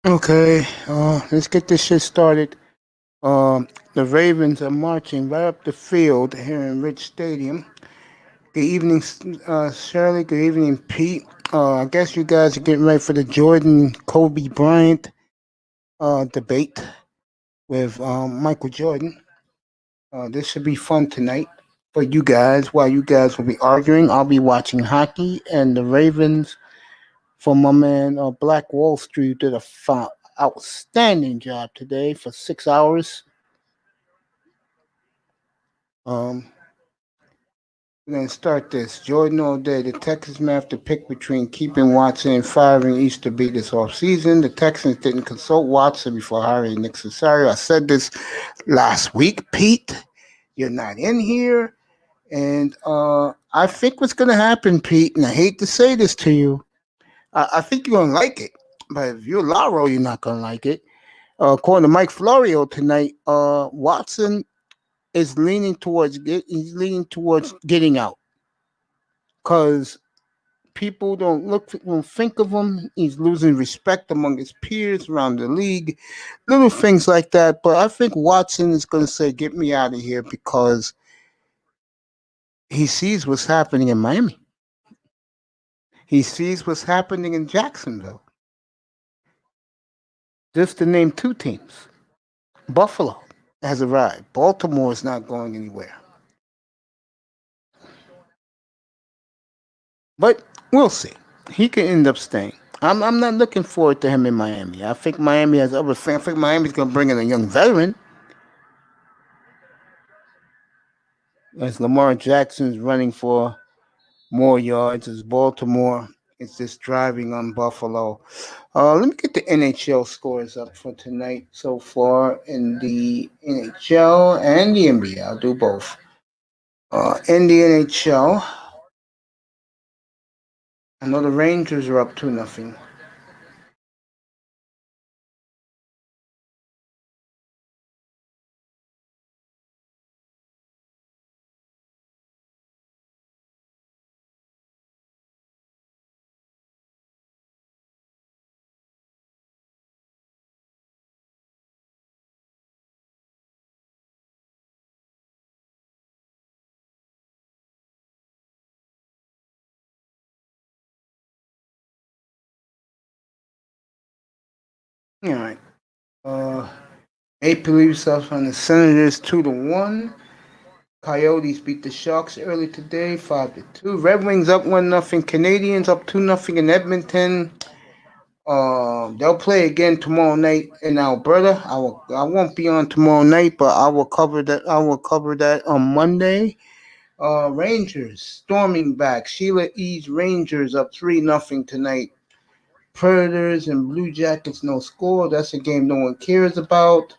Okay, let's get this shit started. The Ravens are marching right up the field here in Rich Stadium. Good evening, Shirley. Good evening, Pete. I guess you guys are getting ready for the Jordan Kobe Bryant debate with Michael Jordan. This should be fun tonight for you guys. While you guys will be arguing, I'll be watching hockey, and the Ravens from my man Black Wall Street did a outstanding job today for 6 hours. Um, we're going to start this. Jordan all day. The Texans may have to pick between keeping Watson and firing Easter B this offseason. The Texans didn't consult Watson before hiring Nick Casario. I said this last week, Pete. You're not in here. And I think what's going to happen, Pete, and I hate to say this to you, I think you're going to like it. But if you're Laro, you're not going to like it. According to Mike Florio tonight, Watson is he's leaning towards getting out because people don't think of him. He's losing respect among his peers around the league, little things like that. But I think Watson is going to say, "Get me out of here," because he sees what's happening in Miami. He sees what's happening in Jacksonville. Just to name two teams, Buffalo has arrived. Baltimore is not going anywhere. But we'll see. He could end up staying. I'm not looking forward to him in Miami. I think Miami has other fans. I think Miami's going to bring in a young veteran. As Lamar Jackson's running for more yards, as Baltimore is just driving on Buffalo. Let me get the NHL scores up for tonight so far in the NHL and the NBA. I'll do both. In the NHL, I know the Rangers are up 2-0. All right. Uh, Maple Leafs up on the Senators 2-1. Coyotes beat the Sharks early today, 5-2. Red Wings up 1-0. Canadians up 2-0 in Edmonton. They'll play again tomorrow night in Alberta. I won't be on tomorrow night, but I will cover that. I will cover that on Monday. Rangers storming back. Sheila E's Rangers up 3-0 tonight. Predators and Blue Jackets no score. That's a game no one cares about.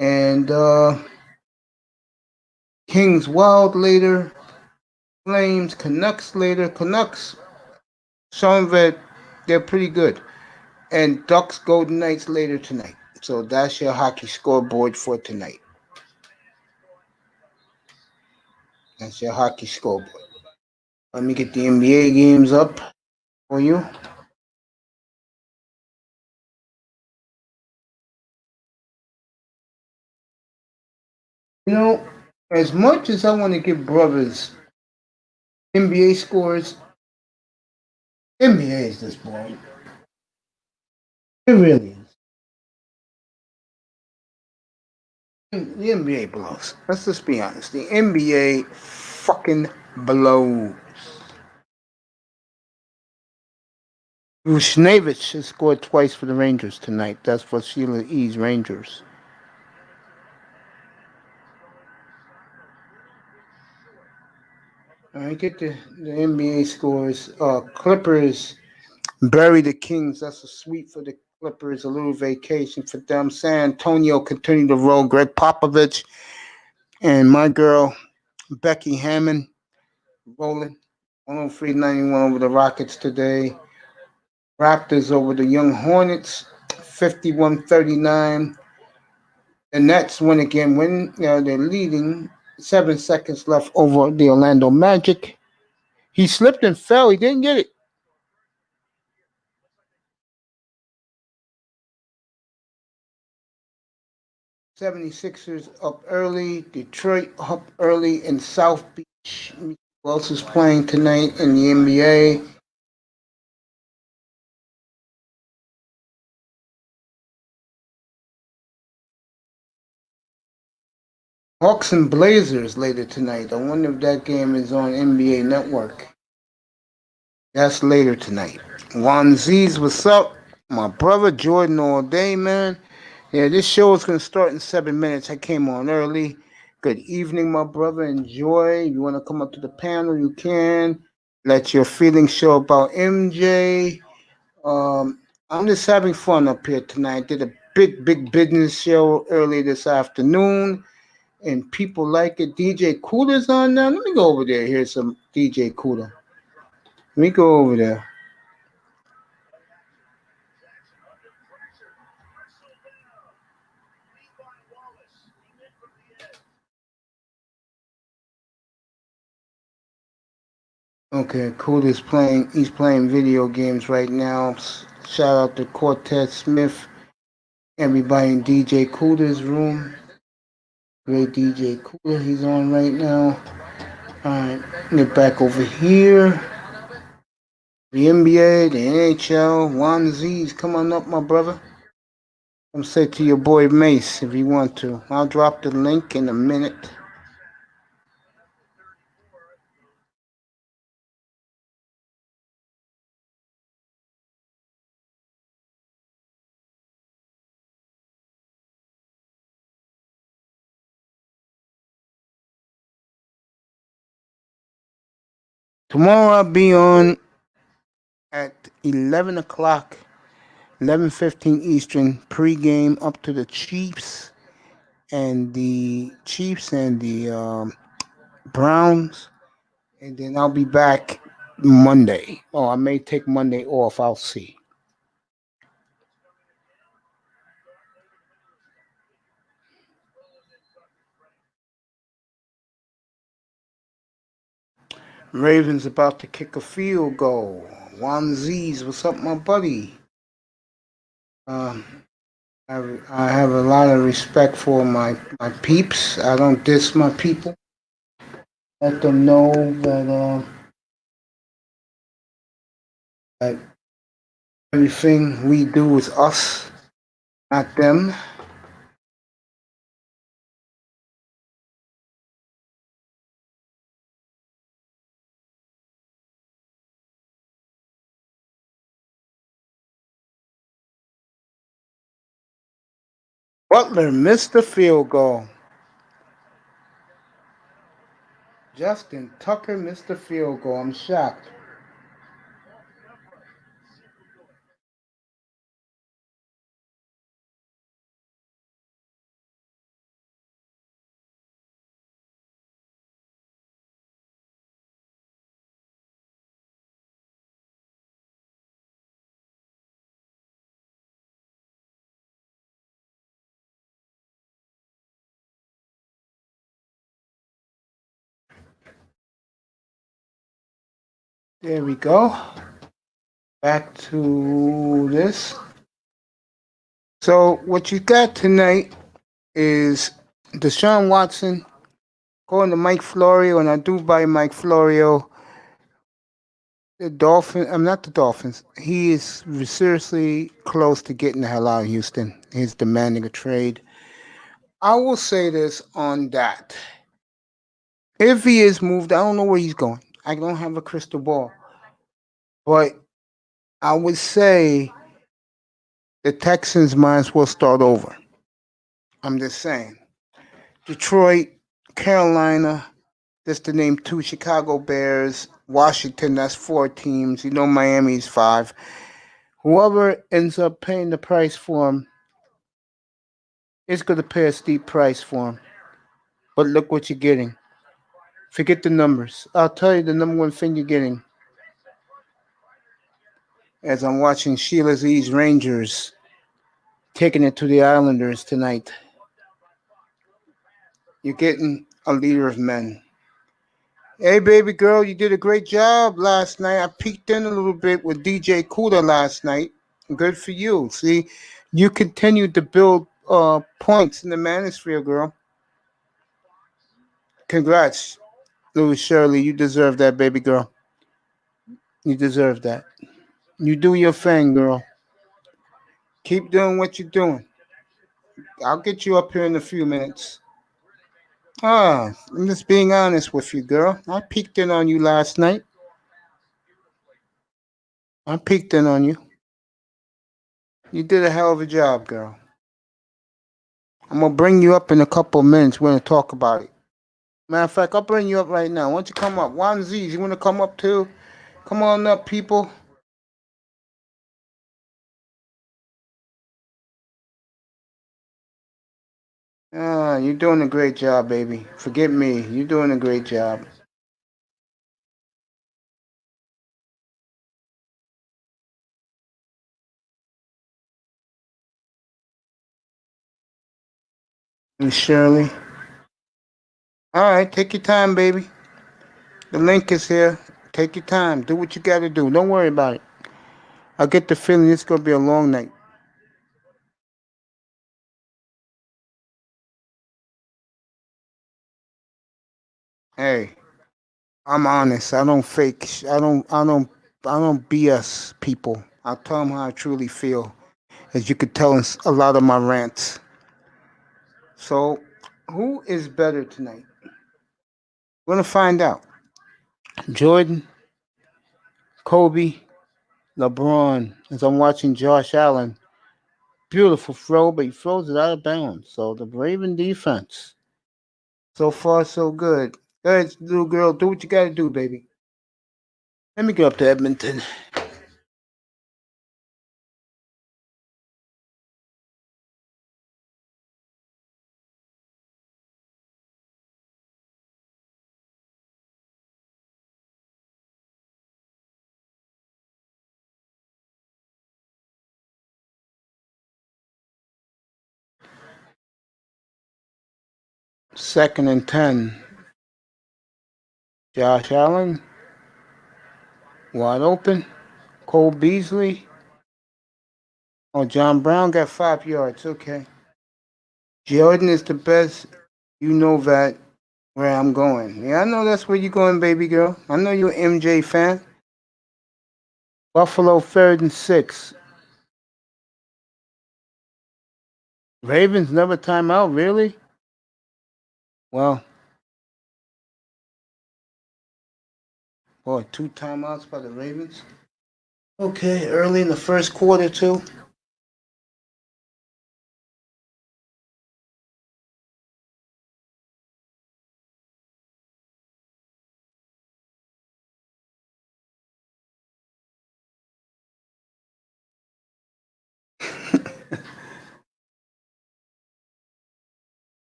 And Kings Wild later. Flames, Canucks later. Canucks showing that they're pretty good. And Ducks Golden Knights later tonight. So that's your hockey scoreboard for tonight. That's your hockey scoreboard. Let me get the NBA games up for you. You know, as much as I want to give brothers NBA scores, NBA is this boring. It really is. The NBA blows. Let's just be honest. The NBA fucking blows. Rushnevich has scored twice for the Rangers tonight. That's for Sheila E's Rangers. I get the NBA scores. Clippers bury the Kings. That's a sweep for the Clippers. A little vacation for them. San Antonio continue to roll. Greg Popovich and my girl Becky Hammond rolling 103-91 over the Rockets today. Raptors over the Young Hornets 51-39. The Nets win again. They're leading. 7 seconds left over the Orlando Magic. He slipped and fell. He didn't get it. 76ers up early. Detroit up early in South Beach. Who else is playing tonight in the NBA? Hawks and Blazers later tonight. I wonder if that game is on NBA Network. That's later tonight. Juan Z's, what's up? My brother Jordan all day, man. Yeah, this show is going to start in 7 minutes. I came on early. Good evening, my brother. Enjoy. If you want to come up to the panel, you can. Let your feelings show about MJ. I'm just having fun up here tonight. Did a big business show early this afternoon, and people like it. DJ Cooler's on now. Let me go over there. Here's some DJ Cooler. Let me go over there. Okay, Cooler's playing. He's playing video games right now. Shout out to Cortez Smith. Everybody in DJ Cooler's room. Great DJ Cooler. He's on right now. Alright, get back over here. The NBA, the NHL, Juan Z's. Come on up, my brother. Come say to your boy Mace if you want to. I'll drop the link in a minute. Tomorrow I'll be on at 11 o'clock, 11:15 Eastern, pregame up to the Chiefs and the Browns. And then I'll be back Monday. Oh, I may take Monday off. I'll see. Ravens about to kick a field goal. Juan Z's, what's up, my buddy? I have a lot of respect for my peeps. I don't diss my people. Let them know that everything we do is us, not them. Butler missed the field goal. Justin Tucker missed the field goal. I'm shocked. There we go. Back to this. So what you got tonight is Deshaun Watson going to Mike Florio, and I do buy Mike Florio. The Dolphins, I'm not the Dolphins. He is seriously close to getting the hell out of Houston. He's demanding a trade. I will say this on that. If he is moved, I don't know where he's going. I don't have a crystal ball. But I would say the Texans might as well start over. I'm just saying. Detroit, Carolina, just to name two, Chicago Bears, Washington, that's 4 teams. You know Miami's 5. Whoever ends up paying the price for him is going to pay a steep price for him. But look what you're getting. Forget the numbers. I'll tell you the number one thing you're getting. As I'm watching Sheila Z's Rangers taking it to the Islanders tonight. You're getting a leader of men. Hey, baby girl, you did a great job last night. I peeked in a little bit with DJ Cooler last night. Good for you. See, you continued to build points in the manosphere, girl. Congrats, Louis Shirley. You deserve that, baby girl. You deserve that. You do your thing, girl. Keep doing what you're doing. I'll get you up here in a few minutes. I'm just being honest with you, girl. I peeked in on you last night. I peeked in on you. You did a hell of a job, girl. I'm gonna bring you up in a couple of minutes. We're gonna talk about it. Matter of fact, I'll bring you up right now. Why don't you come up? Juan Z's, you wanna come up too? Come on up, people. You're doing a great job, baby. Forget me. You're doing a great job. And Shirley. All right, take your time, baby. The link is here. Take your time. Do what you gotta do. Don't worry about it. I get the feeling it's gonna be a long night. Hey, I'm honest. I don't fake. I don't BS people. I tell them how I truly feel, as you could tell in a lot of my rants. So, who is better tonight? We're gonna find out. Jordan, Kobe, LeBron. As I'm watching Josh Allen, beautiful throw, but he throws it out of bounds. So the Raven defense, so far so good. Go ahead, little girl, do what you gotta do, baby. Let me go up to Edmonton. Second and 10. Josh Allen, wide open. Cole Beasley. Oh, John Brown got 5 yards. Okay. Jordan is the best. You know that where I'm going. Yeah, I know that's where you're going, baby girl. I know you're an MJ fan. Buffalo 3rd and 6. Ravens never timeout, really? Well, boy, 2 timeouts by the Ravens. Okay, early in the first quarter, too.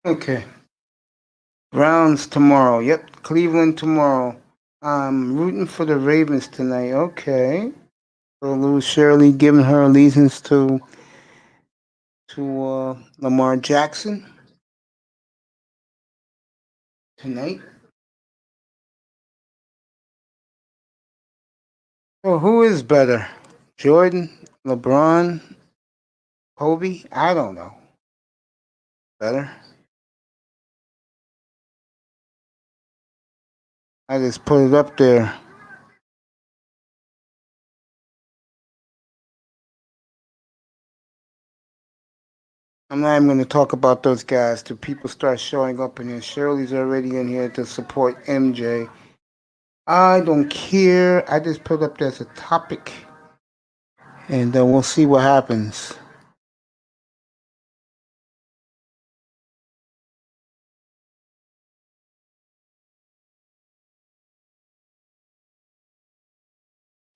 Okay. Browns tomorrow. Yep, Cleveland tomorrow. I'm rooting for the Ravens tonight. Okay. So Lou Shirley giving her allegiance to Lamar Jackson tonight. So who is better? Jordan, LeBron, Kobe? I don't know. Better. I just put it up there. I'm not even going to talk about those guys till people start showing up in here. Shirley's already in here to support MJ. I don't care. I just put it up there as a topic, and we'll see what happens.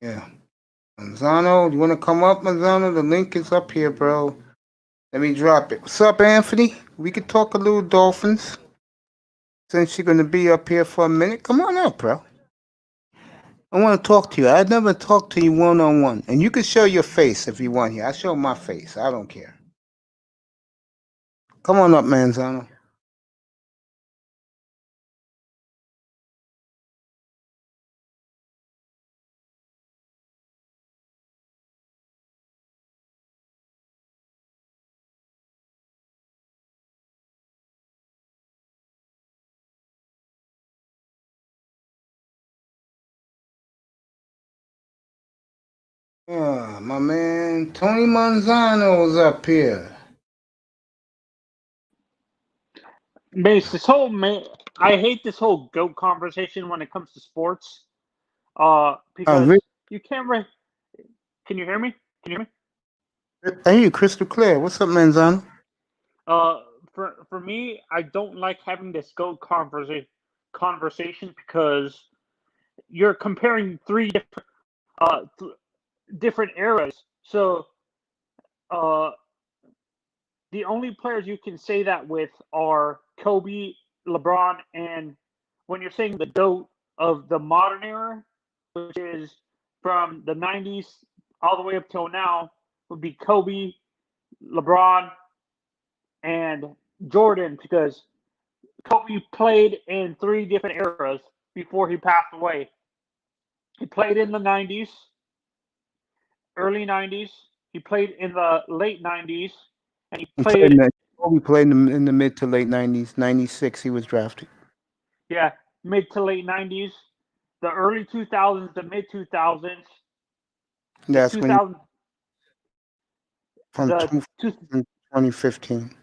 Yeah. Manzano, you want to come up, Manzano? The link is up here, bro. Let me drop it. What's up, Anthony? We could talk a little Dolphins since you're going to be up here for a minute. Come on up, bro. I want to talk to you. I never talked to you one on one. And you can show your face if you want here. I show my face. I don't care. Come on up, Manzano. My man Tony Manzano's up here. Mace, I hate this whole GOAT conversation when it comes to sports. Because Really? you can't really. Can you hear me? Can you hear me? I hear you crystal clear. What's up, Manzano? For me, I don't like having this GOAT conversation because you're comparing three different eras. So, uh, the only players you can say that with are Kobe, LeBron, and when you're saying the GOAT of the modern era, which is from the 90s all the way up till now, would be Kobe, LeBron, and Jordan, because Kobe played in three different eras before he passed away. He played in the 90s, early 90s. He played in the late 90s, and he played, We played in the mid to late 90s. 96, he was drafted. yeah, mid to late 90s, the early 2000s, the mid 2000s, the That's when 2000, from the two, 2015.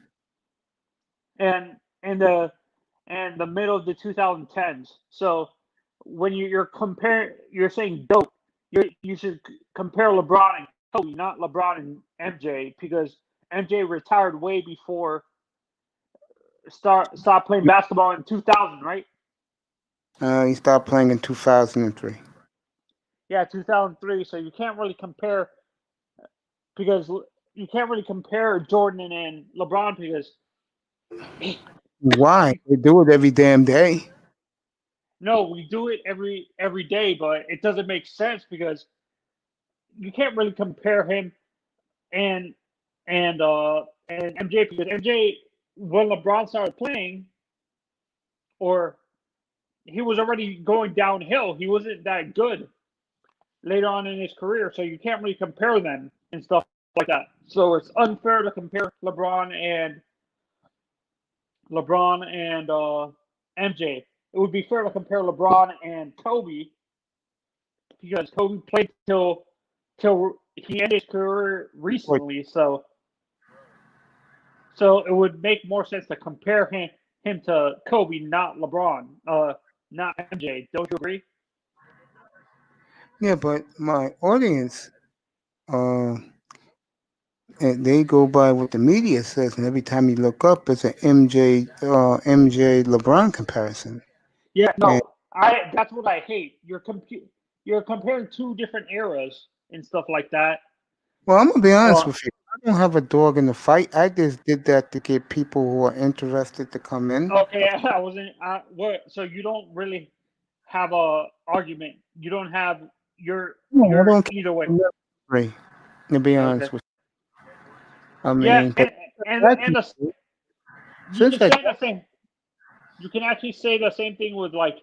and the middle of the 2010s. So when you're comparing, you're saying GOAT. You should compare LeBron and Kobe, not LeBron and MJ, because MJ retired way before stopped playing basketball in 2000, right? He stopped playing in 2003. Yeah, 2003. So you can't really compare, because you can't really compare Jordan and LeBron because Why? They do it every damn day. no, we do it every day, but it doesn't make sense because you can't really compare him and and MJ, because MJ, when LeBron started playing, or he was already going downhill. He wasn't that good later on in his career, so you can't really compare them and stuff like that. So it's unfair to compare LeBron and MJ. It would be fair to compare LeBron and Kobe, because Kobe played till he ended his career recently. So it would make more sense to compare him to Kobe, not LeBron, not MJ. Don't you agree? Yeah, but my audience, uh, they go by what the media says, and every time you look up, it's an MJ LeBron comparison. Yeah, And no, that's what I hate. You're comparing two different eras and stuff like that. well, I'm gonna be honest Uh, with you. I don't have a dog in the fight. I just did that to get people who are interested to come in. okay, I wasn't. What? So you don't really have a argument. You don't have your No, I your don't either way. care. Right. To be Okay. honest with you, I Yeah, mean, but and actually, you can since I say the same. You can actually say the same thing with, like,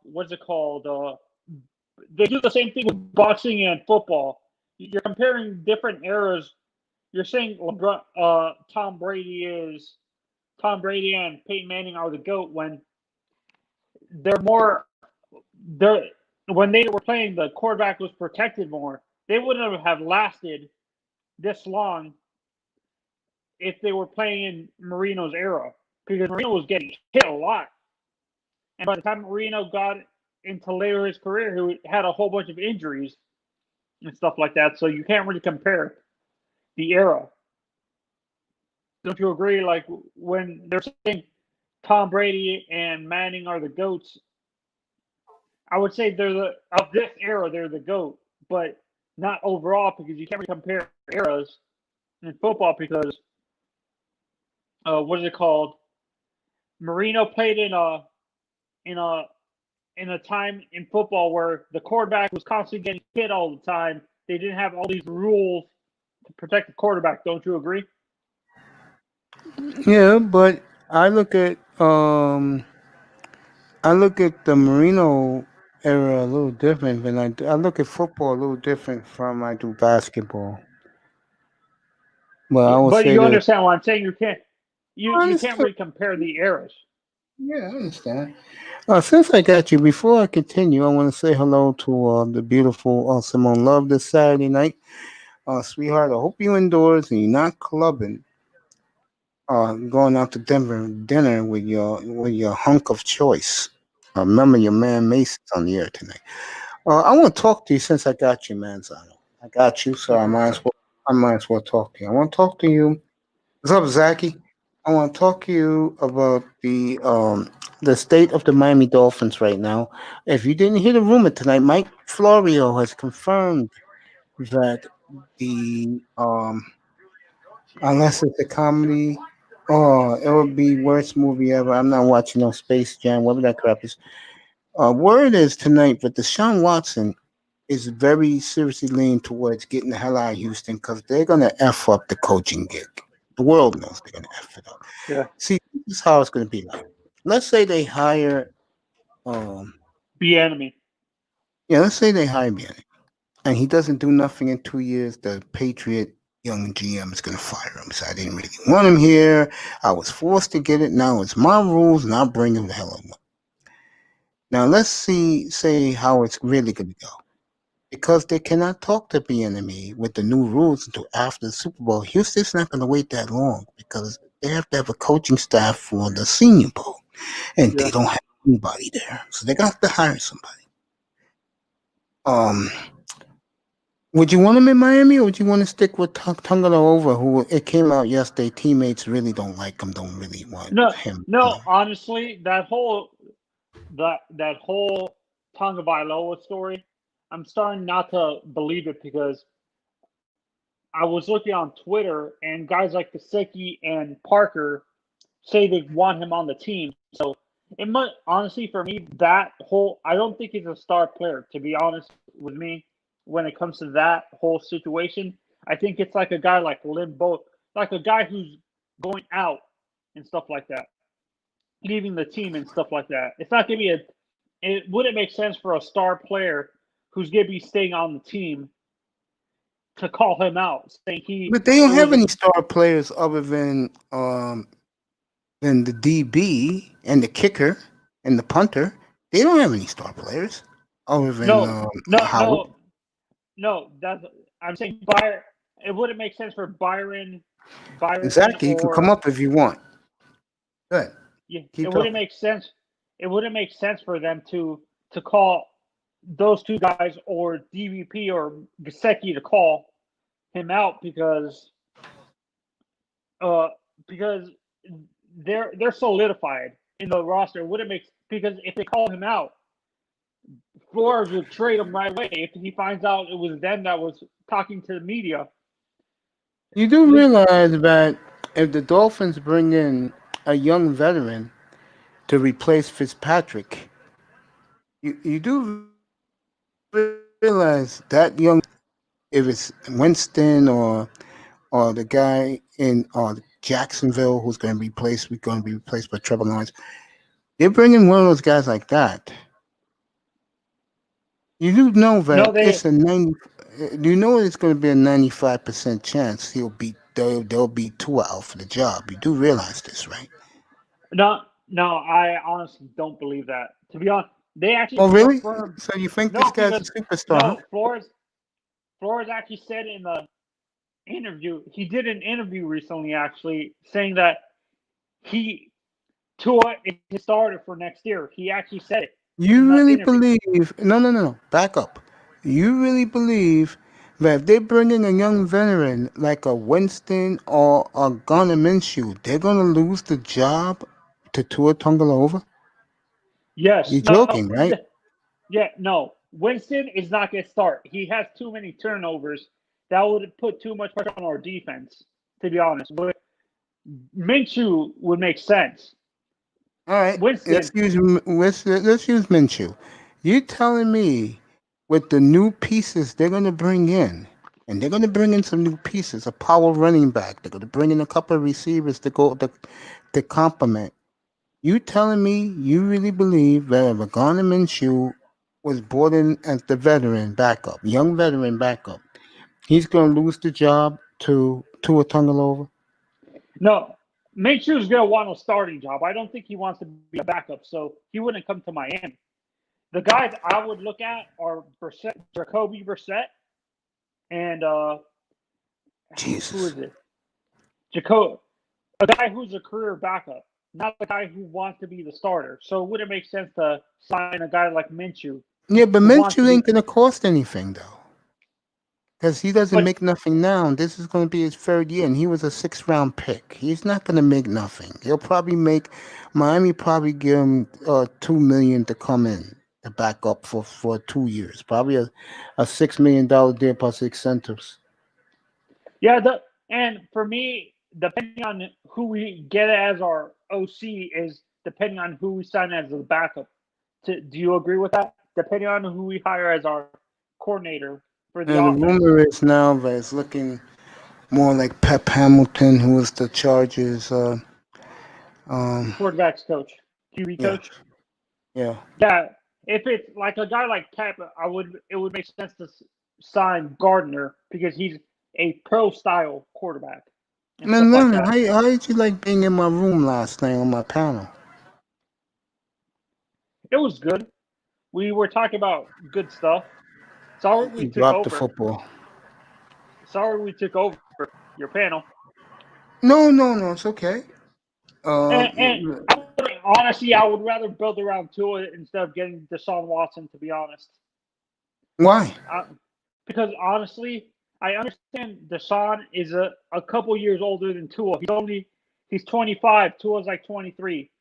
what's it called? They do the same thing with boxing and football. You're comparing different eras. You're saying LeBron, Tom Brady and Peyton Manning are the GOAT, when they're more they're when they were playing, the quarterback was protected more. They wouldn't have lasted this long if they were playing in Marino's era, because Marino was getting hit a lot, and by the time Marino got into later his career, he had a whole bunch of injuries and stuff like that. So you can't really compare the era. Don't you agree? Like, when they're saying Tom Brady and Manning are the GOATs, I would say they're of this era, they're the GOAT, but not overall, because you can't really compare eras in football, because what is it called? Marino played in a in a time in football where the quarterback was constantly getting hit all the time. They didn't have all these rules to protect the quarterback. Don't you agree? yeah, but I look at the Marino era a little different than I look at football a little different from I do basketball. But I Yeah, will but say you that understand what I'm saying. You I can't understand. really compare the eras. Yeah, I understand. Since I got you, before I continue, I want to say hello to the beautiful Simone Love this Saturday night. Sweetheart, I hope you indoors and you're not clubbing. Going out to Denver dinner with your hunk of choice. Remember, your man Mason's on the air tonight. I want to talk to you since I got you, Manzano. I got you, so Okay. I might as well talk to you. I want to talk to you. What's up, Zachy? I want to talk to you about the state of the Miami Dolphins right now. If you didn't hear the rumor tonight, Mike Florio has confirmed that the unless it's a comedy, oh, it would be worst movie ever. I'm not watching no Space Jam, whatever that crap is. Word is tonight, but Deshaun Watson is very seriously leaning towards getting the hell out of Houston because they're gonna f up the coaching gig. The world knows they're gonna f it up. Yeah. See, this is how it's gonna be like. Let's say they hire, um, Be enemy. yeah, let's say they hire me, and he doesn't do nothing in 2 years. The Patriot young GM is gonna fire him. So I didn't really want him here. I was forced to get it. Now it's my rules, and I'll bring him the hell up. Now let's say how it's really gonna go. Because they cannot talk to BNME with the new rules until after the Super Bowl. Houston's not going to wait that long because they have to have a coaching staff for the Senior Bowl, and they Yeah. don't have anybody there, so they're going to have to hire somebody. Um, would you want him in Miami, or would you want to stick with Tungala, who it came out yesterday? Teammates really don't like him, don't really want No, him. no. Honestly, that whole Tonga Vailoa story, I'm starting not to believe it because I was looking on Twitter and guys like Kasicki and Parker say they want him on the team. So it might honestly for me that whole I don't think he's a star player to be honest with me when it comes to that whole situation. I think it's like a guy like Limbo, like a guy who's going out and stuff like that, leaving the team and stuff like that. It's not gonna be a. It wouldn't make sense for a star player who's gonna be staying on the team to call him out, saying But they don't it have was any star players other than the DB and the kicker and the punter. They don't have any star players other than no, no, Howard. no, no. That's I'm saying Byron. It wouldn't make sense for Byron Exactly. You can come or up if you want. Good. yeah. It Keep wouldn't talking. make sense. It wouldn't make sense for them to call those two guys or DVP or Gasecki to call him out uh because they're solidified in the roster. Would it make because if they call him out, Flores would trade him right away if he finds out it was them that was talking to the media. You do They, realize that if the Dolphins bring in a young veteran to replace Fitzpatrick, you do realize that young if it's Winston or the guy in Jacksonville who's going to be replaced, we're going to be replaced by Trevor Lawrence. They're bringing one of those guys like that. You do know no, that they it's a 90. You know it's going to be a 95% chance they'll be Tua out for the job. You do realize this, right? no no. I honestly don't believe that. To be honest, they actually Oh, really? confirmed So you think this no guy's a because superstar, huh? no Flores actually said in the interview he did an interview recently actually saying that he Tua is his starter for next year. He actually said it in You the really interview. believe? No, no, no, no. Back up. You really believe that if they bring in a young veteran like a Winston or a Gunnar Minshew, they're gonna lose the job to Tua Tagovailoa? Yes, You're no, joking, right? yeah, no. Winston is not going to start. He has too many turnovers. That would put too much pressure on our defense, to be honest. But Minshew would make sense. All right, Winston, let's use Minshew. You telling me with the new pieces they're gonna bring in, and they're gonna bring in some new pieces, a power running back. They're gonna bring in a couple of receivers to complement. You telling me you really believe that if Garner Minshew was brought in as the veteran backup, young veteran backup, he's gonna lose the job to a Tagovailoa? no, Minshew's going to want a starting job. I don't think he wants to be a backup, so he wouldn't come to Miami. The guys I would look at are Jacoby Brissett and Jesus. who is it? A guy who's a career backup, not the guy who wants to be the starter. So it wouldn't make sense to sign a guy like Minshew. Yeah, but Minshew ain't gonna cost anything though, because he doesn't make nothing now. This is gonna be his third year, and he was a 6th-round pick. He's not gonna make nothing. He'll probably make Miami probably give him $2 million to come in to back up for 2 years. Probably a $6 million deal plus incentives. Yeah, and for me, depending on who we get as our OC is depending on who we sign as the backup. Do you agree with that? Depending on who we hire as our coordinator for the offense. The rumor is now that it's looking more like Pep Hamilton, who was the Chargers quarterbacks coach, QB coach. Yeah. Yeah. If it's like a guy like Pep, it would make sense to sign Gardner because he's a pro-style quarterback. Man, Leonard, how did you like being in my room last night on my panel? It was good. We were talking about good stuff. Sorry we took dropped over. the football. Sorry we took over your panel. No, it's okay. And honestly, I would rather build around Tua instead of getting Deshaun Watson, to be honest. Why? Because honestly, I understand Deshaun is a couple years older than Tua. He's 25. Tua's like 23.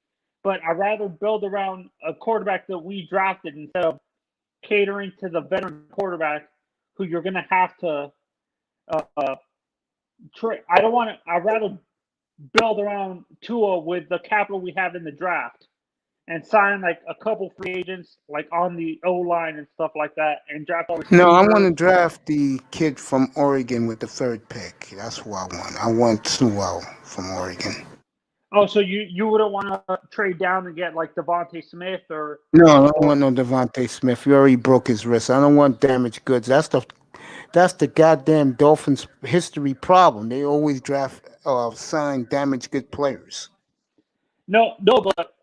But I'd rather build around a quarterback that we drafted instead of catering to the veteran quarterback who you're going to have to trade. I'd rather build around Tua with the capital we have in the draft and sign like a couple free agents like on the O-line and stuff like that and draft all the No, I want to draft the kid from Oregon with the 3rd pick. That's who I want. I want Sewell from Oregon. Oh, so you wouldn't want to trade down and get like Devontae Smith or? No, I don't want no Devontae Smith. He already broke his wrist. I don't want damaged goods. That's the goddamn Dolphins' history problem. They always sign damaged good players. No, but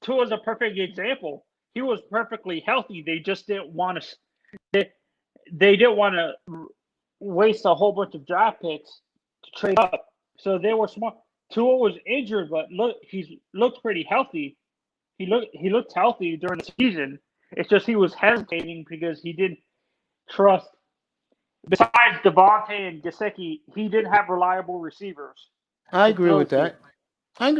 Tua's a perfect example. He was perfectly healthy. They just didn't want to. They didn't want to waste a whole bunch of draft picks to trade up. So they were smart. Tua was injured, but he looked pretty healthy. He looked healthy during the season. It's just he was hesitating because he didn't trust. Besides Devontae and Gesicki, he didn't have reliable receivers. I agree with that. And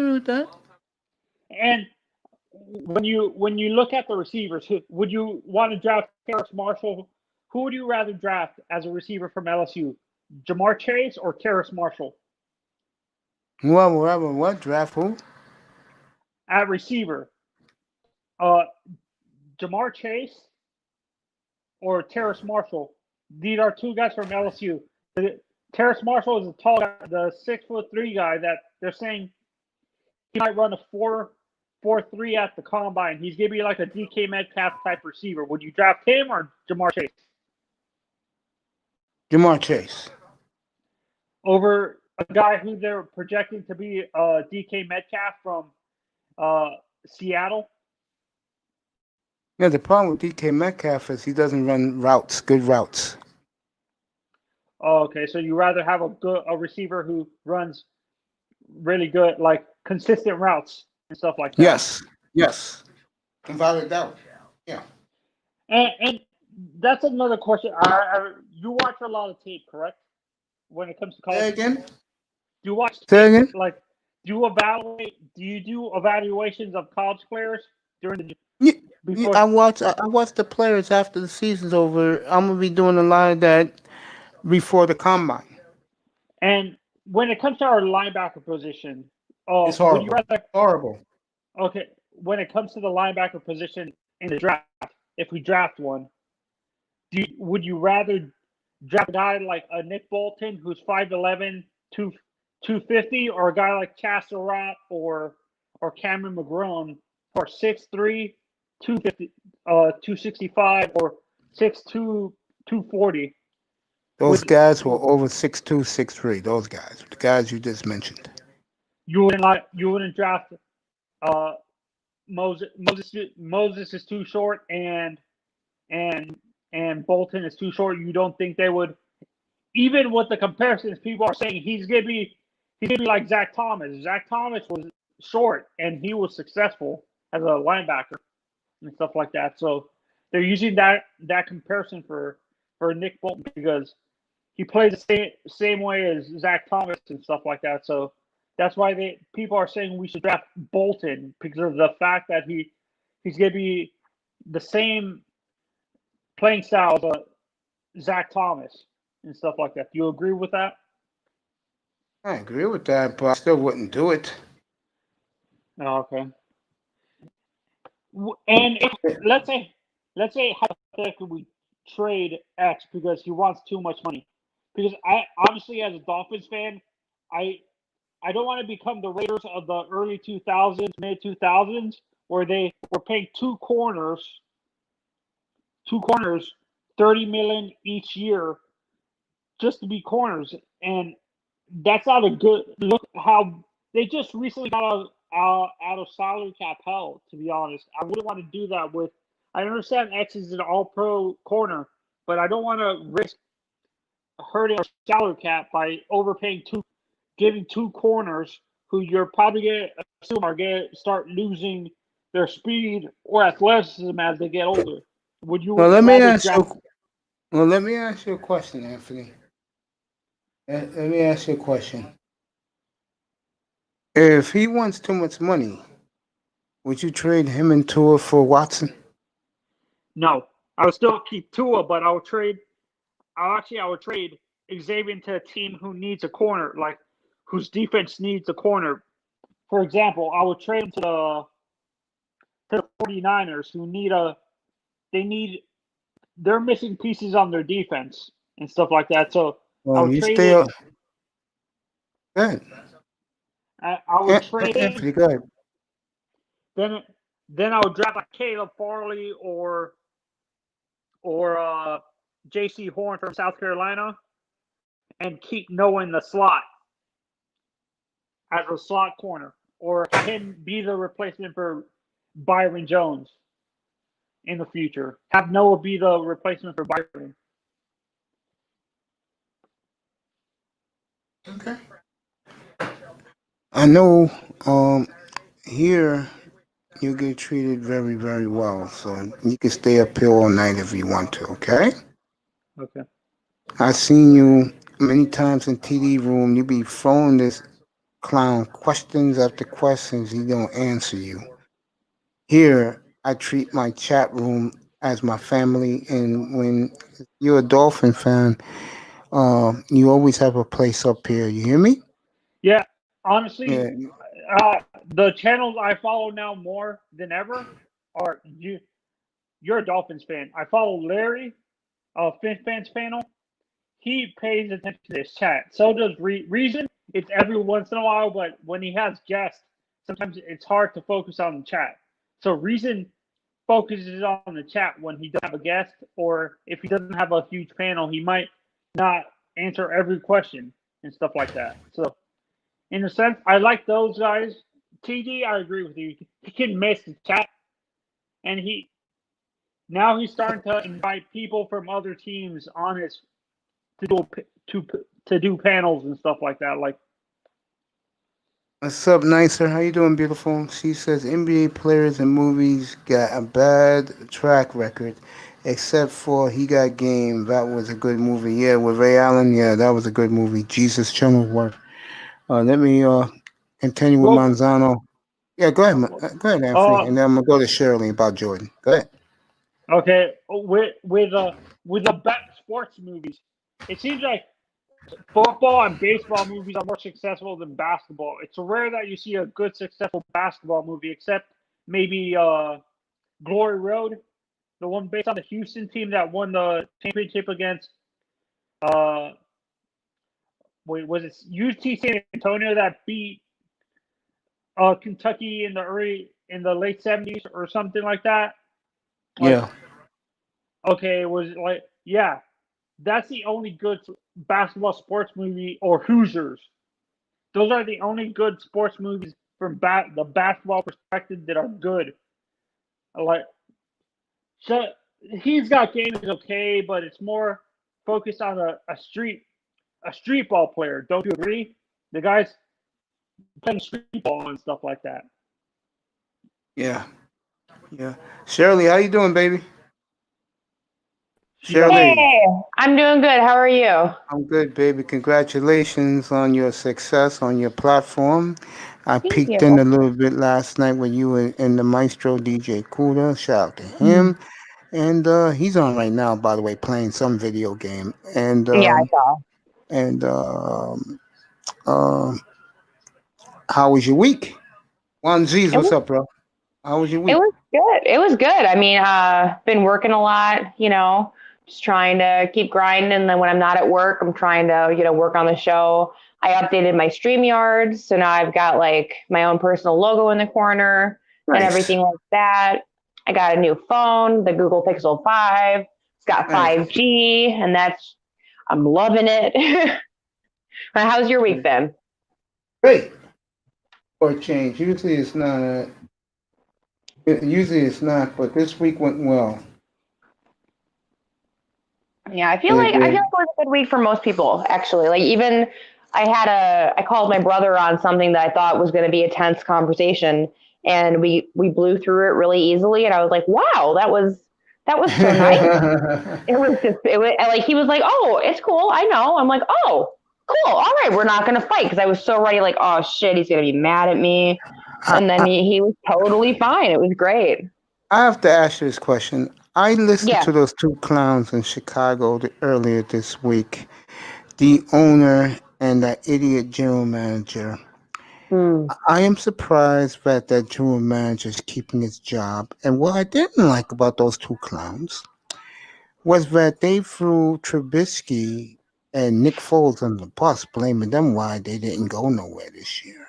when you look at the receivers, would you want to draft Terrace Marshall? Who would you rather draft as a receiver from LSU? Jamar Chase or Terrace Marshall? What draft who? At receiver, Jamar Chase or Terrace Marshall. These are two guys from LSU. Terrace Marshall is a tall guy, the 6'3" guy that they're saying he might run a 4.43 at the combine. He's gonna be like a DK Metcalf type receiver. Would you draft him or Jamar Chase? Jamar Chase. Over a guy who they're projecting to be DK Metcalf from Seattle. Yeah, the problem with DK Metcalf is he doesn't run good routes. Oh, okay, so you rather have a receiver who runs really good, like consistent routes and stuff like that. Yes. Without a doubt. Yeah. And that's another question. You watch a lot of tape, correct? When it comes to college. Say again. You watch tape, Say again. like do you do evaluations of college players during the? Yeah, I watch the players after the season's over. I'm gonna be doing a lot of that before the combine. And when it comes to our linebacker position, it's horrible. Horrible. Okay, when it comes to the linebacker position in the draft, if we draft one, would you rather draft a guy like a Nick Bolton who's 5'11", 250, or a guy like Chaz Surratt or Cameron McGrone or 6'3", 250, 265 or 6'2", 240? Those guys were over 6'2", 6'3". Those guys, the guys you just mentioned. You wouldn't draft Moses. Moses is too short, and Bolton is too short. You don't think they would, even with the comparisons people are saying he's gonna be like Zach Thomas. Zach Thomas was short and he was successful as a linebacker and stuff like that. So they're using that comparison for Nick Bolton because he plays the same way as Zach Thomas and stuff like that. So that's why people are saying we should draft Bolton because of the fact that he's gonna be the same playing style as Zach Thomas and stuff like that. Do you agree with that? I agree with that, but I still wouldn't do it. Oh, okay. And let's say hypothetically we trade X because he wants too much money. Because I obviously, as a Dolphins fan, I don't want to become the Raiders of the early 2000s, mid 2000s, where they were paying two corners, $30 million each year, just to be corners, and that's not a good look. How they just recently got out of salary cap hell. To be honest, I wouldn't want to do that with. I understand X is an All-Pro corner, but I don't want to risk hurting our salary cap by giving two corners who you're probably going to assume are going to start losing their speed or athleticism as they get older. Would you? Well, let me ask you a question, Anthony. Let me ask you a question. If he wants too much money, would you trade him and Tua for Watson? No, I would still keep Tua, but I would trade Xavier to a team who needs a corner, like whose defense needs a corner. For example, I would trade him to the 49ers who they're missing pieces on their defense and stuff like that. So I would trade him. Go ahead. I would trade him. Anthony, go ahead. Then I would draft like Caleb Farley or J.C. Horn from South Carolina and keep Noah in the slot as a slot corner, or have him be the replacement for Byron Jones in the future. Have Noah be the replacement for Byron. Okay. I know here you get treated very, very well, so you can stay up here all night if you want to, okay? Okay. I've seen you many times in TD room. You be throwing this clown questions after questions. He don't answer you. Here, I treat my chat room as my family, and when you're a Dolphin fan, you always have a place up here. You hear me? Yeah. Honestly, Yeah. The channels I follow now more than ever are you. You're a Dolphins fan. I follow Larry, Fans Panel. He pays attention to this chat. So does Reason. It's every once in a while, but when he has guests, sometimes it's hard to focus on the chat. So Reason focuses on the chat when he doesn't have a guest, or if he doesn't have a huge panel, he might not answer every question and stuff like that. So, in a sense, I like those guys. TD, I agree with you. He can miss the chat, and he's starting to invite people from other teams on his to do panels and stuff like that. Like, What's up, Nicer? How you doing, beautiful? She says NBA players in movies got a bad track record, except for He Got Game. That was a good movie. Yeah, with Ray Allen. Yeah, that was a good movie. Jesus Chummelworth. Let me continue with well, Manzano. Yeah, go ahead, go ahead, Anthony, and then I'm gonna go to Shirley about Jordan. Go ahead. okay, with the best sports movies, it seems like football and baseball movies are more successful than basketball. It's rare that you see a good, successful basketball movie, except maybe Glory Road, the one based on the Houston team that won the championship against. Was it UT San Antonio that beat Kentucky in the late 70s or something like that? Yeah. Okay, it was like, yeah. That's the only good basketball sports movie, or Hoosiers. Those are the only good sports movies from the basketball perspective that are good. Like, so he's got games okay, but it's more focused on a street ball player. Don't you agree? The guys playing street ball and stuff like that. Yeah, yeah. Shirley, how you doing, baby? She's on. Shirley, Hey, I'm doing good. How are you? I'm good, baby. Congratulations on your success on your platform. I Thank peeked in you. a little bit last night when you were in the Maestro DJ Cuda. Shout out to Mm. him. And he's on right now, by the way, playing some video game. Yeah, I saw. And um, how was your week? One Z's, It what's was up, bro? How was your it week? was good. It was good. I mean, been working a lot, just trying to keep grinding. And then when I'm not at work, I'm trying to, work on the show. I updated my StreamYards, so now I've got like my own personal logo in the corner and Nice, everything like that. I got a new phone, the Google Pixel 5. It's got nice. 5G, and I'm loving it. How's your week been? Great for a change. Usually it's not, but this week went well. Yeah, I feel Yeah, like yeah. it was a good week for most people, actually. Like even I called my brother on something that I thought was going to be a tense conversation, and we blew through it really easily. And I was like, wow, that was so nice. It was like he was like, oh, it's cool, I know. I'm like, oh, cool, all right, we're not going to fight, because I was so ready, like, oh shit, he's going to be mad at me. And then he was totally fine. It was great. I have to ask you this question. I listened Yeah. to those two clowns in Chicago earlier this week, the owner and that idiot general manager. Hmm. I am surprised that general manager is keeping his job. And what I didn't like about those two clowns was that they threw Trubisky and Nick Foles on the bus, blaming them why they didn't go nowhere this year.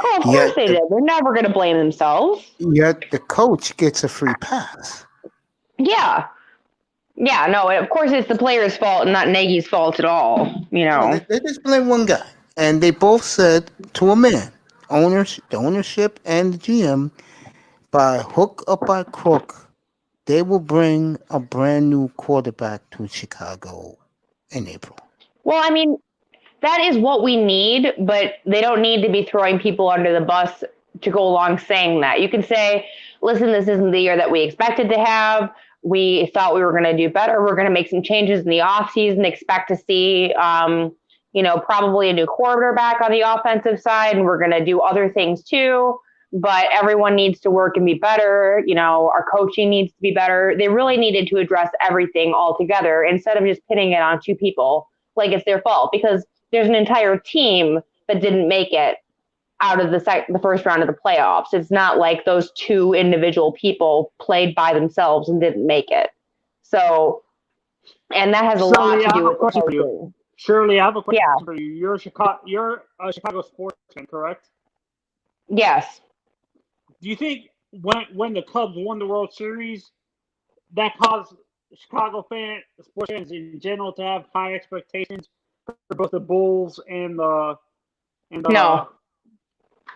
Oh, of Yet course they the, did. They're never going to blame themselves. yet the coach gets a free pass. Yeah. Yeah, no, of course it's the player's fault and not Nagy's fault at all, No, they just blame one guy. And they both said to a man, the ownership and the GM, by hook or by crook, they will bring a brand new quarterback to Chicago in April. Well, I mean, that is what we need, but they don't need to be throwing people under the bus to go along saying that. You can say, listen, this isn't the year that we expected to have. We thought we were going to do better. We're going to make some changes in the offseason, expect to see, probably a new quarterback on the offensive side, and we're going to do other things too. But everyone needs to work and be better. Our coaching needs to be better. They really needed to address everything all together instead of just pinning it on two people like it's their fault, because there's an entire team that didn't make it out of the first round of the playoffs. It's not like those two individual people played by themselves and didn't make it. So, and that has a lot to do with the coaching. Shirley, I have a question Yeah. for you. You're a Chicago sports fan, correct? Yes. Do you think when the Cubs won the World Series, that caused Chicago sports fans in general to have high expectations for both the Bulls and the No.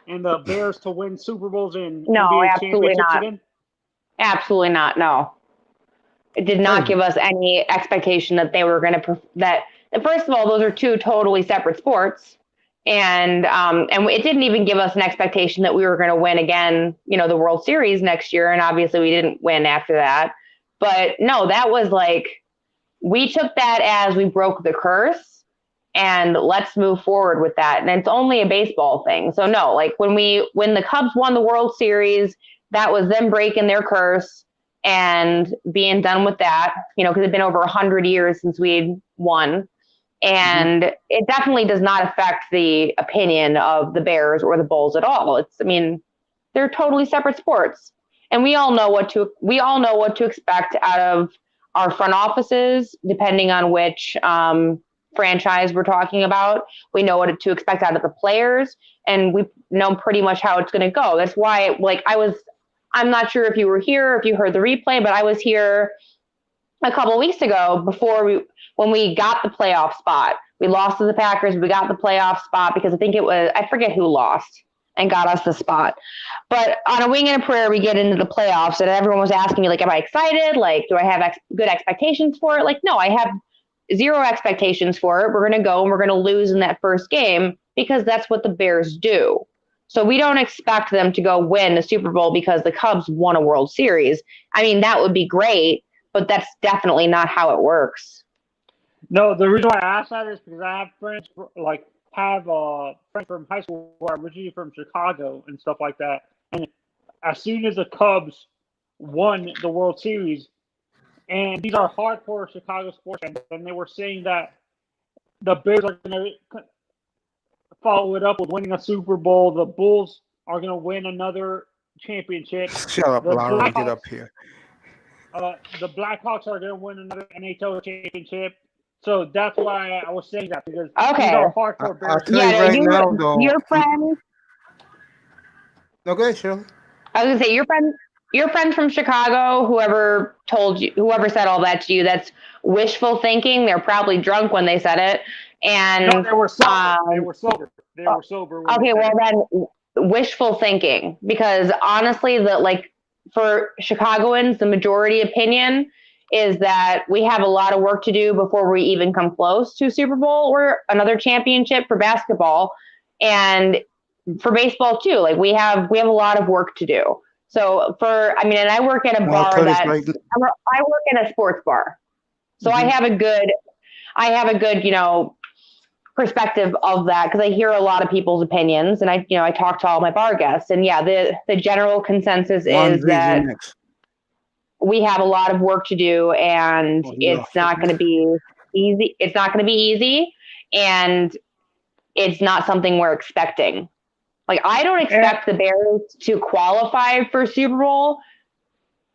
and the Bears to win Super Bowls and No, NBA absolutely championships not. again? Absolutely not. No. It did not give us any expectation that they were going to first of all, those are two totally separate sports. And it didn't even give us an expectation that we were going to win again, the World Series next year. And obviously we didn't win after that. But no, that was like, we took that as we broke the curse and let's move forward with that. And it's only a baseball thing. So no, like when the Cubs won the World Series, that was them breaking their curse and being done with that, because it'd been over 100 years since we'd won. And it definitely does not affect the opinion of the Bears or the Bulls at all. They're totally separate sports. And we all know what to expect out of our front offices, depending on which franchise we're talking about. We know what to expect out of the players, and we know pretty much how it's going to go. That's why, I'm not sure if you were here, if you heard the replay, but I was here a couple of weeks ago before when we got the playoff spot. We lost to the Packers. We got the playoff spot because I think it was, I forget who lost and got us the spot. But on a wing and a prayer, we get into the playoffs, and everyone was asking me, like, am I excited? Like, do I have good expectations for it? Like, no, I have zero expectations for it. We're going to go and we're going to lose in that first game because that's what the Bears do. So we don't expect them to go win the Super Bowl because the Cubs won a World Series. I mean, that would be great, but that's definitely not how it works. No, the reason why I asked that is because I have friends friends from high school who are originally from Chicago and stuff like that. And as soon as the Cubs won the World Series, and these are hardcore Chicago sports fans, and they were saying that the Bears are going to follow it up with winning a Super Bowl. The Bulls are going to win another championship. Shut up, Lara. Get up here. The Blackhawks are going to win another NHL championship. So that's why I was saying that, because these are hardcore Bears. I'll tell you right now, though. Your friends. No, go ahead, Shirley. I was gonna say your friends from Chicago, whoever said all that to you, that's wishful thinking. They're probably drunk when they said it. And no, they were sober. They were sober. Okay, well then wishful thinking, because honestly, for Chicagoans, the majority opinion is that we have a lot of work to do before we even come close to Super Bowl or another championship for basketball, and for baseball too. Like we have a lot of work to do. So and I work at a bar I work in a sports bar, so I have a good perspective of that, because I hear a lot of people's opinions, and I talk to all my bar guests, and the general consensus is that we have a lot of work to do, and it's not going to be easy. It's not going to be easy, and it's not something we're expecting. Like, I don't expect the Bears to qualify for Super Bowl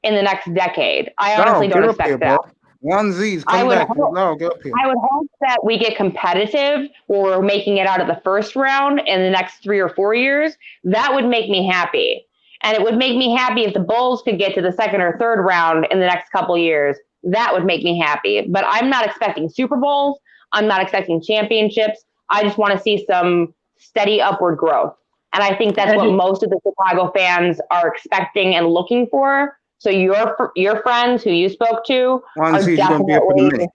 in the next decade. I honestly don't expect that. Onesies, come back. No, get up here. I would hope that we get competitive where we're making it out of the first round in the next 3 or 4 years. That would make me happy. And it would make me happy if the Bulls could get to the second or third round in the next couple years. That would make me happy. But I'm not expecting Super Bowls. I'm not expecting championships. I just want to see some steady upward growth. And I think that's what most of the Chicago fans are expecting and looking for. So your friends who you spoke to are definitely,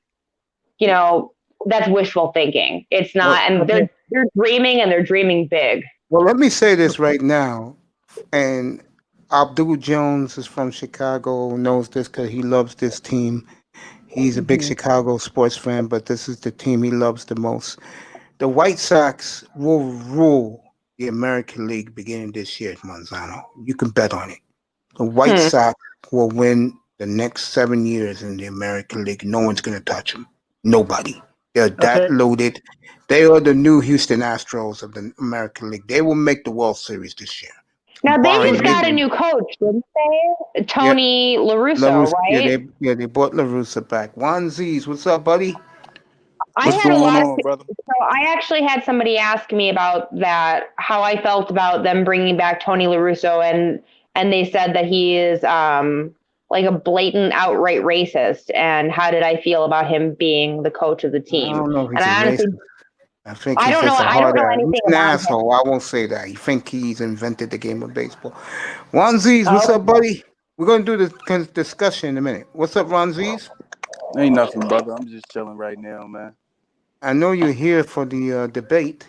that's wishful thinking. It's not, and they're dreaming, and they're dreaming big. Well, let me say this right now. And Abdul Jones is from Chicago, knows this because he loves this team. He's a big Chicago sports fan, but this is the team he loves the most. The White Sox will rule the American League beginning this year, Manzano. You can bet on it. The White Sox will win the next 7 years in the American League. No one's going to touch them. Nobody. They're that loaded. They are the new Houston Astros of the American League. They will make the World Series this year. Now, they just got a new coach, didn't they? Tony La Russa, right? They brought La Russa back. Onesies, what's up, buddy? What's going on, brother? So I actually had somebody ask me about that, how I felt about them bringing back Tony La Russa, and they said that he is like a blatant, outright racist. And how did I feel about him being the coach of the team? I don't know if he's racist. I think I don't know anything he's an asshole. I won't say that. You think he's invented the game of baseball. Onesies, what's up, buddy? We're going to do this discussion in a minute. What's up, Onesies? Ain't nothing, brother. I'm just chilling right now, man. I know you're here for the debate.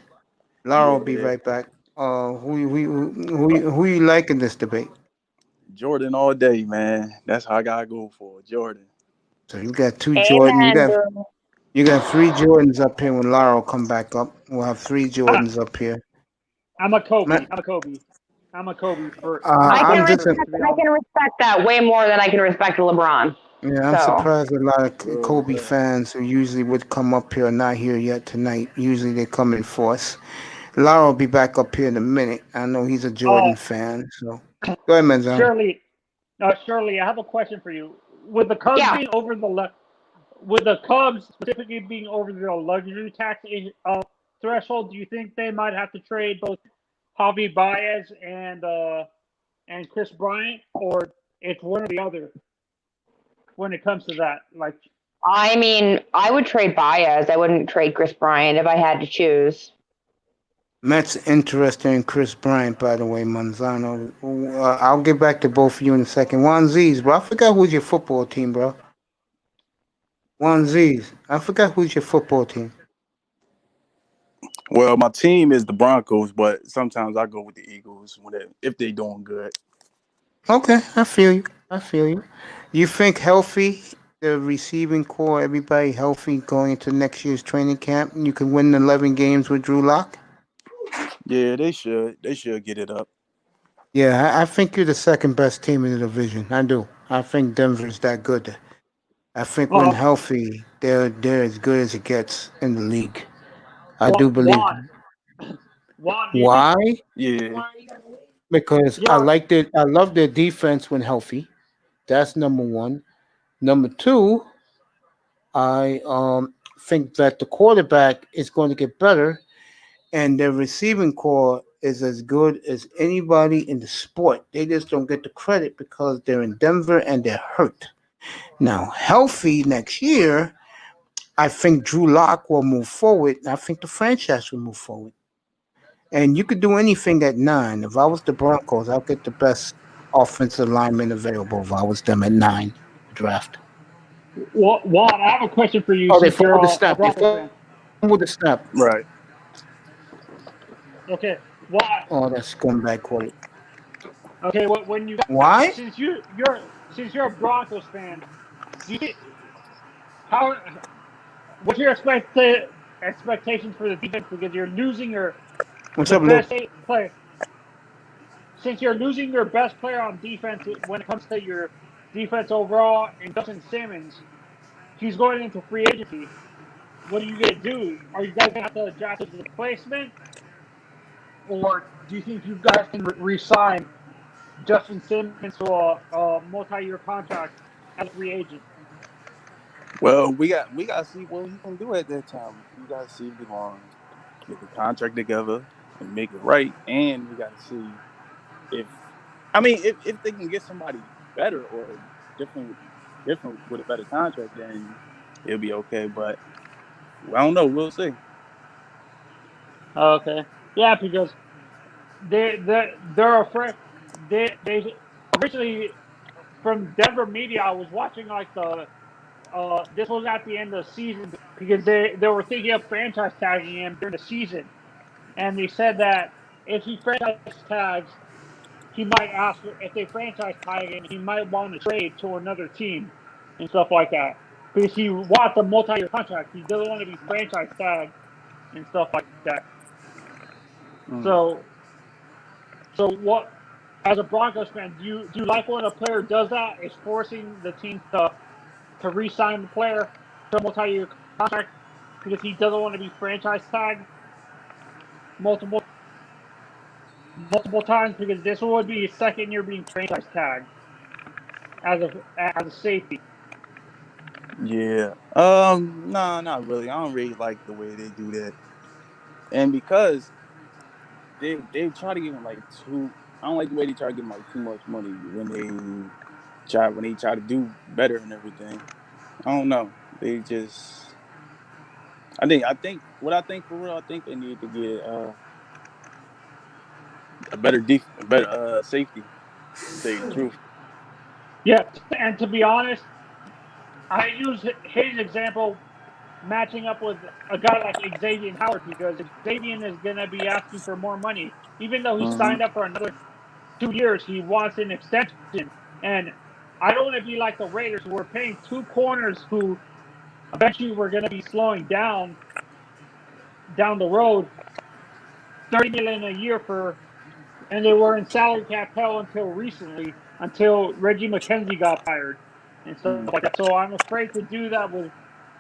Lara will be right back. Who you like in this debate? Jordan all day, man. That's how I got to go for Jordan. So you got two Jordan. You got 3 Jordans up here. When Lara will come back up, we'll have 3 Jordans up here. I'm a Kobe. I'm a Kobe first. I can respect that way more than I can respect LeBron. Yeah, I'm surprised a lot of Kobe fans who usually would come up here are not here yet tonight. Usually they come in force. Lara will be back up here in a minute. I know he's a Jordan fan. So go ahead, Manzano. Shirley, I have a question for you. With the Cubs being over with the Cubs specifically being over the luxury tax threshold, do you think they might have to trade both Javi Baez and Chris Bryant, or it's one or the other when it comes to that? Like, I mean, I would trade Baez. I wouldn't trade Chris Bryant if I had to choose. Mets interested in Chris Bryant, by the way, Manzano. I'll get back to both of you in a second. Juan Z's, bro. I forgot who's your football team, bro. Juan Z's. I forgot who's your football team. Well, my team is the Broncos, but sometimes I go with the Eagles if they're doing good. Okay, I feel you. I feel you. You think healthy, the receiving core, everybody healthy going into next year's training camp, you can win 11 games with Drew Lock? Yeah, they should. They should get it up. Yeah, I think you're the second best team in the division. I do. I think Denver's that good. I think when Well, healthy, they're as good as it gets in the league. I do believe. Juan, do you think Why? Yeah. Because I you're liked it. I love their defense when healthy. That's number one. Number two, I think that the quarterback is going to get better, and their receiving core is as good as anybody in the sport. They just don't get the credit because they're in Denver and they're hurt. Now, healthy next year, I think Drew Lock will move forward. I think the franchise will move forward. And you could do anything at 9. If I was the Broncos, I'll get the best offensive lineman available if I was them at 9 draft. Juan? I have a question for you Oh, they since you're fumbled the a snap. They Broncos fan. fumbled the snap. Right. Okay, Juan. Oh, that's scumbag quote. Okay, when you Why? since you're a Broncos fan, do you think how what's your expectations for the defense because you're losing What's the up, Lou? best player since you're losing your best player on defense when it comes to your defense overall and Justin Simmons, he's going into free agency. What are you gonna do? Are you guys gonna have to draft his replacement, or do you think you guys can re-sign Justin Simmons to a multi-year contract as a free agent? Well, we got to see what he's gonna do at that time. We got to see if they're gonna get the contract together and make it right, and we got to see if they can get somebody better or different with a better contract, then it'll be okay. But I don't know. We'll see. Okay, yeah, because they're afraid. They originally from Denver media. I was watching like the this was at the end of the season because they were thinking of franchise tagging him during the season, and they said that if he franchise tags, he might ask if they franchise tag him, he might want to trade to another team and stuff like that because he wants a multi-year contract. He doesn't want to be franchise tagged and stuff like that. Mm. So what? As a Broncos fan, do you like when a player does that? Is forcing the team to re-sign the player to a multi-year contract because he doesn't want to be franchise tagged multiple times because this would be his second year being franchise tagged as a safety. Yeah. No, not really. I don't really like the way they do that, and because they try to give him like too. I don't like the way they try to give him like too much money when they try to do better and everything. I don't know. They just. I think for real. I think they need to get a better safety. To tell you the truth. Yeah, and to be honest, I use his example matching up with a guy like Xavier Howard because Xavier is going to be asking for more money. Even though he Mm-hmm. signed up for another 2 years, he wants an extension. And I don't want to be like the Raiders who were paying two corners who eventually were going to be slowing down the road, $30 million a year and they were in salary cap hell until recently, until Reggie McKenzie got fired and stuff like that. So I'm afraid to do that with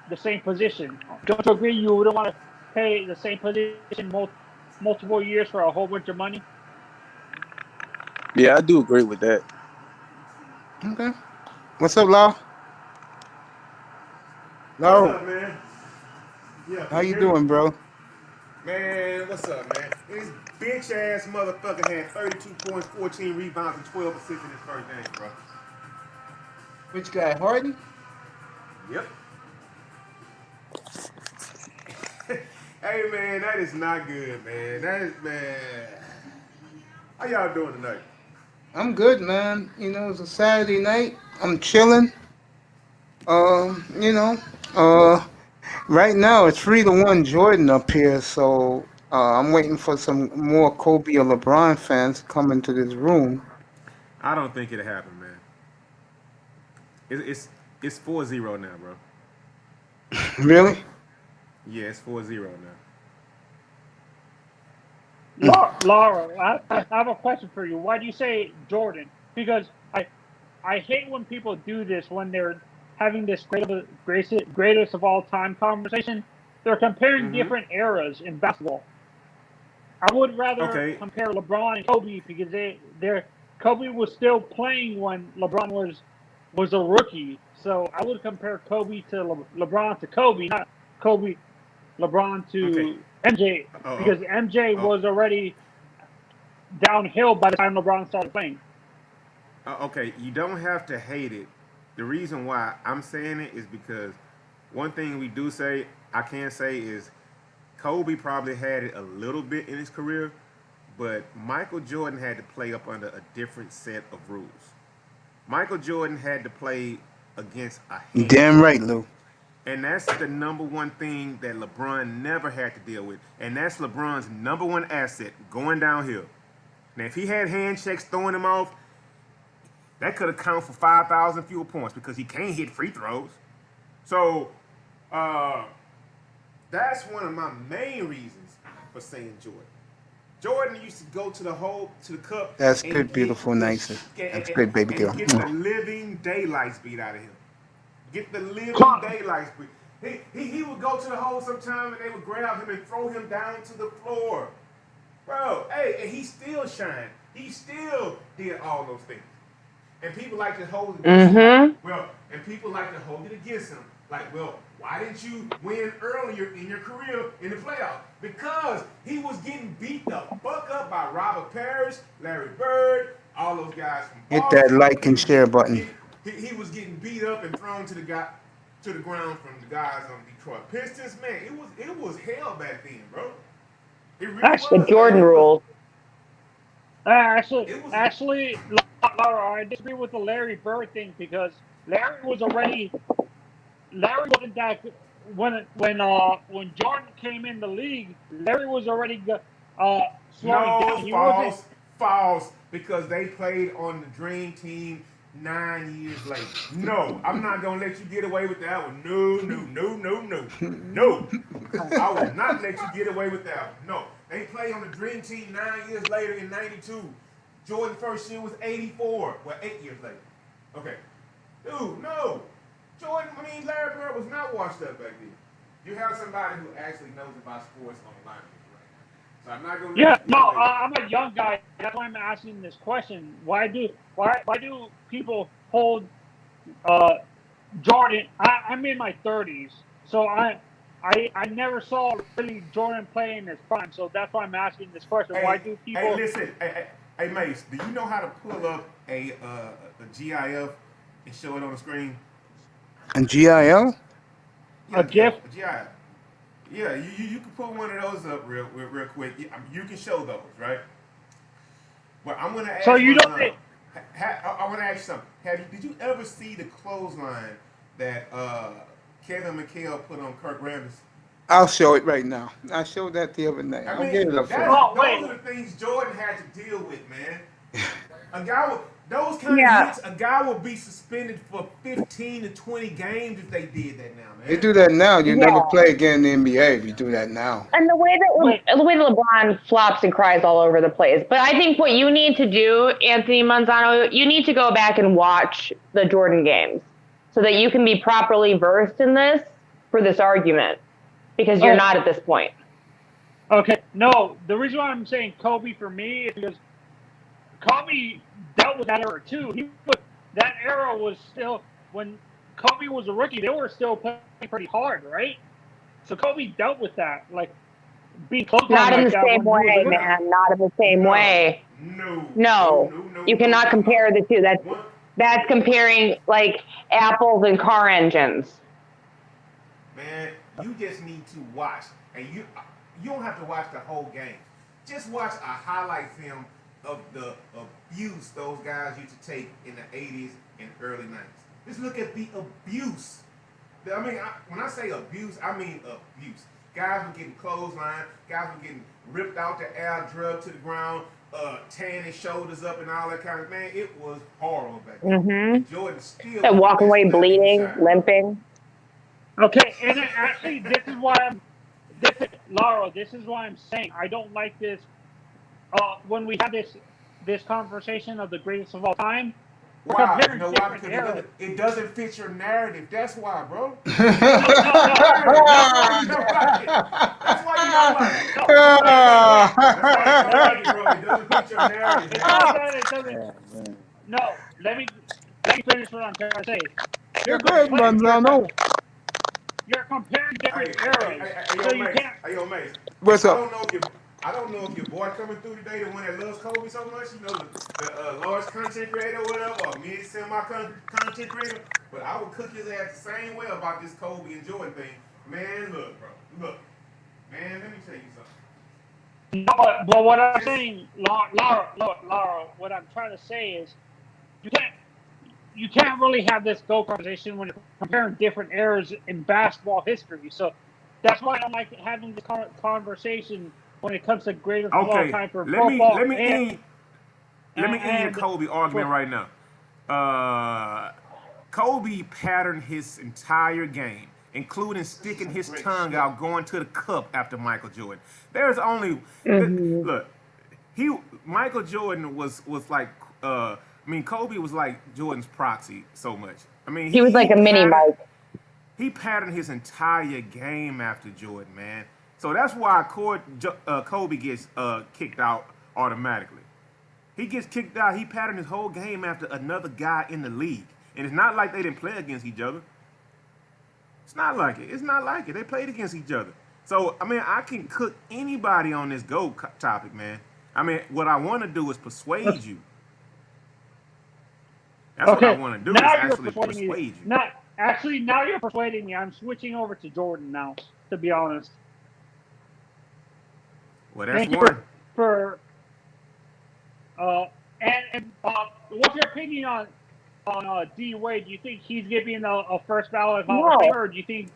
the same position. Don't you agree? You wouldn't want to pay the same position multiple years for a whole bunch of money. Yeah, I do agree with that. Okay. What's up, Lau? Lau, What's up, man? Yeah, how you doing, bro? Man, what's up, man? This bitch ass motherfucker had 32 points, 14 rebounds, and 12 assists in his first game, bro. Which guy, Harden? Yep. Hey man, that is not good, man. That is man. How y'all doing tonight? I'm good, man. You know, it's a Saturday night. I'm chilling. You know, uh, right now it's 3-1 Jordan up here, so I'm waiting for some more Kobe or LeBron fans to come into this room. I don't think it'll happen, man. It's 4-0 now, bro. Really? Yeah, it's 4-0 now. Laura, I have a question for you. Why do you say Jordan? Because I hate when people do this when they're having this greatest of all time conversation. They're comparing Mm-hmm. different eras in basketball. I would rather Okay. compare LeBron and Kobe because they're Kobe was still playing when LeBron was a rookie. So I would compare Kobe to LeBron to Kobe, not Kobe LeBron Okay. to MJ, Oh, because MJ oh, was already downhill by the time LeBron started playing. okay. You don't have to hate it. The reason why I'm saying it is because one thing we do say, I can say, is Kobe probably had it a little bit in his career, but Michael Jordan had to play up under a different set of rules. Michael Jordan had to play against a Damn handshake. right, Lou. And that's the number one thing that LeBron never had to deal with. And that's LeBron's number one asset going downhill. Now, if he had handshakes throwing him off, that could account for 5,000 fewer points because he can't hit free throws. So, uh, that's one of my main reasons for saying Jordan. Jordan used to go to the cup That's and good, beautiful, nice. That's good, baby girl. and get the living daylights beat out of him. Get the living Come, daylights beat. He would go to the hole sometime and they would grab him and throw him down to the floor. Bro, hey, and he still shined. He still did all those things. And people like to hold it against him. Like, well, and people like to hold it against him. Like, well, why didn't you win earlier in your career in the playoffs? Because he was getting beat the fuck up by Robert Parrish, Larry Bird, all those guys from Hit that Boston. like and share button. He was getting beat up and thrown to the ground from the guys on the Detroit Pistons. Man, it was hell back then, bro. It really actually, The was, man. Jordan rules. It was actually, Laura, I disagree with the Larry Bird thing because Larry wasn't that good. When Jordan came in the league, Larry was already slowing no down. He wasn't. false, because they played on the Dream Team 9 years later. No, I'm not gonna let you get away with that one. No. I will not let you get away with that one. No, they played on the Dream Team 9 years later in '92. Jordan first year was '84. Well, 8 years later. Okay, dude, no. Larry Bird was not washed up back then. You have somebody who actually knows about sports on the line with you right now. So I'm not gonna let Yeah, you no, get away with it. I'm a young guy. That's why I'm asking this question. Why do people hold uh, Jordan? I'm in my 30s, so I never saw really Jordan play in his prime. So that's why I'm asking this question. Why Hey, do hey, people? listen, hey, Mace, do you know how to pull up a GIF and show it on the screen? And GIL? A Yeah, GIF? a GIF. Yeah, you can put one of those up real quick. You can show those, right? But I'm gonna So ask you one don't time. think? I want to ask you something. Did you ever see the clothesline that Kevin McHale put on Kirk Rambis? I'll show it right now. I showed that the other night. I I'll mean, get it up for you. Oh those wait, are the things Jordan had to deal with, man. A guy with those kind of Yeah. hits, a guy would be suspended for 15 to 20 games if they did that now, They man. do that now. You Yeah. never play again in the NBA if you do that now. And the way wait. that LeBron flops and cries all over the place. But I think what you need to do, Anthony Manzano, you need to go back and watch the Jordan games so that you can be properly versed in this for this argument, because you're Oh, not at this point. okay. No, the reason why I'm saying Kobe for me is because Kobe dealt with that era too. That era was still when Kobe was a rookie. They were still playing pretty hard, right? So Kobe dealt with that, like being close on Not in like the that same when he was a way, rookie. man. Not in the same No, way. no, No. You cannot compare the two. One, That's comparing like apples and car engines. man, You just need to watch, and you don't have to watch the whole game. Just watch a highlight film of the abuse those guys used to take in the 80s and early 90s. Just look at the abuse. I mean, when I say abuse, I mean abuse. Guys were getting clotheslined. Guys were getting ripped out the air, drugged to the ground, tearing their shoulders up and all that kind of, man, it was horrible back then. And Jordan still So walk away bleeding, limping. Okay, and then actually, this is why I'm saying I don't like this. When we have this conversation of the greatest of all time, why? You know why? Because it doesn't fit your narrative. That's why, bro. That's why you don't like it. That's why you don't like it, bro. It doesn't fit your narrative. It's not that it doesn't. No, let me finish what I'm trying to say. You're comparing different eras. Yo, mate. What's up? I don't know if your boy coming through today, the one that loves Kobe so much, you know, the large content creator or whatever, or mid-semi content creator, but I would cook his ass the same way about this Kobe and Jordan thing. Man, look, bro. Look. Man, let me tell you something. No, but what I'm saying, Laura, what I'm trying to say is you can't really have this GOAT conversation when you're comparing different eras in basketball history. So that's why I don't like having this conversation when it comes to greatest of all time for football. Let me end your Kobe argument right now. Kobe patterned his entire game, including sticking his tongue out going to the cup after Michael Jordan. There's only look, Michael Jordan was like Kobe was like Jordan's proxy so much. I mean, he was like a mini Mike. He patterned his entire game after Jordan, man. So that's why Kobe gets kicked out automatically. He gets kicked out. He patterned his whole game after another guy in the league. And it's not like they didn't play against each other. It's not like it. It's not like it. They played against each other. So, I mean, I can cook anybody on this GOAT topic, man. I mean, what I want to do is persuade you. That's what I want to do, is actually persuade you. Now you're persuading me. I'm switching over to Jordan now, to be honest. Well, that's Thank one. What's your opinion on D Wade? Do you think he's going to be in a first ballot Hall of Famer, or do you think?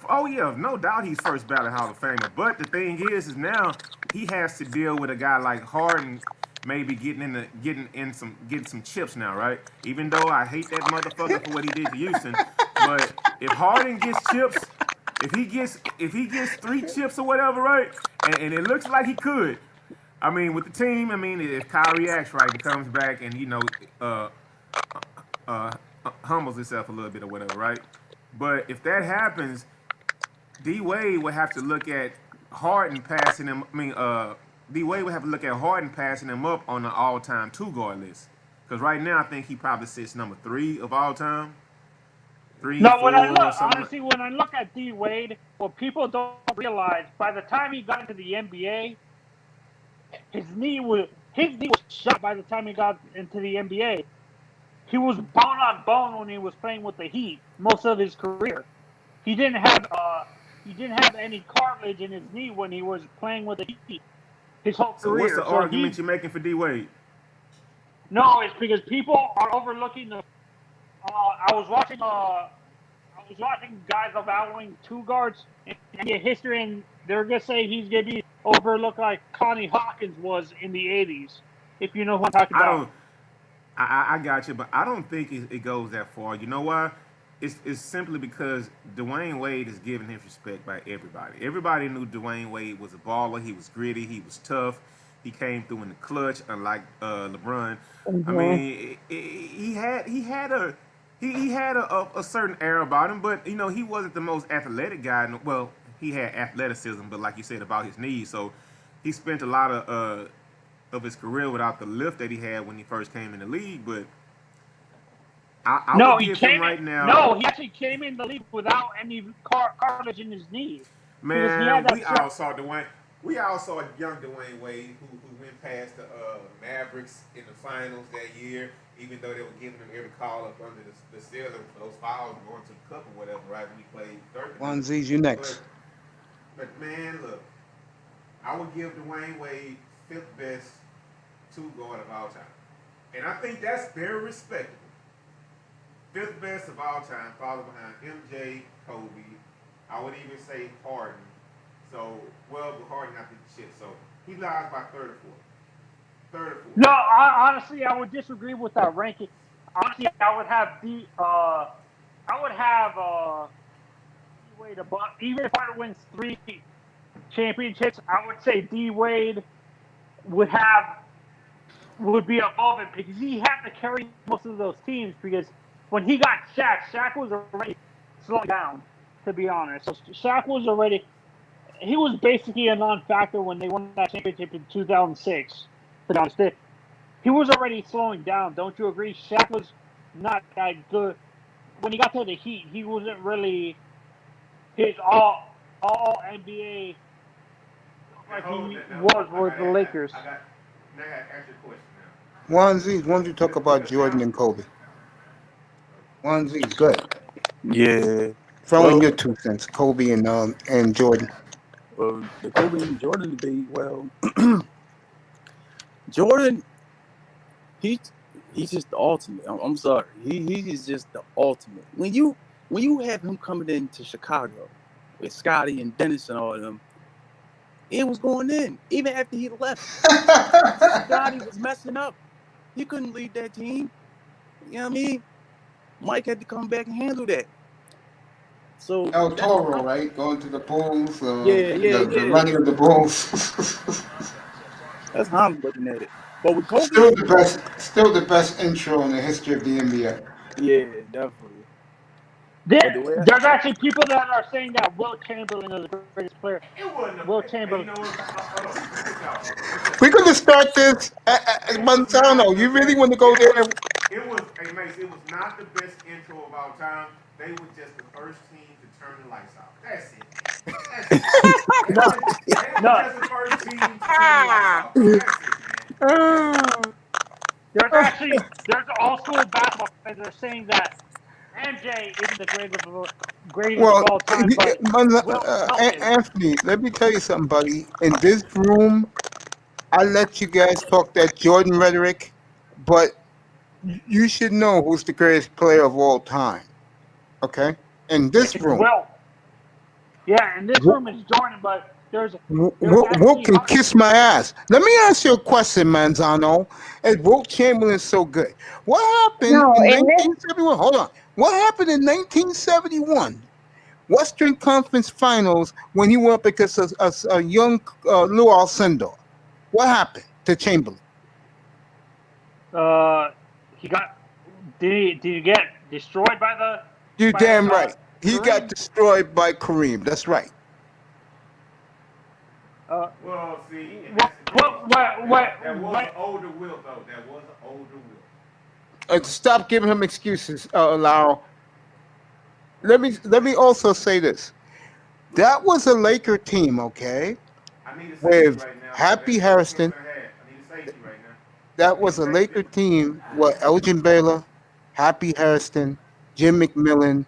Oh yeah, no doubt he's first ballot Hall of Famer. But the thing is now he has to deal with a guy like Harden, maybe getting some chips now, right? Even though I hate that motherfucker for what he did to Houston, but if Harden gets chips, if he gets 3 chips or whatever, right? And it looks like he could. I mean, with the team, I mean, if Kyrie acts right and comes back and humbles himself a little bit or whatever, right? But if that happens, D Wade would have to look at Harden passing him. D Wade would have to look at Harden passing him up on the all-time 2-guard list. Because right now, I think he probably sits number 3 of all time. 3, 4, when I look at D Wade, what people don't realize, by the time he got into the NBA, his knee was shot by the time he got into the NBA. He was bone on bone when he was playing with the Heat most of his career. He didn't have any cartilage in his knee when he was playing with the Heat his whole career. So what's the argument you're making for D Wade? No, it's because people are overlooking the. I was watching guys evaluating 2 guards in NBA history, and they're gonna say he's gonna be overlooked like Connie Hawkins was in the '80s. If you know what I'm talking about. I got you, but I don't think it goes that far. You know why? It's simply because Dwayne Wade is given his respect by everybody. Everybody knew Dwayne Wade was a baller. He was gritty. He was tough. He came through in the clutch, unlike LeBron. Mm-hmm. I mean, he had a certain air about him, but he wasn't the most athletic guy. Well, he had athleticism, but like you said about his knees, so he spent a lot of his career without the lift that he had when he first came in the league. But I would give him right now. No, he actually came in the league without any cartilage in his knees. Man, we all saw Dwayne. We all saw a young Dwayne Wade who went past the Mavericks in the finals that year, even though they were giving him every call up under the ceiling for those fouls going to the cup or whatever, right? When he played Dirk. Onesies, you next. But man, look, I would give Dwayne Wade fifth best two guard of all time. And I think that's very respectable. Fifth best of all time, followed behind MJ, Kobe. I would even say Harden. So, well, but Harden not the shit. So he lies by third or fourth. Third or fourth. No, honestly, I would disagree with that ranking. Honestly, I would have D-Wade above. Even if Harden wins 3 championships, I would say D-Wade would be above him because he had to carry most of those teams because when he got Shaq was already slowing down, to be honest. So Shaq was already, he was basically a non-factor when they won that championship in 2006, to be honest. He was already slowing down, don't you agree? Shaq was not that good. When he got to the Heat, he wasn't really his all NBA like he was with the Lakers. Now I got to ask you a question now. Onesies, why don't you talk about Jordan and Kobe? Onesies, good. Yeah. Throw in Well, your 2 cents, Kobe and Jordan. well, the Kobe and Jordan debate. Well, Jordan, he's just the ultimate. I'm sorry, he is just the ultimate. When you have him coming into Chicago with Scotty and Dennis and all of them, it was going in. Even after he left, Scotty was messing up. He couldn't lead that team. You know what I mean? Mike had to come back and handle that. So El Toro, right? Going to the Bulls. The yeah. running of the Bulls. That's how I'm looking at it. But with Kobe, still the best intro in the history of the NBA. yeah, definitely. But the way There's actually people that are saying that Will Chamberlain is the greatest player. It wasn't Will Chamberlain. You know what? Hold on. We're gonna start this at Montano. You really want to go there? It was, hey Mace, it was not the best intro of all time. They were just the first team to turn the lights off. That's it. That's it. They were just the first team to turn the lights off. That's it, man. There's old school basketball fans that are saying that MJ isn't the greatest of all time, but Anthony, let me tell you something, buddy. In this room, I let you guys talk that Jordan rhetoric, but you should know who's the greatest player of all time. Okay? In this room. Well, yeah, in this room it's Jordan, but there's Wilt can kiss my ass. Let me ask you a question, Manzano. Is Wilt Chamberlain so good? What happened in 1971? Hold on. What happened in 1971? Western Conference Finals when he went up against a young Lou Alcindor. What happened to Chamberlain? he got did he get destroyed by the? You're damn right. He got destroyed by Kareem. That's right. Well, see, that was an older Will, though. That was an older Will. Stop giving him excuses, Lau. Let me also say this. That was a Laker team, okay? With Happy Harrison. That was a Laker team with Elgin Baylor, Happy Harrison, Jim McMillan,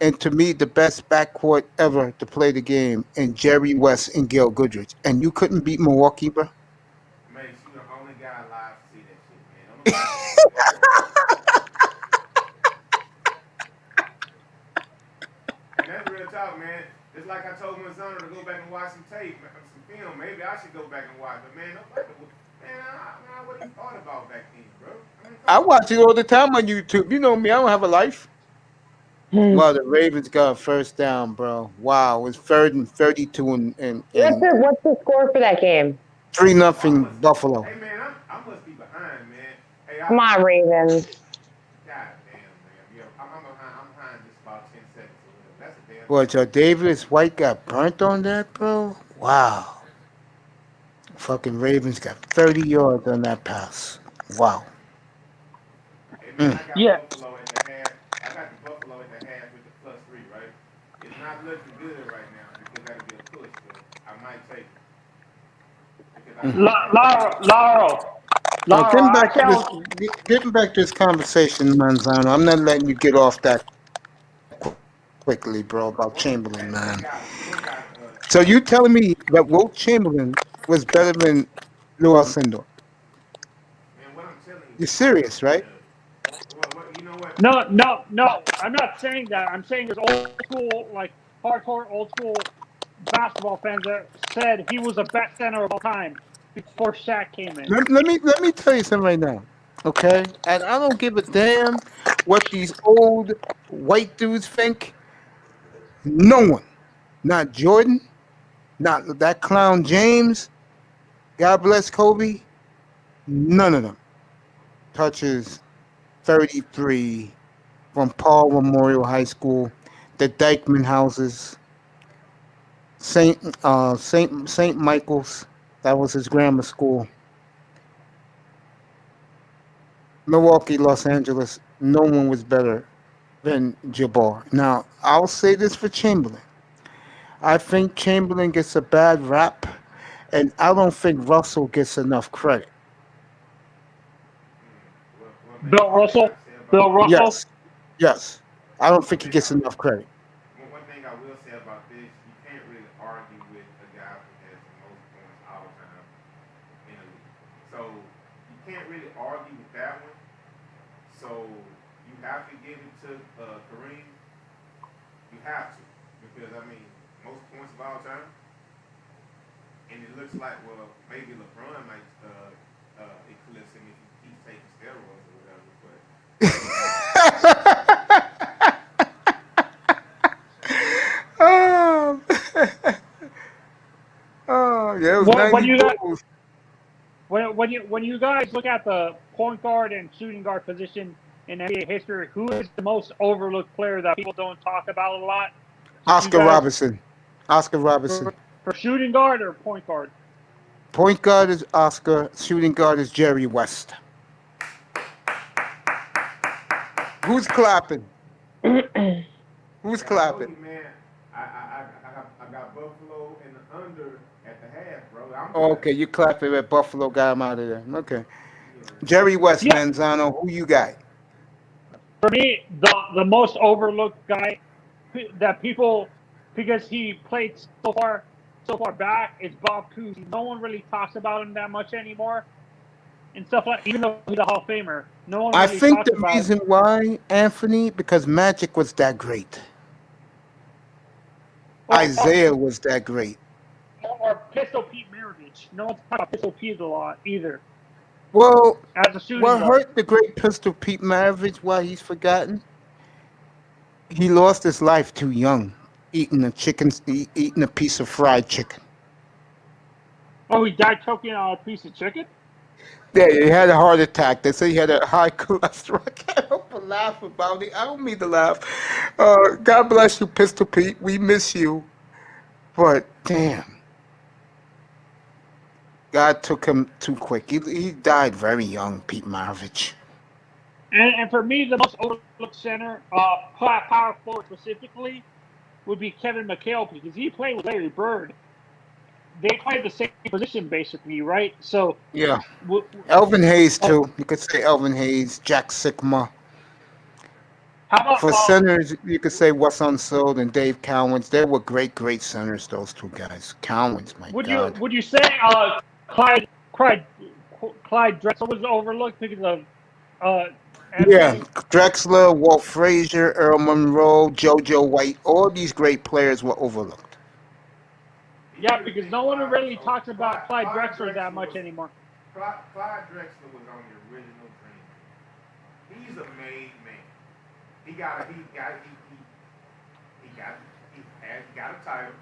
and to me, the best backcourt ever to play the game, and Jerry West and Gail Goodrich. And you couldn't beat Milwaukee, bro? Man, you're the only guy alive to see that shit, man. And that's real talk, man. It's like I told my son to go back and watch some tape, some film. Maybe I should go back and watch. But man, what you thought about back then, bro? I watch it all the time on YouTube. You know me, I don't have a life. Wow, the Ravens got a first down, bro. Wow, it was 3rd and 32 and what's the score for that game? 3-0 Buffalo. Hey man, I must be behind, man. Hey, Come on, Ravens. God damn, man. Yeah, I'm behind just about 10 seconds. That's a damn. Boy, Davis White got burnt on that, bro. Wow. Fucking Ravens got 30 yards on that pass. Wow. Hey, man, I got Buffalo at the half. I got the Buffalo at the half with the +3, right? It's not looking good right now because that'll be a push, but I might take it. Getting I back to sound getting back to this conversation, Manzano. I'm not letting you get off that quickly, bro. About Chamberlain, man. So you telling me that Wilt Chamberlain was better than Lou Alcindor? And what I'm telling you, You're serious, right? you know what? no. I'm not saying that. I'm saying there's old school, like hardcore old school basketball fans that said he was the best center of all time before Shaq came in. Let me tell you something right now, okay? And I don't give a damn what these old white dudes think. No one, not Jordan, not that clown James. God bless Kobe. None of them touches 33 from Paul Memorial High School, the Dykeman houses, Saint Michael's. That was his grammar school. Milwaukee, Los Angeles. No one was better than Jabbar. Now, I'll say this for Chamberlain. I think Chamberlain gets a bad rap, and I don't think Russell gets enough credit. Bill Russell. Bill Russell. Yes, yes. I don't think he gets enough credit. One thing I will say about this, you can't really argue with a guy who has the most points all time in the league. So you can't really argue with that one. So you have to give it to Kareem. You have to, because I mean, most points of all time. And it looks like, well, maybe LeBron might eclipse him if he keeps taking steroids or whatever. But Oh, oh, yeah, it was When 90 you got goals. when you guys look at the point guard and shooting guard position in NBA history, who is the most overlooked player that people don't talk about a lot? Oscar You guys- Robertson. Oscar Robertson. For shooting guard or point guard? Point guard is Oscar. Shooting guard is Jerry West. Who's clapping? Who's I told clapping? you, man, I got Buffalo and the under at the half, bro. Oh, okay, you clapping at Buffalo. Got him out of there. Okay. Jerry West, Yeah. Manzano. Who you got? For me, the most overlooked guy that people, because he played so far back, is Bob Cousy. No one really talks about him that much anymore, and stuff like. Even though he's a Hall of Famer, no one I really think talks the about reason why, Anthony, because Magic was that great. Isaiah was that great. or Pistol Pete Maravich. No one's talking about Pistol Pete a lot either. Well, As a shooting what guard. hurt the great Pistol Pete Maravich, why he's forgotten? He lost his life too young, eating a piece of fried chicken. Oh, he died choking on a piece of chicken? Yeah, he had a heart attack. They say he had a high cholesterol. I can't help but laugh about it. I don't mean to laugh. God bless you, Pistol Pete. We miss you. But damn, God took him too quick. He died very young, Pete Maravich. And for me, the most overlooked center, power forward specifically, would be Kevin McHale because he played with Larry Bird. They played the same position basically, right? So Yeah. Elvin Hayes too. You could say Elvin Hayes, Jack Sikma. How about For centers, you could say Wes Unseld and Dave Cowens. They were great centers. Those two guys. Cowens, my God. Would you say Clyde Drexler was overlooked because of Yeah, Drexler, Walt Frazier, Earl Monroe, JoJo White. All these great players were overlooked. Yeah, because no one really talks about Clyde Drexler that much anymore. Clyde Drexler was on the original Dream Team. He's a made man. He got a title.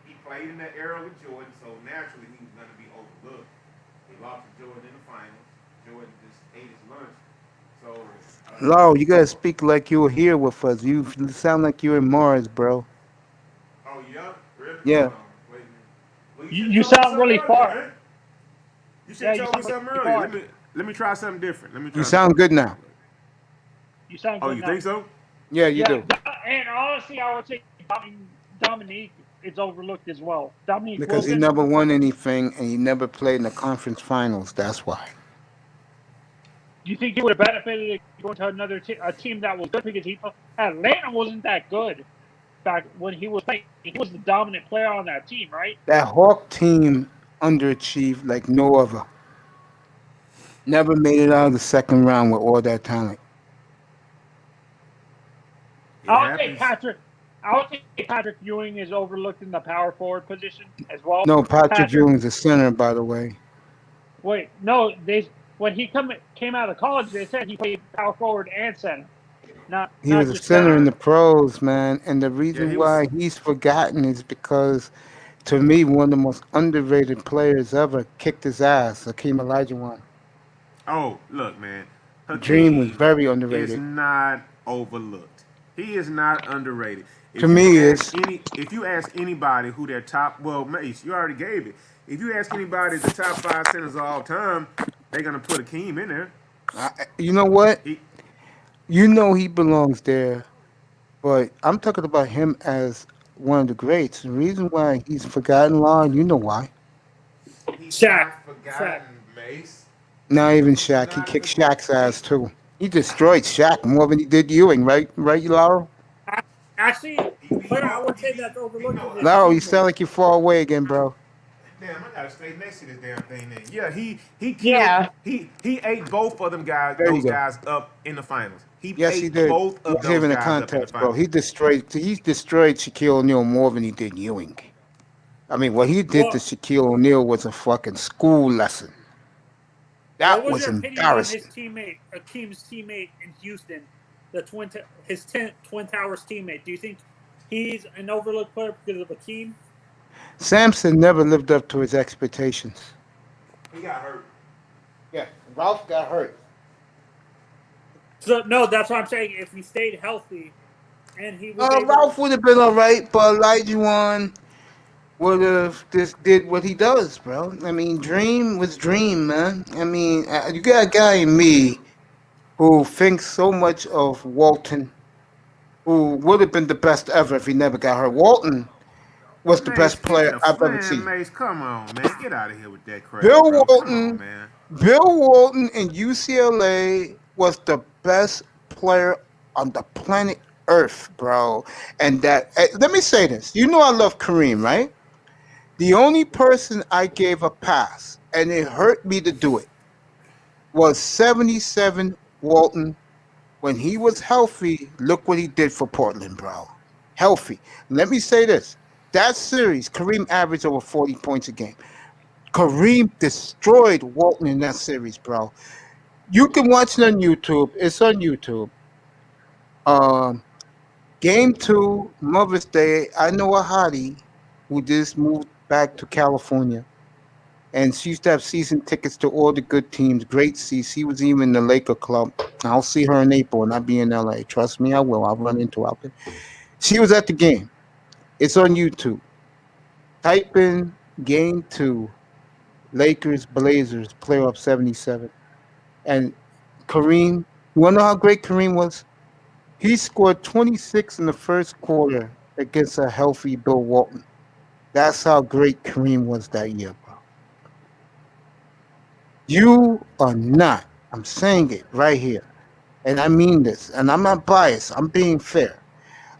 He played in that era with Jordan, so naturally he was going to be overlooked. He lost to Jordan in the finals. Jordan just ate his lunch. So. Lau, you gotta speak like you were here with us. You sound like you're in Mars, bro. Oh yeah, really? Yeah. Wait a minute. Well, You sound really far. Man. You should have told me something earlier. Let me try something different. You sound good now. You sound good Oh, you now. think so? Yeah, you do. And honestly, I would say Dominique is overlooked as well. Dominique Because he Wilkins. never won anything and he never played in the conference finals. That's why. Do you think he would have benefited going to another a team that was good? Because Atlanta wasn't that good back when he was playing. He was the dominant player on that team, right? That Hawk team underachieved like no other. Never made it out of the second round with all that talent. It I would say Patrick Ewing is overlooked in the power forward position as well. No, Patrick Ewing's a center, by the way. Wait, no, when he came out of college, they said he played power forward and center. He was a center in the pros, man. And the reason why he's forgotten is because, to me, one of the most underrated players ever kicked his ass, Hakeem Olajuwon. Oh, look, man. Dream was very Is underrated. not overlooked. He is not underrated. To me, If you ask anybody who their top, well, Mace, you already gave it. If you ask anybody the top 5 centers of all time, they're gonna put Hakeem in there. You know what? You know he belongs there, but I'm talking about him as one of the greats. The reason why he's forgotten, Lon, you know why. He's Shaq. not forgotten, Mace. Not even Shaq. He kicked Shaq's ass too. He destroyed Shaq more than he did Ewing, right? Right, Lauro? Actually, player I would say that's overlooked. Lauro, you sound like you're far away again, bro. Damn, I gotta stay next to this damn thing then. Yeah, he killed. Yeah. He ate both of them guys. There you Those go. guys up in the finals. Yes, he ate did. both He of was those even in the guys up in the contest, bro. finals. He destroyed Shaquille O'Neal more than he did Ewing. I mean, what he did to Shaquille O'Neal was a fucking school lesson. That what was was your opinion on embarrassing. his teammate, Akeem's teammate in Houston, his Twin Towers teammate? Do you think he's an overlooked player because of Akeem? Sampson never lived up to his expectations. He got hurt. Yeah, Ralph got hurt. So no, that's what I'm saying. If he stayed healthy, and he was Ralph would have been all right, but Olajuwon would have just did what he does, bro. I mean, Dream was Dream, man. I mean, you got a guy in me who thinks so much of Walton, who would have been the best ever if he never got hurt. Walton was the best player I've ever seen. Mace, come on, man. Get out of here with that crap. Bill bro. Walton, Come on, man. Bill Walton in UCLA was the best player on the planet Earth, bro. And that, let me say this. You know I love Kareem, right? The only person I gave a pass, and it hurt me to do it, was 77 Walton. When he was healthy, look what he did for Portland, bro. Healthy. Let me say this. That series, Kareem averaged over 40 points a game. Kareem destroyed Walton in that series, bro. You can watch it on YouTube. It's on YouTube. Game 2, Mother's Day, I know a hottie who just moved back to California. And she used to have season tickets to all the good teams. Great seats. She was even in the Laker club. I'll see her in April and I'll be in LA. Trust me, I will. I'll run into her out there. She was at the game. It's on YouTube. Type in Game 2, Lakers, Blazers, playoff 77. And Kareem, you want to know how great Kareem was? He scored 26 in the first quarter against a healthy Bill Walton. That's how great Kareem was that year, bro. You are not, I'm saying it right here, and I mean this, and I'm not biased, I'm being fair.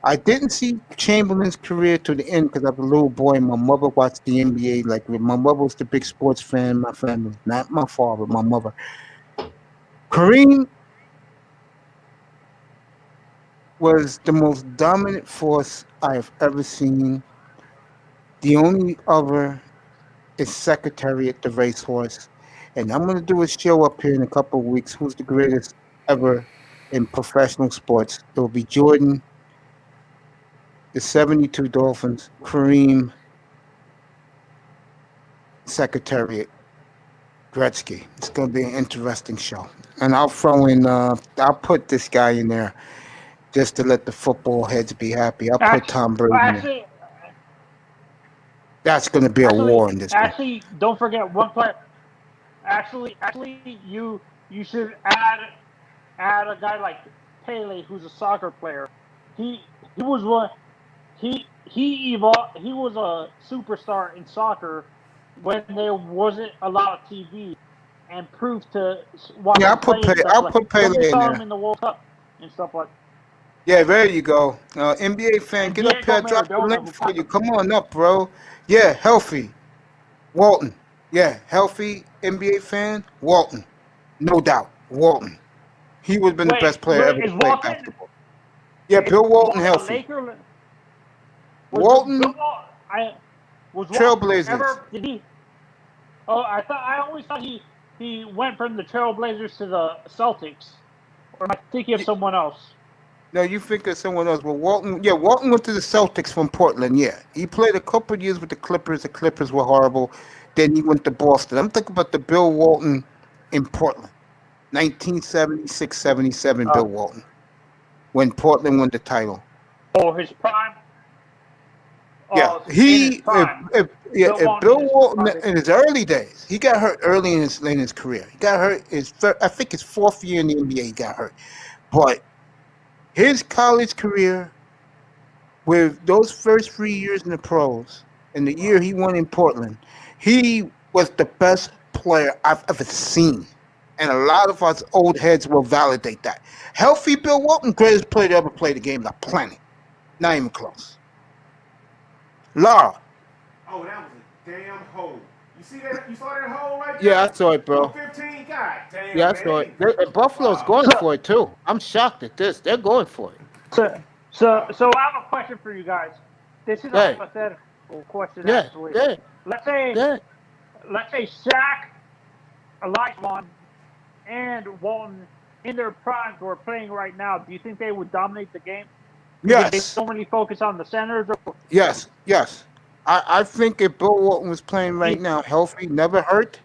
I didn't see Chamberlain's career to the end because I was a little boy and my mother watched the NBA. Like, my mother was the big sports fan in my family, not my father, my mother. Kareem was the most dominant force I have ever seen. The only other is Secretary at the Racehorse. And I'm going to do a show up here in a couple of weeks. Who's the greatest ever in professional sports? It will be Jordan, the 72 Dolphins, Kareem, Secretariat, Gretzky. It's going to be an interesting show. And I'll throw in, I'll put this guy in there just to let the football heads be happy. I'll put Tom Brady in there. That's going to be a war in this one. Actually, don't forget one player. Actually, you should add a guy like Pele, who's a soccer player. He was one. he evolved. He was a superstar in soccer when there wasn't a lot of TV, and proved to watch Yeah, him play and stuff I'll like put when they Pele in saw him there. in the World Cup and stuff like. Yeah, there you go. NBA fan, And get up Diego here. Drop the Maradona, link who for kind you. of Come on up, bro. Yeah, healthy. Walton. Yeah, healthy NBA fan. Walton. No doubt. Walton. He would have been the best player ever to is play Walton basketball. Yeah, Bill Walton a healthy. Laker? Walton, Was Walton Trailblazers. ever? Did he? Oh, I always thought he went from the Trailblazers to the Celtics. Or am I thinking of someone else? No, you think of someone else. But Walton, yeah, Walton went to the Celtics from Portland. Yeah, he played a couple of years with the Clippers. The Clippers were horrible. Then he went to Boston. I'm thinking about the Bill Walton in Portland, 1976-77. Bill Walton, when Portland won the title. Oh, his prime. Yeah, In his prime. if Bill Bill Walton Walton in his early days, he got hurt early in his career. He got hurt I think his fourth year in the NBA. He got hurt, but his college career, with those first 3 years in the pros, and the year he won in Portland, he was the best player I've ever seen. And a lot of us old heads will validate that. Healthy Bill Walton, greatest player to ever play the game on the planet. Not even close. Laura. Oh, that was a damn hole. You see that? You saw that hole right Yeah, there? I saw it, bro. 15, God damn. Yeah, I man. saw it. Buffalo's going for it, too. I'm shocked at this. They're going for it. So I have a question for you guys. This is a hypothetical question, actually. Yeah. Let's say Shaq, Olajuwon, and Walton in their primes were playing right now. Do you think they would dominate the game? Yes. They don't really focus on the centers. Yes. I think if Bill Walton was playing right now, healthy, never hurt,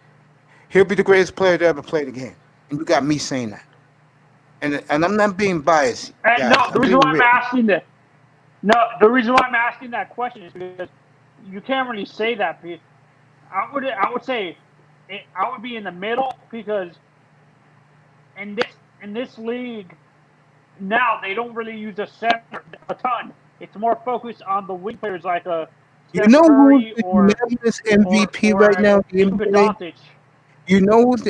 he'll be the greatest player to ever play the game. And you got me saying that. And I'm not being biased. No, the reason why I'm asking that. No, the reason why I'm asking that question is because you can't really say that. I would say I would be in the middle, because in this league now they don't really use a center a ton. It's more focused on the wing players like You know who's the unanimous MVP right now in the NBA? You know who's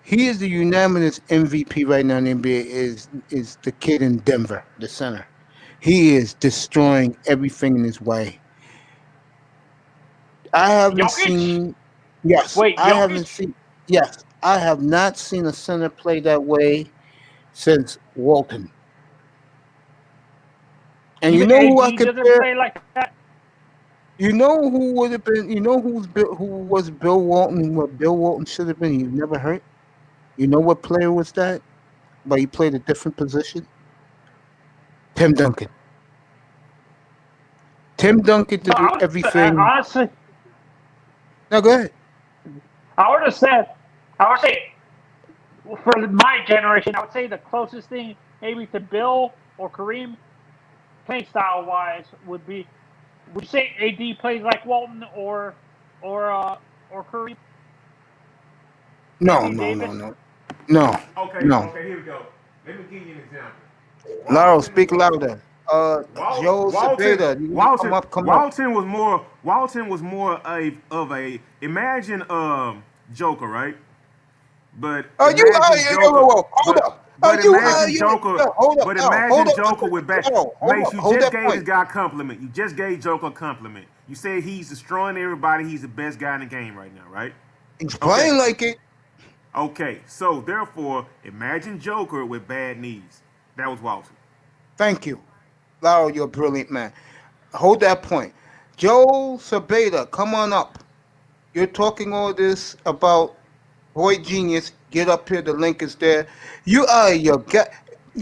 he is the unanimous MVP right now in the NBA is the kid in Denver, the center. He is destroying everything in his way. I haven't seen. Yes, Wait, I haven't seen. Yes, I have not seen a center play that way since Walton. And you know who I could play like that? You know who would have been? You know who was Bill Walton? What Bill Walton should have been? He never hurt. You know what player was that? But he played a different position. Tim Duncan. Tim Duncan did everything. Honestly, no, go ahead. I would say, for my generation, I would say the closest thing maybe to Bill or Kareem, playing style wise, would be. Would you say AD plays like Walton or Kareem? No. Okay, no. Okay, here we go. Let me give you an example. Laro, speak louder. Joe Sabeda, Walton was more of a imagine Joker, right? But hold up. But imagine Joker with back. Mace, you just gave this guy a compliment. You just gave Joker a compliment. You said he's destroying everybody. He's the best guy in the game right now, right? He's playing like it. Okay, so therefore, imagine Joker with bad knees. That was Walton. Thank you. Laro, you're a brilliant man. Hold that point. Joe Sabeda, come on up. You're talking all this about boy genius. Get up here. The link is there. You are your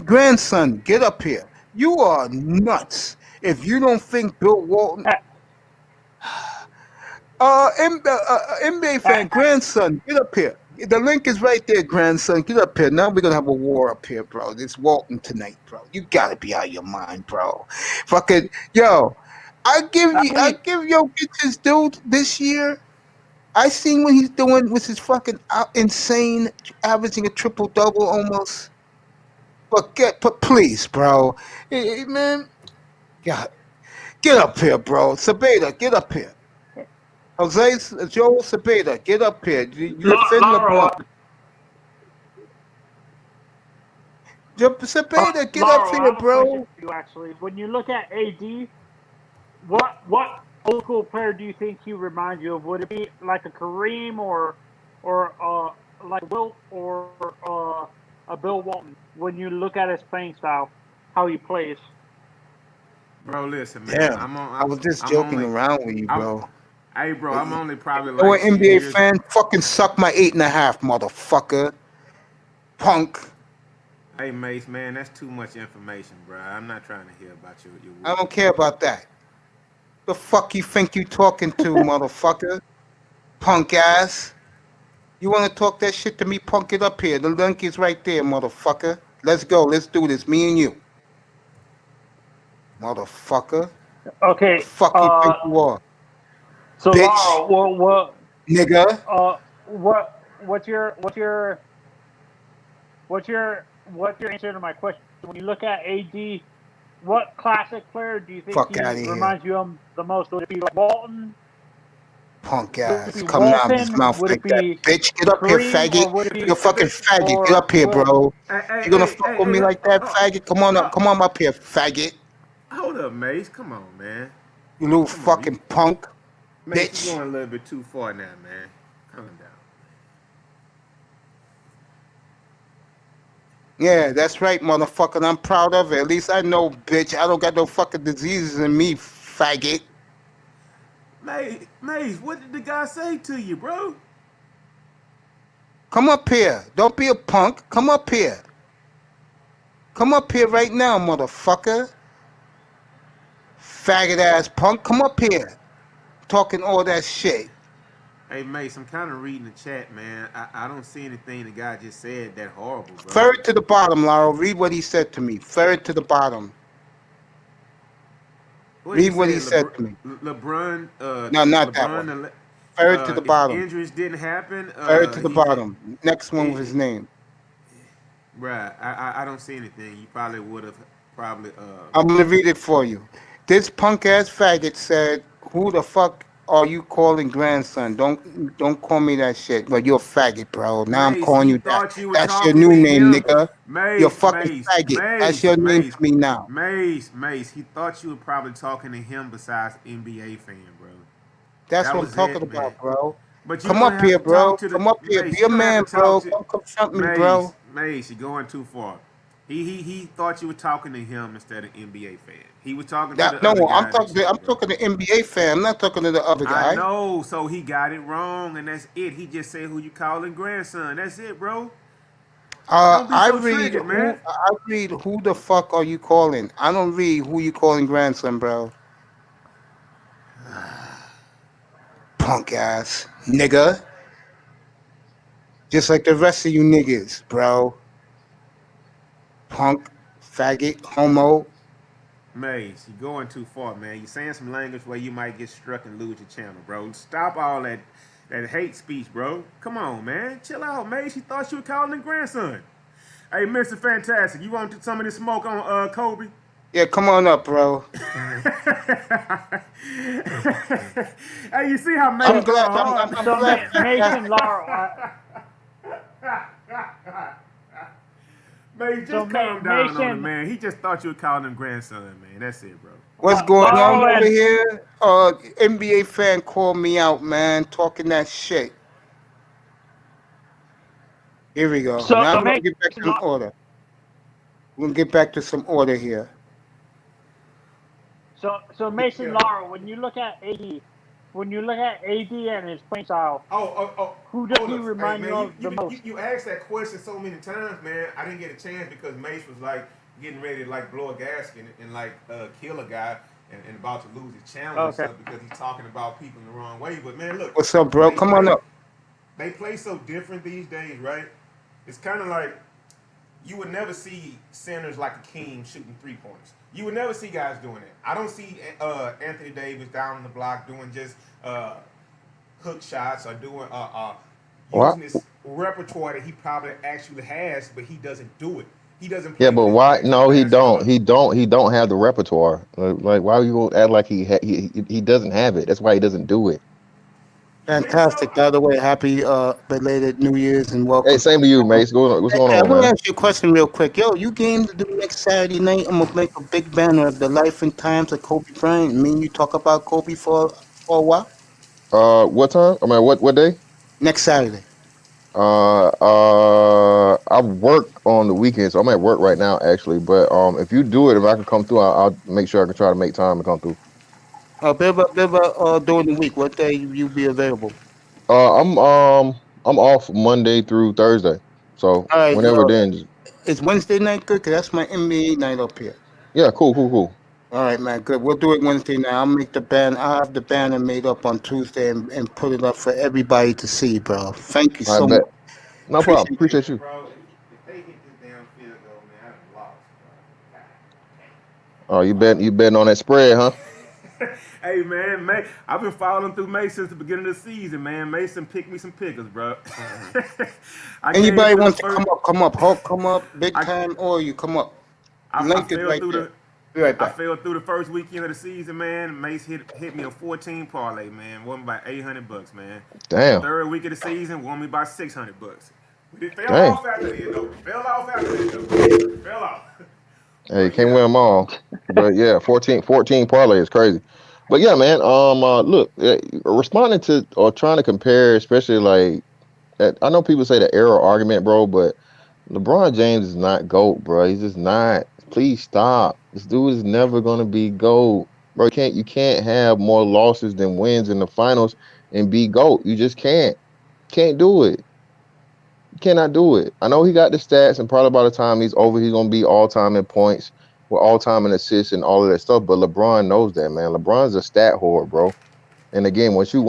grandson. Get up here. You are nuts. If you don't think Bill Walton, NBA fan, grandson, get up here. The link is right there, grandson. Get up here. Now we're gonna have a war up here, bro. It's Walton tonight, bro. You gotta be out of your mind, bro. Fucking I give Jokic dude this year. I seen what he's doing with his fucking insane, averaging a triple-double almost. But please, bro, man, God, Get up here, bro. Sabeda, get up here. Joe Sabeda, get up here. You defend Laura, LeBron. Sabeda, get up Laura, I here, have a question bro. for you. Actually, when you look at AD, what old school player do you think he reminds you of? Would it be like a Kareem or like Wilt or a Bill Walton? When you look at his playing style, how he plays. Bro, listen, man. Damn. I was just I'm joking only, around with you, I'm, bro. hey, bro. I'm only probably You like an 10 NBA years. fan? Fucking suck my 8.5, motherfucker. Punk. Hey, Mace, man, that's too much information, bro. I'm not trying to hear about your I don't care about that. The fuck you think you talking to, motherfucker? Punk ass. You want to talk that shit to me? Punk it up here. The link is right there, motherfucker. Let's go. Let's do this. Me and you. Motherfucker. Okay. The fuck you think you are? So Bitch. Laura, Nigga. what's your answer to my question? When you look at AD, what classic player do you think Fuck he out of here. reminds you of the most? Would it be like Walton? Punk Would it ass. be Coming out of his Walton? mouth Would like it that. be Bitch, get up here, Kareem, faggot. or would it You be a fucking faggot. Get up here, Wilt? bro. Hey, You gonna fuck with me like that, faggot? Come on up. Come on up here, faggot. Hold up, Mace. Come on, man. You little Come on, fucking punk. Mace, Bitch. you're going a little bit too far now, man. Calm down. Yeah, that's right, motherfucker. And I'm proud of it. At least I know, bitch. I don't got no fucking diseases in me, faggot. Mace, what did the guy say to you, bro? Come up here. Don't be a punk. Come up here. Come up here right now, motherfucker. Faggot ass punk. Come up here. Talking all that shit. Hey, Mace, I'm kind of reading the chat, man. I don't see anything the guy just said that horrible, bro. Fur it to the bottom, Laurel. Read what he said to me. Fur it to the bottom. Read what he said to me. LeBron, No, not that one. Fur it to the if bottom. injuries didn't happen, Fur it to the he just, bottom. Next one with his name. Right. I don't see anything. You probably would have I'm gonna read it for you. This punk ass faggot said, "Who the fuck are you calling grandson? Don't call me that shit. But you're a faggot, bro. Now I'm Mace, calling he you that. thought you were That's your talking new to name, him. nigga. You're fucking faggot. That's your name to me now. Mace. He thought you were probably talking to him besides NBA fan, bro. That's That what I'm was talking it, man. about, bro. But you Come don't up have here, to talk bro. to the Come up here. Mace. Be You a don't have man, to bro. talk to Come confront me, bro. Mace, you're going too far. He thought you were talking to him instead of NBA fan. He was talking to the No, other guy. I'm talking to NBA fan. I'm not talking to the other guy. I know, so he got it wrong, and that's it. He just said who you calling grandson. That's it, bro. Don't be so triggered, man. I read who the fuck are you calling? I don't read who you calling grandson, bro. Punk ass nigga. Just like the rest of you niggas, bro. Punk, faggot, homo. Mace, you're going too far, man. You're saying some language where you might get struck and lose your channel, bro. Stop all that hate speech, bro. Come on, man. Chill out, Mace. He thought you were calling him grandson. Hey, Mr. Fantastic, you want some of this smoke on Kobe? Yeah, come on up, bro. Hey, you see how Mace I'm glad. going hard? I'm So glad. Mason Laurel. Man, just So, calm down on him, Mason- man. He just thought you were calling him grandson, man. That's it, bro. What's going on Laurel over and- here? NBA fan called me out, man, talking that shit. Here we go. So, Now we're gonna Mason- get back to some order. We're gonna get back to some order here. So Mason Laurel, when you look at AD and his playing style, who does he remind you of the most? You asked that question so many times, man. I didn't get a chance because Mace was like getting ready to like blow a gasket and like kill a guy and about to lose his channel and stuff because he's talking about people in the wrong way. But man, look. What's up, bro? Come on up. They play so different these days, right? It's kind of like you would never see centers like Akeem shooting 3-pointers. You would never see guys doing that. I don't see Anthony Davis down on the block doing just hook shots or doing using this repertoire that he probably actually has, but he doesn't do it. He doesn't Yeah, play but with his why? backs No, he against don't. the. He don't have the repertoire. Like, why you gonna act like he doesn't have it? That's why he doesn't do it. You think so? Fantastic. By the way, happy belated New Year's and Hey, welcome. same to you, Mace. What's Hey, going I on, want to man? ask you a question real quick. Yo, you game to do next Saturday night? I'm gonna make a big banner of the life and times of Kobe Bryant. Me and you talk about Kobe for a while. What time? I mean, what day? Next Saturday. I work on the weekend, so I'm at work right now, actually. But if you do it, if I can come through, I'll make sure I can try to make time to come through. During the week. What day you be available? Uh, I'm um I'm off Monday through Thursday, so All right, whenever yo, then, is Wednesday night good? 'Cause that's my NBA night up here. yeah, cool. All right, man, good. We'll do it Wednesday night. I'll have the banner made up on Tuesday and put it up for everybody to see, bro. Thank you I so bet. much. No problem. Appreciate you. Appreciate you. Bro, if they hit this damn field goal, man, I've lost, bro. Oh, you betting on that spread, huh? Hey man, I've been following through May since the beginning of the season, man. Mason picked me some pickers, bro. I gave Anybody through the wants to first. come up. Hulk, come up, big I time, or you come up. I Link is fell right through there. the Be right I back. fell through the first weekend of the season, man. Mace hit me a 14 parlay, man. Won me by $800, man. The Damn, third week of the season, won me by $600. But it fell dang. off after that, though. Fell off after that, though. Fell off. Hey, But can't yeah, win them all, but yeah, 14 parlay is crazy. But yeah, man. Look, responding to or trying to compare, especially like I know people say the error argument, bro, but LeBron James is not GOAT, bro. He's just not. Please stop. This dude is never gonna be GOAT, bro. You can't have more losses than wins in the finals and be GOAT. You just can't. Can't do it. You cannot do it. I know he got the stats, and probably by the time he's over, he's gonna be all time in points, with all time in assists and all of that stuff. But LeBron knows that, man. LeBron's a stat whore, bro. And again, once you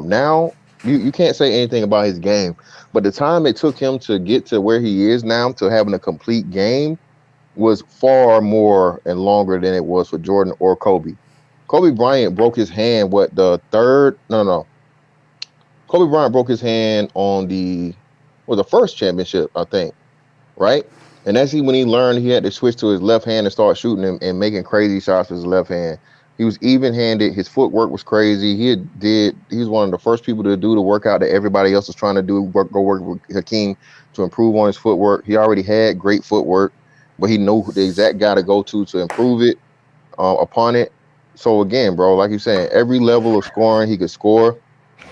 now you can't say anything about his game, but the time it took him to get to where he is now, to having a complete game, was far more and longer than it was for Jordan or Kobe. Kobe Bryant broke his hand. What, the third? No. Kobe Bryant broke his hand on the first championship, I think, right? And that's when he learned he had to switch to his left hand and start shooting and making crazy shots with his left hand. He was even-handed. His footwork was crazy. He was one of the first people to do the workout that everybody else was trying to do. Go work with Hakeem to improve on his footwork. He already had great footwork, but he knew the exact guy to go to improve it upon it. So again, bro, like you're saying, every level of scoring he could score.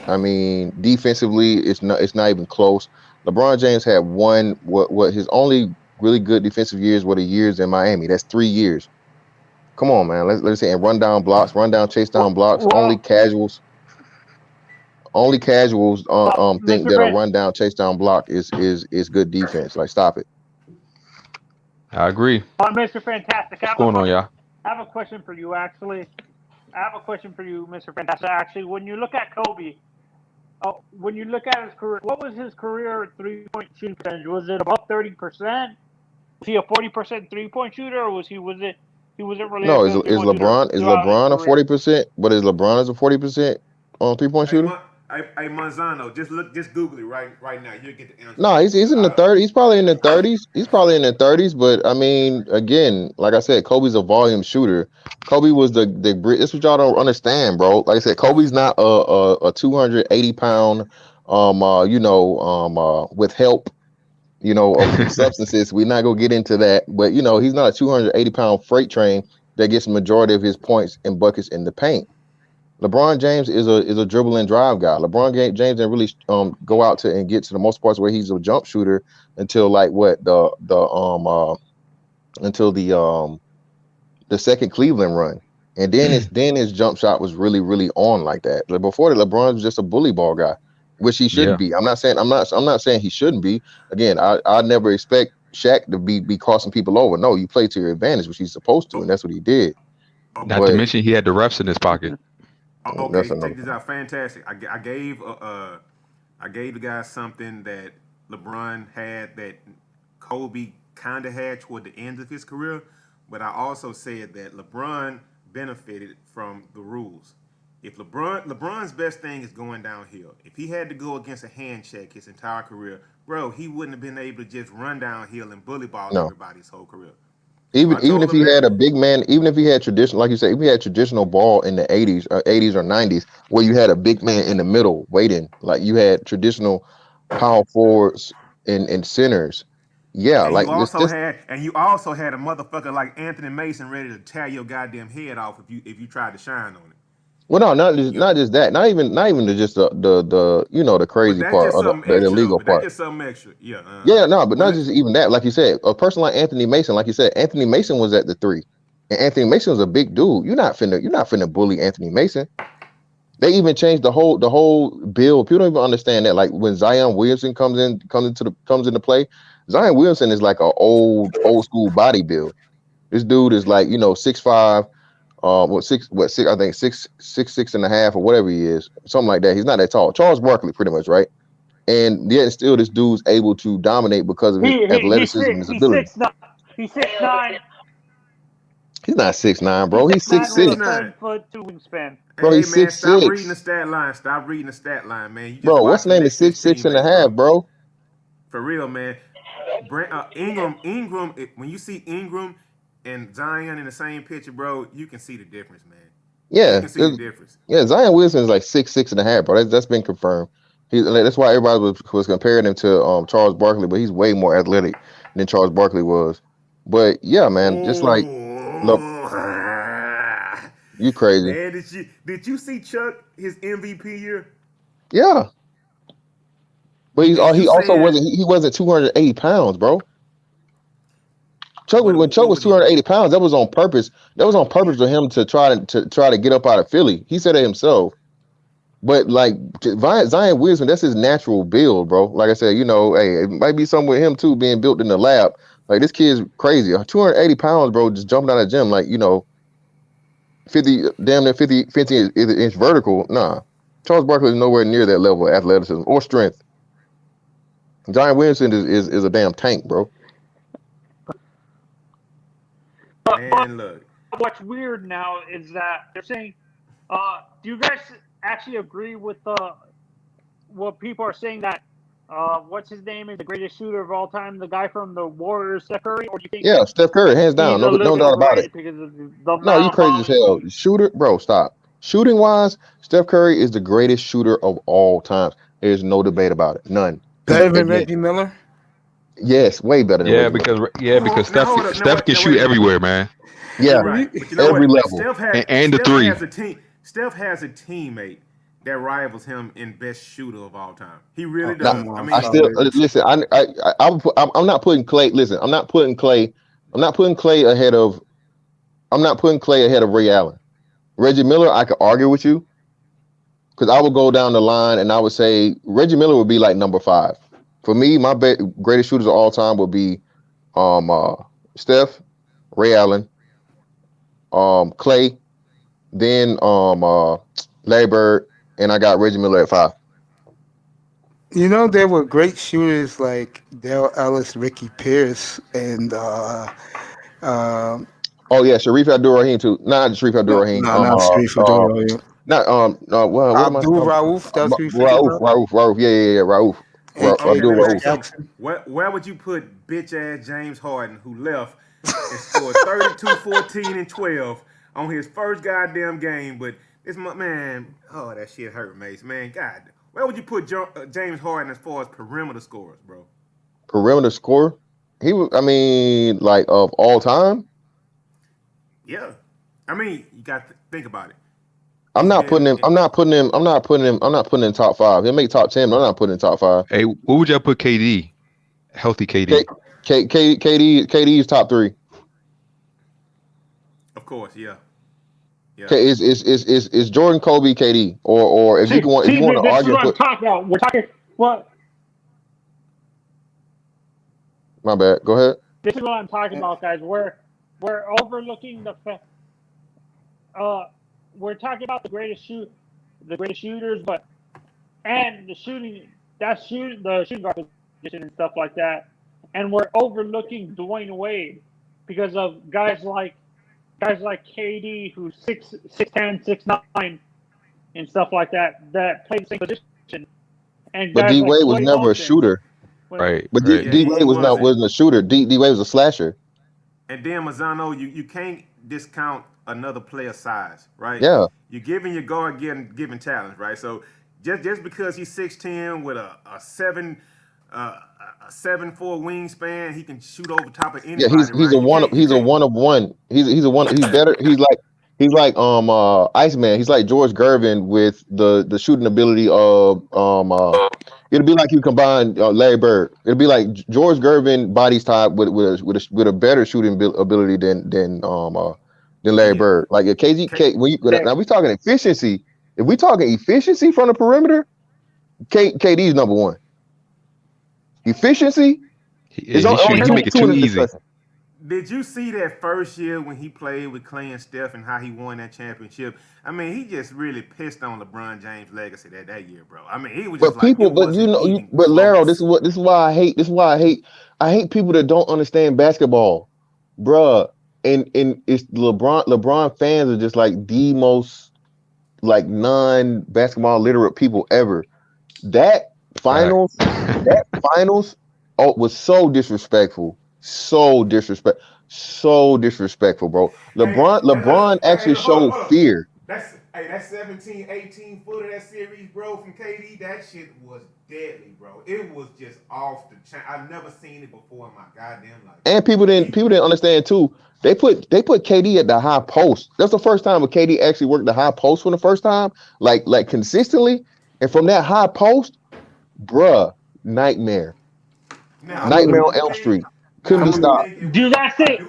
I mean, defensively, it's not even close. LeBron James had what his only really good defensive years were the years in Miami. That's 3 years. Come on, man. Let's say, and run down blocks, run down, chase down blocks. Only Well, casuals think Mr. that a Fan, run down, chase down block is good defense. Like, stop it. I agree. Mr. Fantastic, What's going on, y'all? I have a question for you. Actually, I have a question for you, Mr. Fantastic. Actually, when you look at Kobe, when you look at his career, what was his career 3-point shooting percentage? Was it above 30%? Was he a 40% 3-point shooter, or he wasn't really a No, is good is 3-point shooter LeBron is throughout his LeBron a career? 40%? But is LeBron as a 40% on 3-point hey, shooter? Manzano, just Google it right now. You'll get the answer No, to he's it. in the 30s. He's probably in the 30s. He's probably in the 30s. But I mean, again, like I said, Kobe's a volume shooter. Kobe was the This what y'all don't understand, bro. Like I said, Kobe's not a 280 pound with help of some substances. We're not gonna get into that, but he's not a 280 pound freight train that gets the majority of his points and buckets in the paint. LeBron James is a dribble and drive guy. James didn't really go out to and get to the most parts where he's a jump shooter until like what the until the second Cleveland run, and then his jump shot was really on like that. Like before that, LeBron was just a bully ball guy, which he shouldn't Yeah. be. I'm not saying he shouldn't be. Again, I never expect Shaq to be crossing people over. No, you play to your advantage, which he's supposed to, and that's what he did. Not to But mention he had the refs in his pocket. that's Okay, another check this thing. out. Fantastic. I gave the guy something that LeBron had that Kobe kind of had toward the end of his career, but I also said that LeBron benefited from the rules. If LeBron's best thing is going downhill. If he had to go against a hand check his entire career, bro, he wouldn't have been able to just run downhill and bully ball No. everybody his whole career. Even I told if him he that. had a big man, even if he had traditional, like you said, if he had traditional ball in the 80s or 90s, where you had a big man in the middle waiting, like you had traditional power forwards and centers. Yeah, And like you it's also just had a motherfucker like Anthony Mason ready to tear your goddamn head off if you tried to shine on it. well, no, You, not just that, not even just the the but crazy that's part just or something the extra though. illegal But that's part. just something extra. Yeah. Yeah, no, but But not just even that. Like you said, a person like Anthony Mason, like you said, Anthony Mason was at the 3, and Anthony Mason was a big dude. You're not finna bully Anthony Mason. They even changed the whole bill. People don't even understand that. Like when Zion Williamson comes into play, Zion Williamson is like a old school body build. This dude is like 6'5", six, I think six and a half or whatever he is, something like that. He's not that tall. Charles Barkley, pretty much, right? And yet still this dude's able to dominate because of his athleticism and his He's ability. 6'9". He's 6'9". He's not 6'9", bro. He's He's 6'9" six with a six, 6'9". 7'2" wingspan. bro. Hey He's man, six stop reading the six, stat line. Stop reading the stat line, man. You just bro. What's the watching name next is to his 6'6" and a teammates, half, bro. bro. For real, man. Ingram. When you see Ingram and Zion in the same picture, bro, you can see the difference, man. You Yeah, can see the difference. yeah. Zion Wilson is like 6'6" and a half, bro. That's been confirmed. That's why everybody was comparing him to Charles Barkley, but he's way more athletic than Charles Barkley was. But yeah, man, just like look, Oh, you crazy. man, did you see Chuck his MVP year? Yeah, but And you he also saying he wasn't 280 pounds, bro. When Chuck what was was he? 280 pounds, that was on purpose. That was on purpose for him to try to get up out of Philly. He said it himself. But like Zion Wilson, that's his natural build, bro. Like I said, hey, it might be something with him too, being built in the lab. Like this kid's crazy. 280 pounds, bro, just jumping out of the gym, like 50, damn near 50 inch vertical. Nah, Charles Barkley is nowhere near that level of athleticism or strength. Zion Wilson is a damn tank, bro. But Man, look. what's weird now is that they're saying, do you guys actually agree with what people are saying that what's his name is the greatest shooter of all time, the guy from the Warriors, Steph Curry, or do you think Yeah, Steph Curry, hands down, he's a little no bit doubt about it. overrated because of the No, you amount of crazy as volume? hell. Shooter, bro, stop. Shooting wise, Steph Curry is the greatest shooter of all times. There's no debate about it. None. Better than Again, Reggie Miller. Yes, way better than Yeah, Reggie Miller. because Now Steph hold up. Now Steph wait. can Now shoot wait a minute. everywhere, man. Yeah, You're right. But you know every what? level. And the Steph three. has a team. Steph has a teammate that rivals him in best shooter of all time. He really Now, does. I I mean, still listen. I'm not putting Clay. Listen, I'm not putting Clay. I'm not putting Clay ahead of. I'm not putting Clay ahead of Ray Allen. Reggie Miller, I could argue with you because I would go down the line and I would say Reggie Miller would be like number 5 for me. My greatest shooters of all time would be Steph, Ray Allen, Clay, then Larry Bird, and I got Reggie Miller at 5. there were great shooters like Dale Ellis, Ricky Pierce, and Oh yeah, Sharif Abdul-Rahim too. Not Sharif Abdul-Rahim. no, not Sharif Abdul-Rahim. Not what am I? Abdul Rauf. That's who you thinking Rauf, about. Rauf. Yeah, Rauf. AKA okay, let Abdul me Chris Rauf. ask you, Jackson. where would you put bitch ass James Harden, who left and scored 32, 14, and 12 on his first goddamn game? But this man, oh, that shit hurt, Mace. Man, God, where would you put James Harden as far as perimeter scores, bro? Perimeter scorer. He was. I mean, like of all time. Yeah, I mean, you got to think about it. I'm He's not putting been him. I'm not putting in top 5. He'll make top 10, but I'm not putting in top 5. Hey, what would y'all put KD? Healthy KD. KD is top 3. Of course, yeah. Okay, is Jordan, Kobe, KD, or if you want to This is argue, what I'm talking about. We're talking what? My bad. Go ahead. This is what I'm talking about, guys. We're overlooking the fact. We're talking about the greatest shooters, and the shooting guard position and stuff like that, and we're overlooking Dwayne Wade because of guys like KD, who's 6'10", 6'9", and stuff like that play the same position, and But guys D like Wade was Klay never a Thompson. shooter. Right, But right. D Wade wasn't a shooter. D Wade was a slasher. And then Mazzano, you can't discount another player's size, right? Yeah. You're giving your guard given talent, right? So just because he's 6'10" with a 7'4" wingspan, he can shoot over top of Yeah, anybody, right? he's a one of one. He's a one. He's better. He's like Iceman. He's like George Gervin with the shooting ability of It'd be like you combine Larry Bird. It'd be like George Gervin bodies type with a better shooting ability than Larry Bird. Like now we talking efficiency. If we talking efficiency from the perimeter, KD's number one. Efficiency. He can make it too easy. Did you see that first year when he played with Clay and Steph and how he won that championship? I mean, he just really pissed on LeBron James' legacy that year, bro. I mean, he was just but Laro, this is why I hate. I hate people that don't understand basketball, bruh. And it's LeBron fans are just like the most like non-basketball literate people ever. That finals was so disrespectful. So disrespectful, bro. LeBron actually showed fear. That 17, 18 footer that series, bro, from KD, that shit was deadly, bro. It was just off the chain. I've never seen it before in my goddamn life. And people didn't understand too. They put KD at the high post. That's the first time KD actually worked the high post for the first time, like consistently. And from that high post, bruh, nightmare on Elm Street. Couldn't be stopped. Dude, that's it.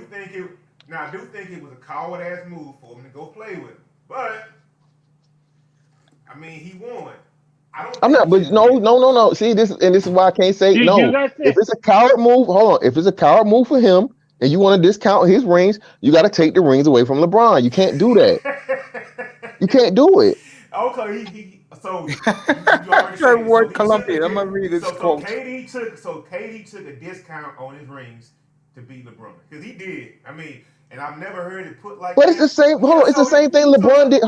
I do think it was a coward ass move for him to go play with him. But I mean, he won. No. See, this is why I can't say Dude, no. If it's a coward move, hold on. If it's a coward move for him, and you want to discount his rings, you got to take the rings away from LeBron. You can't do that. You can't do it. Okay, so Columbia. I'm gonna read this quote. KD took a discount on his rings to beat LeBron because he did. I mean, and I've never heard it put like. But it's the same. Hold on, it's the same thing LeBron did.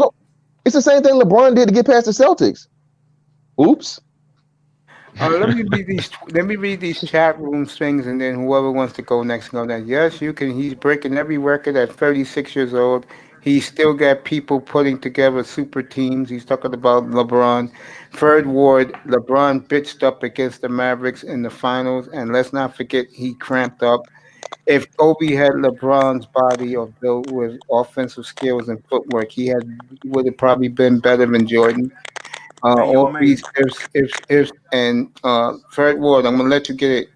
It's the same thing LeBron did to get past the Celtics. Oops. Let me read these chat room things, and then whoever wants to go next go next. Yes, you can. He's breaking every record at 36 years old. He's still got people putting together super teams. He's talking about LeBron. Third Ward, LeBron bitched up against the Mavericks in the finals, and let's not forget he cramped up. If Kobe had LeBron's body or built with offensive skills and footwork, he would have probably been better than Jordan. All these ifs, and Third Ward, I'm gonna let you get it.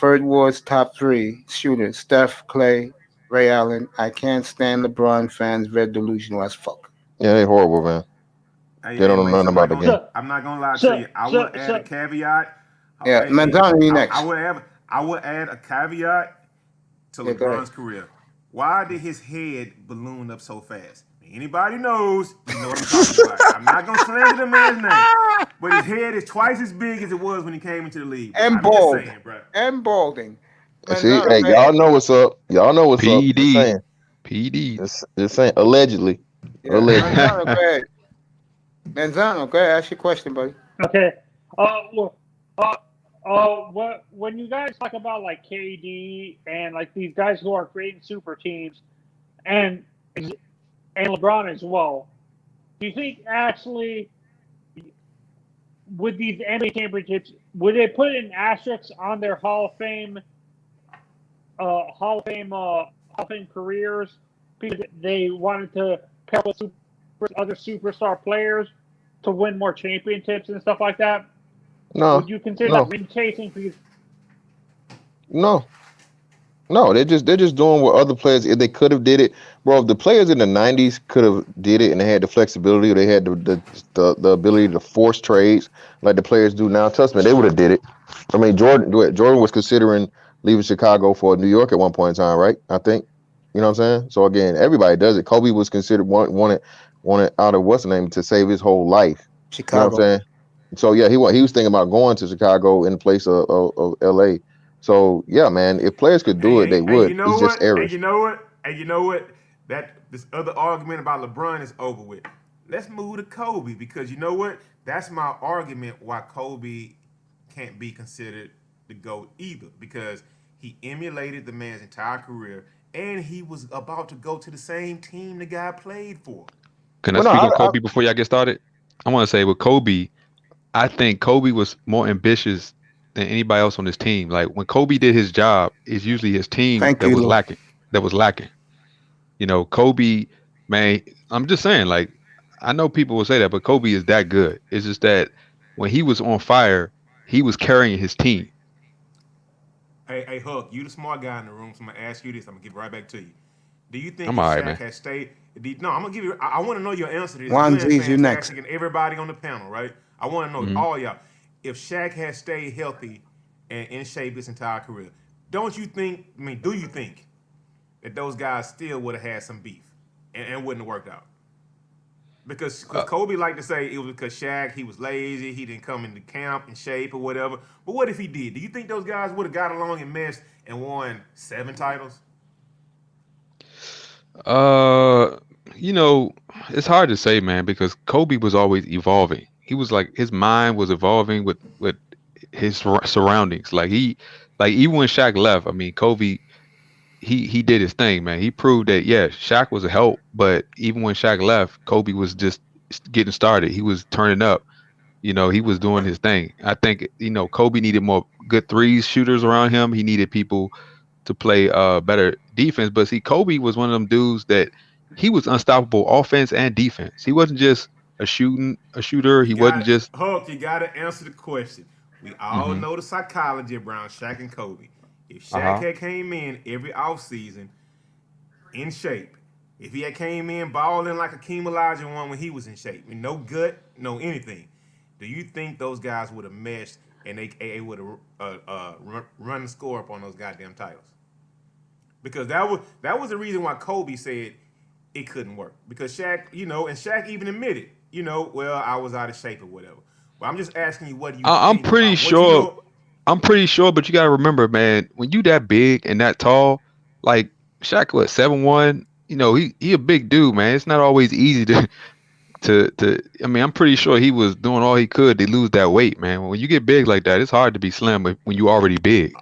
Third Ward's top three shooters: Steph, Clay, Ray Allen. I can't stand LeBron fans. They're delusional as fuck. Yeah, they're horrible, man. They don't know nothing about the game. I'm not gonna lie to you. I would add a caveat. Yeah, Manzano, you next. I would add a caveat to LeBron's career. Why did his head balloon up so fast? Anybody knows, you know what I'm talking about. I'm not gonna slander the man's name, but his head is twice as big as it was when he came into the league. And bald. And balding. See, hey, y'all know what's up. Y'all know what's up. PD. Just saying, allegedly. Yeah. Allegedly. Manzano, go ahead. Ask your question, buddy. Okay. When you guys talk about like KD and like these guys who are creating super teams, and LeBron as well, do you think actually with these NBA championships would they put an asterisk on their Hall of Fame careers because they wanted to pair with other superstar players to win more championships and stuff like that? No. Would you consider that ring chasing? No, they're just doing what other players, if they could have did it, bro. If the players in the '90s could have did it and they had the flexibility, or they had the ability to force trades like the players do now, trust me, they would have did it. I mean, Jordan was considering leaving Chicago for New York at one point in time, right? I think, you know what I'm saying. So again, everybody does it. Kobe was considered wanted out of what's the name to save his whole life. Chicago. You know what I'm saying? So yeah, he was thinking about going to Chicago in place of LA. So yeah, man, if players could do it, they would. It's just errors. And you know what? That this other argument about LeBron is over with. Let's move to Kobe, because you know what? That's my argument why Kobe can't be considered the GOAT either because he emulated the man's entire career and he was about to go to the same team the guy played for. Can I speak on Kobe before y'all get started? I want to say with Kobe, I think Kobe was more ambitious than anybody else on this team. Like when Kobe did his job, it's usually his team Thank that you, was Lou. lacking. That was lacking. You know, Kobe, man, I'm just saying, like, I know people will say that, but Kobe is that good. It's just that when he was on fire, he was carrying his team. Hey, Huck, you the smart guy in the room, so I'm gonna ask you this. I'm gonna give it right back to you. Do you think I'm if all right, Shaq man. had stayed? No, I'm gonna give you. I want to know your answer to this. You Juan and Z's, you next. Fantastic and everybody on the panel, right? I want to know Mhm. all y'all. If Shaq had stayed healthy and in shape his entire career, don't you think? I mean, do you think that those guys still would have had some beef and wouldn't have worked out? Because Uh, Kobe liked to say it was because Shaq, he was lazy, he didn't come into camp in shape or whatever. But what if he did? Do you think those guys would have got along and meshed and won 7 titles? uh, you know, it's hard to say, man, because Kobe was always evolving. He was like his mind was evolving with his surroundings. Like even when Shaq left, I mean, Kobe he did his thing, man. He proved that yeah, Shaq was a help, but even when Shaq left, Kobe was just getting started. He was turning up. You know, he was doing What? his thing. I think Kobe needed more good threes shooters around him. He needed people to play better defense. But see, Kobe was one of them dudes that he was unstoppable offense and defense. He wasn't just a shooter. You He wasn't got just Hulk. You got to answer the question. We all hmm know the psychology around Shaq and Kobe. If Shaq uh-huh. had came in every offseason in shape, if he had came in balling like Akeem Olajuwon when he was in shape, with no gut, no anything, do you think those guys would have meshed and they would have run the score up on those goddamn titles? Because that was the reason why Kobe said it couldn't work. Because Shaq, and Shaq even admitted, well, I was out of shape or whatever. But I'm just asking you, what do you I'm think pretty about what you sure. know? I'm pretty sure, but you gotta remember, man, when you that big and that tall, like Shaq was 7'1", he a big dude, man. It's not always easy to I mean, I'm pretty sure he was doing all he could to lose that weight, man. When you get big like that, it's hard to be slim when you already big.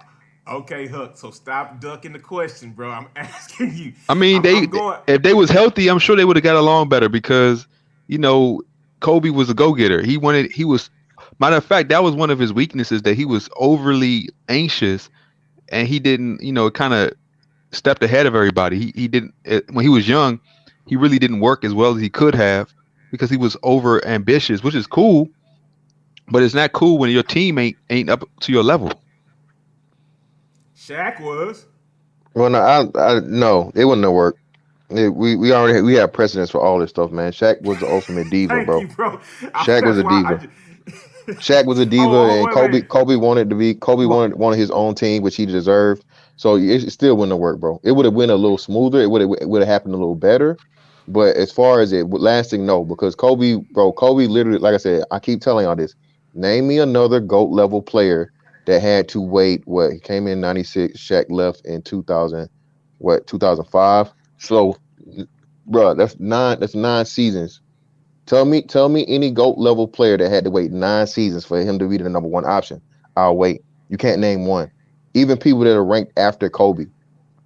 Okay, Huck. So stop ducking the question, bro. I'm asking you. I mean, I'm going. if they was healthy, I'm sure they would have got along better because, you know, Kobe was a go-getter. He was matter of fact, that was one of his weaknesses that he was overly anxious and he didn't, kind of stepped ahead of everybody. He didn't when he was young, he really didn't work as well as he could have because he was over ambitious, which is cool, but it's not cool when your team ain't up to your level. Shaq was. Well, no, no, it wouldn't have worked. We already we have precedents for all this stuff, man. Shaq was the ultimate diva, Thank bro. you, bro. Shaq was That's a why I diva. just. Shaq was a diva, Oh, and wait, wait. Kobe wanted to be. Kobe wanted his own team, which he deserved. So it still wouldn't have worked, bro. It would have went a little smoother. It would have happened a little better. But as far as it lasting, no, because Kobe, bro, Kobe literally, like I said, I keep telling y'all this. Name me another GOAT level player that had to wait. What, he came in 96, Shaq left in 2000, 2005. So, bro, that's nine seasons. Tell me any GOAT level player that had to wait 9 seasons for him to be the number one option. I'll wait. You can't name one. Even people that are ranked after Kobe,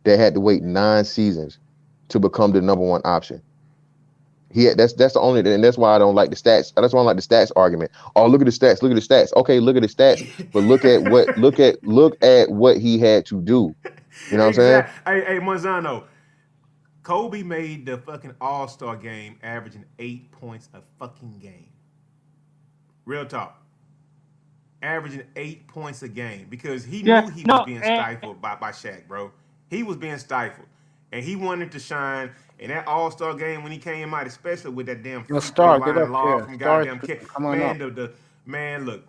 that had to wait 9 seasons to become the number one option. That's the only, and that's why I don't like the stats. That's why I don't like the stats argument. Oh, look at the stats. Look at the stats. Okay, look at the stats, but look at what he had to do. You know what I'm saying? Exactly. Hey, Manzano. Kobe made the fucking All-Star game averaging 8 points a fucking game. Real talk. Averaging 8 points a game because he Yeah, knew he was no, being stifled by Shaq, bro. He was being stifled. And he wanted to shine. In that All-Star game when he came out, especially with that damn Yo, free throw Star, get line up lob here. from Star, goddamn kid. come on Man, up. man, look.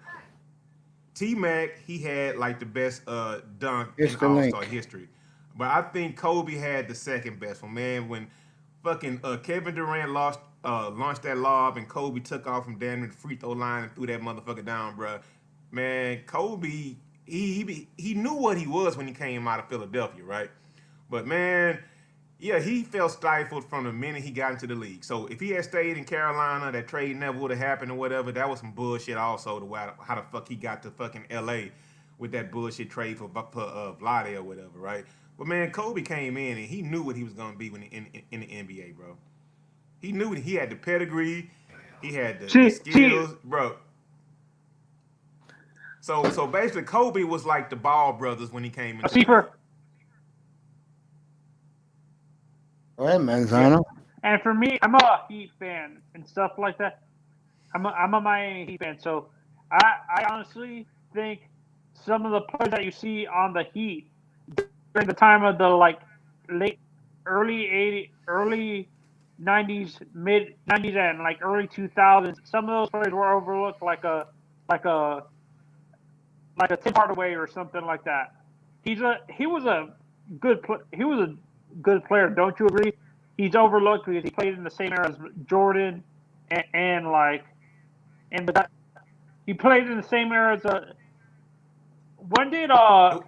T-Mac, he had like the best dunk Here's in the All-Star link. history. But I think Kobe had the second best one, man. When fucking Kevin Durant launched that lob and Kobe took off from down the free throw line and threw that motherfucker down, bro. Man, Kobe, he knew what he was when he came out of Philadelphia, right? But man, Yeah, he felt stifled from the minute he got into the league. So if he had stayed in Carolina, that trade never would have happened or whatever. That was some bullshit. Also, how the fuck he got to fucking L.A. with that bullshit trade for Vlade or whatever, right? But man, Kobe came in and he knew what he was gonna be when in the NBA, bro. He knew he had the pedigree, he had the See, skills, bro. So basically, Kobe was like the Ball brothers when he came into the league. for Go ahead, Manzano. and for me, I'm a Heat fan and stuff like that. I'm a Miami Heat fan, so I honestly think some of the players that you see on the Heat during the time of the early 90s, mid 90s, and like early 2000s, some of those players were overlooked like a Tim Hardaway or something like that. He was a good player. Don't you agree? He's overlooked because he played in the same era as Jordan and he played in the same era as when did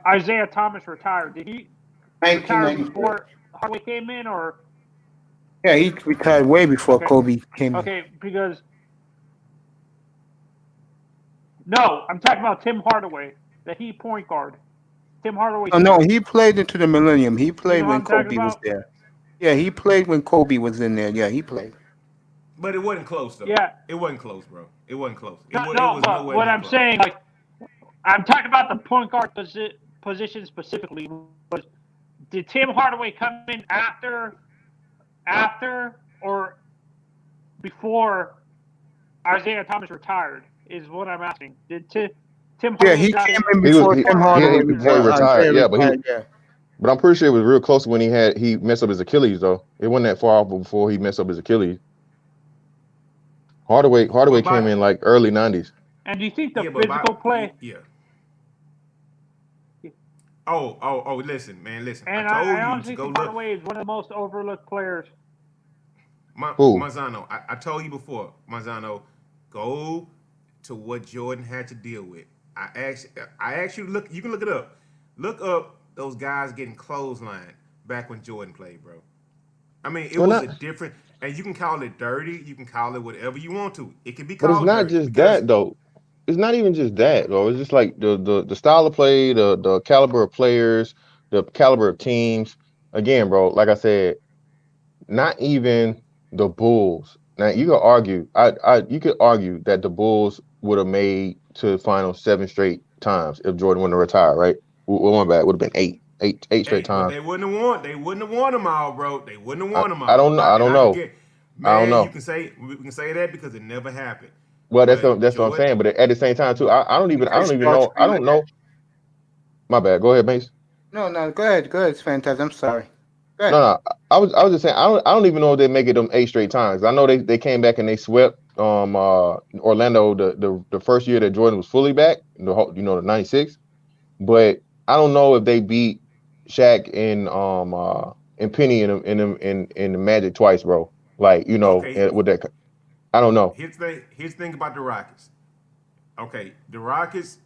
Isaiah Thomas retire? Did he retire 1994. before Hardaway came in, or Yeah, he retired way before Okay. Kobe came in. okay? Because no, I'm talking about Tim Hardaway, the Heat point guard. Tim Hardaway. Oh, no, he played into the millennium. He played know what when I'm talking Kobe was about? there. Yeah, he played when Kobe was in there. Yeah, he played. But it wasn't close though. Yeah. It wasn't close, bro. It wasn't close. It No, was but nowhere what near I'm close. saying, like, I'm talking about the point guard position specifically. Did Tim Hardaway come in after or before Isaiah Thomas retired? Is what I'm asking. Did Tim Yeah, Hardaway he got came in in He was before he, Tim yeah, Hardaway. before he retired. Isaiah Yeah, but retired, yeah. but I'm pretty sure it was real close when he messed up his Achilles though. It wasn't that far off before he messed up his Achilles. Hardaway came in like early 90s. And do you think the Yeah, but physical play? yeah. Oh, listen, man, listen. And I told I you to honestly go think look. Hardaway is one of the most overlooked players. Who? Manzano, I told you before, Manzano, go to what Jordan had to deal with. I asked you to look. You can look it up. Look up those guys getting clotheslined back when Jordan played, bro. I mean, it Well, was not, a different, and you can call it dirty. You can call it whatever you want to. It can be but it's called not dirty just because that though. It's not even just that though. It's just like the style of play, the caliber of players, the caliber of teams. Again, bro, like I said, not even the Bulls. Now you could argue, you could argue that the Bulls would have made to the final 7 straight times if Jordan wouldn't have retired, right? Well, my bad, would have been eight straight but times. they wouldn't have won. They wouldn't have won them all, bro. They wouldn't have won them I all. don't know. I don't know. I don't Man, know. you can say we can say that because it never happened. Well, that's But what I'm Jordan, saying. But at the same time, too, I don't even Start know. I screaming. don't know. My bad. Go ahead, Mace. No, go ahead. It's fantastic. I'm sorry. Go No, ahead. no. I was just saying. I don't even know if they make it them 8 straight times. I know they came back and they swept Orlando the first year that Jordan was fully back. The 96. But I don't know if they beat Shaq and Penny in the Magic twice, bro. Like okay. with that. I don't know. Here's the thing about the Rockets. Okay, the Rockets,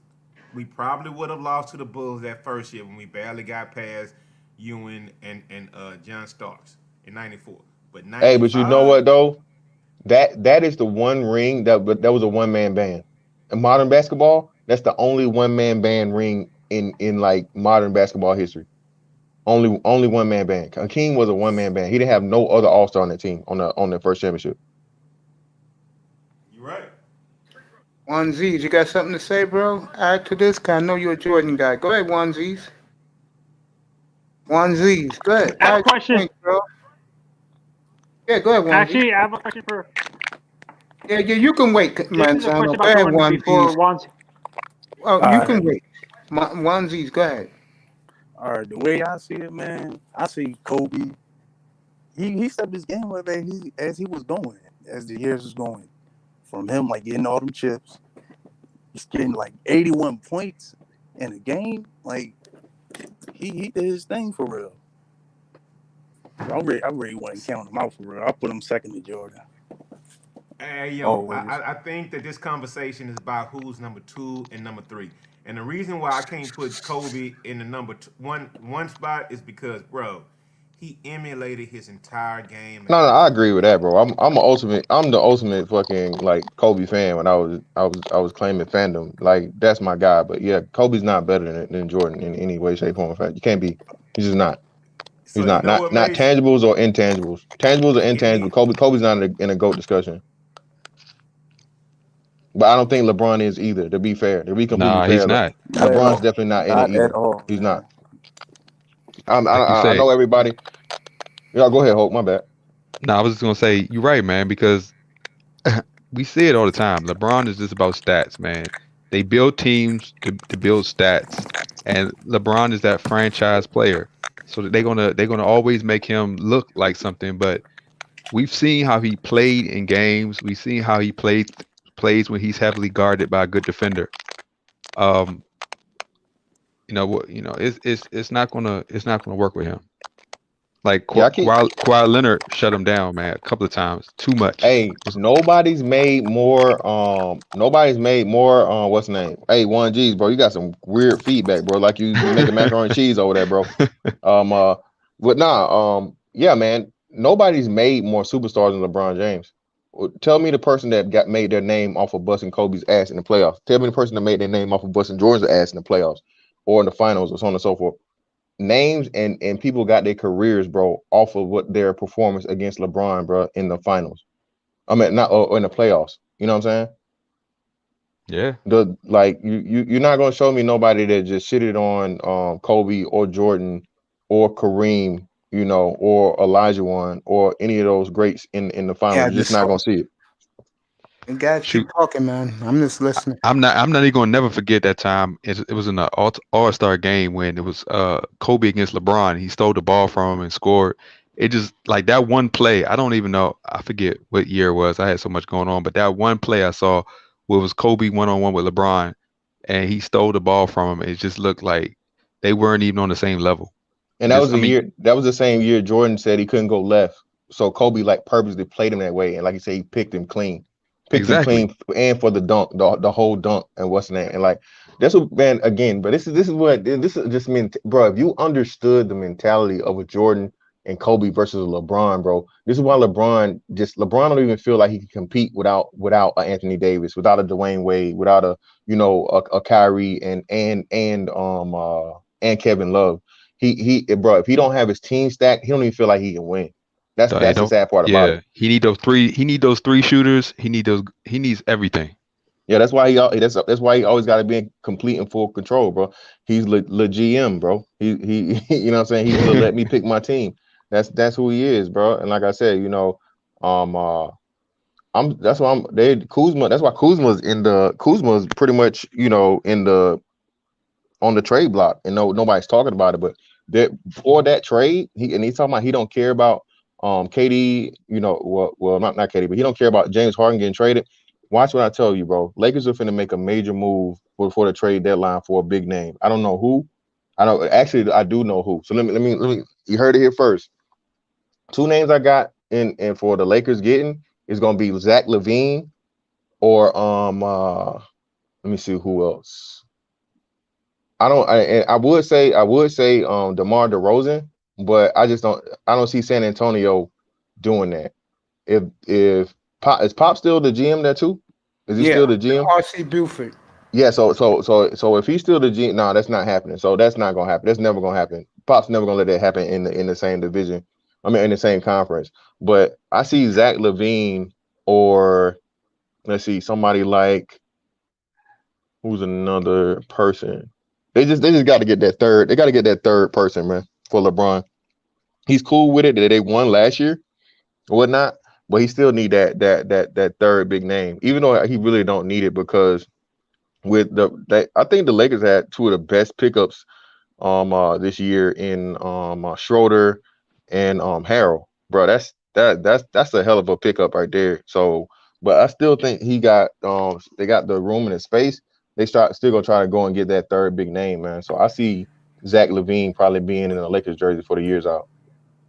we probably would have lost to the Bulls that first year when we barely got past Ewing and John Starks in '94. But Hey, but you know '95, what though? That is the one ring that was a one-man band. In modern basketball, that's the only one-man band ring in like modern basketball history. Only one-man band. King was a one-man band. He didn't have no other all-star on the team on the first championship. you're right. One Z's, you got something to say, bro? Add to this, cause I know you're a Jordan guy. Go ahead, One Z's. One Z's, go ahead. I have a Add your question. point, bro. Yeah, go ahead, One Z. Actually, I have a question for. Yeah, you can wait, This is a Manzano. question Go about ahead, Jordan One before Z's. one's. Oh, you can wait. One Z's, go ahead. All right, the way I see it, man, I see Kobe. He stepped his game up as he was going, as the years was going. From him like getting all them chips, he's getting like 81 points in a game. Like he did his thing for real. I really wasn't counting him out for real. I put him second to Jordan. Hey, Always. I think that this conversation is about who's number 2 and number 3. And the reason why I can't put Kobe in the one spot is because, bro, He emulated his entire game. No, I agree with that, bro. I'm the ultimate fucking like Kobe fan when I was claiming fandom. Like that's my guy. But yeah, Kobe's not better than Jordan in any way, shape, form, or fact. You can't be. He's just not. He's So you not. know Not what not makes tangibles or intangibles. Tangibles or give intangibles. me Kobe's not in a GOAT discussion. But I don't think LeBron is either. To be fair, to be completely Nah, he's fair, not. Not at LeBron's all. definitely not in it Not at either. all, He's man. not. I, Like you I said. know everybody. Yeah, go ahead, Hope. My bad. No, I was just gonna say you're right, man, because we see it all the time. LeBron is just about stats, man. They build teams to build stats, and LeBron is that franchise player. So that they're gonna always make him look like something. But we've seen how he played in games. We've seen how he plays when he's heavily guarded by a good defender. Um, it's not gonna work with him. Like Yeah, I keep. Kawhi Leonard shut him down, man, a couple of times. Too much. Hey, nobody's made more what's the name? Hey, 1Gs, bro. You got some weird feedback, bro. Like you making macaroni and cheese over there, bro. Um uh but nah, yeah, man. Nobody's made more superstars than LeBron James. Tell me the person that got made their name off of busting Kobe's ass in the playoffs. Tell me the person that made their name off of busting Jordan's ass in the playoffs or in the finals or so on and so forth. Names and people got their careers, bro, off of what their performance against LeBron, bro, in the finals. I mean, not or in the playoffs. You know what I'm saying? Yeah. You're not gonna show me nobody that just shitted on Kobe or Jordan or Kareem, you know, or Elijah one or any of those greats in the finals. Yeah, You're just not gonna see it. you guys keep Shoot. talking, man. I'm just listening. I'm not even gonna never forget that time. It was in the All-Star game when it was Kobe against LeBron. He stole the ball from him and scored. It just like that one play. I don't even know. I forget what year it was. I had so much going on, but that one play I saw where it was Kobe one-on-one with LeBron, and he stole the ball from him. It just looked like they weren't even on the same level. And that was the year. That was the same year Jordan said he couldn't go left. So Kobe like purposely played him that way, and like you said, he picked him clean, Exactly. and for the dunk, the whole dunk, and what's the name, and like that's what man again. But this is just mean, bro. If you understood the mentality of a Jordan and Kobe versus a LeBron, bro, this is why LeBron don't even feel like he can compete without a Anthony Davis, without a Dwayne Wade, without a Kyrie and Kevin Love. Bro, if he don't have his team stacked, he don't even feel like he can win. That's It the don't. sad part about Yeah, it. he need those three. He need those three shooters. He needs everything. Yeah, that's why that's why he always got to be in complete and full control, bro. He's le GM, bro. He you know what I'm saying? He's let me pick my team. That's who he is, bro. And like I said, that's why Kuzma. That's why Kuzma's pretty much on the trade block, and nobody's talking about it. But before that trade, he's talking about he don't care about KD, not KD, but he don't care about James Harden getting traded. Watch what I tell you, bro. Lakers are finna make a major move before the trade deadline for a big name. I don't know who. I do know who. So let me. You heard it here first. Two names I got in for the Lakers getting is gonna be Zach LaVine or let me see who else. I would say DeMar DeRozan, but I don't see San Antonio doing that. If Pop is Pop still the GM there too? Is he still the GM? R.C. Buford. Yeah, so if he's still the GM, no, that's not happening. So that's not gonna happen. That's never gonna happen. Pop's never gonna let that happen in the same division. I mean in the same conference. But I see Zach LaVine or let's see, somebody like who's another person. They just got to get that third. They got to get that third person, man, for LeBron. He's cool with it that they won last year or whatnot, but he still need that third big name, even though he really don't need it because I think the Lakers had two of the best pickups this year in Schroeder and Harrell. Bro, that's a hell of a pickup right there. So, but I still think they got the room and the space. They still gonna try to go and get that third big name, man. So I see Zach LaVine probably being in a Lakers jersey for the years out.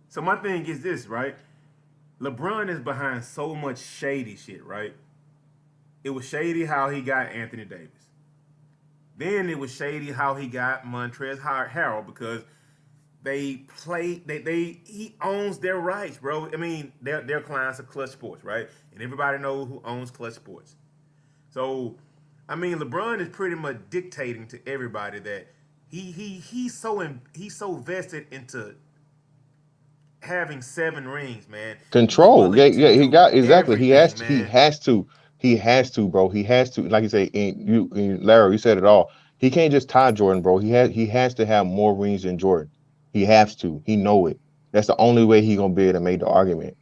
So my thing is this, right? LeBron is behind so much shady shit, right? It was shady how he got Anthony Davis. Then it was shady how he got Montrezl Harrell because They play. He owns their rights, bro. I mean, their clients are Clutch Sports, right? And everybody knows who owns Clutch Sports. So, I mean, LeBron is pretty much dictating to everybody that he's so vested into having 7 rings, man. He's Control. willing Yeah, to yeah, he do got exactly. everything, He man. has to. He has to, bro. He has to. Like you say, Larry, you said it all. He can't just tie Jordan, bro. He has to have more rings than Jordan. He has to. He know it. That's the only way he gonna be able to make the argument.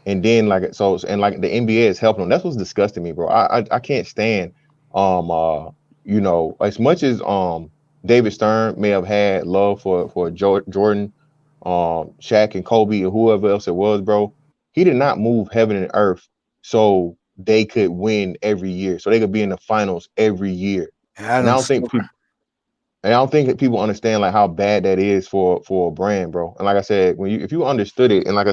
And then like the NBA is helping him. That's what's disgusting me, bro. I can't stand as much as David Stern may have had love for Jordan, Shaq and Kobe and whoever else it was, bro. He did not move heaven and earth so they could win every year, so they could be in the finals every year. And I don't think that people understand like how bad that is for a brand, bro. And like I said, if you understood it, and like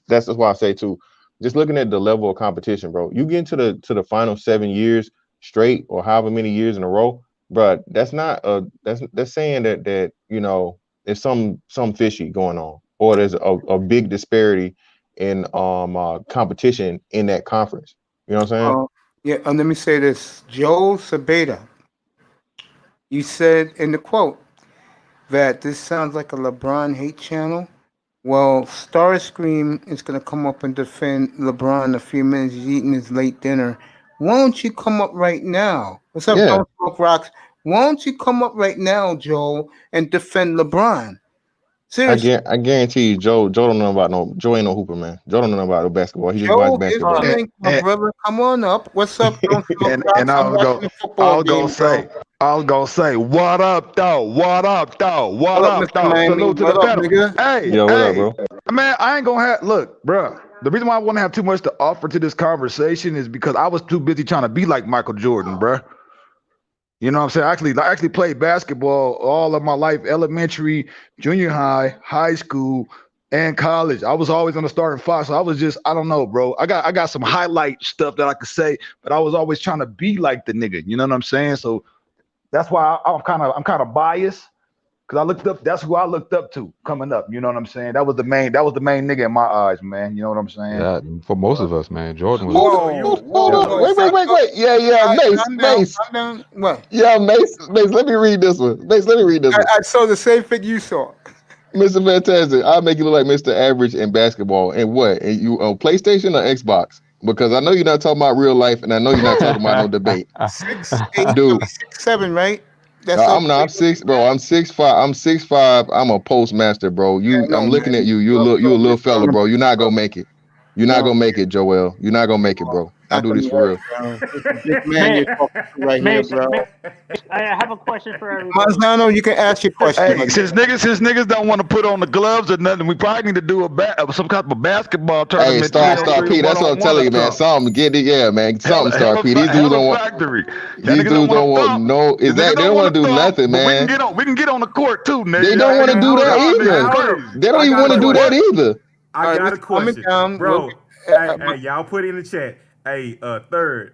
that's why I say too, just looking at the level of competition, bro. You get into the final 7 years straight or however many years in a row, bro. That's not that's saying that there's some fishy going on, or there's a big disparity in competition in that conference. You know what I'm saying? Yeah, and let me say this. Joe Sabata, you said in the quote that this sounds like a LeBron hate channel. Well, Starscream is going to come up and defend LeBron in a few minutes. He's eating his late dinner. Why don't you come up right now? What's up, Yeah. Don't Smoke Rocks? Why don't you come up right now, Joel, and defend LeBron? Seriously. I guarantee you, Joe don't know about Joe ain't no hooper, man. Joe don't know about no basketball. He just watch Joe is basketball. coming, my brother. Come on up. What's up, Don't Smoke And Rocks? I I'm watching the I football was game, gonna say, bro. I was gonna say, what up, though? What up, though? What What up, up, Mr. though? Miami? Salute to What the up, battle. nigga? Hey, Yo, what up, bro? man, I ain't gonna have look, bro. The reason why I want to have too much to offer to this conversation is because I was too busy trying to be like Michael Jordan, bro. You know what I'm saying? I actually played basketball all of my life, elementary, junior high, high school, and college. I was always on the starting five. So I don't know, bro. I got some highlight stuff that I could say, but I was always trying to be like the nigga. You know what I'm saying? So that's why I'm kind of biased. Cause that's who I looked up to coming up. You know what I'm saying? That was the main nigga in my eyes, man. You know what I'm saying? Yeah, for most of us, man, Jordan was. Hold on. Wait. Yeah, Mace. What? Yeah, Mace. Let me read this one. Mace, let me read this one. I saw the same thing you saw. Mr. Fantastic, I'll make you look like Mr. Average in basketball. And what? And you on PlayStation or Xbox? Because I know you're not talking about real life, and I know you're not talking about no debate. 6'8", Dude. 6'7", right? That's I'm 6, bro. I'm 6'5". I'm 6'5". I'm a postmaster, bro. I'm looking at you. You a little fella, bro. You're not gonna make it. You're not gonna make it, Joel. You're not gonna make it, bro. I do this for real. It's a big man you're talking to right here, bro. I have a question for everybody. Manzano, you can ask your question. Hey, since niggas don't want to put on the gloves or nothing, we probably need to do some kind of a basketball tournament. Hey, Star P, that's what I'm telling you, man. Something, get it, yeah, man. Something, Star P. These dudes don't want. These dudes don't want no. Is that they don't want to do nothing, man? We can get on the court too, nigga. They don't want to do that either. They don't even want to do that either. I got a question, bro. Hey, y'all put it in the chat. Hey, third,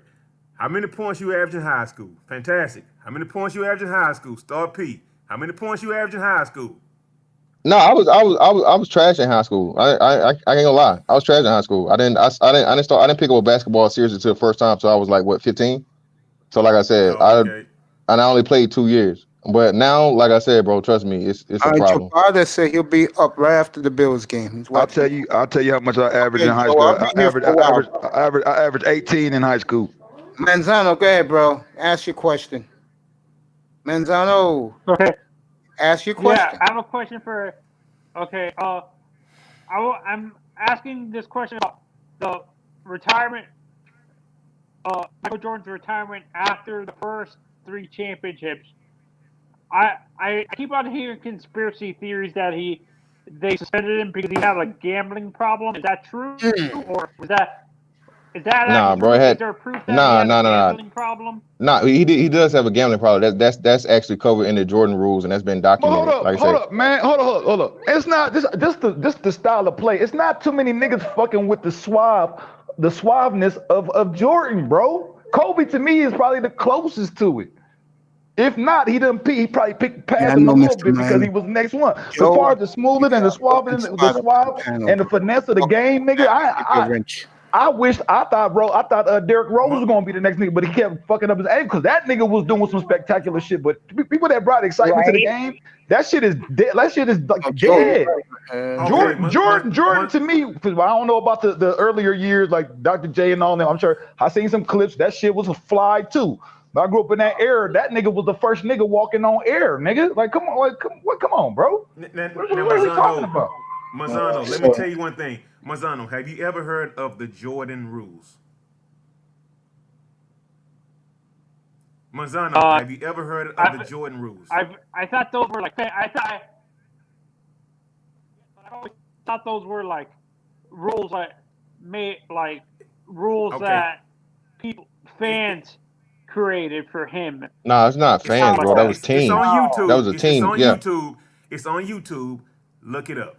how many points you average in high school? Fantastic. How many points you average in high school? Star P. How many points you average in high school? No, I was trash in high school. I ain't gonna lie. I was trash in high school. I didn't pick up a basketball seriously until the first time. So I was like, what, 15? So like I said, I only played 2 years. But now, like I said, bro, trust me, it's a problem. Your father said he'll be up right after the Bills game. I'll tell you how much I average in high school. I average 18 in high school. Manzano, go ahead, bro. Ask your question. Manzano. Okay. Ask your question. Yeah, I have a question for. Okay. I'm asking this question about the retirement. Michael Jordan's retirement after the first 3 championships. I keep on hearing conspiracy theories that they suspended him because he had a gambling problem. Is that true, or is that Nah, bro, true? Is there proof that he has a gambling problem? Nah, he does have a gambling problem. That's actually covered in the Jordan rules, and that's been documented. Hold up, man. Hold up. It's not just the style of play. It's not too many niggas fucking with the suaveness of Jordan, bro. Kobe to me is probably the closest to it. If not, he probably picked Yeah, I past him know, a little Mr. bit because he Man. was the next one. As Joe, far as the smoothing and the suave open and the spot up on suave the panel, and the bro. finesse of the game, nigga, Give you a wrench. I thought Derrick Rose was gonna be the next nigga, but he kept fucking up his aim because that nigga was doing some spectacular shit. But people that brought excitement to the Right? game, that shit is dead. That shit is like Oh, Joe, dead. Okay, Jordan to me, because I don't know about the earlier years like Dr. J and all them. I'm sure I seen some clips. That shit was a fly too. But I grew up in that era. That nigga was the first nigga walking on air, nigga. Like, come on, come on, bro. Now, What are we talking about? Mazzano, let me tell you one thing. Mazzano, have you ever heard of the Jordan rules? Mazzano, have you ever heard of the Jordan rules? I thought those were like I always thought those were like rules that made like rules Okay. that fans created for him. Nah, it's not fans, bro. That was It's team. on YouTube. That was a It's team. on Yeah, YouTube. It's on YouTube. Look it up.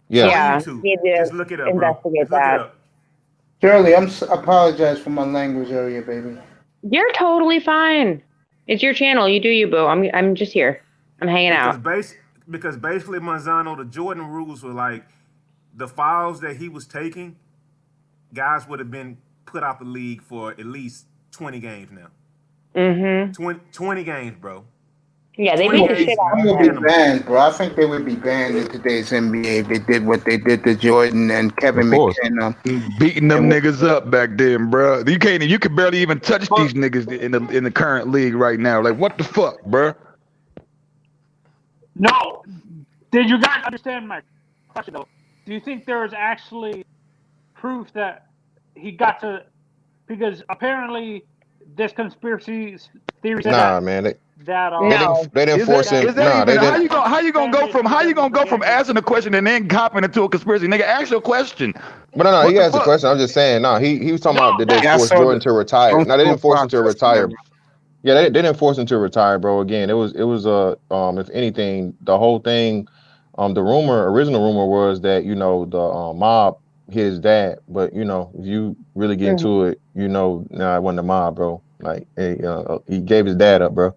yeah. Yeah, On YouTube. need to Just look it up, bro. investigate Just look it that. up. Shirley, apologize for my language earlier, baby. You're totally fine. It's your channel. You do you, boo. I'm just here. I'm hanging out. Because basically, Mazzano, the Jordan rules were like the fouls that he was taking, guys would have been put out the league for at least 20 games now. Mm-hmm. 20 games, bro. Yeah, they 20 beat the games shit out They of would be him. banned, bro. I think they would be banned in today's NBA if they did what they did to Jordan and Kevin Of course. McKinnon. Beating them niggas up back then, bro. You could barely even touch these niggas in the current league right now. Like, what the fuck, bro? No, did you guys understand my question though? Do you think there is actually proof that he got to? Because apparently, this conspiracy theory said Nah, man. They No. didn't Is force that, him. is that Nah, even they didn't. how you gonna go from asking a question and then copping into a conspiracy? Nigga, ask your question. But no, What he the asked the fuck? question. I'm just saying. No, he was talking about did they Yeah, I force saw Jordan to retire? Don't No, they didn't force him to process retire. that. Yeah, they didn't force him to retire, bro. Again, it was if anything, the whole thing, the original rumor was that the mob hit his dad, but if you really get into it, nah, it wasn't the mob, bro. Like he gave his dad up, bro,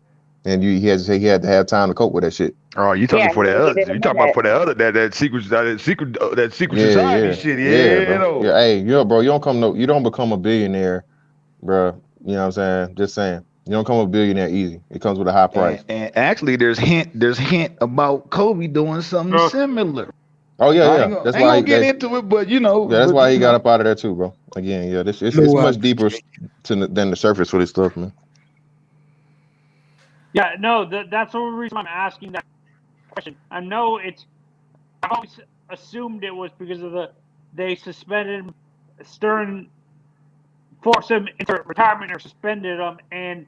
and he had to have time to cope with that shit. Oh, you talking Yeah, for that he other? didn't You talking about admit for that other that secret Yeah, society yeah, shit? yeah, Yeah, bro. Yeah, hey, bro, you don't become a billionaire, bro. You know what I'm saying? Just saying. You don't become a billionaire easy. It comes with a high price. And actually, there's hint about Kobe doing something similar. Oh yeah, I yeah. ain't gonna, That's I ain't why gonna get into it, but that's why he got up out of there too, bro. Again, yeah, it's No, much deeper than the surface for this stuff, man. Yeah, no, that's the reason I'm asking that question. I know I've always assumed it was because of they suspended him, Stern forced him into retirement or suspended him and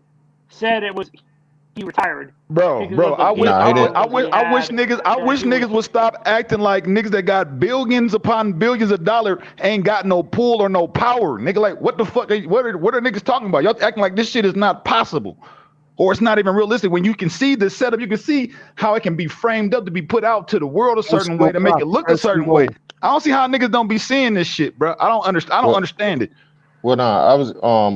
said it was he retired. Bro, I wish niggas would stop acting like niggas that got billions upon billions of dollars ain't got no pull or no power. Nigga, like what the fuck? What are niggas talking about? Y'all acting like this shit is not possible. Or it's not even realistic. When you can see the setup, you can see how it can be framed up to be put out to the world a certain way to make it look a certain way. I don't see how niggas don't be seeing this shit, bro. I don't understand it. Well, nah, I was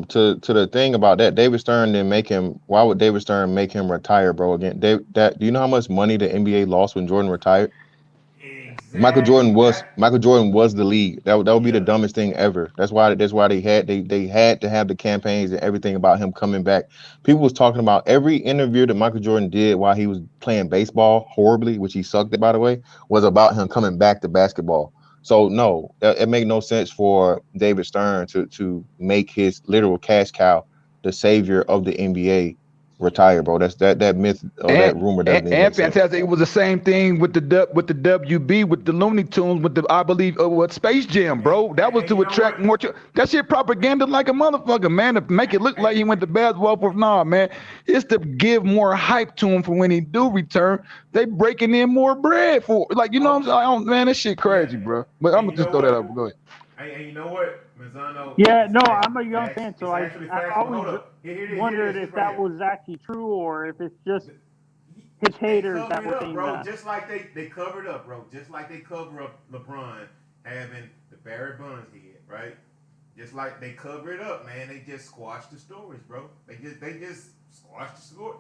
to the thing about that. David Stern didn't make him. Why would David Stern make him retire, bro? Again, do you know how much money the NBA lost when Jordan retired? Exactly. Michael Jordan was the league. That would be the dumbest thing ever. That's why they had to have the campaigns and everything about him coming back. People was talking about every interview that Michael Jordan did while he was playing baseball horribly, which he sucked at, by the way, was about him coming back to basketball. So no, it made no sense for David Stern to make his literal cash cow the savior of the NBA retire, bro. That myth or that rumor doesn't even make sense. Fantastic. It was the same thing with the WB, with the Looney Tunes, with the I believe what Space Jam, bro. That was to attract more. That shit propaganda like a motherfucker, man. To make it look like he went to basketball for man. It's to give more hype to him for when he do return. They breaking in more bread for what I'm saying. Man, that shit crazy, bro. But I'm gonna just throw that up. Go ahead. And you know what, Mazzano? Yeah, no, I'm a young fan, so I Hold always up. Here wondered it is, if right that here. was actually true or if it's just his haters that were saying bro. that. Just like they covered up, bro. Just like they cover up LeBron having the Barry Bonds head, right? Just like they cover it up, man. They just squash the stories, bro. They just watch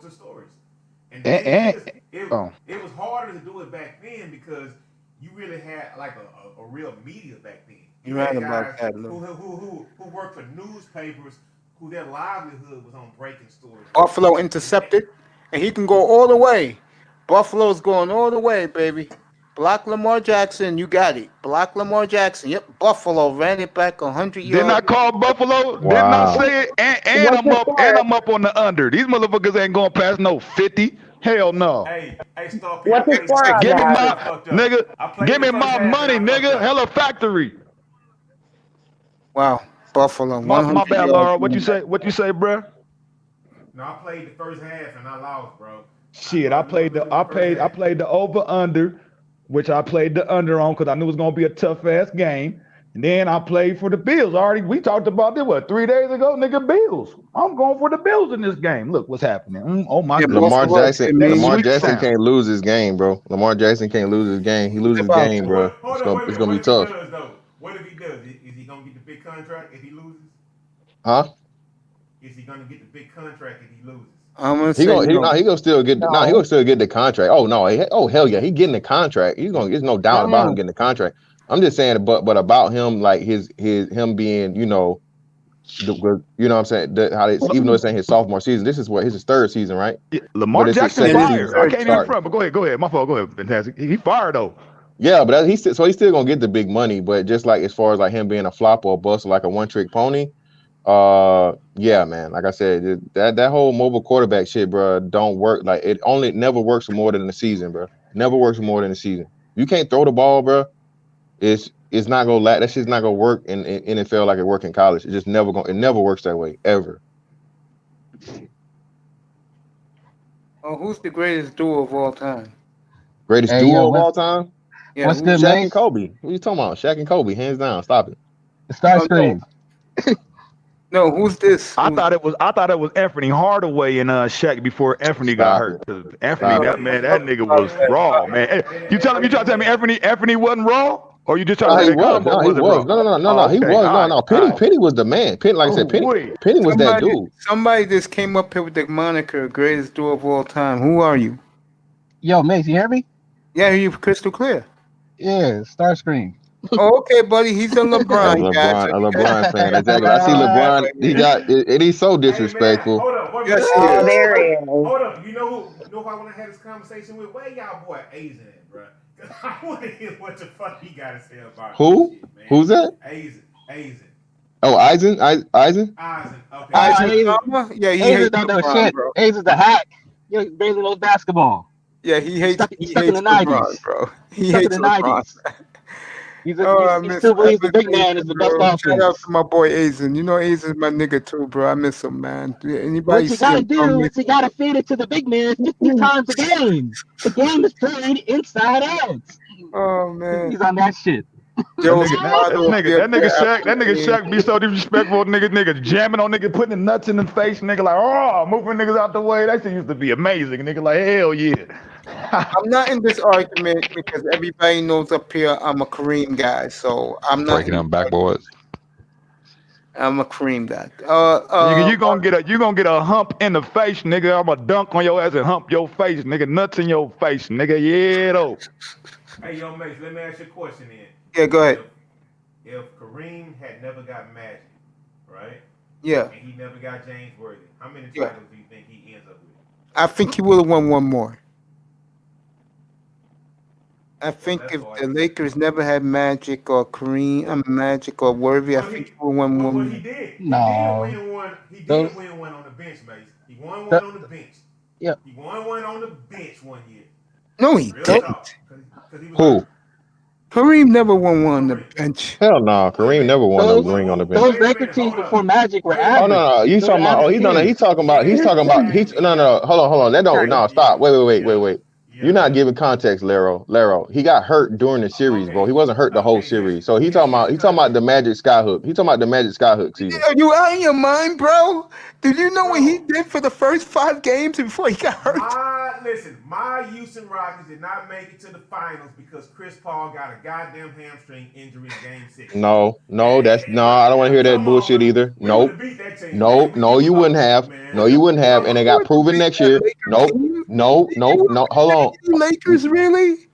the stories. And And it oh, was harder to do it back then because you really had like a real media back then. You You're right had about guys that, who, Lou. who worked for newspapers who their livelihood was on breaking stories. Buffalo intercepted, and he can go all the way. Buffalo's going all the way, baby. Block Lamar Jackson, you got it. Block Lamar Jackson. Yep, Buffalo ran it back 100 didn't yards. I call Buffalo? Didn't I Wow. say it? And What's the score? I'm up on the under. These motherfuckers ain't going past no 50. Hell no. Hey, Starkey, What's the score on Give me that? give me my money, nigga. Hella factory. Wow, Buffalo, My 100 bad, yards. Laura. What you say, bruh? No, I played the first half and I lost, bro. Shit, I played the over under, which I played the under on because I knew it was gonna be a tough ass game. And then I played for the Bills. We talked about this 3 days ago, nigga. Bills. I'm going for the Bills in this game. Look what's happening. Oh my Yeah, god. Lamar Buffalo, Jackson. it means- Lamar Sweet Jackson sound. can't lose his game, bro. Lamar Jackson can't lose his game. He loses his about game, that? bro. Hold It's on, wait a gonna minute. be What tough. if he does, though? What if he does? Is he gonna get the big contract if he loses? Huh? Is he gonna get the big contract if he loses? I'm gonna He say gonna no. he gonna still get No. he gonna still get the contract. Oh no, oh hell yeah, he getting the contract. There's no doubt about him getting the contract. I'm just saying, but about him, like him being, you know what I'm saying, even though it's in his sophomore season, this is his third season, right? Yeah, Lamar But it's his Jackson second fired. season I can't even starting. front, but go ahead. My fault. Go ahead. Fantastic. He fired though. Yeah, but he's still gonna get the big money. But just like as far as like him being a flop or a bust or like a one-trick pony, yeah, man. Like I said, that whole mobile quarterback shit, bro, don't work. Like it never works for more than a season, bro. Never works for more than a season. You can't throw the ball, bro. It's not gonna that shit's not gonna work in NFL like it work in college. It never works that way ever. Oh, who's the greatest duo of all time? Greatest Hey, duo yo, of all time? Yeah, what's who- good, Shaq man? and Kobe. What you talking about? Shaq and Kobe, hands down. Stop it. Starscream. No, who's this? I thought it was Anthony Hardaway and Shaq before Anthony got Stop hurt. it. 'Cause Anthony, Stop that it. man, that nigga was raw, man. Hey, you trying to tell me Anthony wasn't raw? Or you just trying No, to say he that was. combo No, he wasn't was. raw? No, he okay. was. All No. right. Penny, All right. Penny was the man. Penny, like I said, Penny Wait. was that dude. Somebody just came up here with the moniker greatest duo of all time. Who are you? Yo, Mace, you hear me? Yeah, you crystal clear. Yeah, Starscream. Oh, okay, buddy. He's a A LeBron guy. LeBron fan. Exactly. I see LeBron. He's so disrespectful. Hey, man, hold up. Yes, Oh, he there he is. Hold up. You know who I want to have this conversation with? Where y'all boy Aizen at, bro? I want to hear what the fuck he got to say about Who? this shit, man. Who's that? Aizen. Oh, Eisen. Eisen. Okay. Isaac Aizen- Thomas? Yeah, he Aizen hates don't know LeBron, shit. bro. Aizen's a hack. He barely knows basketball. Yeah, he hates Stuck in the LeBron, 90s. bro. He Stuck in hates the LeBron. 90s. He I still believes the miss big man is the best bro. Shout out offense. to my boy Aizen. You know Aizen's my nigga too, bro. I miss him, man. Anybody What you see gotta him? Tell do me. is you gotta feed it to the big man 50 times a game. The game is played inside out. Oh man, He's on that shit. Joe's That father will be up nigga there Shaq, that after nigga me. Shaq be so disrespectful, nigga jamming on nigga, putting the nuts in the face, nigga like, oh, moving niggas out the way. That shit used to be amazing. Nigga like, hell yeah. I'm not in this argument because everybody knows up here I'm a Kareem guy, so I'm not. Breaking them backboards. I'm a Kareem guy. You gonna get a hump in the face, nigga. I'm gonna dunk on your ass and hump your face, nigga. Nuts in your face, nigga. Yeah, though. Hey, yo, Mace, let me ask you a question then. Yeah, go ahead. If Kareem had never got Magic, right? Yeah, And he never got James Worthy, how many Yeah. titles do you think he ends up with? I think he would have won one more. I think that's if all the I- Lakers never had Magic or Magic or Worthy, I think he would have won Well, one. he did. No. He did win one. He did Those- win one on the bench, Mace. He won one The- on the bench. Yeah. He won one on the bench one year. No, he Real didn't. talk. 'Cause he was Who? like, Kareem never won one on the bench. Hell no. Kareem never won no Those- ring on the bench. Those Wait a Laker minute, teams hold up. before Magic were Wait a average. minute. Oh no. You They're talking about? Oh, average teams. he's talking about. No. Hold on. That don't. No, stop. Wait. You're not giving context, Laro. He got hurt during the series, bro. He wasn't hurt the whole series. So he talking about the Magic Skyhook. He talking about the Magic Skyhook season. Are you out of your mind, bro? Did you know what he did for the first 5 games before he got hurt? listen, my Houston Rockets did not make it to the finals because Chris Paul got a goddamn hamstring injury in Game 6. No, And I don't want to hear that come on, bullshit bro. either. We would Nope. have beat that team, man. Nope. No, You was you wouldn't off, have. man. No, you wouldn't have. And it got proven next year. Nope. team? No. Hold on. Lakers, really?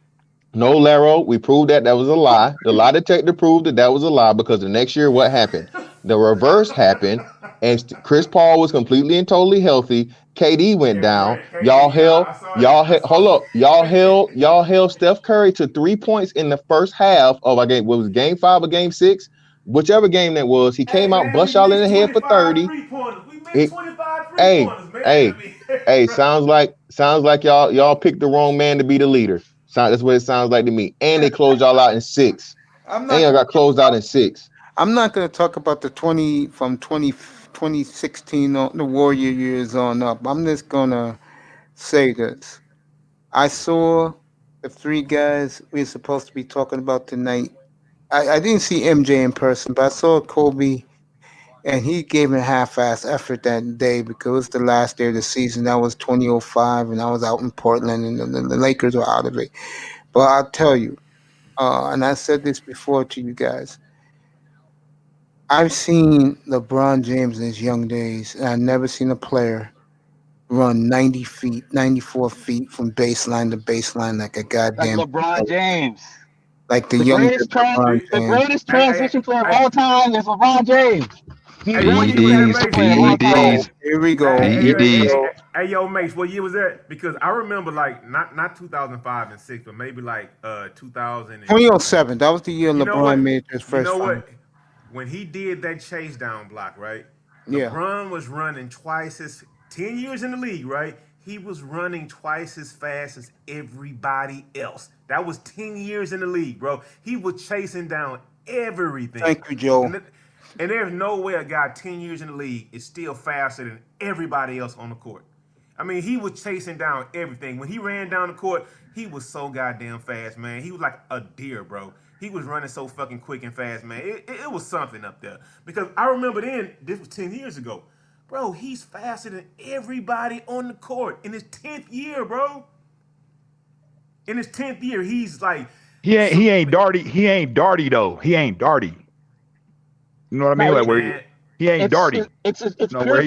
No, Laro, we proved that was a lie. The lie detector proved that was a lie because the next year, what happened? The reverse happened, and Chris Paul was completely and totally healthy. KD went down. KD, Hold up. Y'all held Steph Curry to 3 points in the first half of a game. What was it, Game 5 or Game 6? Whichever game that was, he came out, bust y'all in the head for 30. We missed 25 3-pointers, man. Hey, sounds like y'all picked the wrong man to be the leader. That's what it sounds like to me. And they closed y'all out in 6. And y'all got closed out in 6. I'm not going to talk about the 2016 on the Warrior years on up. I'm just going to say this. I saw the 3 guys we're supposed to be talking about tonight. I didn't see MJ in person, but I saw Kobe, and he gave a half-ass effort that day because it was the last day of the season. That was 2005, and I was out in Portland, and the Lakers were out of it. But I'll tell you, and I said this before to you guys, I've seen LeBron James in his young days, and I've never seen a player run 90 feet, 94 feet from baseline to baseline like a goddamn Like LeBron James. Like the greatest transition player of all time is LeBron James. PEDs. Here we go. PEDs. Hey, yo, Mace, what year was that? Because I remember, like, not 2005 and 6, but maybe like 2000. 2007. That was the year LeBron made his first. You know what? When he did that chase down block, right? Yeah. LeBron was running twice as 10 years in the league, right? He was running twice as fast as everybody else. That was 10 years in the league, bro. He was chasing down everything. Thank you, Joe. And there's no way a guy 10 years in the league is still faster than everybody else on the court. I mean, he was chasing down everything. When he ran down the court, he was so goddamn fast, man. He was like a deer, bro. He was running so fucking quick and fast, man. It was something up there. Because I remember then, this was 10 years ago. Bro, he's faster than everybody on the court in his 10th year, bro. In his 10th year, he's like... He ain't Darty. He ain't Darty, though. He ain't Darty. You know what I mean? Like where he ain't Darty. It's where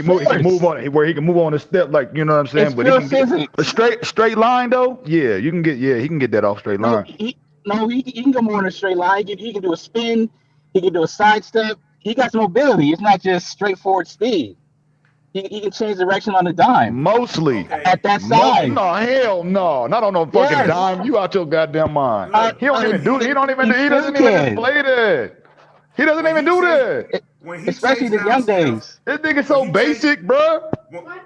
he can move on a step, like, you know what I'm saying? It's but he can get a straight line, though. Yeah, he can get that off straight line. He can go more on a straight line. He can do a spin. He can do a sidestep. He got some mobility. It's not just straightforward speed. He can change direction on a dime. Mostly. At that size. No, hell no. Not on no fucking dime. You out your goddamn mind. He doesn't even display that. He doesn't even do that. Especially the young days. This nigga so basic, bro.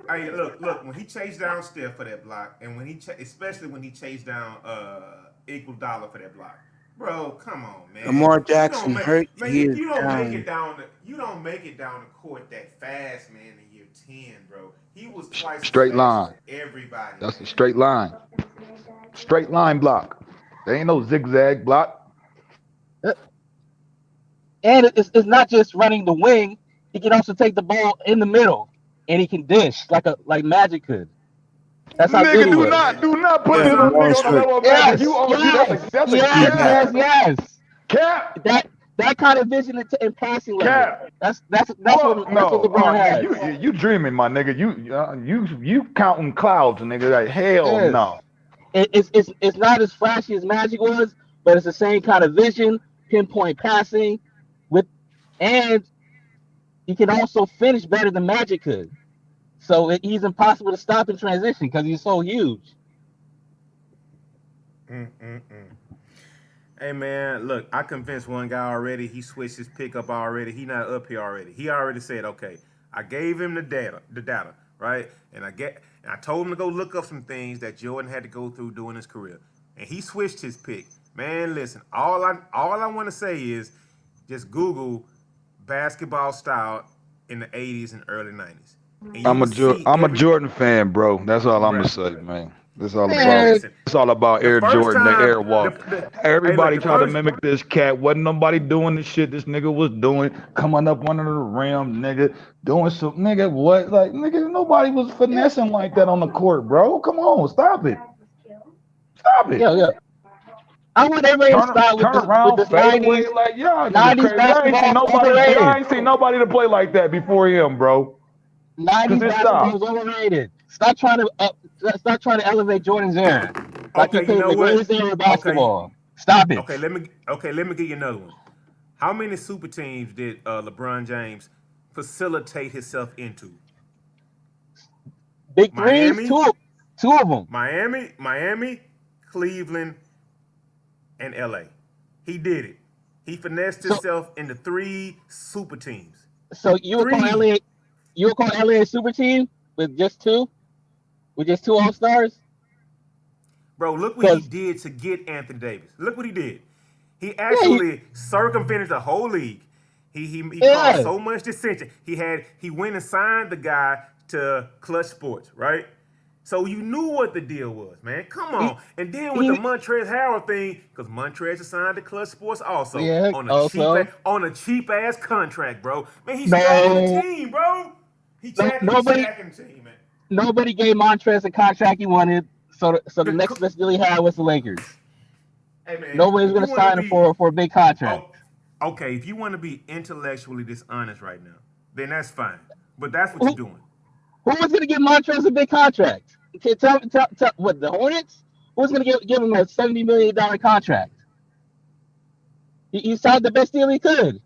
Hey, look, when he chased down Steph for that block, and especially when he chased down Iguodala for that block. Bro, come on, man. Lamar Jackson hurt. You don't make it down the court that fast, man, in year 10, bro. He was twice straight line. Everybody. That's a straight line. Straight line block. There ain't no zigzag block. And it's not just running the wing. He can also take the ball in the middle, and he can dish like Magic could. That's how good he was. Do not put this on the level of Magic. Yes. Cap. That kind of vision and passing level. Cap. That's what LeBron has. You dreaming, my nigga. You counting clouds, nigga. Like hell no. It's not as flashy as Magic was, but it's the same kind of vision, pinpoint passing, and he can also finish better than Magic could. So he's impossible to stop in transition because he's so huge. Hey, man, look, I convinced one guy already. He switched his pickup already. He not up here already. He already said, okay, I gave him the data, right? And I told him to go look up some things that Jordan had to go through during his career. And he switched his pick. Man, listen, all I want to say is just Google basketball style in the 80s and early 90s. I'm a Jordan fan, bro. That's all I'm gonna say, man. It's all Man, about listen. it's all about The Air first Jordan, the time, Airwalk. hey, Everybody look, the tried to first, mimic this cat. Wasn't nobody doing the shit this nigga was doing, coming up under the rim, nigga, doing some nigga what? Like nigga, nobody was finessing like that on the court, bro. Come on, stop it. Stop it. Yeah. I want everybody to start Turn with around, this fade away 90s like y'all just 90s crazy. basketball overrated. Y'all ain't seen nobody to play like that before him, bro. 90s Cause it basketball stopped. is overrated. Stop trying to elevate Jordan's era. Like okay, he you played know the what? greatest era of Okay, basketball. Stop it. let me give you another one. How many super teams did LeBron James facilitate himself into? Big threes, Miami, two of them. Miami, Cleveland, and LA. He did it. He finessed So himself into 3 super teams. so you would call 3. LA a super team with just two All Stars? Bro, look what he Because did to get Anthony Davis. Look what he did. He yeah, actually circumvented the whole league. He caused yeah. so much dissension. He went and signed the guy to Clutch Sports, right? So you knew what the deal was, man. Come He, on. And then with the he Montrezl Harrell thing, because Montrezl signed to Clutch Sports also yeah. on Also, a cheap ass contract, bro. Man, he's stacking the no, team, bro. He's no, stacking the team, man. nobody gave Montrezl the contract he wanted. So the next best deal he had was the Lakers. Hey man, Nobody's if you gonna want to sign him be for a big contract. oh, okay, if you want to be intellectually dishonest right now, then that's fine. But that's what Who, you're doing. who was gonna give Montrezl a big contract? Okay, tell what the Hornets? Who was gonna give him a $70 million contract? He signed the best deal he could,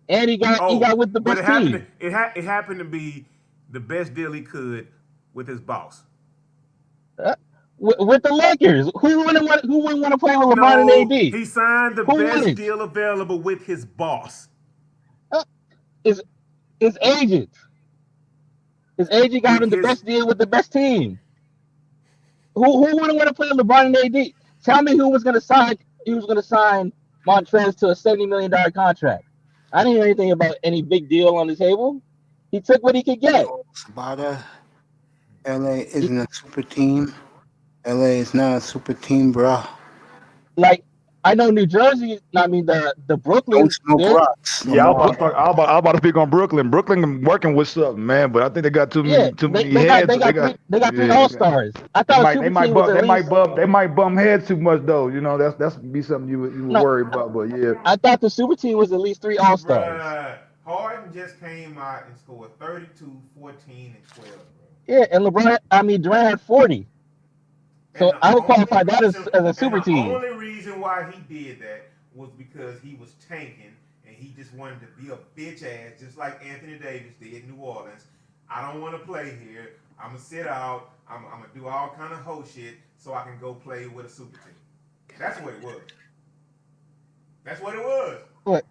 and he Oh, got with the but best team. it happened to be the best deal he could with his boss. Uh, with the Lakers. Who wouldn't want to play with LeBron and No, AD? he signed the Who best wouldn't? deal available with his boss. Uh, his his agent. His agent got With him the his best deal with the best team. Who wouldn't want to play with LeBron and AD? Tell me who was going to sign. He was going to sign Montrezl to a $70 million contract. I didn't hear anything about any big deal on the table. He took what he could get. Yo, Sabata, LA isn't a super team. LA is not a super team, bro. Like I know New Jersey. I mean the Brooklyn. Don't smoke rocks. Yeah, Lamar. I was about to speak on Brooklyn. Brooklyn working with something, man, but I think they got too Yeah, many they heads. got three All Stars. I thought super team was at least. They might bum heads too much though. You know, that's be something you would No, worry about. But yeah, I thought the super team was at least 3 All Stars. bruh, Harden just came out and scored 32, 14, and 12, bro. Yeah, and Durant had 40. So I would qualify that as a super team. The only reason why he did that was because he was tanking and he just wanted to be a bitch ass, just like Anthony Davis did in New Orleans. I don't want to play here. I'm gonna sit out. I'm gonna do all kind of hoe shit so I can go play with a super team. That's what it was. That's what it was. Look,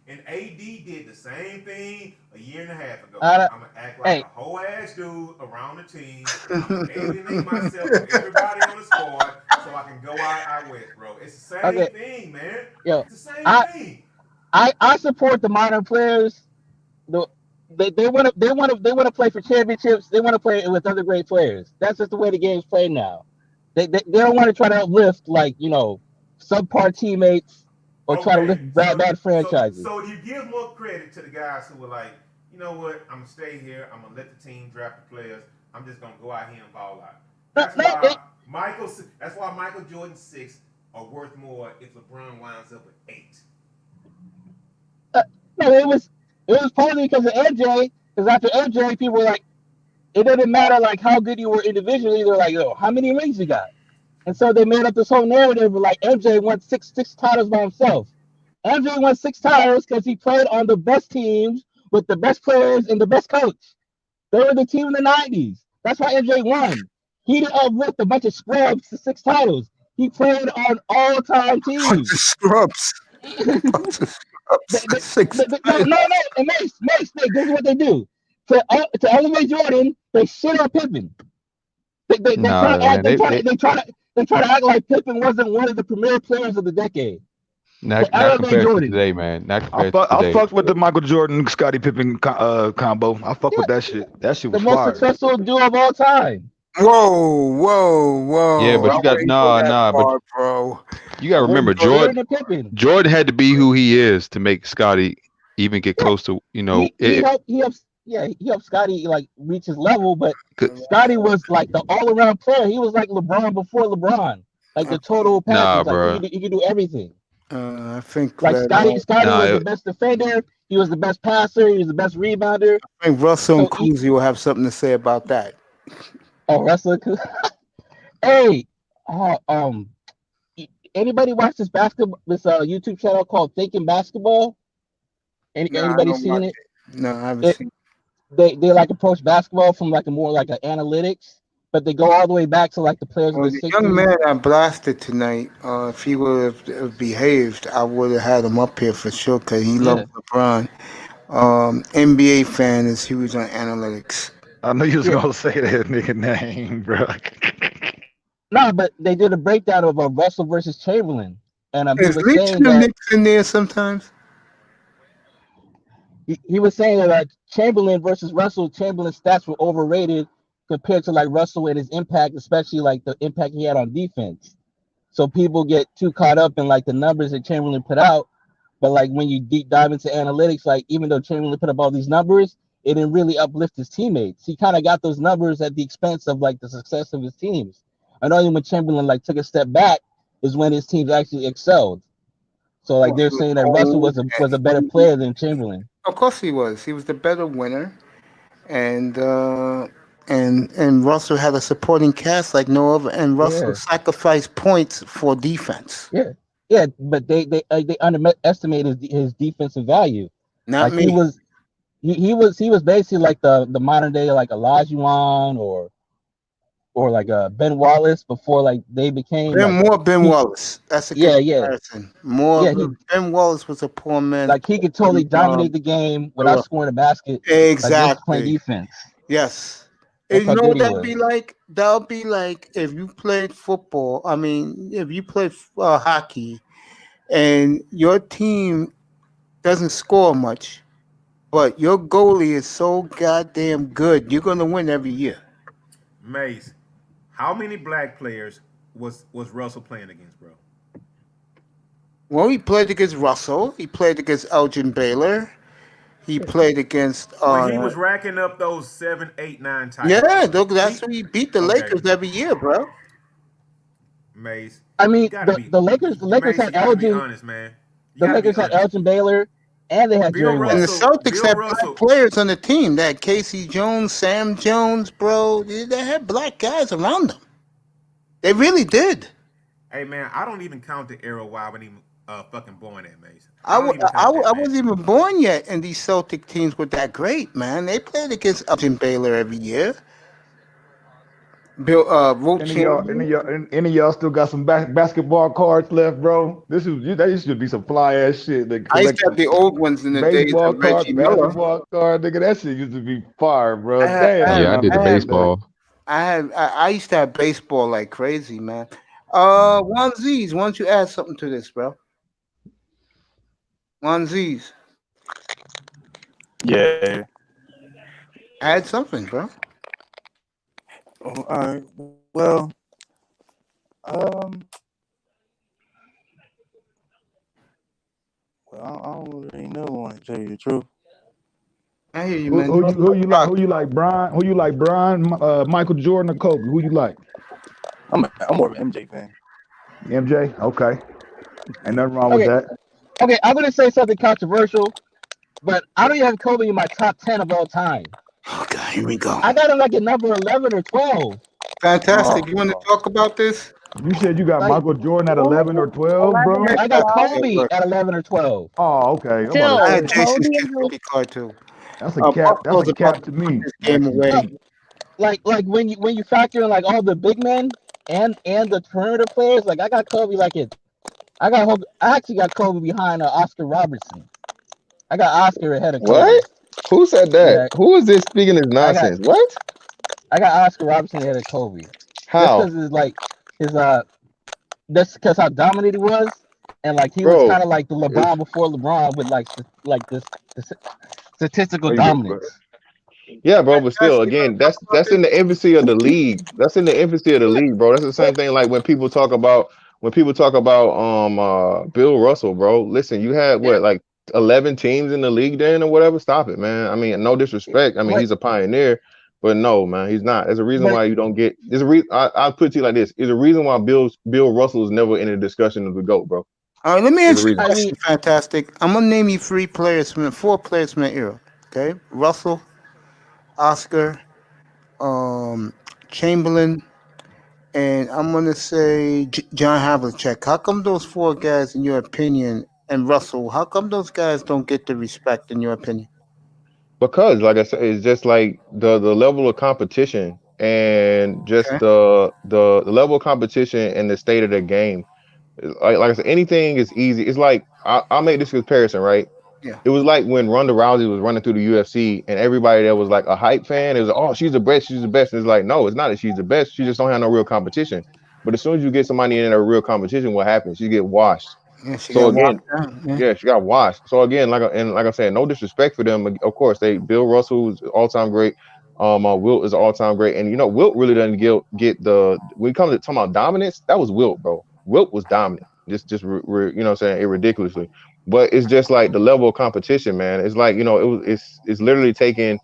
And AD did the same thing a year and a half ago. I I'm gonna act like a whole ass dude around the team. Alienate myself from everybody on the squad so I can go out west, bro. It's the same thing, man. Yo, It's the same thing. I support the modern players. They want to play for championships. They want to play with other great players. That's just the way the game's played now. They don't want to try to uplift subpar teammates or try to lift bad franchises. So you give more credit to the guys who were like, you know what? I'm gonna stay here. I'm gonna let the team draft the players. I'm just gonna go out here and ball out. That's why Michael Jordan's 6 are worth more if LeBron winds up with 8. No, it was partly because of MJ. Because after MJ, people were like, it didn't matter like how good you were individually. They're like, yo, how many rings you got? And so they made up this whole narrative of like MJ won six titles by himself. MJ won 6 titles because he played on the best teams with the best players and the best coach. They were the team in the 90s. That's why MJ won. He didn't uplift a bunch of scrubs to 6 titles. He played on all-time teams. Bunch of scrubs. Bunch of scrubs. No. And Mace, this is what they do. To elevate Jordan, they shit on Pippen. They try to act like Pippen wasn't one of the premier players of the decade. Not compared to today, man. Not compared to today. I fucked with the Michael Jordan, Scottie Pippen combo. I fuck with that shit. That shit was the most fire. successful duo of all time. Whoa. Yeah, but I you got wouldn't go that but far, bro. you got to I remember wouldn't go there in the Pippen. Jordan had to be who he is to make Scotty even get close to He helped Scotty like reach his level, but Scotty was like the all around player. He was like LeBron before LeBron, like the total Nah, package. Like bro. he could do everything. I think Like that, Scotty Nah, was the best defender. He was the best passer. He was the best rebounder. I think Russell and So he- Cousy will have something to say about that. Oh, Russell. Hey, anybody watch this YouTube channel called Thinking Basketball? Nah, I Anybody don't seen watch it? No, I haven't It- seen. They like approach basketball from like a more like an analytics, but they go all the way back to like the players of Well, the the young 60s. man I blasted tonight, if he would have behaved, I would have had him up here for sure because he Yeah. loves LeBron. NBA fan is huge on analytics. I knew you was Yeah. gonna say that nigga name, bro. No, but they did a breakdown of Russell versus Chamberlain, and he Is was Leach saying and the that Knicks in there sometimes? he was saying that Chamberlain versus Russell, Chamberlain's stats were overrated compared to like Russell and his impact, especially like the impact he had on defense. So people get too caught up in like the numbers that Chamberlain put out, but like when you deep dive into analytics, like even though Chamberlain put up all these numbers, it didn't really uplift his teammates. He kind of got those numbers at the expense of like the success of his teams. I know when Chamberlain like took a step back is when his teams actually excelled. So like they're saying that Russell was a better player than Chamberlain. Of course he was. He was the better winner, and Russell had a supporting cast like no other. And Russell Yeah. sacrificed points for defense. Yeah, but they underestimated his defensive value. Not Like me. he was basically like the modern day like Olajuwon or like Ben Wallace before like they became Ben Wallace. That's a good Yeah. comparison. Ben Wallace was a poor man. like he could totally dominate the game without scoring a basket. Like just playing Exactly. defense. Yes. That's You how know good what he that'd was. be like? That would be like if you played football. I mean, if you played hockey and your team doesn't score much, but your goalie is so goddamn good, you're going to win every year. Mace, how many black players was Russell playing against, bro? Well, he played against Russell. He played against Elgin Baylor. He played against. When he was racking up those 7, 8, 9 titles. Yeah, that's who he beat the Lakers every year, bro. Mace. I mean, the Lakers had Elgin. Be honest, man. The Lakers had Elgin Baylor, and they had Jerry West. And the Celtics had black players on the team. They had Casey Jones, Sam Jones, bro. They had black guys around them. They really did. Hey, man, I don't even count the era where I wasn't even fucking born at, Mace. I wasn't even born yet, and these Celtic teams were that great, man. They played against Elgin Baylor every year. Any of y'all still got some basketball cards left, bro? That used to be some fly ass shit. I used to have the old ones in the days of Reggie Miller. Basketball card, nigga, that shit used to be fire, bro. I did the baseball. I used to have baseball like crazy, man. One Z's, why don't you add something to this, bro? One Z's. Yeah. Add something, bro. Oh, all right. Well, I don't really know one, to tell you the truth. I hear you, man. Who you like, Brian? Who you like, Brian? Michael Jordan or Kobe? Who you like? I'm more of an MJ fan. MJ? Okay. Ain't nothing wrong with that. Okay, I'm gonna say something controversial, but I don't even have Kobe in my top 10 of all time. Oh God, here we go. I got him like at number 11 or 12. Fantastic. You want to talk about this? You said you got Michael Jordan at 11 or 12, bro? I got Kobe at 11 or 12. Oh, okay. Still, I had Jason's Kobe kid rookie card too. That's a cap. That's a cap to me. Game away. Like when you factor in like all the big men and the perimeter players, like I got Kobe I actually got Kobe behind Oscar Robertson. I got Oscar ahead of Kobe. What? Who said that? Yeah. Who is this speaking this nonsense? What? I got Oscar Robertson ahead of Kobe. How? Just because that's because how dominant he was, and like he was kind of like the LeBron before LeBron with like this statistical dominance. Yeah, bro, but still, Fantastic. again, that's in the infancy of the league. That's in the infancy of the league, bro. That's the same thing like when people talk about Bill Russell, bro. Listen, you had what, like 11 teams in the league then or whatever. Stop it, man. I mean, no disrespect. I mean, But he's a pioneer, but no, man, he's not. There's a reason but why you don't get. There's a reason. I'll put it to you like this: there's a reason why Bill Russell is never in the discussion of the GOAT, bro. All right, let me There's a ask you a reason. I question, mean, Fantastic. I'm gonna name you four players from the era. Okay, Russell, Oscar, um, Chamberlain, and I'm gonna say John Havlicek. How come those four guys, in your opinion, and Russell? How come those guys don't get the respect, in your opinion? Because, like I said, it's just like the level of competition and just Okay. the level of competition and the state of the game. Like I said, anything is easy. It's like I'll make this comparison, right? Yeah. It was like when Ronda Rousey was running through the UFC, and everybody that was like a hype fan, it was like, oh, she's the best, she's the best. And it's like, no, it's not that she's the best. She just don't have no real competition. But as soon as you get somebody in a real competition, what happens? You get washed. Yeah, she So got again, walked down. Yeah. yeah, she got washed. So again, like I said, no disrespect for them. Of course, Bill Russell is all time great. Wilt is all time great, and Wilt really doesn't get the when it comes to talking about dominance. That was Wilt, bro. Wilt was dominant, you know what I'm saying, ridiculously. But it's just like the level of competition, man. It's like it's literally taking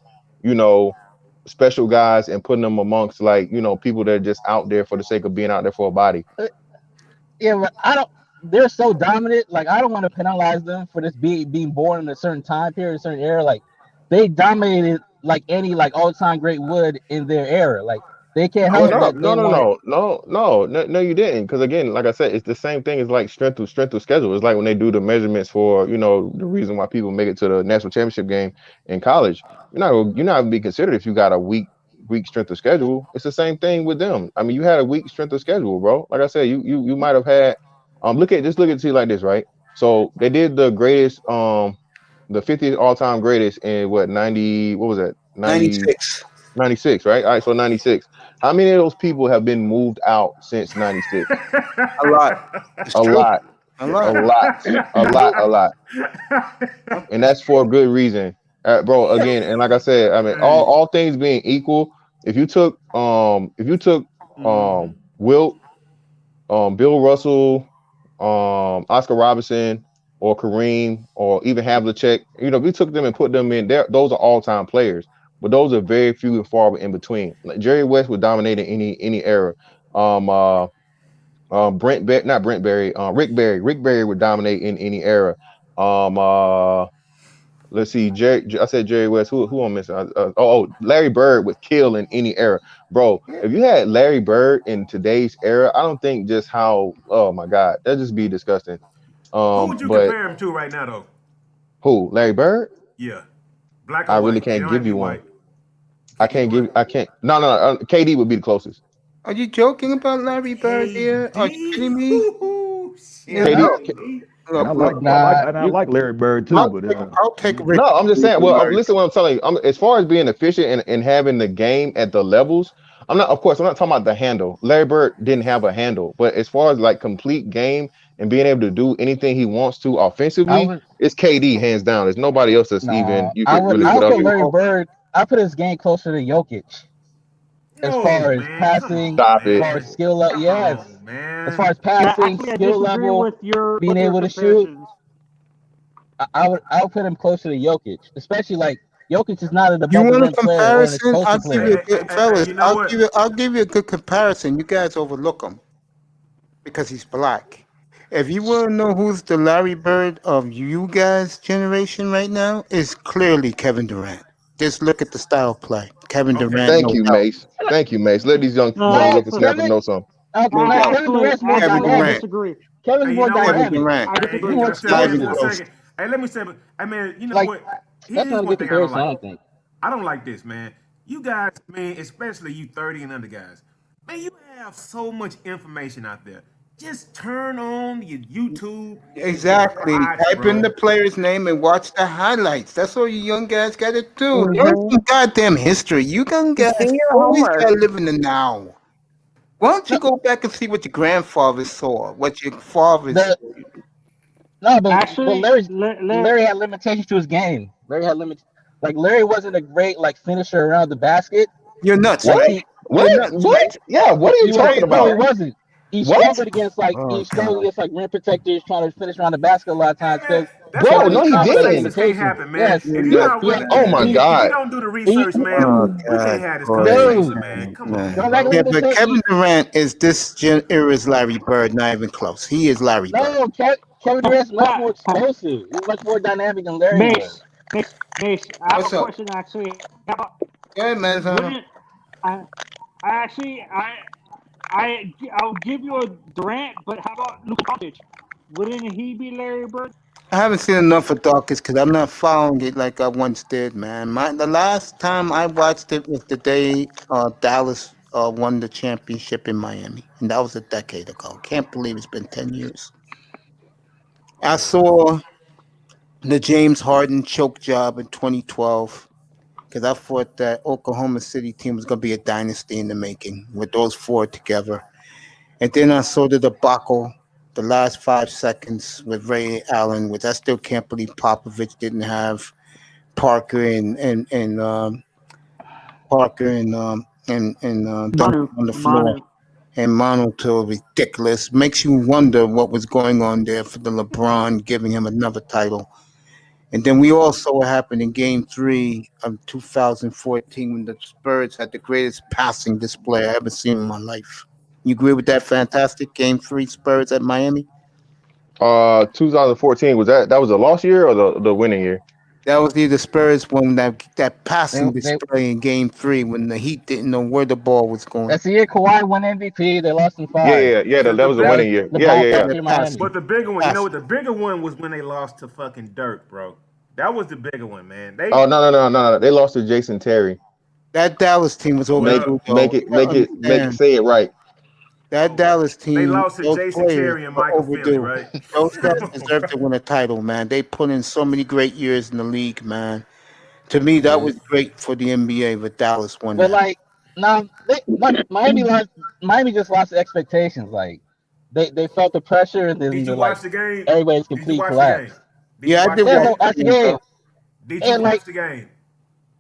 special guys and putting them amongst like people that are just out there for the sake of being out there for a body. yeah, but I don't. They're so dominant. Like I don't want to penalize them for this being born in a certain time period, a certain era. Like they dominated like any like all time great would in their era. Like they can't Oh help no, that they no, no, want. no, you didn't. Because again, like I said, it's the same thing as like strength of schedule. It's like when they do the measurements for the reason why people make it to the national championship game in college. You're not gonna be considered if you got a weak strength of schedule. It's the same thing with them. I mean, you had a weak strength of schedule, bro. Like I said, you might have had. Look at it like this, right? So they did the greatest, the 50th all time greatest in what 90? What was that? 96. 96, right? All right, so 96. How many of those people have been moved out since 96? A lot. It's A true. lot, A a lot. lot. And that's for a good reason. Bro, again, and like I said, I mean, all things being equal, if you took Wilt, Bill Russell, Oscar Robertson, or Kareem, or even Havlicek, if we took them and put them in there, those are all-time players. But those are very few and far in between. Like Jerry West would dominate in any era. Not Brent Berry, Rick Barry. Rick Barry would dominate in any era. Let's see, I said Jerry West. Who I'm missing? Larry Bird would kill in any era, bro. If you had Larry Bird in today's era, I don't think just how. Oh my God, that'd just be disgusting. Who would you But compare him to right now, though? who? Larry Bird? Yeah, black I or really white? It can't don't give have to be you one. white. Can't give one. I can't. No. KD would be the closest. Are you joking about Larry Bird here? Are you kidding me? Ooh, Yeah, shit. KD. look, I look, like Larry Bird too, but I'll take Rick. No, I'm just saying. Well, Larry. listen, what I'm telling you. As far as being efficient and having the game at the levels, I'm not talking about the handle. Larry Bird didn't have a handle, but as far as like complete game and being able to do anything he wants to I offensively, would it's KD hands down. There's nobody else that's even no. you could really I put would up put here. Larry Bird. I put his game closer to Jokic as No, far as man. Come passing, on, Stop as it. far as man. skill level. Come Yes, on, man. as far as Yeah, passing, actually, I skill disagree level, with your being able to shoot. comparisons. I would put him closer to Jokic, especially like Jokic is not an You above the want a rim player or an comparison? explosive player. Fellas. You know what? I'll give you a good comparison. You guys overlook him because he's black. If you want to know who's the Larry Bird of you guys' generation right now, it's clearly Kevin Durant. Just look at the style play. Kevin Okay. Durant, Thank no you, doubt. Mace. Thank you, Mace. Let these young No, whippersnappers know something. No no, doubt. Kevin Durant's more Kevin I dynamic. Durant. disagree. Kevin's Hey, you more know what? Kevin dynamic. Durant. I Hey, disagree. He's can more I say this Not even for a close. explosive. second? Hey, let me say, I mean, you know Like what? that's Here's not a one good thing I don't comparison. I like. don't think. I don't like this, man. You guys, man, especially you 30 and under guys, man, you have so much information out there. Just turn on your YouTube and just Exactly. watch, Type in bro. the player's name and watch the highlights. That's all you young guys got to do. Learn Mhm. some goddamn history. You young guys Do your always homework. got to live in the now. Why don't you No, go back and see what your grandfather saw, what your fathers? the no, but Actually, Larry had limitations to his game. Larry had limit. Like Larry wasn't a great like finisher around the basket. You're nuts, What? man. He You're What? nuts, man. What? Yeah. What are you he was talking no, he about? wasn't. He What? struggled against like Oh God. rim protectors trying to finish around the basket a lot of Hey times man, that's because Bro, why of these his no, he athletic didn't. conversations can't limitations. happen, man. Yes, You're If you nuts, not willing, Oh my he, if you God. don't do the he, research, man, Oh we can't God, have this Corey, conversation, dude, man. Come on, man. going back a bro. Yeah, little bit, but to, Kevin Durant is this era's Larry Bird, not even close. He is Larry Bird. no, Kevin So, Durant's much more explosive. He's much more dynamic than Larry was. Mace, I have What's a up? question actually. How about, Go ahead, man. wouldn't I actually I'll give you a Durant, but how about Luka Doncic? Wouldn't he be Larry Bird? I haven't seen enough of Darkest because I'm not following it like I once did, man. The last time I watched it was the day Dallas won the championship in Miami, and that was a decade ago. Can't believe it's been 10 years. I saw the James Harden choke job in 2012 because I thought that Oklahoma City team was going to be a dynasty in the making with those four together. And then I saw the debacle, the last 5 seconds with Ray Allen, which I still can't believe Popovich didn't have Parker and Parker and Duncan on the floor Manu. and Mono to ridiculous. Makes you wonder what was going on there for the LeBron giving him another title. And then we all saw what happened in Game 3 of 2014 when the Spurs had the greatest passing display I ever seen in my life. You agree with that fantastic Game 3 Spurs at Miami? 2014 that was the lost year or the winning year? That was the Spurs won that They, passing they, display in Game 3 when the Heat didn't know where the ball was going. that's the year Kawhi won MVP. They lost in Yeah, 5. yeah, yeah. The, That the was the That big, was winning year. Yeah, LeBron yeah, yeah. first The year in Miami. passing, but the bigger one, you know passing. what? The bigger one was when they lost to fucking Dirk, bro. That was the bigger one, man. Oh no. They lost to Jason Terry. That Dallas team was Make Well, overdue, make though. it You gotta make it make understand say it right. that Dallas they team, lost to those Jason players Terry and were Michael Finley, overdue. right? Those guys Come on, deserve bro. to win a title, man. They put in so many great years in the league, man. To me, that Yeah. was great for the NBA, but Dallas won But that. like now, Miami lost. Miami just lost the expectations. Like they felt the pressure, and then Did you like watch the game? everybody's Did you complete watch the game? collapse. Did you Yeah, I watch did the Yeah, watch no, game? the that's the game, bro. game. Did you And like watch the game?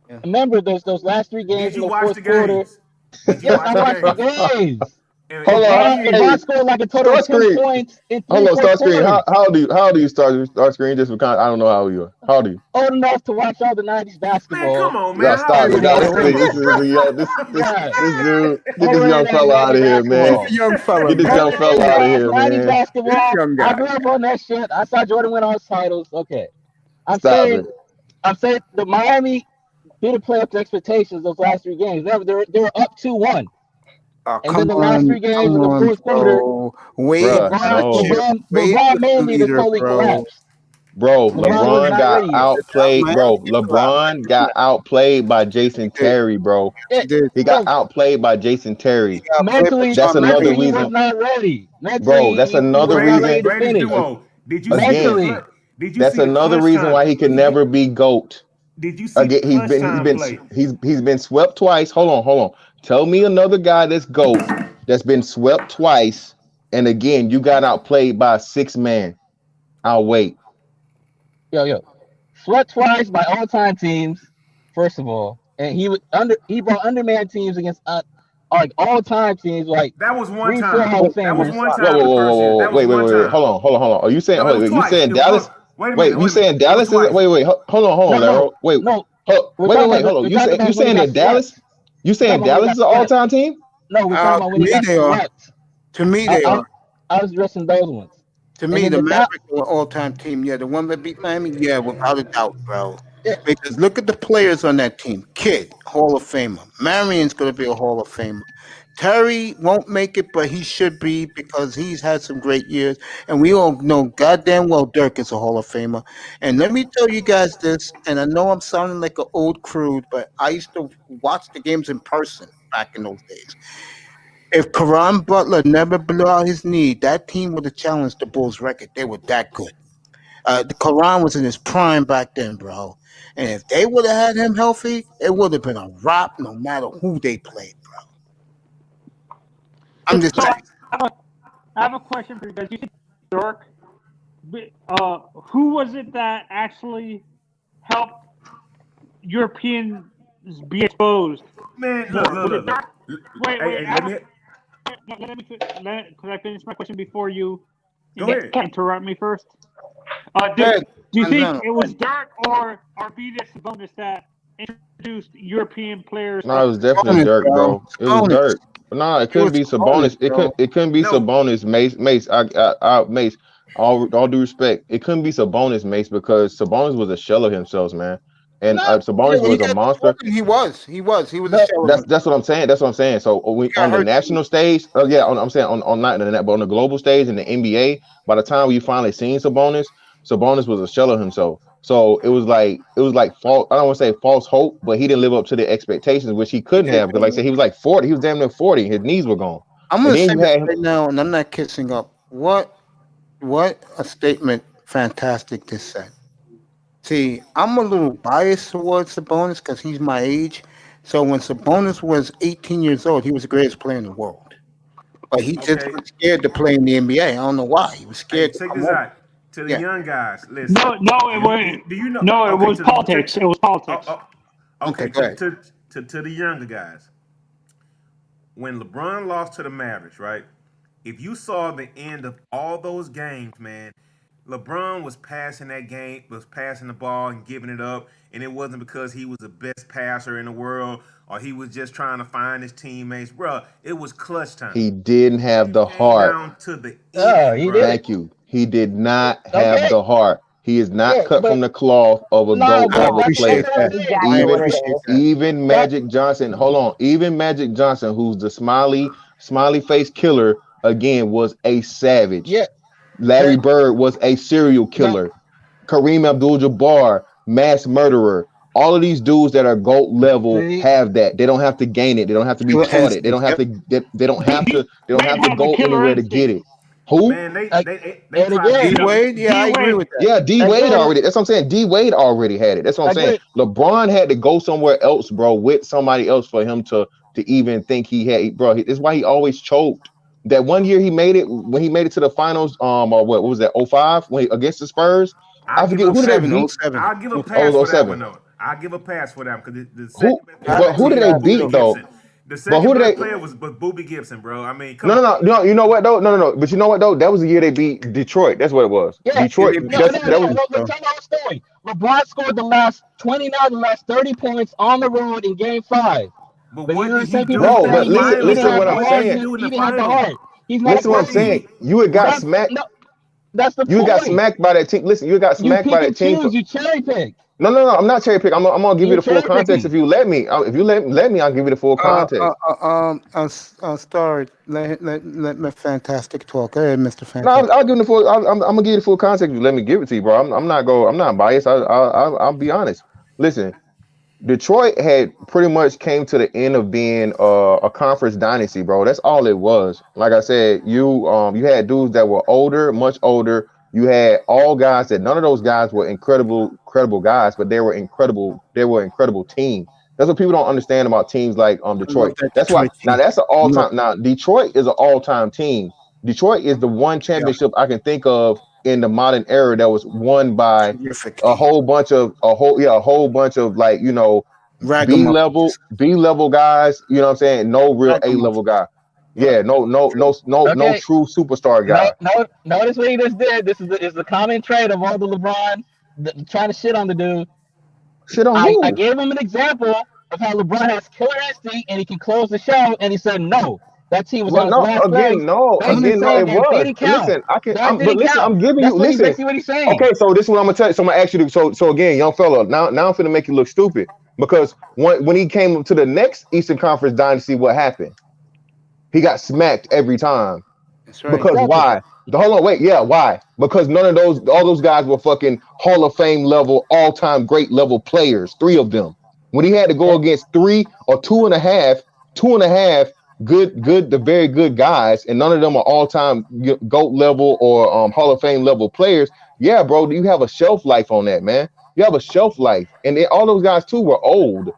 Yeah. remember those last 3 games Did in you the watch the fourth quarter. games? Did you Yes, watch I the watched the games? games. And Hold what on. did you LeBron Hey, scored like a total start of 10 screen. points in Hold three on, fourth start screen. quarters. How old are you start screen just for I don't know how old you are. How old are you? Old enough to watch all the 90s man, come basketball. on, Yeah, man. How stop old it, are Everybody you, dog. had a This man? nigga, Come ring. this is a young Yeah. this dude. Get this Older young than that fella out 90s of here, He's man. a basketball. young fella, Get this man. young Older than fella out of that here, 90s man. This basketball. young I guy. grew up on that shit. I saw Jordan win all his titles. Okay. I'm Stop saying it. I'm saying the Miami didn't play up to expectations those last 3 games. They were up 2-1. Oh, And then come the last 3 games come in the on, fourth quarter, bro. Wade Bruh, had a no. chip. Wade LeBron was the Manley leader, totally bro. collapsed. Bro, LeBron was LeBron not got ready yet. outplayed. Miami Bro, did collapse. I LeBron give him got that. outplayed by Jason He did. Terry, bro. Yeah, He did. He got bro, outplayed by Jason He Terry. got played by mentally, That's John another Marion, mentally he bro. was reason, not ready. bro. Mentally That's he another was not Greatest ready reason. to greatest finish. duo. Did you see Again, Mentally. clutch? Did you that's see another clutch reason time? why he can never be GOAT. Did you see Again, clutch time play? he's been swept twice. Hold on. Tell me another guy that's GOAT that's been swept twice, and again you got outplayed by a 6 man. I'll wait. Yo. Swept twice by all time teams, first of all. And he brought underman teams against like all time teams, like That was one 3-4 time. Hall of That was Famers. one Whoa, time whoa, the whoa, first year. whoa, whoa, That was wait. one time. Hold on. Are you saying? No, it was Wait, you twice. saying It was Dallas? wait a Wait, minute. you Wait a minute. saying It was Dallas is? twice. Hold on, No, Laro. Wait, no. hold on. We're talking about You when they saying got Dallas? swept. You We're talking saying about when they Dallas got is an swept. all-time team? No, we're talking about To when they me, got they are. swept. To me, I, they I, are. I was addressing those ones. To And me, then the the Dal Mavericks are an all-time team. Yeah, the one that beat Miami. Yeah, without a doubt, bro. yeah, Because look at the players on that team. Kid, Hall of Famer. Marion's going to be a Hall of Famer. Terry won't make it, but he should be because he's had some great years. And we all know goddamn well Dirk is a Hall of Famer. And let me tell you guys this, and I know I'm sounding like an old crude, but I used to watch the games in person back in those days. If Karan Butler never blew out his knee, that team would have challenged the Bulls record. They were that good. The Karan was in his prime back then, bro. And if they would have had him healthy, it would have been a wrap no matter who they played, bro. I'm just So saying. I have a question for you guys. You said Dirk. Who was it that actually helped Europeans be exposed? Man, more? Was it look. dark? Wait, Hey, let let me. could I finish my question before you Go ahead. interrupt me first? Do Good. you think No. it was Dirk or Arvidas Sabonis that introduced European players? No, it was definitely Sabonis, Dirk, bro. It was Sabonis. Dirk. No, it couldn't was be Sabonis. Sabonis, bro. It couldn't be No. Sabonis. Mace. Mace. All due respect, it couldn't be Sabonis, Mace, because Sabonis was a shell of himself, man. And No, Sabonis was a monster. He was a No, shell of him. That's what I'm saying. That's what I'm saying. So got on the hurt. national stage, I'm saying on not in the net, but on the global stage in the NBA, by the time we finally seen Sabonis was a shell of himself. So it was like false. I don't want to say false hope, but he didn't live up to the expectations, which he couldn't have, because like I said, he was like 40. He was damn near 40. His knees were gone. I'm gonna And then say you this had- right now, and I'm not kissing up. What a statement! Fantastic this said. See, I'm a little biased towards Sabonis because he's my age. So when Sabonis was 18 years old, he was the greatest player in the world. But he just Okay. was scared to play in the NBA. I don't know why. He was Hey, scared to check come this over. out. To the Yeah. young guys, listen. No, it was. Do you know? No, it okay, was to the- politics. It was politics. Okay, go ahead. to the younger guys. When LeBron lost to the Mavericks, right? If you saw the end of all those games, man, LeBron was passing the ball and giving it up, and it wasn't because he was the best passer in the world or he was just trying to find his teammates, bro. It was clutch time. he didn't have the Came heart. down to the Oh, end, he bro. did. Thank you. He did not have Okay. the heart. He is not Yeah, cut but- from the cloth of a No, GOAT but level that's player. what I'm That's saying. exactly Even- what it appreciate is. that. Even Magic Johnson, hold on. Even Magic Johnson, who's the smiley face killer, again was a savage. Yeah. Larry Bird was a serial killer. Kareem Abdul-Jabbar, mass murderer. All of these dudes that are GOAT level See? have that. They don't have to gain it. They don't have to be Killer taught it. They don't have instinct. to. They don't have to. They don't Wade have to had the go killer anywhere to instinct. get it. Who? Man, they And tried again- to D get him. Wade, yeah, I agree D-Wade. with that. Yeah, D Wade Again- already. That's what I'm saying. D Wade already had it. That's what I'm saying. LeBron had to go somewhere else, bro, with somebody else for him to even think he had. Bro, this is why he always choked. That one year he made it when he made it to the finals. Or what was that? 05 when against the Spurs. I forget who did they 07, beat. 07. I'll give a Oh, pass for that 07. one though. I'll give a pass for that because the Who? second best player But who did they was beat Boobie though? Gibson. The But second who did best they? player was Boobie Gibson, bro. I mean, come No, on. no, no, no. You know what though? No. But you know what though? That was the year they beat Detroit. That's what it was. Yeah, Detroit. they beat No, That was. but tell our story. LeBron scored the last 30 points on the road in Game 5. But But what you know did some he do people No, in but the saying listen- he listen didn't what have I'm the heart. saying. He didn't have the heart. He's not Listen what I'm crazy. saying. You had got That's- smacked. No, that's the You point. got smacked by that team. Listen, you got You smacked pick by that and team. choose. You cherry pick. No. I'm not cherry pick. I'm gonna give you You're the full cherry context picking. if you let me. If you let me, I'll give you the full context. I'll start. Let my fantastic talk. Go ahead, Mr. No, Fantastic. I'll give you the full. I'm gonna give you the full context. If you let me give it to you, bro. I'm not biased. I'll be honest. Listen, Detroit had pretty much came to the end of being a conference dynasty, bro. That's all it was. Like I said, you had dudes that were older, much older. You had all guys that none of those guys were incredible guys, but they were incredible team. That's what people don't understand about teams like Detroit. that That's why Detroit now team. that's an all-time. Now Detroit is an all-time team. Detroit is the one championship I can think of in the modern era that was won by Terrific a team. whole bunch of like, B Ragamuffins. level guys, you know what I'm saying? No real A level guy. Yeah, no Okay. true superstar guy. Notice what he just did. This is the common trait of all the LeBron trying to shit on the dude. Shit on who? I gave him an example of how LeBron has killer instinct and he can close the show, and he said no. That team was on its last legs. It was. Didn't count. Listen, That didn't count. I'm giving That's you. what Listen, basically what he's saying. okay, so this is what I'm gonna tell you. So I'm gonna ask you to. So again, young fella, now I'm finna make you look stupid because when he came to the next Eastern Conference dynasty, what happened? He got smacked every time. That's right. Because why? Hold on, wait, yeah, why? Because all those guys were fucking Hall of Fame level, all-time great level players, 3 of them. When he had to go against 3 or 2.5 good to very good guys, and none of them are all-time GOAT level or Hall of Fame level players, yeah, bro, you have a shelf life on that, man. You have a shelf life. And all those guys too were old.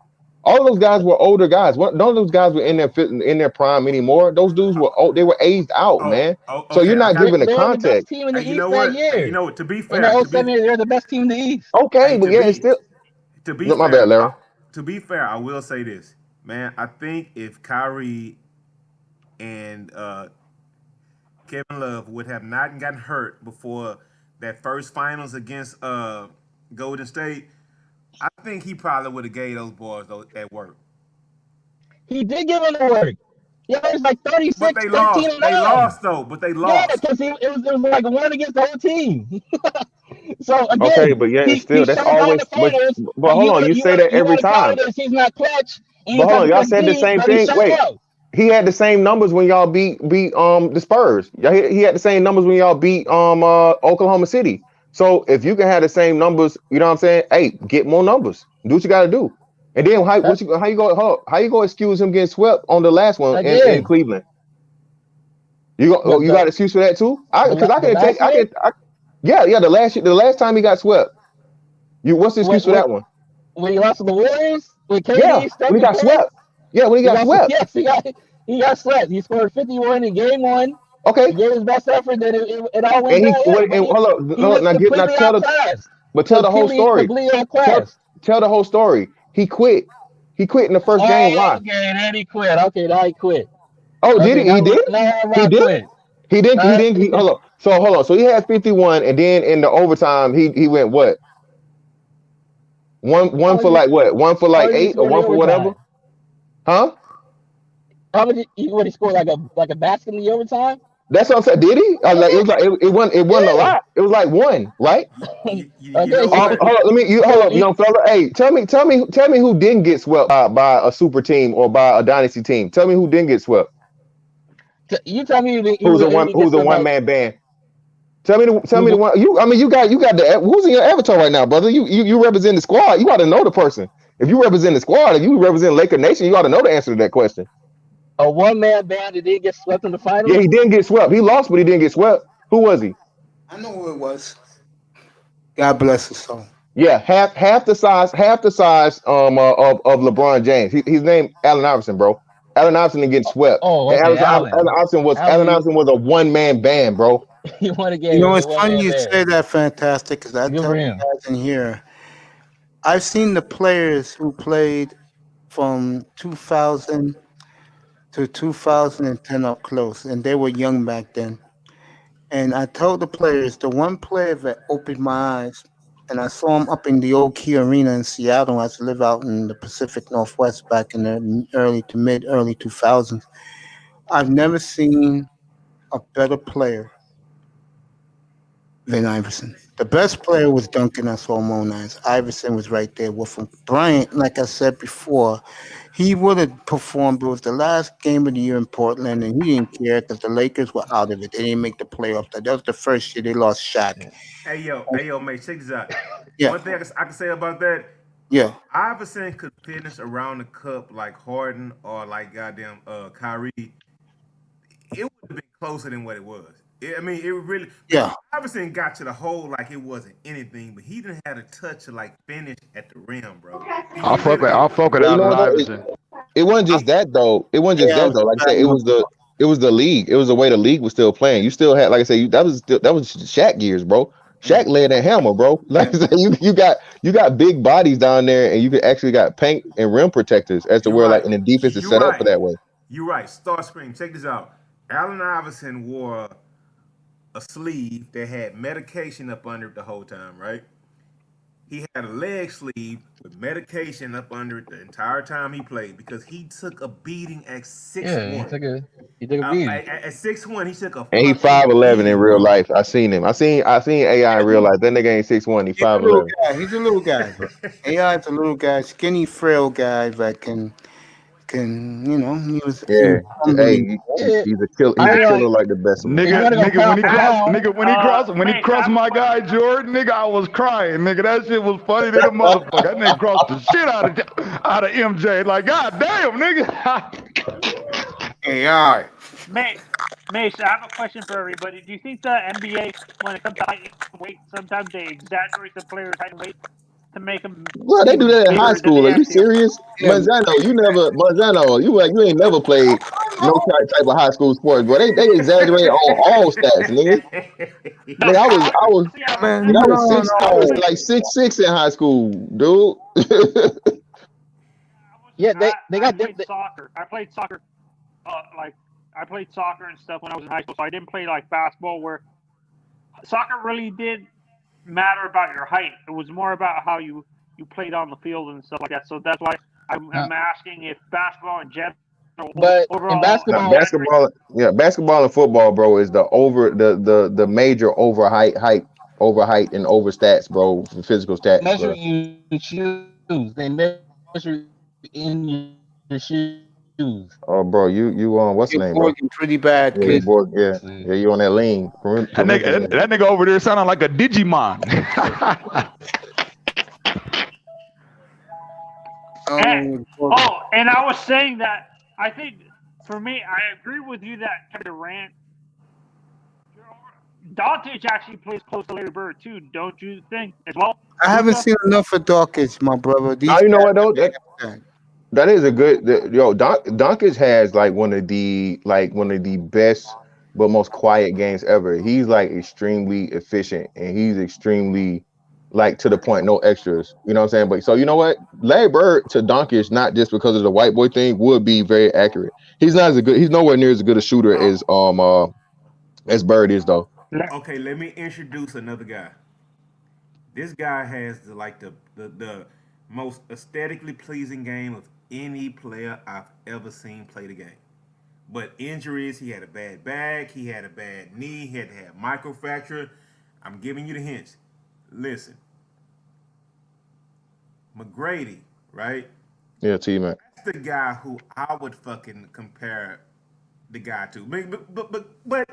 All of those guys were older guys. None of those guys were in their prime anymore. Those dudes were old. They were aged out, man. So you're not giving the context. Team in the Hey, you East know that what? year. Hey, you know what? To be In fair, the 07 year, they're the best team in the East. Okay, but yeah, it's still. To be No, my fair, bad, Larry. to be fair, I will say this, man. I think if Kyrie and Kevin Love would have not gotten hurt before that first finals against Golden State, I think he probably would have gave those boys that work. He did give him the work. Yeah, it was like 36, But they 13 lost. and They 9. lost though. But they Yeah, lost. because it was like one against the whole team. So again, Okay, but yeah, he still, that's showed out in always. the finals. But hold on, you say that every time. He's not clutch. And But he's hold on, not y'all said the D, same but he thing. showed Wait, out. he had the same numbers when y'all beat the Spurs. He had the same numbers when y'all beat Oklahoma City. So if you can have the same numbers, you know what I'm saying? Hey, get more numbers. Do what you got to do. And then how you go excuse him getting swept on the last one in Again, Cleveland? You got an excuse for that too? The last time he got swept. What's the excuse for that one? when he lost to the Warriors, when KD Yeah, when he got swept. Yeah, when he got swept. Yes, he got swept. He scored 51 in game one. Okay. He gave his best effort, then it all went And tell the whole story. Tell the whole story. He quit. He quit in the first game. Why? Okay, then he quit. Okay, now he quit. Oh, did he? He did? He did? He didn't. Hold on. So he had 51, and then in the overtime, he went what? One for like what? One for like 8 or one for whatever? Huh? How many? He scored like a basket in the overtime? That's what I'm saying. Did he? It wasn't a lot. It was like one, right? Hold on, young fella. Hey, tell me who didn't get swept by a super team or by a dynasty team. Tell me who didn't get swept. You tell me who's a one man band. Tell me the one. You got the who's in your avatar right now, brother. You represent the squad. You got to know the person. If you represent the squad, if you represent Laker Nation, you ought to know the answer to that question. A one-man band that didn't get swept in the finals? Yeah, he didn't get swept. He lost, but he didn't get swept. Who was he? I know who it was. God bless his soul. Yeah, half the size of LeBron James. He's named Allen Iverson, bro. Allen Iverson didn't get swept. Oh, okay, Allen Iverson was a one-man band, bro. He won a game. You know, it's funny you say that, Fantastic, because I tell you guys in here, I've seen the players who played from 2000 to 2010 up close, and they were young back then. And I told the players, the one player that opened my eyes, and I saw him up in the old Key Arena in Seattle. I used to live out in the Pacific Northwest back in the early 2000s. I've never seen a better player than Iverson. The best player was Duncan. I saw him on ice. Iverson was right there with him. Bryant, like I said before, he would have performed. It was the last game of the year in Portland, and he didn't care because the Lakers were out of it. They didn't make the playoffs. That was the first year they lost Shaq. Hey, yo, mate, check this out. Yeah. One thing I can say about that, yeah, Iverson could finish around the cup like Harden or like goddamn Kyrie. It would have been closer than what it was. It really. Yeah. Iverson got to the hole like it wasn't anything, but he didn't have a touch to like finish at the rim, bro. I'll fuck it out with Iverson. It wasn't just that though. It wasn't just that though. Like I said, it was the league. It was the way the league was still playing. You still had, like I said, that was Shaq years, bro. Shaq laid that hammer, bro. Like I said, you got big bodies down there, and you could actually got paint and rim protectors as to where like, and the defense is set up for that way. You're right. Star Scream. Check this out. Allen Iverson wore a sleeve that had medication up under it the whole time, right? He had a leg sleeve with medication up under it the entire time he played because he took a beating at 6'1". Yeah, he took a beating. At 6'1", he took a. And he 5'11" in real life. I seen him. I seen AI in real life. That nigga ain't 6'1". He 5'11". He's a little guy. AI is a little guy, skinny, frail guy that can he was. Yeah. Hey, he's a killer. He's a killer like the best. Nigga, when he crossed my guy Jordan, nigga, I was crying, nigga. That shit was funny than a motherfucker. That nigga crossed the shit out of MJ. Like, god damn, nigga. AI. Mace, I have a question for everybody. Do you think the NBA, when it comes to height and weight, sometimes they exaggerate the players' height and weight to make them? Well, they do that in high school. Are you serious, Manzano? You ain't never played type of high school sports, bro. They exaggerate on all stats, nigga. Nigga, I was Man, nigga, I was No, like 6'6" in high school, dude. Yeah, they got played soccer. I played soccer, I played soccer and stuff when I was in high school. So I didn't play like basketball, where soccer really did matter about your height. It was more about how you played on the field and stuff like that. So that's why I'm asking if basketball in general. But overall, in basketball, Basketball and football, bro, is the major over height and over stats, bro, for physical stats, measure bro. you in shoes. They measure in your shoes. Oh, bro, you what's the you're name, bro? working pretty bad, Yeah, kid. you on that lean. that nigga over there sounding like a Digimon. And I was saying that I think for me, I agree with you that Kevin Durant. Doncic actually plays close to Larry Bird too, don't you think? As well. I haven't seen enough of Dawkins, my brother. Now, you know what though? That is a good. Doncic has like one of the best but most quiet games ever. He's like extremely efficient and he's extremely like to the point, no extras. You know what I'm saying? But so you know what? Larry Bird to Doncic, not just because of the white boy thing, would be very accurate. He's nowhere near as good a shooter as Bird is though. Okay, let me introduce another guy. This guy has the most aesthetically pleasing game of any player I've ever seen play the game. But injuries, he had a bad back, he had a bad knee, he had to have microfracture. I'm giving you the hints. Listen, McGrady, right? Yeah, T-Mac. That's the guy who I would fucking compare the guy to. But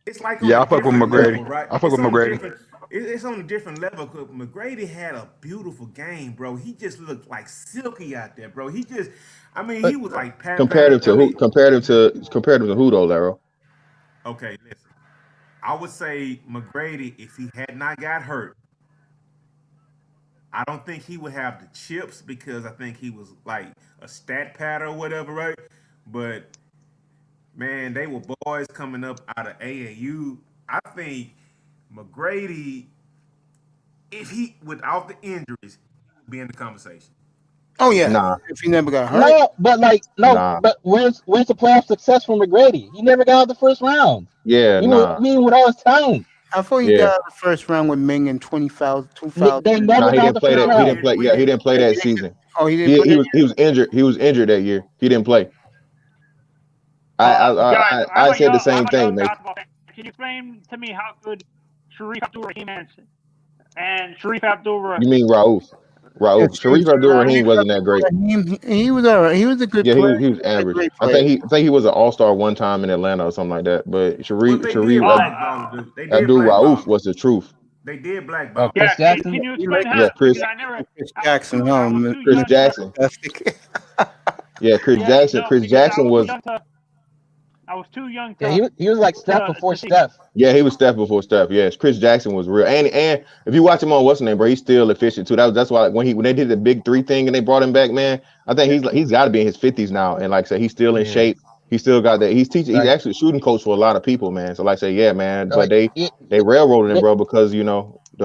it's like Yeah, I fuck with McGrady. Level, right? I fuck with McGrady. It's on a different level. Cause McGrady had a beautiful game, bro. He just looked like silky out there, bro. He was like Comparative to who though, Laro? Okay, listen. I would say McGrady, if he had not got hurt, I don't think he would have the chips because I think he was like a stat pad or whatever, right? But man, they were boys coming up out of AAU. I think McGrady, if he without the injuries, he would be in the conversation. Oh yeah, Nah. if he never got hurt. No, but Nah. but where's the playoff success from McGrady? He never got out of the first round. Yeah, With all his talent. I thought he got out of the first round with Ming in 20,000. They never he got didn't out the play first that. round. He didn't play that season. Oh, he didn't. He was injured. He was injured that year. He didn't play. I said the same thing, mate. Can you explain to me how good Sharif Abdul-Rahim is? And Sharif Abdul-Rahim. You mean Rauf? Sharif Abdul-Rahim wasn't that great. He was all right. He was a good player. He was average. I think he was an all-star one time in Atlanta or something like that. But Sharif Abdul Rauf was the truth. They did blackball. Chris Jackson. Can you explain how? Yeah, Chris Jackson. Chris Jackson. Yeah, Chris Jackson. Chris Jackson was. I was too young. Yeah, he was like Steph before Steph. Yeah, he was Steph before Steph. Yes, Chris Jackson was real. And if you watch him on what's his name, bro, he's still efficient too. That's why when they did the big 3 thing and they brought him back, man, I think he's got to be in his 50s now. And like I said, he's still in shape. He still got that. He's actually a shooting coach for a lot of people, man. So like I say, yeah, man. But they railroaded him, bro, because the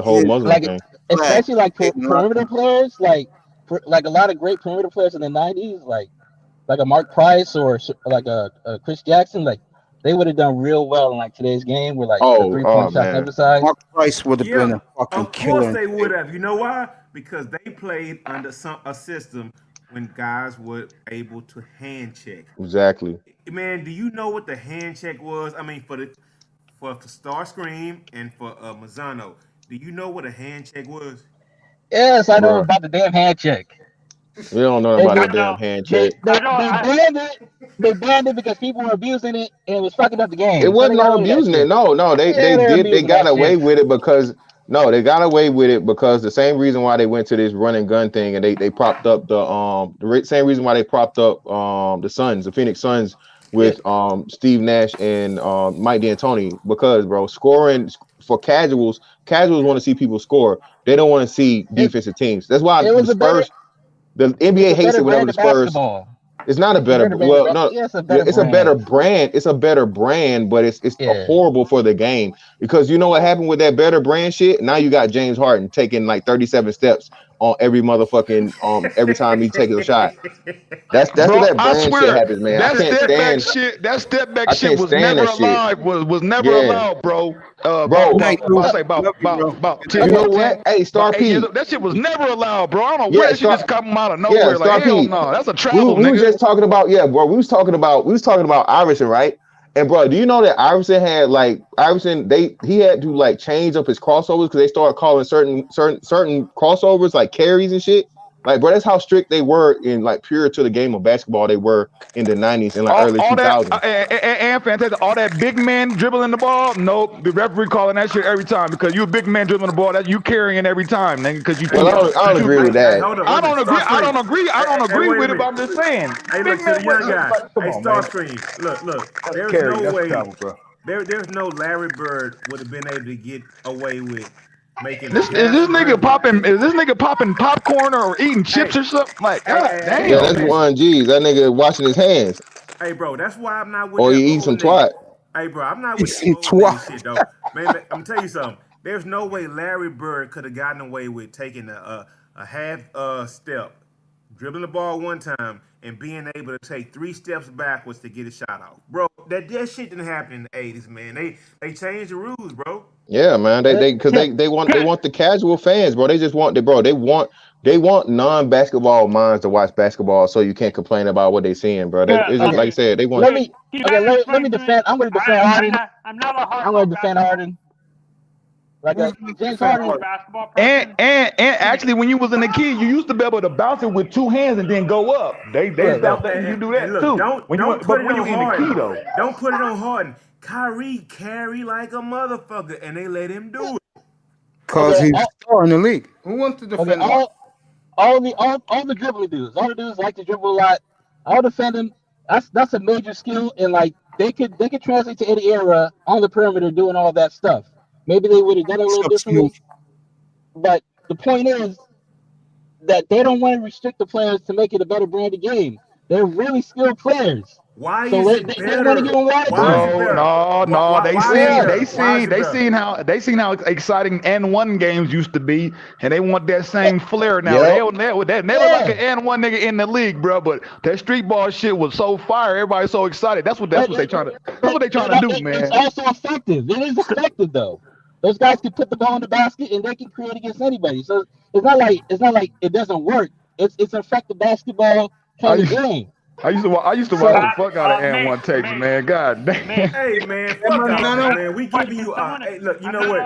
whole Muslim thing. Especially like perimeter players, like a lot of great perimeter players in the 90s, like a Mark Price or like a Chris Jackson, like they would have done real well in like today's game with like the 3-point shots every side. Mark Price would have been a fucking killer. Of course they would have. You know why? Because they played under a system when guys were able to hand check. Exactly. Man, do you know what the hand check was? I mean, for Starscream and for Mazzano, do you know what a hand check was? Yes, I know about the damn hand check. We don't know about that damn hand check. They banned it because people were abusing it and it was fucking up the game. It wasn't no abusing it. No, they got away with it because the same reason why they went to this run and gun thing and they propped up the same reason why they propped up the Phoenix Suns with Steve Nash and Mike D'Antoni, because bro, scoring for casuals want to see people score. They don't want to see defensive teams. That's why the NBA hates it whenever the Spurs. It's not a better. Well, no, Yeah, it's a yeah, better it's a brand. better brand. It's a better brand, but it's Yeah. horrible for the game because you know what happened with that better brand shit. Now you got James Harden taking like 37 steps on every motherfucking every time he takes a shot. That's Bro, what that I brand shit swear happens, man. I that can't step back stand. shit, that step back I shit can't was stand never that shit. allowed. Was never Yeah, allowed, bro. bro. About Night, I say love you, bro. about Good night. 10, You know about 10, what? Hey, Star about 8 years P. old. That shit was never allowed, bro. I don't know Yeah, where that shit Star. just come out of Yeah, nowhere. Like Star hell P. no, that's a travel, We was nigga. just talking about bro. We was talking about Iverson, right? And bro, do you know that Iverson had he had to like change up his crossovers because they started calling certain crossovers like carries and shit. Like, bro, that's how strict they were in like pure to the game of basketball. They were in the 90s and like early All that 2000s. and fantastic. All that big man dribbling the ball. Nope, the referee calling that shit every time because you a big man dribbling the ball. That you carrying every time, nigga. Because you Well, too. I don't agree with Hey, that. hold on. I Listen, don't agree. I Starscream. don't agree. I don't Hey, agree wait a with it. But minute. I'm just saying. Hey, Big look, to the man, young guy. come Hey, on, man. Starscream. Look. That's There's carry. no That's way. travel, bro. There's no Larry Bird would have been able to get away with making a This is this passing nigga dribble. popping. Is this nigga popping popcorn or eating chips Hey, or something? Like, hey, god hey, hey, Yeah, hey, damn, that's man. listen. one G's. That nigga washing his hands Hey, bro, that's why I'm not with or he that eats old some nigga. twat. Hey, bro, I'm not with He's that some old nigga twat. shit, though. Man, I'm gonna tell you something. There's no way Larry Bird could have gotten away with taking a half step, dribbling the ball one time, and being able to take 3 steps backwards to get a shot off. Bro, that shit didn't happen in the 80s, man. They changed the rules, bro. Yeah, man. They want the casual fans, bro. They just want they want non-basketball minds to watch basketball so you can't complain about what they seeing, bro. It's just Okay. like I said, they want Let me Can you okay. guys Let explain me to me? defend. I'm going to defend Harden. I'm not a I'm going hardcore to defend basketball. Harden. Like Who's James defend Harden. Harden? Basketball person. And actually, when you was in the kid, you used to be able to bounce it with 2 hands and then go up. They Look, found look. that you do And that look, too. don't put But it when you on in the key Harden. though, Don't put it on Harden. Kyrie carry like a motherfucker, and they let him do it. Because Okay. he's a star in the league. Who wants to Okay. defend Harden? All the dribbling dudes. All the dudes like to dribble a lot. I'll defend them. That's a major skill, and like they could translate to any era on the perimeter doing all that stuff. Maybe they would have done it a little Sup, differently, Smooth? but the point is that they don't want to restrict the players to make it a better brand of game. They're really skilled players, Why so is they, it they, they want to better? give them Why is latitude. it bro, better? no, they Why is it seen Yeah, better? Why is it better? they seen how exciting N1 games used to be, and they want that same flair now. Yep. They were like yeah. an N1 nigga in the league, bro. But that street ball shit was so fire, everybody's so excited. That's what But they trying to do, it's man. also effective. It is effective though. Those guys can put the ball in the basket and they can create against anybody. So it's not like it doesn't work. It's an effective basketball I kind of used game. I used to watch So the fuck out of May, N1 tapes, May, man. God May. damn. Hey man, Yeah, fuck man, all no, that, no. man. We Wait, giving can you someone? hey look, you I'm know not what?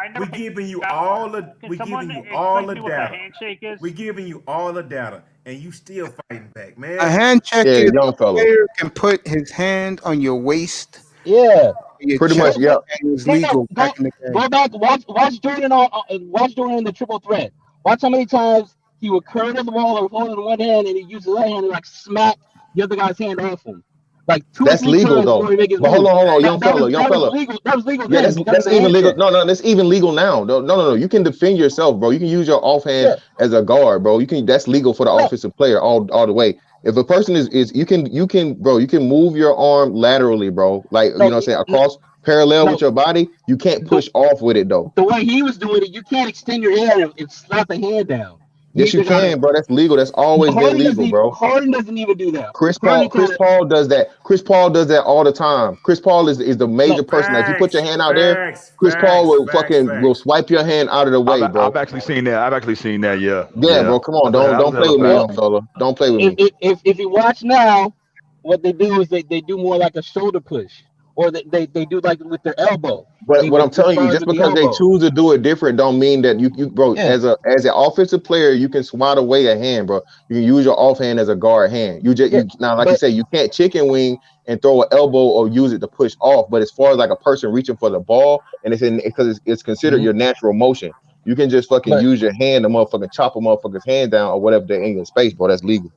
I never We played giving you basketball. all the Can we someone giving you all explain the to me what the data. handshake is? We giving you all the data, and you still fighting back, A man. hand check Yeah, is young a fella. player can put his hand on your waist, yeah, your Pretty chest, much, yeah. and it was go legal back in the game. go back. Watch Jordan watch Jordan in the triple threat. Watch how many times he would curl the ball or hold it in one hand and he used his other hand to like smack the other guy's hand off him, like two or That's three legal times before though. he make his But move. hold on, young That fella. was legal. That was legal Yeah, then because of that's the even hand legal. check. No, that's even legal now. No. You can defend yourself, bro. You can use your offhand Yeah, as a guard, bro. That's legal for the no, offensive player all the way. If a person is bro, you can move your arm laterally, bro. Like you know no, what I'm saying, across parallel no. with your body. You can't The, push off with it though. the way he was doing it, you can't extend your hand and slap the hand down. You Yes, you either gotta. can, bro. That's legal. That's always been legal, bro. Harden doesn't even do that. Chris Paul does that. Chris Paul does that all the time. Chris Paul is the No, major person. If you put your Facts, hand out there, facts, Chris Paul facts, will facts, will facts. swipe your hand out of the way, bro. I've actually seen that. I've actually seen that. Yeah, Yeah, bro. Come on, that was don't play hella with me, well, fast. young fella. Don't play with me. if you watch now, what they do is they do more like a shoulder push, or they do like with their elbow. But They what I'm push telling you, forward just with the because they elbow. choose to do it different, don't mean that you bro, Yeah, as an offensive player, you can swat away a hand, bro. You can use your offhand as a guard hand. yeah, You now, like you but say, you can't chicken wing and throw an elbow or use it to push off. But as far as like a person reaching for the ball, and because it's considered mhm, your natural motion, you can just fucking but use your hand to motherfucking chop a motherfucker's hand down or whatever they're in your space, bro. That's legal.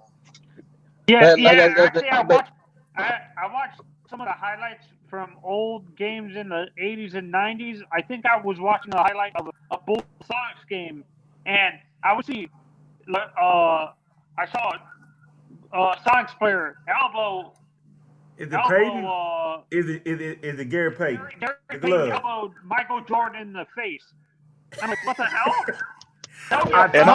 Yeah, but like yeah. I Actually, but I watched some of the highlights from old games in the 80s and 90s. I think I was watching a highlight of a Bulls Sox game, and I would see, I saw Sox player elbow. Is it Peyton? Elbow. Is it Gary Payton? Gary The Payton glove. elbowed Michael Jordan in the face. I'm like, what the hell? And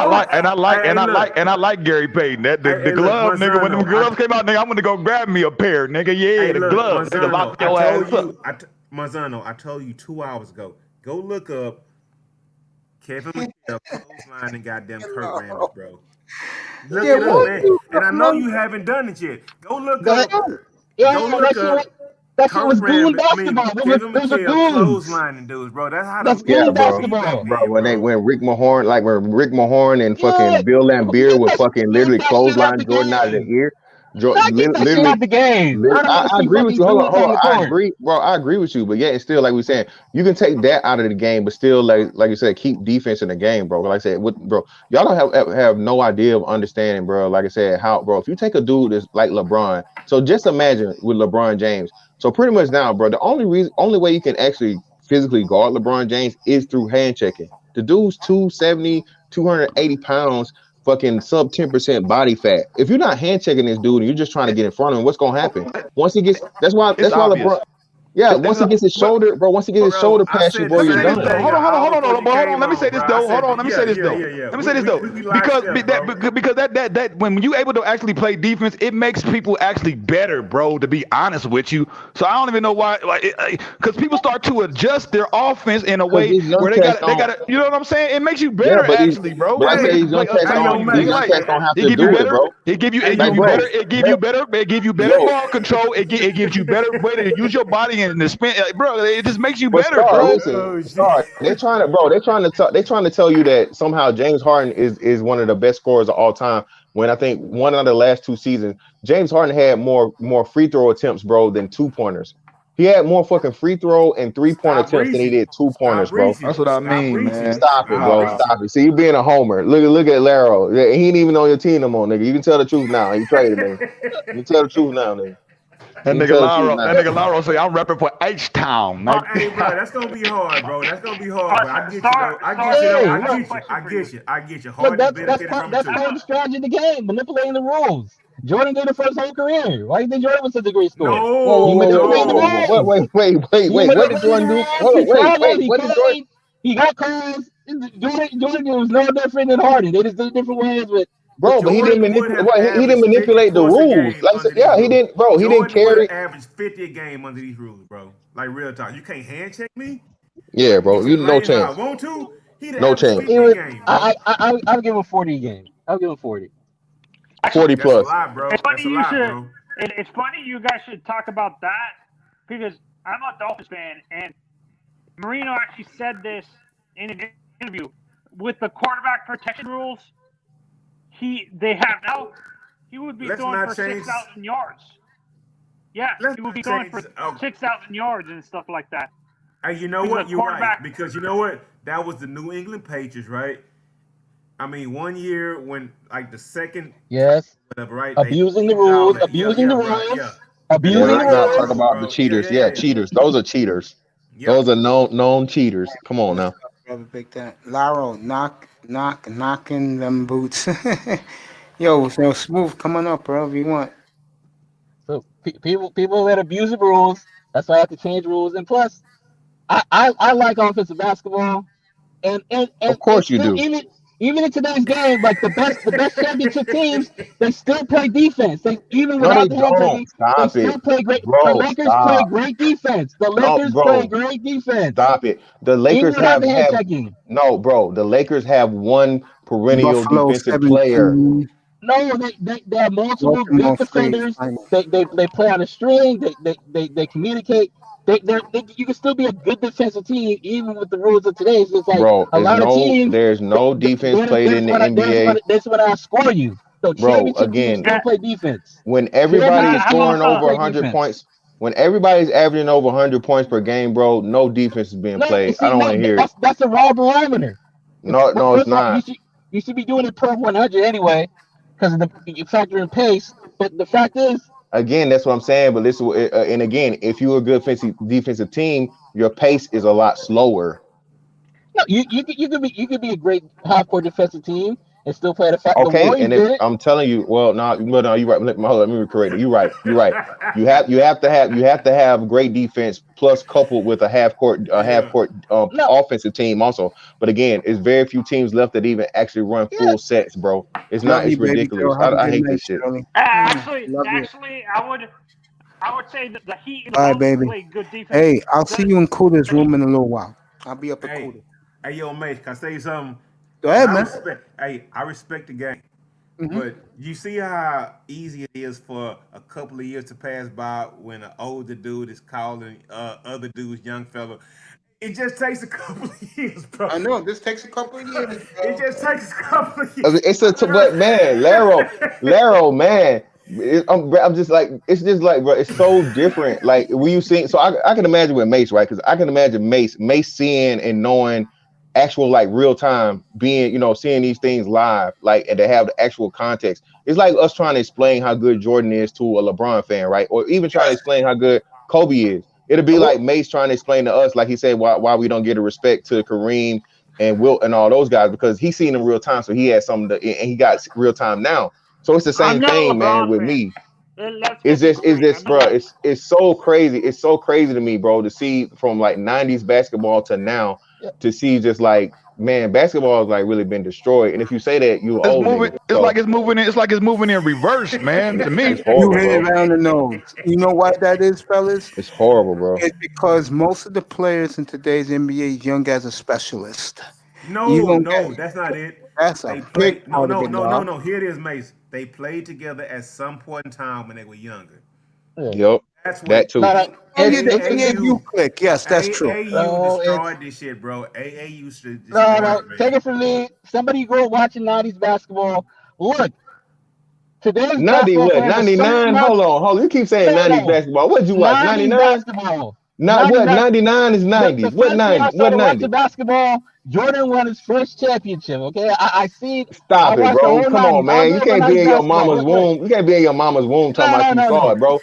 I like Gary Payton. That the glove, look, nigga. When Manzano, the gloves came out, nigga, I'm gonna go grab me a pair, nigga. Yeah, Hey, the look, gloves. Nigga, Manzano, lock your ass up. Manzano, I told you 2 hours ago. Go look up Kevin McHale clothesline and goddamn Kurt Rambis, bro. Look it up, man. And I know you haven't done it yet. Go look up. Yeah, Go look up. that shit was Kurt goon Rambis, I mean, basketball. Kevin Those are McHale goons. clotheslining dudes, bro. That's how That's the goon bro. basketball. Bro, when Rick Mahorn, and Yeah. fucking Bill Laimbeer would fucking literally Get that shit out clothesline the Jordan out of the game. ear. Not get that shit out the game. I don't want to I see agree with fucking you. Hold goons on on. the I court. agree, bro. I agree with you, but yeah, it's still like we saying you can take that out of the game, but still like you said, keep defense in the game, bro. Like I said, bro, y'all don't have no idea of understanding, bro. Like I said, how, bro, if you take a dude that's like LeBron, so just imagine with LeBron James. So pretty much now, bro, the only way you can actually physically guard LeBron James is through hand checking. The dude's 270, 280 pounds. Fucking sub 10% body fat. If you're not hand checking this dude and you're just trying to get in front of him, what's gonna happen? Once he gets, that's why obvious. LeBron. Yeah, once he gets his shoulder, bro. Once he gets his shoulder past you, bro, you're done. Hold on. Let me say this though. Hold on. Let me say this though. Let me say this though. Because that when you able to actually play defense, it makes people actually better, bro. To be honest with you, so I don't even know why. Because people start to adjust their offense in a way where they got. You know what I'm saying? It makes you better, actually, bro. But I say these young cats don't have to do it, bro. It give you better. It give you better ball control. It gives you better way to use your body and the spin, bro. It just makes you better, bro. They're trying to tell you that somehow James Harden is one of the best scorers of all time. When I think one of the last 2 seasons, James Harden had more free throw attempts, bro, than 2-pointers. He had more fucking free throw and 3-point attempts than he did 2-pointers, bro. That's what I mean, man. Stop it, bro. Stop it. See, you being a homer. Look at Laro. He ain't even on your team no more, nigga. You can tell the truth now. He traded, nigga. You can tell the truth now, nigga. That nigga Laro say I'm repping for H-Town. Hey, bro, that's gonna be hard, bro. That's gonna be hard. But I get you. Look, that's part of the strategy of the game, manipulating the rules. Jordan did it for his whole career. Why do you think Jordan was such a great scorer? Wait. What did Jordan do? What did Jordan? He got calls. Jordan was no different than Harden. They just did different ways, but. Bro, but he didn't manipulate the rules. Like I said, yeah, he didn't, bro. He didn't carry. Average 50 a game under these rules, bro. Like real talk. You can't hand check me. Yeah, bro. You no chance. I want to. No chance. I'll give him 40 a game. I'll give him 40. 40 plus. That's a lot, bro. It's funny you guys should talk about that because I'm a Dolphins fan and Marino actually said this in an interview with the quarterback protection rules. They have now. He would be throwing for 6,000 yards. Yeah, he would be throwing for 6,000 yards and stuff like that. Hey, you know what? You're right. Because you know what? That was the New England Patriots, right? I mean, 1 year when like the second. Yes. Whatever, right? Abusing the rules. Abusing the rules. Abusing the rules. Talk about the cheaters. Yeah, cheaters. Those are cheaters. Those are known cheaters. Come on now. Laro, knocking them boots. Yo, so Smooth, come on up, bro, if you want. So people that abuse the rules, that's why I have to change rules. And plus, I like offensive basketball, and of course you do. Even in today's game, like the best championship teams, they still play defense. They without the hand checking, they still play great. Bro, the Lakers play great defense. The Lakers play great defense. Stop it. The Lakers have no, bro. The Lakers have one perennial defensive player. No, they have multiple good defenders. They play on a string. They communicate. You can still be a good defensive team even with the rules of today. So it's like a lot of teams. There's no defense played in the NBA. That's what I score you. So bro, again, still play defense. When everybody is scoring over 100 points, when everybody's averaging over 100 points per game, bro, no defense is being played. I don't want to hear it. That's a raw barometer. No, it's not. You should be doing it per 100 anyway, because you factor in pace. But the fact is. Again, that's what I'm saying. But listen, and again, if you're a good defensive team, your pace is a lot slower. No, you could be a great half-court defensive team, and still play the fact the Okay, Warriors and did it. I'm telling you, well, no, you're right. Let me correct it. You're right. You're right. You have to have great defense plus coupled with a half court No, offensive team also. But again, it's very few teams left that even actually run yeah, full sets, bro. It's Love not. It's you, baby ridiculous. girl. Have a I good hate night, this shit. Shirley. Actually, Love you. I would say that the Heat and the Bye, Bulls baby. play good defense. Hey, I'll see The- you in Cooter's room in a little while. I'll be up at Hey, Cooter. hey, yo, mate, can I say something? Go ahead, I man. respect the game, Mhm. but you see how easy it is for a couple of years to pass by when an older dude is calling other dudes young fella. It just takes a couple of years, bro. I know this takes a couple of years. It just takes a couple of years. But man, Laro, man, I'm just like, it's just like, bro, it's so different. Like, when you see, so I can imagine with Mace, right? Because I can imagine Mace seeing and knowing actual like real time, being, seeing these things live, like, and to have the actual context. It's like us trying to explain how good Jordan is to a LeBron fan, right? Or even trying to explain how good Kobe is. It'll be like Mace trying to explain to us, like he said, why we don't get a respect to Kareem and Wilt and all those guys, because he's seen them real time, so he has something to, and he got real time now. So it's the I'm same not a thing, man, LeBron with fan. me. Let's It's get just, straight. bro. It's so crazy. It's so crazy to me, bro, to see from like '90s basketball to now, to see just like, man, basketball has like really been destroyed. And if you say that, you It's old moving. nigga. It's So like it's moving. It's like it's moving in reverse, man. To me, it's You horrible, hit it bro. around the nose. You know why that is, fellas? It's horrible, bro. It's because most of the players in today's NBA is young as a specialist. You No, don't no, get that's not it. that's They a play. big No, part of no, it, no, no, dog. no. Here it is, Mace. They played together at some point in time when they were younger. Yep, That's that what too. no, no. Oh yeah, the It's AAU click. Yes, that's true. AAU no, it's destroyed this shit, bro. AAU no, destroyed no. it, Take man. it from me. Somebody grew up watching '90s basketball. Look, today's 90 basketball what? players are so 99? much. Hold on. You keep saying No, 90s no. basketball. What'd you watch? 90s 99? basketball. Not what? 99. 99 is The 90s. What first year 90? I What started watching 90? basketball, Jordan won his first championship. Okay, I see. I Stop it, watched the bro. whole Come on, '90s. I man. You grew up on can't be '90s in your basketball. mama's Look. womb. You can't be in your mama's womb talking No, about no, you no, saw no. it, bro.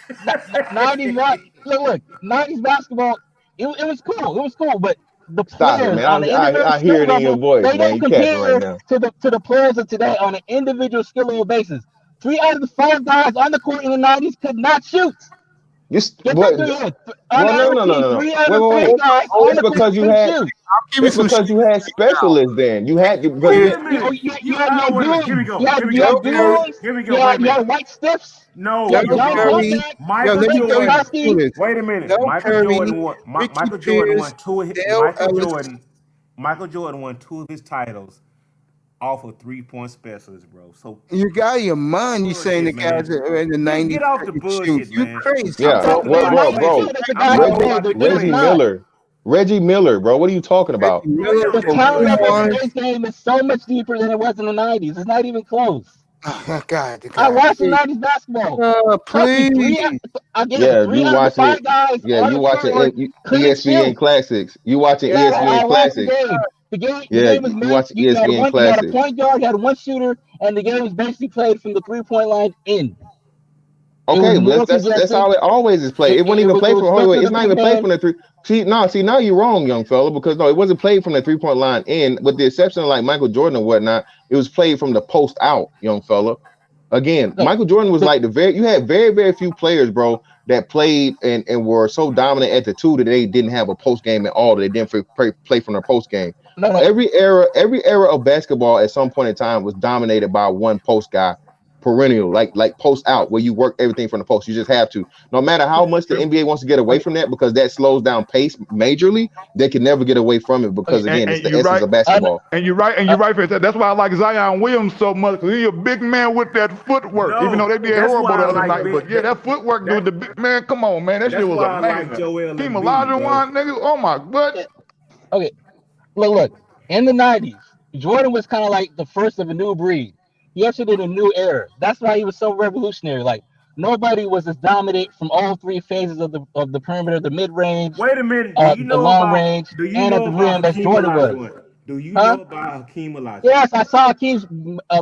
'90s. Look. '90s basketball. It was cool. It was cool, but the Stop it, players man. on the individual I hear skill it in your level, voice, they man. don't You capping right compare now. to the players of today on an individual skill level basis. 3 out of the 5 guys on the court in the '90s could not shoot. Get that through your head. On Well, no, our no, no, team, no, no. 3 out of Wait, the wait, 5 wait. guys on It's the court because you couldn't had. shoot. I'll give you It's some because you had specialists. Then you had You, because Wait you. a minute. you had Wait a minute. Here we dudes. go. You had Here we Steph go. Curry. dudes. Here we go. Wait a You had minute. white stiffs. No, You had Steph you're young wrong. Curry. contact. Yo, Michael let me tell you Jordan. who Koski. this. Wait a minute. Steph Curry, Ricky Michael Jordan Pierce, won two. Dale Ellis. Michael Jordan won 2 of his titles off of 3-point specialists, bro. So You got your mind. You saying the bullshit, guys man. that are in the '90s Get off the couldn't shoot? bullshit, You man. crazy? I'm Yeah, talking There well, about might bro, be Mace. bro. talented I'm guys talking today. about There is Reggie Mace. not. Miller, bro. What are you talking Reggie about? Miller The Wait a from talent minute. level of Fremont. today's game is so much deeper than it was in the '90s. It's not even close. Oh, God, I watched the please. '90s basketball. Trust me, Please. again, Yeah, 3 out of the 5 guys on You the watching court couldn't ESPN shoot. Classics. You watching Yeah, ESPN I watched the Classics. game. The Yeah, game was you made. watch You had ESPN one. You had a Classics. point guard. You had one shooter, and the game was basically played from the 3-point line in. It was Okay, more but that's congested. how it always is played. It wasn't even It played was from. built to Wait, it's the not big even played man. from the three. See now you're wrong, young fella, because no, it wasn't played from the 3-point line in, with the exception of like Michael Jordan and whatnot. It was played from the post out, young fella. Again, No, Michael Jordan was the, like you had very, very few players, bro, that played and were so dominant at the 2 that they didn't have a post game at all. That they didn't play from their post game. no. Every era of basketball at some point in time was dominated by one post guy, perennial, like post out, where you work everything from the post. You just have to. No matter how much the NBA wants to get away Okay, from that, because that slows down pace majorly, they can never get away from it, because okay. again, it's and the you're essence right. of basketball. And you're right. For that. That's why I like Zion Williams so much, because he's a big man with that footwork. Even though No, they did that's horrible why the I other like night, but yeah, that footwork, dude. The big man, come on, man, that shit that's was why I like amazing. Joel Team Embiid, bro. Olajuwon, nigga. Oh my, what? Okay. Look. In the '90s, Jordan was kind of like the first of a new breed. He ushered in a new era. That's why he was so revolutionary. Like nobody was as dominant from all 3 phases of the perimeter, the mid range, Wait a minute. the long range, and at the rim as Hakeem Jordan was. Olajuwon? Do you Huh? know about Hakeem Olajuwon? Yes, I saw Hakeem's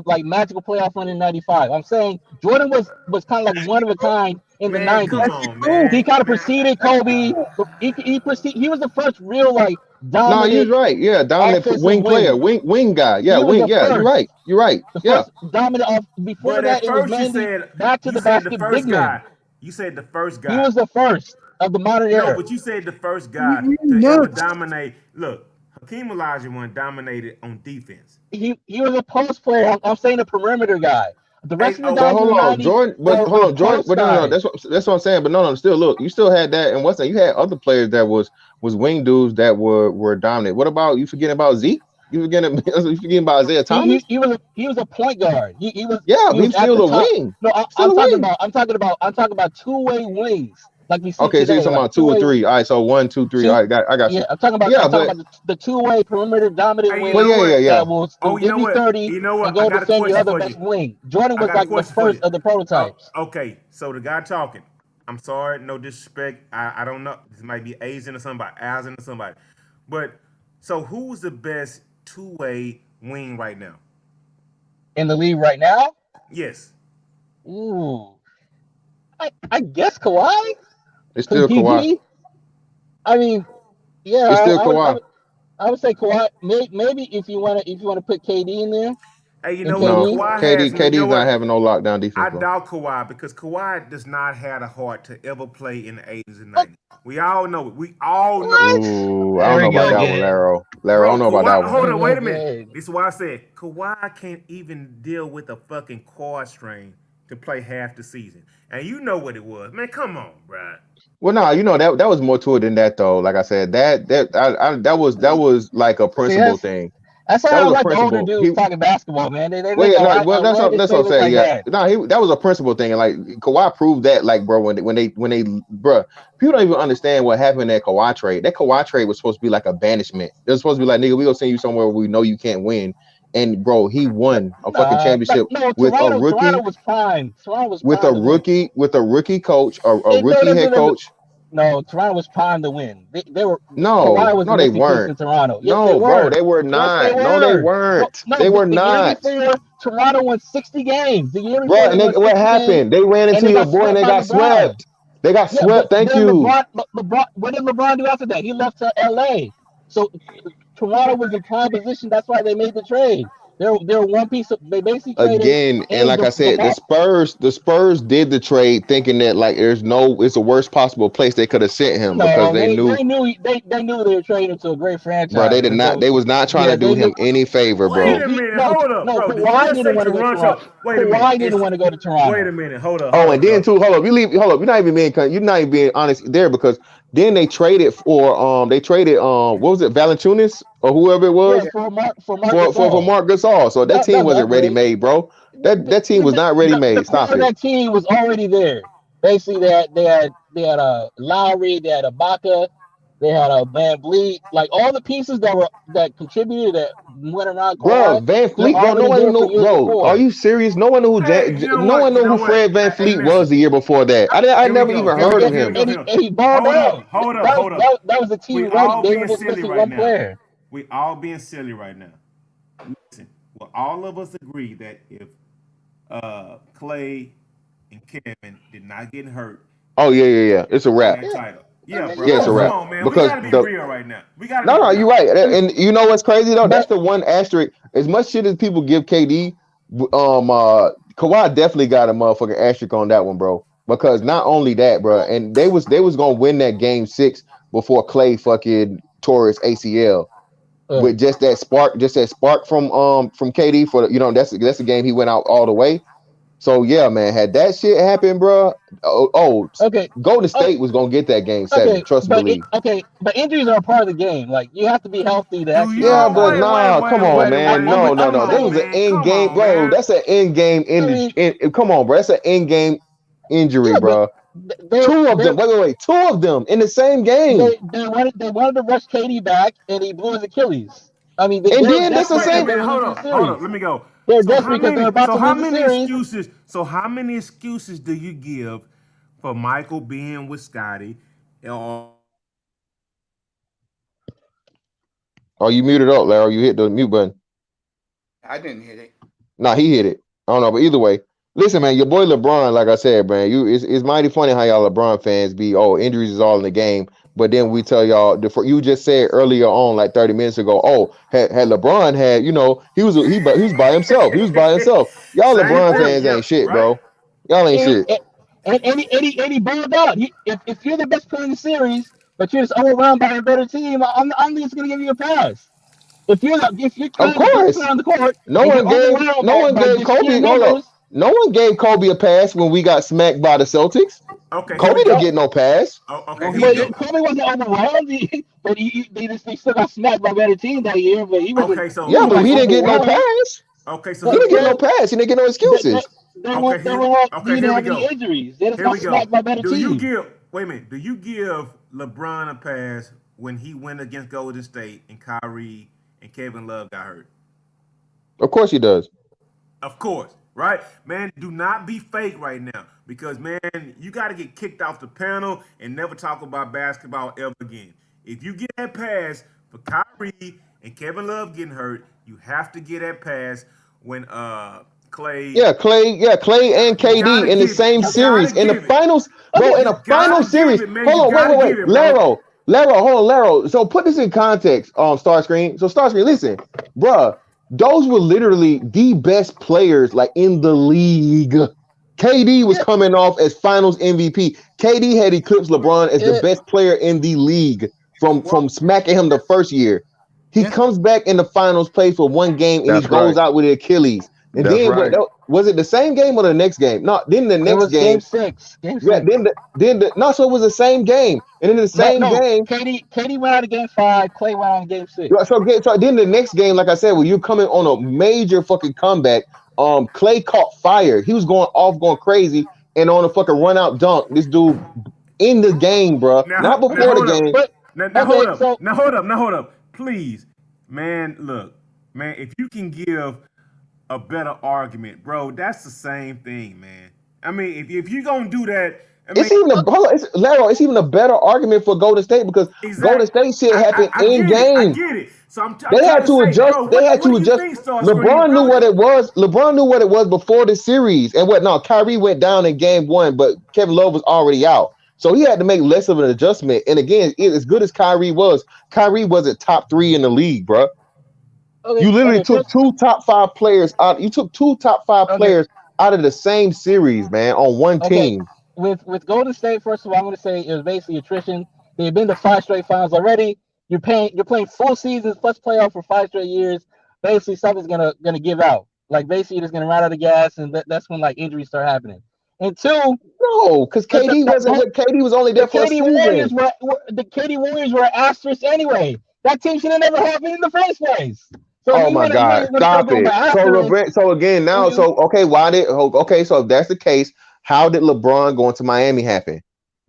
like magical playoff run in '95. I'm saying Jordan was kind of like one of a kind in the Man, '90s. come on, man. He kind of Man, preceded Kobe. He was the first real like No, you're dominant right. Yeah, dominant offensive wing player, wing. wing guy. Yeah, He was wing. the Yeah, you're first. right. You're right. The Yeah. first dominant off. Before But that, at it was first mainly back to you the said the basket big first men. guy. You said the first He guy. was the first of the modern No, era. but you said the first guy to No. ever dominate. Look, Hakeem Olajuwon dominated on defense. He was a post player. I'm saying a perimeter guy. The rest Hey, of the oh, But guys in hold the on, 90s Jordan. But hold were on, Jordan. post But no. guys. That's what I'm saying. But no. Still, look, you still had that. And what's that? You had other players that was wing dudes that were dominant. What about you? Forgetting about Zeke? You forgetting about Isaiah Thomas? He was a point guard. He was Yeah, but he was he's at still the a top. wing. No, Still a wing. I'm talking about two-way wings like we see Okay, so you're today, talking like about 2 or 3. All right, so 1, 2, 3. two. All right, I got Yeah, you. I'm talking about Yeah, but the two-way perimeter dominant hey, you wing well, know what? yeah. that will Oh, you give know you what? 30 You know and what? go I got a defend your question other for best you. wing. Jordan I was got a like the question for first you. of the prototypes. Okay, so the guy talking. I'm sorry, no disrespect. I don't know. This might be Asian or somebody, Asian or somebody. But so who's the best two-way wing right now? In the league right now, Yes. ooh, I guess Kawhi it's because still Kawhi. PG. I mean, yeah, It's still Kawhi. I would say Kawhi. Maybe if you want to put KD in there, Hey, you and know what? No, KD. Kawhi has. You KD's know not what? having no lockdown I defense, bro. doubt Kawhi because Kawhi does not have a heart to ever play in the 80s and What? 90s. We all know it. We all know. What? Ooh, I There don't know we about go that one, again. Laro. I Bro, don't know about Kawhi, that one. hold There on, we wait go a minute. again. This is why I said Kawhi can't even deal with a fucking quad strain to play half the season. And you know what it was. Man, come on, bro. Well, no, that was more to it than that, though. Like I said, that was like a See, principle thing. that's why That I was don't a like the older principle. dudes talking basketball, man. They Well, make yeah, no, well, outlandish that's what I'm statements saying. like Yeah, that. no, that was a principle thing. And like Kawhi proved that, like, bro, when they, bro, people don't even understand what happened in that Kawhi trade. That Kawhi trade was supposed to be like a banishment. It was supposed to be like, nigga, we gonna send you somewhere where we know you can't win. And bro, he won a fucking championship No, with a Toronto rookie, was prime. Toronto was prime to win. with a rookie coach, a No, rookie head coach. no, Toronto was primed to win. They were No, Kawhi was the they missing piece weren't. in Toronto. Yes, they No, bro, were. they were Yes, they not. No, they were. weren't. No, They were the year not. before, Toronto won 60 games. The year Bro, before, they and won what 60 games, happened? They ran and into they your got boy and swept they by got LeBron. swept. They got Yeah, but swept. Thank then you. LeBron. What did LeBron do after that? He left to LA. So Toronto was in prime position. That's why they made the trade. They're one piece of. They basically traded Again, and in like I said, the Spurs did the trade thinking that like it's the worst possible place they could have sent him because No, they they knew, knew they were trading to a great bro, they franchise, did and not. so They was not trying yeah, to do they knew. him any favor, Wait bro. a minute. No, Hold up, no, bro. Did you Kawhi just didn't say want to go to Toronto? Toronto. Wait a minute. Kawhi didn't want to go to Wait Toronto. a minute. Hold up. Oh, and then too, hold up. You're not even honest then they traded what was it, Valanciunas or whoever it Yeah, was for Mark for Gasol. Mark Gasol. So that That team was an wasn't ready upgrade. made, bro. That team was not ready The made. core Stop of it. that team was already there. Basically, they had a Lowry, they had a Baca, they had a Van Vliet, like all the pieces that contributed that went around Bro, Kawhi. Van They're Fleet, bro. No already one there for knew, years bro. Are before. you serious? No one knew Hey, you know no what? one You knew know who what? Fred Van Hey, Fleet was listen. the year before that. I Here we never go. even Here we heard go. of Here we him. go. Here. And he balled Hold out. up. Hold up. Hold up. That was the We team ready. all They were being just silly missing right one now. player. We all being silly right now. Listen. Well, all of us agree that if Clay and Kevin did not get hurt, Oh yeah. It's a win wrap. that title. Yeah, bro. Yeah, it's Yeah, a Come wrap on, man. We because gotta be the real right now. We gotta be no, real. you're right. And you know what's crazy though? That's but the one asterisk. As much shit as people give KD, Kawhi definitely got a motherfucking asterisk on that one, bro. Because not only that, bro, and they was gonna win that game 6 before Clay fucking tore his ACL with just that spark from KD that's the game he went out all the way. So yeah, man, had that shit happened, bro. okay, Golden oh, State was gonna get that game 7. okay, Trust and believe. but injuries are a part of the game. Like you have to be healthy to Do actually you? win Yeah, a but title. nah, come on, man. No. Come That on, was an man. in Come game, on, bro. man. That's an in game I mean, come on, bro. That's an in game injury, yeah, but bro. they Two of they them. Wait. 2 of them in the same game. they wanted to rush KD back, and he blew his Achilles. I mean, And they were then that's the desperate Wait a because same. they minute. were Hold losing the up. Hold up. series. Let me go. They're desperate because they're about to win the series. How many excuses do you give for Michael being with Scotty? Or Oh, you muted up, Larry. You hit the mute button. I didn't hit it. Nah, he hit it. I don't know, but either way, listen, man. Your boy LeBron, like I said, man, it's mighty funny how y'all LeBron fans be. Oh, injuries is all in the game, But then we tell y'all, you just said earlier on, like 30 minutes ago, oh, had LeBron had, he was by himself. He was by himself. Y'all Same LeBron thing. fans Yeah. ain't shit, Right. bro. Y'all ain't shit. And he balled out. If you're the best player in the series, but you're just overwhelmed by a better team, I'm just gonna give you a pass. If you're Of kind of the best course. player on the court No and you're one gave overwhelmed no one by gave just sheer Kobe. Hold up. numbers, No one gave Kobe a pass when we got smacked by the Celtics. Okay. Here Kobe we didn't go. get no pass. Oh, okay. No, Here he we but go. did. Kobe wasn't overwhelmed. They still got smacked by a better team that year, but he wasn't Okay. So Yeah, but like he didn't get no overwhelmed. pass. okay. So He here didn't we get go. no Well, pass. He didn't get no excuses. Okay. they didn't Here we have any go. injuries. They just Here got we go. smacked by a better Do you team. give? Wait a minute. Do you give LeBron a pass when he went against Golden State and Kyrie and Kevin Love got hurt? Of course he does. Of course, right? Man, do not be fake right now because, man, you got to get kicked off the panel and never talk about basketball ever again. If you get that pass for Kyrie and Kevin Love getting hurt, you have to get that pass when Clay. Yeah, Clay and You gotta KD in the give it. same You gotta series. In the give it. finals, bro, in Okay, You the final gotta give series. it, man. You Hold on, gotta wait. give it, bro. Laro, hold on, Laro. So put this in context, Starscreen. So Starscreen, listen, bruh, those were literally the best players like in the league. KD was yeah, coming off as finals MVP. KD had eclipsed LeBron as the yeah, best player in the league Well, from smacking him the first year. He Yeah. comes back in the finals, plays for one game, and he That's goes right. out with the Achilles. And That's then right. was it the same game or the next game? No, then the it next was game game, six. Game yeah, six. no, so it was the same game. And in the same No, game, Katie went out of game five. Clay went out in game yeah, six. so then the next game, like I said, when you're coming on a major fucking comeback, Clay caught fire. He was going off, going crazy, and on a fucking run out dunk, this dude in the game, bro. Not now before But the hold up. game. but Now hold okay, up. so Now hold up. Please, man. Look, man. If you can give a better argument, bro, that's the same thing, man. I mean, if you're gonna do that, I mean, It's even Laro, it's even a better argument for Golden State because Golden exact. State shit happened I in get it. I game. get it. So I'm They trying had to to say, adjust. bro, They had what to do you adjust. think, Starscream? LeBron knew Bro, what it was. LeBron knew what it was before the series. And what? No, Kyrie went down in game one, but Kevin Love was already out. So he had to make less of an adjustment. And again, as good as Kyrie wasn't top 3 in the league, bro. You literally okay, took first two top 5 players out. You took two top 5 okay, players out of the same series, man, on one okay. team. With Golden State, first of all, I'm going to say it was basically attrition. They've been to 5 straight finals already. You're playing full seasons plus playoff for 5 straight years. Basically, something's gonna give out. Like basically, you're just gonna run out of gas, and that's when like injuries start happening. And two, No, because KD wasn't the, what KD was only the there for a KD Warriors season. were the KD Warriors were asterisks anyway. That team should have never happened in the first place. So Oh we my want to you God! want to start Stop going by it. So asterisks. LeBron. So again, now, We, so okay, okay? So if that's the case, how did LeBron going to Miami happen?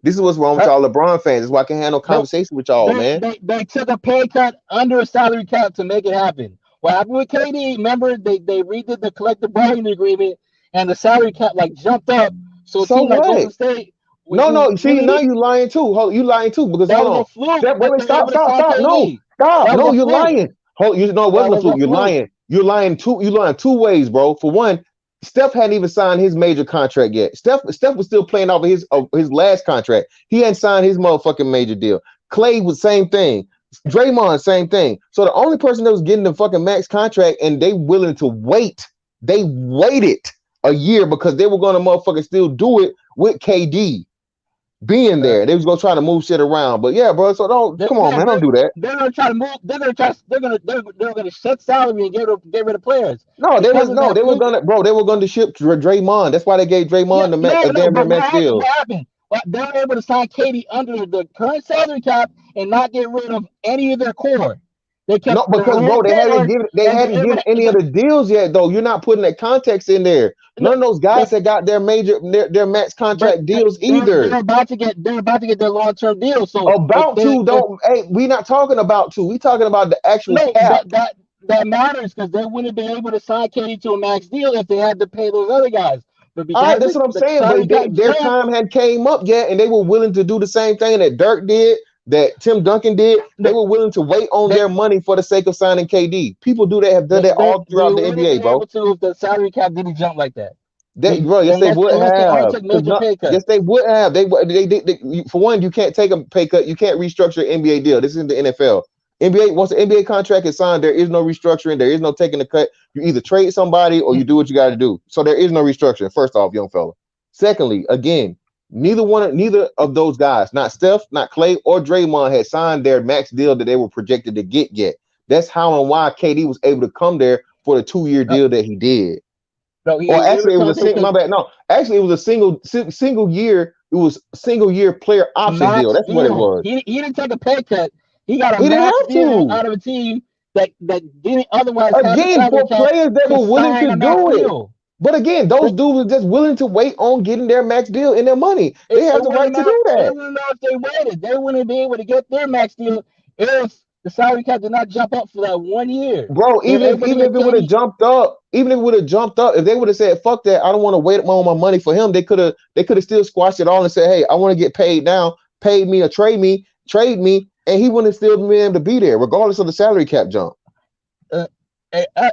This is what's wrong with uh, y'all, LeBron fans. This is why I can't handle they, conversation with y'all, man. they took a pay cut under a salary cap to make it happen. What happened with KD? Remember, they redid the collective bargaining agreement, and the salary cap like jumped up. So a So team like what? Golden State, No. See, really now you lying too. You lying too because that hold was on. a fluke Step, wait, that wait, they were able to sign stop. No, KD. stop. That was No, a you're fluke. lying. Hold, it That wasn't a was a fluke. You're fluke. lying. You're lying two ways, bro. For one, Steph hadn't even signed his major contract yet. Steph was still playing off of his last contract. He hadn't signed his motherfucking major deal. Clay was same thing. Draymond, same thing. So the only person that was getting the fucking max contract and they willing to wait, they waited a year because they were gonna motherfucking still do it with KD being there. They was gonna try to move shit around. But yeah, bro. So come on, man, don't do that. They're gonna try to move. They're gonna shed salary and get rid of players No, because of that they were fluke. gonna ship Draymond. That's why they gave Draymond a damn near But max deal. what happened? Well, they were able to sign Katie under the current salary cap and not get rid of any of their core. They kept No, their because whole bro, they hadn't core, given and they're able to, any of the deals yet, though. You're not putting that context in there. no, None of those guys that got their max but contract deals either. they're about to get their long term deal. So About to don't hey, we not talking about to. We talking about the actual no, cap. that matters because they wouldn't have been able to sign Katie to a max deal if they had to pay those other guys. But All right, because that's what I'm the saying. salary But cap their jumped, time had came up yet, and they were willing to do the same thing that Dirk did, that Tim Duncan did. They were willing to wait on their money for the sake of signing KD. People do that, have done that all they throughout the would have NBA, been bro. able to if the salary cap didn't jump like that. Bro, yes, they would unless they all have. took major pay cuts. Yes, they would have. They for one, you can't take a pay cut. You can't restructure an NBA deal. This is the NFL. NBA, once the NBA contract is signed, there is no restructuring. There is no taking a cut. You either trade somebody or you do what you got to do. So there is no restructuring. First off, young fella. Secondly, again, neither of those guys, not Steph, not Clay, or Draymond, had signed their max deal that they were projected to get yet. That's how and why KD was able to come there for the 2-year deal that he did. No, Or actually, it was a single. My bad. No, actually, it was a single year. It was single year player option deal. That's what it was. He didn't take a pay cut. He got a He didn't max have deal to. out of a team that didn't otherwise have Again, a for players that were willing sign to a max do it. deal. But again, those dudes were just willing to wait on getting their max deal and their money. They have the right to do They that. wouldn't know if they waited. They wouldn't be able to get their max deal if the salary cap did not jump up for that 1 year. Bro, even if it would have jumped up, if they would have said, fuck that, I don't want to wait on my money for him, they could have still squashed it all and said, hey, I want to get paid now, pay me or trade me, and he wouldn't have still been able to be there, regardless of the salary cap jump.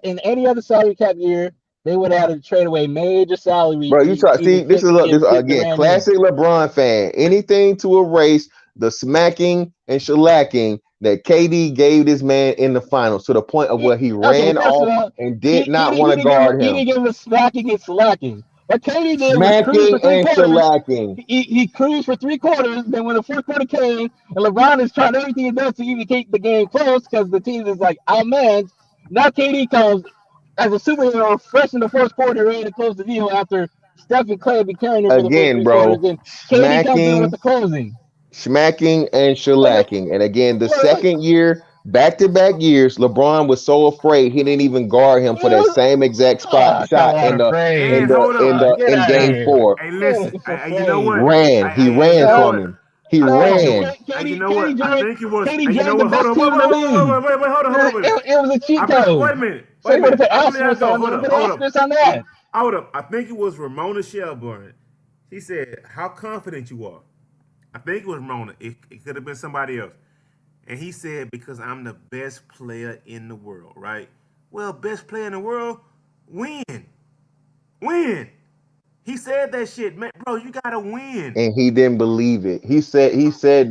In any other salary cap year, they would have had to trade away major salary. Bro, you try see this again, classic LeBron fan. Anything to erase the smacking and shellacking that KD gave this man in the finals to the point of where he ran off and did not want to guard him. He didn't give him smacking and slacking. What KD did smacking was cruise for 3 and quarters. shellacking. He cruised for 3 quarters. Then when the 4th quarter came, and LeBron is trying everything he does to even keep the game close because the team is like outmanned. Now KD comes as a superhero fresh in the 4th quarter, ready to close the deal after Steph and Clay be carrying him for the first 3 quarters. And KD comes in with the closing. Smacking and shellacking. And again, the second year, back-to-back years, LeBron was so afraid he didn't even guard him for that same exact shot in game 4. Hey, listen, you know what? He ran from him. He ran. You know what? I think it was. You know what? Hold on. Wait. It was a cheat code. Wait a minute. Hold up. I think it was Ramona Shelburne. She said, "How confident you are." I think it was Ramona. It could have been somebody else. And he said, because I'm the best player in the world, right? Well, best player in the world, win. He said that shit, man, bro, you gotta win. And he didn't believe it. He said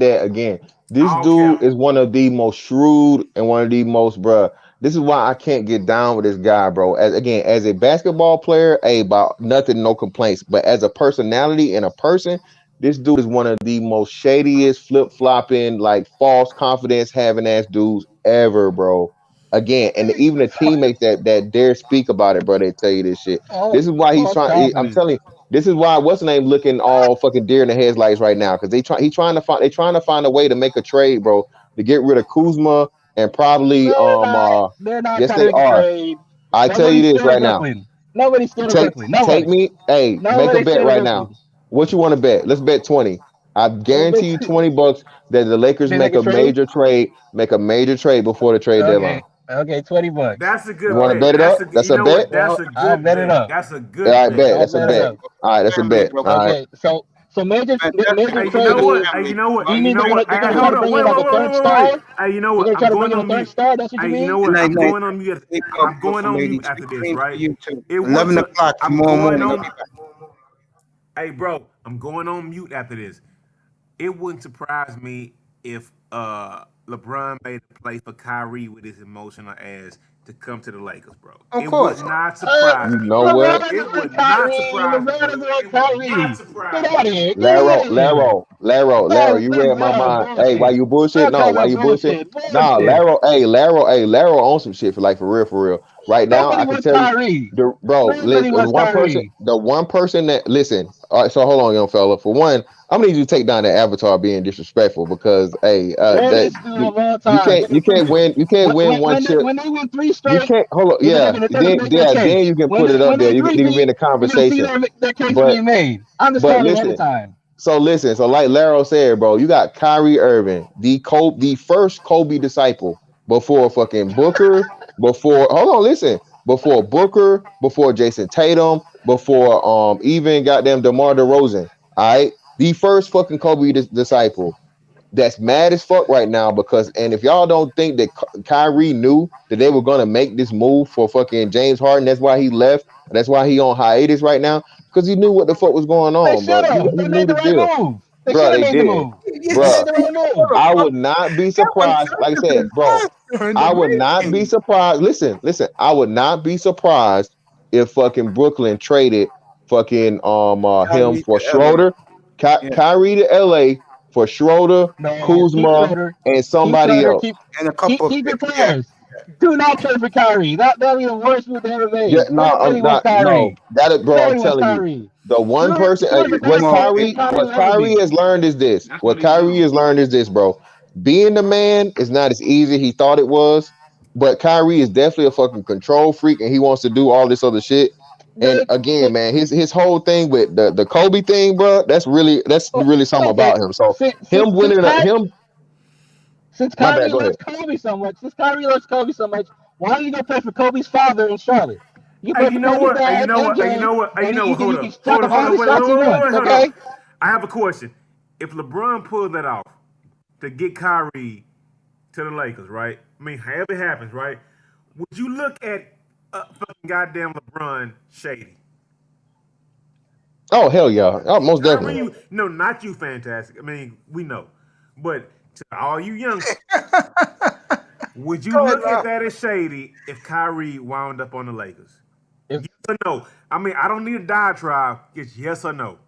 that again. This dude is one of the most shrewd and one of the most, bro. This is why I can't get down with this guy, bro. As a basketball player, about nothing, no complaints. But as a personality and a person, this dude is one of the most shadiest, flip-flopping, like false confidence having ass dudes ever, bro. Again, and even the teammates that dare speak about it, bro, they tell you this shit. This is why he's trying. I'm telling you, this is why what's the name looking all fucking deer in the headlights right now, because they're trying to find a way to make a trade, bro, to get rid of Kuzma and probably they're not yes they are. Trade. I tell you this right now. Nobody's scared of Brooklyn. Take me, make a bet right now. What you want to bet? Let's bet 20. I guarantee you $20 that the Lakers make a major trade before the trade deadline. Okay, $20. That's a good bet. You want to bet it up? That's a bet? That's a good bet. It up. That's a good bet. All right, bet. That's a bet. All right, that's a bet. All right. So major trade. You know what? Hold on. You know what? I'm going on mute. That's what you mean? You know what? I'm going on mute. I'm going on mute after this, right? 11 o'clock tomorrow morning. Hey, bro, I'm going on mute after this. It wouldn't surprise me if LeBron made a play for Kyrie with his emotional ass to come to the Lakers, bro. Of course. It would not surprise me. You know what? It would not surprise me. Larry, you read my mind. Hey, why you bullshit? No, why you bullshit? Nah, Larry on some shit for real. Right now, I can tell you, the one person that listen. All right, so hold on, young fella. For one, I'm gonna need you to take down that avatar being disrespectful because you can't win one chip. When they win 3 straight, you can't hold on. Then you can put it up there. You can be in the conversation. That case being made. I'm just telling you every time. So like Laro said, bro, you got Kyrie Irving, the first Kobe disciple before fucking Booker, before Booker, before Jason Tatum, before even goddamn DeMar DeRozan. All right, the first fucking Kobe disciple. that's mad as fuck right now because, and if y'all don't think that Kyrie knew that they were gonna make this move for fucking James Harden, that's why he left. That's why he on hiatus right now because he knew what the fuck was going They on, bro. should have. He They knew made the the right deal, move. They bro. should have They made the did, move. Yeah, They bro. made the right move. I would not be surprised. Like I said, bro, I would not be surprised. Listen. I would not be surprised if fucking Brooklyn traded fucking him Kyrie for to LA. Schroeder, Yeah. Kyrie to LA for Schroeder, No, keep Kuzma, Schroeder. and Keep somebody Schroeder. else. And a couple of Keep your picks. Yeah. players. Do not trade for Kyrie. That'll be the worst move they ever Yeah, made. no, Nobody wants not no. Kyrie. That is, bro. I'm Nobody wants telling you, Kyrie. the one person Schroeder's the what best player Kyrie What will ever Kyrie be. has learned is this. That's What what he Kyrie do. has learned is this, bro. Being the man is not as easy he thought it was, but Kyrie is definitely a fucking control freak, and he wants to do all this other shit. And again, man, his whole thing with the Kobe thing, bro. That's really something Okay. about him. So Since him winning since my bad. Kyrie Go ahead. loves Kobe so much, why don't you go play for Kobe's father in Charlotte? You Hey, play you for know Kobe's what? Hey, you dad, know what? Hey, MJ, you know what? Hey, you and know what? you Hold can up. strike Hold up up. all Hold the up. Wait, shots he wants, hold okay? up. I have a question. If LeBron pulled that off to get Kyrie to the Lakers, right? I mean, however it happens, right? Would you look at fucking goddamn LeBron shady? Oh hell yeah. Oh, most definitely. Kyrie, no, not you, fantastic. I mean, we know, but to all you young, would you Go look ahead, at that as shady if Kyrie wound up on the Lakers? If Yes or no? I mean, I don't need a diatribe. It's yes or no.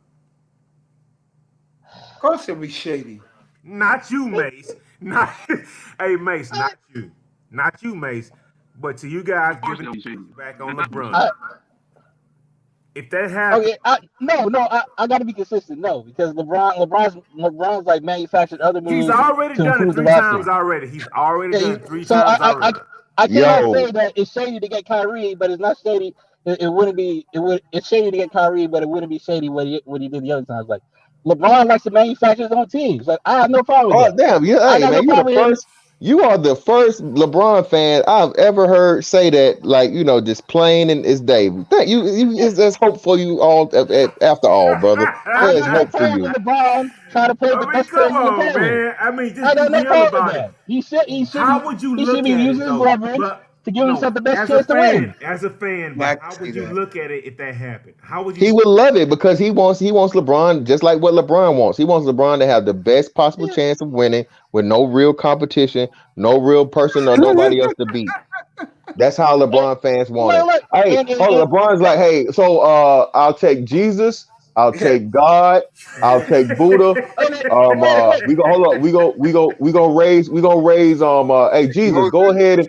Of course it'll be shady. Not you, Mace. Not hey, Mace. Not you, Mace. But to you guys, Of course giving they'll be shady. back on That's not LeBron. shady. If that happens, okay, I got to be consistent. No, because LeBron's like manufactured other he's moves already to done it improve the three roster. times already. He's already Yeah, done it three so times already. I cannot Yo, say that it's shady to get Kyrie, but it's not shady. It wouldn't be. It's shady to get Kyrie, but it wouldn't be shady what he did the other times. Like LeBron likes to manufacture his own teams. Like I have no problem with oh that. damn, I hey got no man, problem with him. you are the first LeBron fan I've ever heard say that, like, just plain and it's Dave. There's hope for you all after all, brother. I There's got no hope for problem you. with LeBron trying to play the I mean, best player come he can on, play with. man. I mean, I just be got no real problem with about it. that. He should How would you be look at using it his though? leverage But to give no, himself the best chance to win. as a fan, Yeah, I but how can would see you that. look at it if that happened? How would He you? would love it because he wants LeBron just like what LeBron wants. He wants LeBron to have the best possible Yeah. chance of winning with no real competition, no real person or nobody else to beat. That's how And, LeBron fans want it. look, Hey, and, and, hold on, and LeBron's like, hey, so I'll take Jesus, I'll Yeah. take God, I'll take Buddha. okay, wait. We go hold up. We gonna raise hey Jesus, go ahead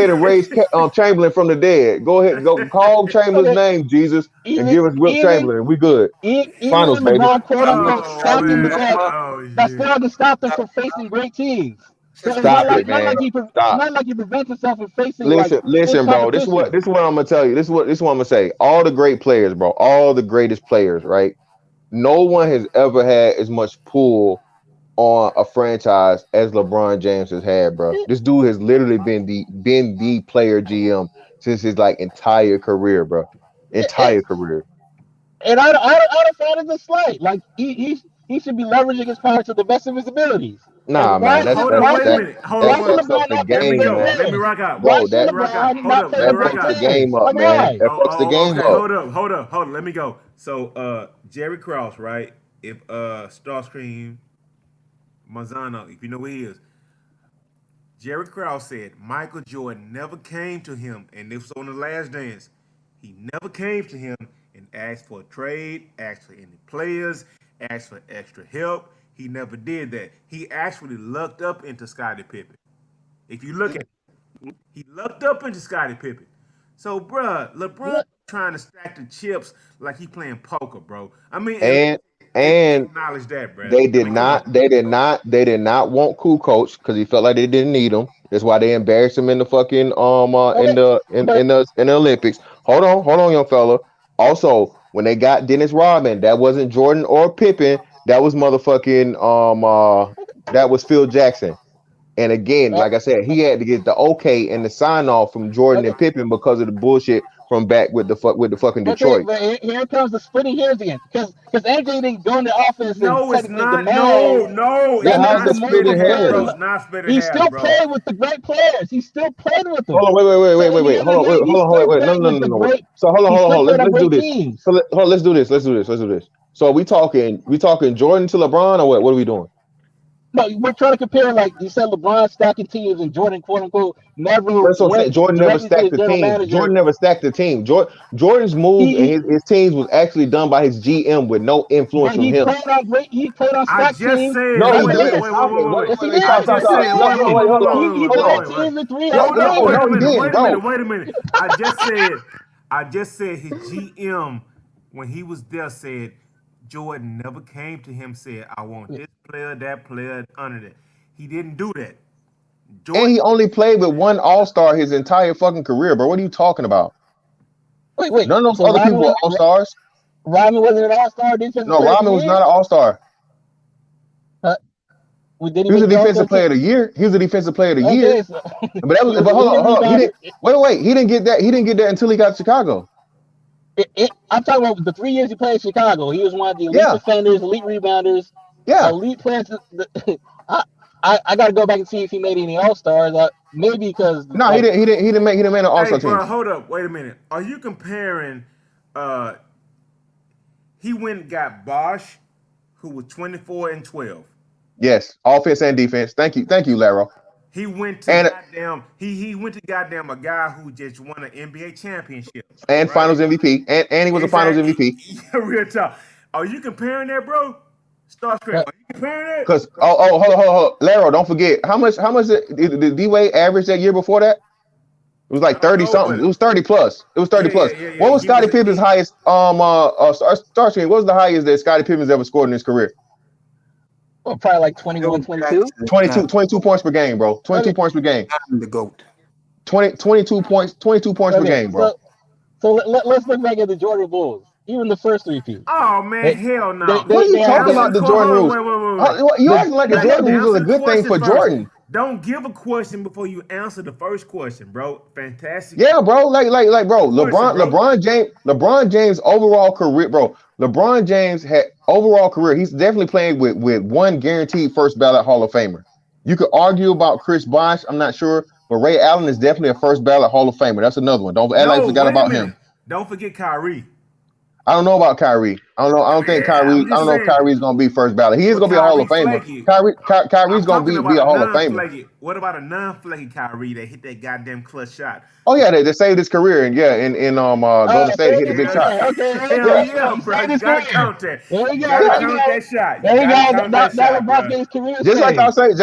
and raise Chamberlain from the dead. Go ahead, go call Chamberlain's Okay, name, Jesus, and even give us Wilt even Chamberlain. We good. even Finals, when baby. LeBron quote unquote Oh Y'all stopped him man. before, remember Oh that shit. still hasn't stopped him from facing great teams. So it's Stop it, not man. like Stop. he prevents himself from facing like good Listen, bro. competition. This is what I'm gonna tell you. This is what I'm gonna say. All the great players, bro. All the greatest players, right? No one has ever had as much pull on a franchise as LeBron James has had, bro. This dude has literally been the player GM since his like entire career, bro. And, Entire career. and I don't find it a slight. Like he should be leveraging his power to the best of his abilities. And Nah, man. why That's Hold up, that's wait a that minute. Hold why up, that wait should a fucks minute. up LeBron the not play Let with me game, great go. man. Let me players? rock out. Why Bro, should Let that me rock out. LeBron Hold not up. play Let me with that rock great fucks the out. players? game up, Like man. why? That fucks the game Okay, up. hold up. So Jerry Krause, right? If Starscream Mazzano, if you know who he is, Jerry Krause said Michael Jordan never came to him, and this was on the last dance. He never came to him and asked for a trade, asked for any players, asked for extra help. He never did that. He actually lucked up into Scottie Pippen. If you look at it, he lucked up into Scottie Pippen. So, bruh, LeBron Look, trying to stack the chips like he playing poker, bro. I mean, And at least and acknowledge that, bruh. they I did mean, come not on. they did not want cool coach because he felt like they didn't need him. That's why they embarrassed him in the fucking okay, but in the Olympics. Hold on, young fella. Also, when they got Dennis Rodman, that wasn't Jordan or Pippen. That was motherfucking that was Phil Jackson. And again, uh, like I said, he had to get the okay and the sign off from Jordan okay, and Pippen because of the bullshit from back with the fucking Okay, Detroit. but here comes the splitting hairs again. Because AJ didn't go in the offense No, and it's technically not. demand. No, Yeah, it's how's not the splitting splitting hairs, bro. hairs? It's not splitting He hairs, still bro. played with the great players. He still played with them. Hold on, wait. So in the Hold on, end of the game, he still wait. No, played with the no. great. So hold He still on. played on Let's do great this. teams. So let's do this. Let's do this. So we talking Jordan to LeBron or what? What are we doing? No, we're trying to compare, like you said, LeBron stacking teams and Jordan, quote unquote, never That's what I'm saying. went Jordan never directly to stacked his the general team. manager. Jordan never stacked the team. Jordan's moves and his teams was actually done by his GM with no influence from He him. played on great. He played on I stacked just teams. said. No, he Wait, didn't. wait, Stop it. Yes, he I did. just Stop. said. No, Wait, hold on. He played teams in 3 Hold on up. three. Wait a he minute. didn't, Wait a minute. I just said his GM when he was there said Jordan never came to him said I want this player, that player, under that. He didn't do that. And Jordan. he only played with one All-Star his entire fucking career, bro. What are you talking about? Wait. None of those So other people were All-Stars. Rodman wasn't an All-Star defensive No, player of the Rodman was year? not an All-Star. Did He was a make the defensive All-Star player of team? the year. He was a defensive player of the Okay, year. so But that was. he was But a hold leading on. He rebounder. didn't. Wait. He didn't get that. He didn't get that until he got to Chicago. I'm talking about the 3 years he played in Chicago. He was one of the elite Yeah. defenders, elite rebounders, Yeah. elite players. I got to go back and see if he made any All-Stars. Maybe because No, he didn't. He didn't make an All-Star Hey, team. bro, hold up. Wait a minute. Are you comparing? He went and got Bosch, who was 24 and 12. Yes, offense and defense. Thank you, Laro. He went to goddamn. He went to goddamn a guy who just won an NBA championship And right? Finals MVP, and he was a Finals MVP. Yeah, real talk. Are you comparing that, bro? Start screaming. Are you comparing that? Because hold on, Laro, don't forget how much did D-Wade average that year before that? It was like 30 something. It was 30 plus. It was 30 plus. Yeah. What was Scottie Pippen's highest star screen? What was the highest that Scottie Pippen's ever scored in his career? Well, probably like 21, 22. 22 points per game, bro. 22 points per game. The GOAT. 22 points per game, bro. So let's look back at the Jordan Bulls. Even the first three-peat. Oh man, hell no. What are you talking about? The Jordan rules? Wait. You acting like the Jordan rules is a good thing for Jordan. Don't give a question before you answer the first question, bro. Fantastic. Yeah, bro. Like, bro. LeBron James overall career, bro. LeBron James had overall career. He's definitely playing with one guaranteed first ballot Hall of Famer. You could argue about Chris Bosh. I'm not sure, but Ray Allen is definitely a first ballot Hall of Famer. That's another one. Don't act like you forgot about him. Don't forget Kyrie. I don't know about Kyrie. I don't think Kyrie. I don't know if Kyrie's gonna be first ballot. He is gonna be a Hall of Famer. Kyrie's gonna be a Hall of Famer. What about a non-flaky Kyrie that hit that goddamn clutch shot? Oh yeah, they saved his career and in Golden State hit the big shot. Okay, hell yeah, bro. You gotta count that. There we go. Count that shot. There we go. That LeBron James career. Just like I say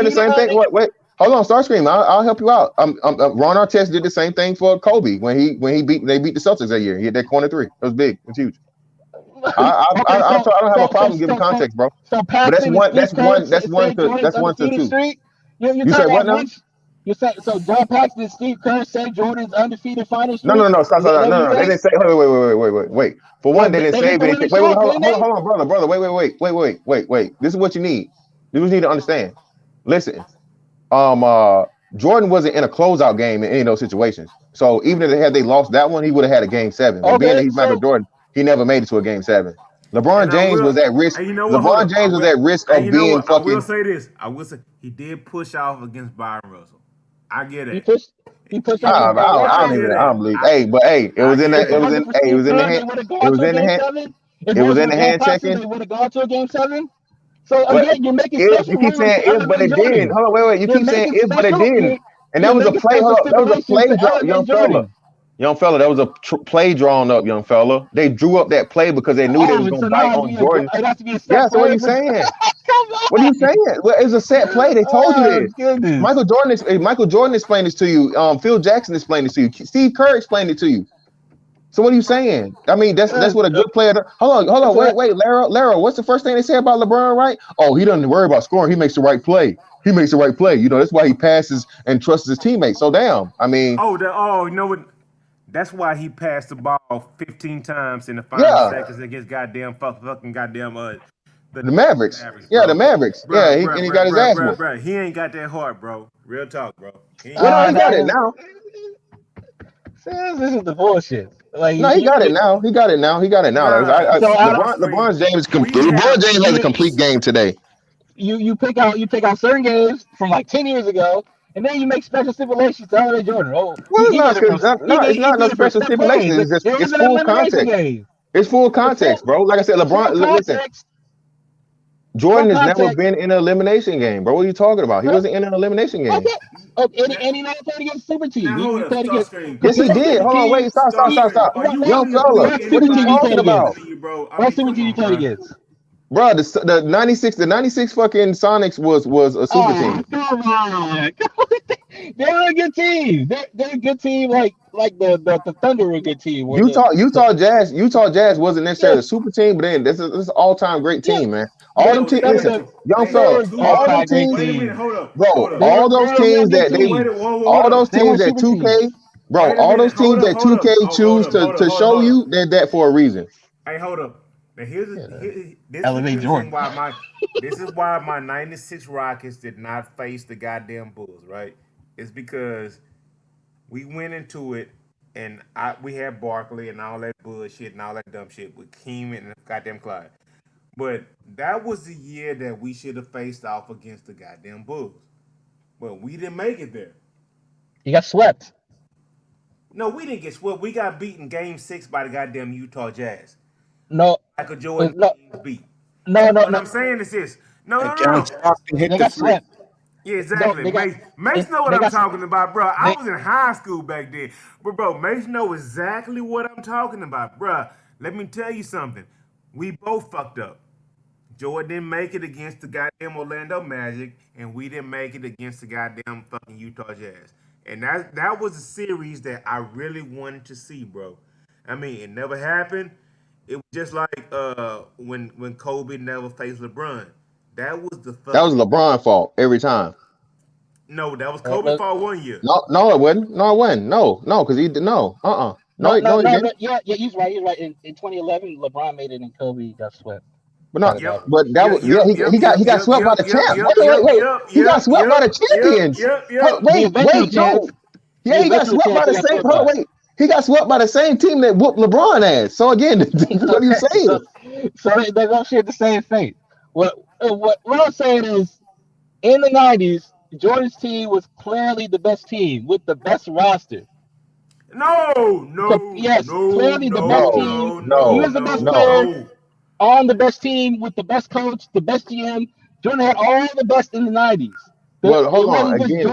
the same thing. Wait. Hold on, Starscream. I'll help you out. Ron Artest did the same thing for Kobe when they beat the Celtics that year. He hit that corner three. It was big. It's huge. I don't have a problem giving context, bro. But that's one to two. You said what now? You said so. John Paxson, Steve Kerr said Jordan's undefeated final streak. No. Stop. No. They didn't say. Wait. For one, they didn't say anything. Wait. Hold on, brother. Wait. This is what you need. This is what you need to understand. Listen. Jordan wasn't in a closeout game in any of those situations. So even if they lost that one, he would have had a game 7. But being that he's Michael Jordan, he never made it to a game 7. LeBron James was at risk. LeBron James was at risk of being fucking. I will say this. I will say he did push off against Byron Russell. I get it. He pushed off. I don't believe. It was in the hand checking. They would have gone to a game 7. So again, you're making if you keep saying if, but it didn't. Hold on, wait. You keep saying if, but it didn't. And that was a play. That was a play drawn, young fella. That was a play drawn up, young fella. They drew up that play because they knew they was going to bite on Jordan. Yeah. So what are you saying? What are you saying? Well, it was a set play. They told you this. Michael Jordan explained this to you. Phil Jackson explained this to you. Steve Kerr explained it to you. So what are you saying? I mean, that's what a good player. Hold on, wait, Laro. What's the first thing they say about LeBron? Right? Oh, he doesn't worry about scoring. He makes the right play. You know, that's why he passes and trusts his teammates. So damn. I mean. You know what? That's why he passed the ball 15 times in the final seconds against the Mavericks. The Mavericks. Bro, he got his ass whooped. Bro, he ain't got that heart, bro. Real talk, bro. He got it now. This is the bullshit. Like No, he got it now. He got it now. Bruh, So out of LeBron James, we have LeBron James has a complete game today. you pick out certain games from like 10 years ago, and then you make special stipulations to elevate Jordan. Oh, Well, it's he not, did it from it's not no did it from special set stipulation. plays. It's just It it's was an full elimination context. game. It's full context, bro. Like I said, LeBron. Listen, Jordan has never been in an elimination game, bro. What are you talking about? He wasn't in an elimination game. Okay, and he never played against super team. Now hold He up, played stop against screen. Yes, he did. Hold on, wait, stop. Are you Young willing to fella, believe what are you anybody talking about? to you, bro? I What mean, super come team you on, played bro. against? Bro, the 96 fucking Sonics was a super team. Come on. They're a good team. They're a good team like the Thunder are a good team. Utah Jazz wasn't necessarily a super team, but then this is an all-time great team, man. All them teams, listen, young fella, all them teams, Wait a minute, hold up. bro, Hold up. all those teams that all those teams that 2K, bro, all those teams that 2K choose to show you, they're that for a reason. Hey, hold up. Now this is why my 96 Rockets did not face the goddamn Bulls, right? It's because we went into it and we had Barkley and all that bullshit and all that dumb shit with Keem and goddamn Clyde. But that was the year that we should have faced off against the goddamn Bulls. But we didn't make it there. You got swept. No, we didn't get swept. We got beaten Game 6 by the goddamn Utah Jazz. No. Michael Jordan beat. No. What I'm saying is this. No. Hit They got swept. Yeah, exactly. Mace know what I'm talking about, bro. I was in high school back then. But, bro, Mace know exactly what I'm talking about, bro. Let me tell you something. We both fucked up. Jordan didn't make it against the goddamn Orlando Magic, and we didn't make it against the goddamn fucking Utah Jazz. And that was a series that I really wanted to see, bro. I mean, it never happened. It was just like when Kobe never faced LeBron. That was LeBron's fault every time. No, that was Kobe's fault one year. No, it wasn't. No, because he did no. No, he didn't. Yeah, he's right. In 2011, LeBron made it and Kobe got swept. But he got swept by the champs. Wait. He got swept by the champions. Wait, Joe. Yeah, he got swept by the same. Wait. He got swept by the same team that whooped LeBron ass. So again, what are you saying? So they're gonna share the same fate. What I'm saying is, in the 90s, Jordan's team was clearly the best team with the best roster. Clearly the best team. He was the best player on the best team with the best coach, the best GM. Jordan had all the best in the 90s. Well, hold on. Again,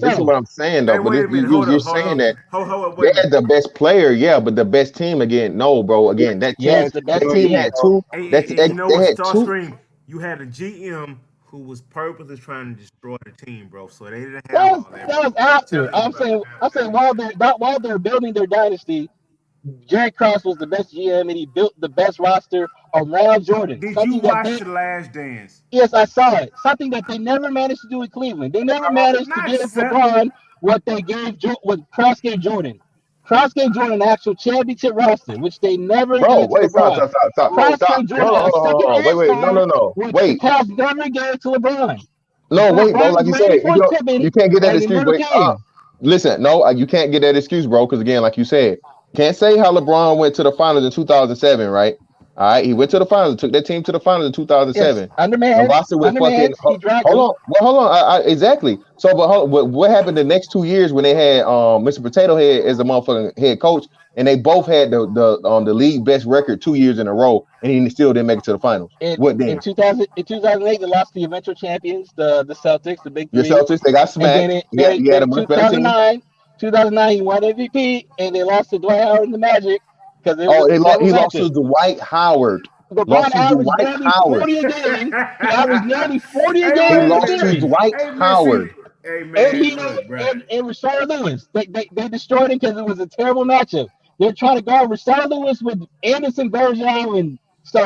this is what I'm saying, though. But you're saying that they had the best player, yeah, but the best team, again, no, bro. Again, that team had two. You had a GM who was purposely trying to destroy the team, bro. So they didn't have all that. That was after. I'm saying while they're building their dynasty, Jerry Krause was the best GM and he built the best roster around Jordan. Did you watch The Last Dance? Yes, I saw it. Something that they never managed to do in Cleveland. They never managed to give LeBron what Krause gave Jordan. Krause gave Jordan an actual championship roster, which they never gave to LeBron. Stop. Wait, no. Wait. Krause never gave to LeBron. No, wait, bro. Like you said, you can't get that excuse. Wait, listen, no, you can't get that excuse, bro, because again, like you said, can't say how LeBron went to the finals in 2007, right? All right, he went to the finals, took that team to the finals in 2007. Yes, undermanned. Hold on. Exactly. So, but what happened the next 2 years when they had Mr. Potato Head as the motherfucking head coach, and they both had the league best record 2 years in a row, and he still didn't make it to the finals. What then? In 2008, they lost to the eventual champions, the Celtics, the Big Three. The Celtics, they got smacked. You had a much better team. 2009, he won MVP, and they lost to Dwight Howard and the Magic. He lost to Dwight Howard. LeBron averaged nearly 40 a game. He lost to Dwight Howard. Hey, man, and Rashard Lewis. They destroyed him because it was a terrible matchup. They're trying to guard Rashard Lewis with Anderson Varejao and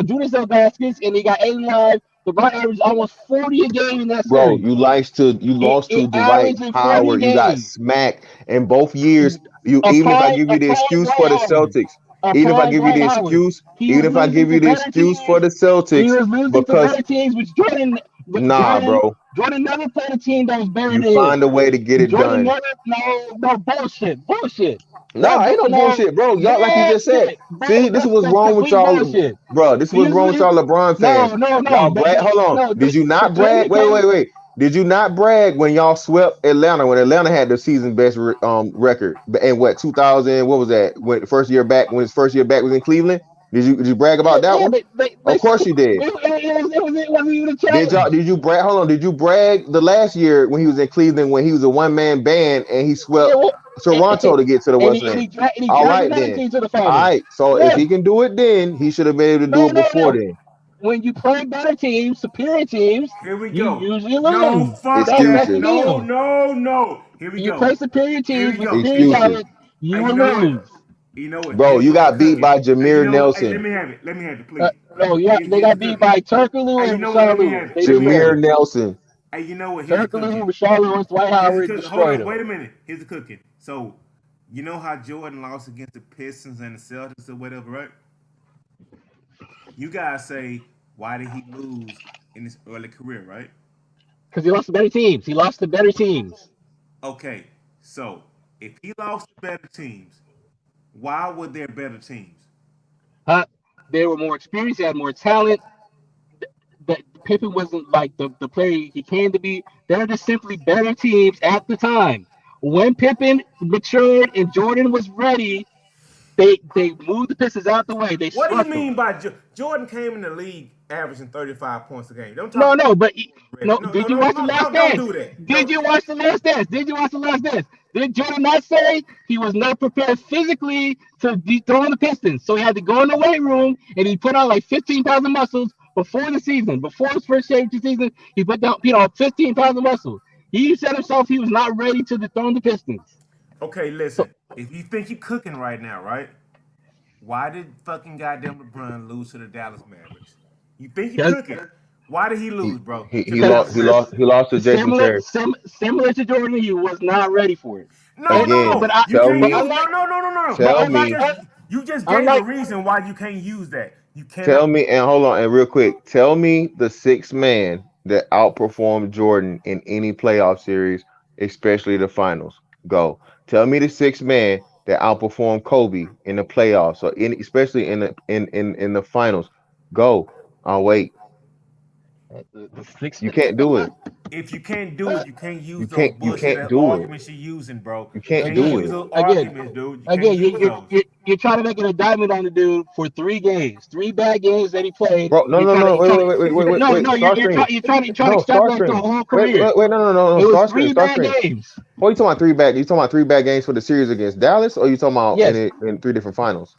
Judas Ilgauskas, and he got 8 live. LeBron averaged almost 40 a game in that series. Bro, you lost to Dwight Howard. You got smacked in both years. Even if I give you the excuse for the Celtics, even if I give you the excuse for the Celtics, he was losing to better teams, which Nah, bro. Jordan never played a team that was better You than find him. a way to get it Jordan done. never, no bullshit. No, ain't no bullshit, bro. Y'all, like you just said. See, this is what's That's wrong with complete y'all, bullshit. bro. This is what's wrong with y'all LeBron fans. No. Y'all brag. Hold on. No, Did you not play brag? Wait. Did you not brag when y'all swept Atlanta when Atlanta had the season best record in what 2000? What was that? When first year back when his first year back was in Cleveland? Did you brag about that one? Of course you did. It wasn't even a Did challenge. you brag? Hold on. Did you brag the last year when he was in Cleveland when he was a one-man band and he swept Toronto to get to the West End? All right then. To the All finals. right. So if he can do it then, he should have been able to do it before then. When you play better teams, superior teams, Here we you go. usually lose. No, fuck That's Excuses. the that. deal. No. Here we You go. play superior Here teams we with go. superior Excuses. talent, you Hey, will you know what? lose. You know what? Bro, Here's you what's got beat cooking. by Hey, you Jameer know what? Hey, Nelson. let me have it, please. They got beat by Turkoglu Hey, you and know what? Let me Rashawn have it. Lewis. Let me have Jameer it. Nelson. Hey, you know what? Here's the cooking. Turkoglu, Rashawn Lewis, Dwight Here's the Howard cooking. Hold destroyed on. them. Wait a minute. Here's the cooking. So, you know how Jordan lost against the Pistons and the Celtics or whatever, right? You guys say, why did he lose in his early career, right? Because he lost to better teams. He lost to better teams. Okay, so if he lost to better teams, why were there better teams? They were more experienced. They had more talent. That Pippen wasn't like the player he came to be. They're just simply better teams at the time. When Pippen matured and Jordan was ready, they moved the Pistons out the way. They What do you swept them. mean by Jordan came in the league averaging 35 points a game? Don't talk. No, but no. No, Did you watch the Last don't Dance? do that. Did you watch the Last Dance? Did Jordan not say he was not prepared physically to dethrone the Pistons? So he had to go in the weight room and he put on like 15 pounds of muscles before the season. Before his first championship season, he put down 15 pounds of muscle. He said himself he was not ready to dethrone the Pistons. Okay, So listen. If you think you're cooking right now, right? Why did fucking goddamn LeBron lose to the Dallas Mavericks? You think you're because cooking? Why did he He lose, bro? he To he the lost Dallas he Mavericks. lost he lost to Jason similar, Terry. similar to Jordan, he was not ready for it. Again, But I, You tell can't but me, use unlike, no. but tell unlike, me, You just gave a unlike, reason why you can't use that. You cannot. tell me, and hold on, and real quick, tell me the sixth man that outperformed Jordan in any playoff series, especially the finals. Go. Tell me the sixth man that outperformed Kobe in the playoffs, or especially in the finals. Go. I'll wait. the six. You can't do it. If you can't do it, you can't You use those can't. You bullshit can't do it. arguments you're using, bro. You You can't can't do use it. those Again, arguments, dude. You can't again, use those. you're trying to make an indictment on the dude for 3 games, 3 bad games that he played. Bro, no, You're no, trying to, no. you're Wait, trying wait, wait, wait, wait, to, wait, no, wait. no, Start screen. you're trying to No, start extrapolate the screen. whole Wait, career. wait, wait. No, no, no, no. It was Start screen. three Start bad screen. games. What are you talking about? 3 bad. You talking about 3 bad games for the series against Dallas, or you talking about Yes, in 3 different finals?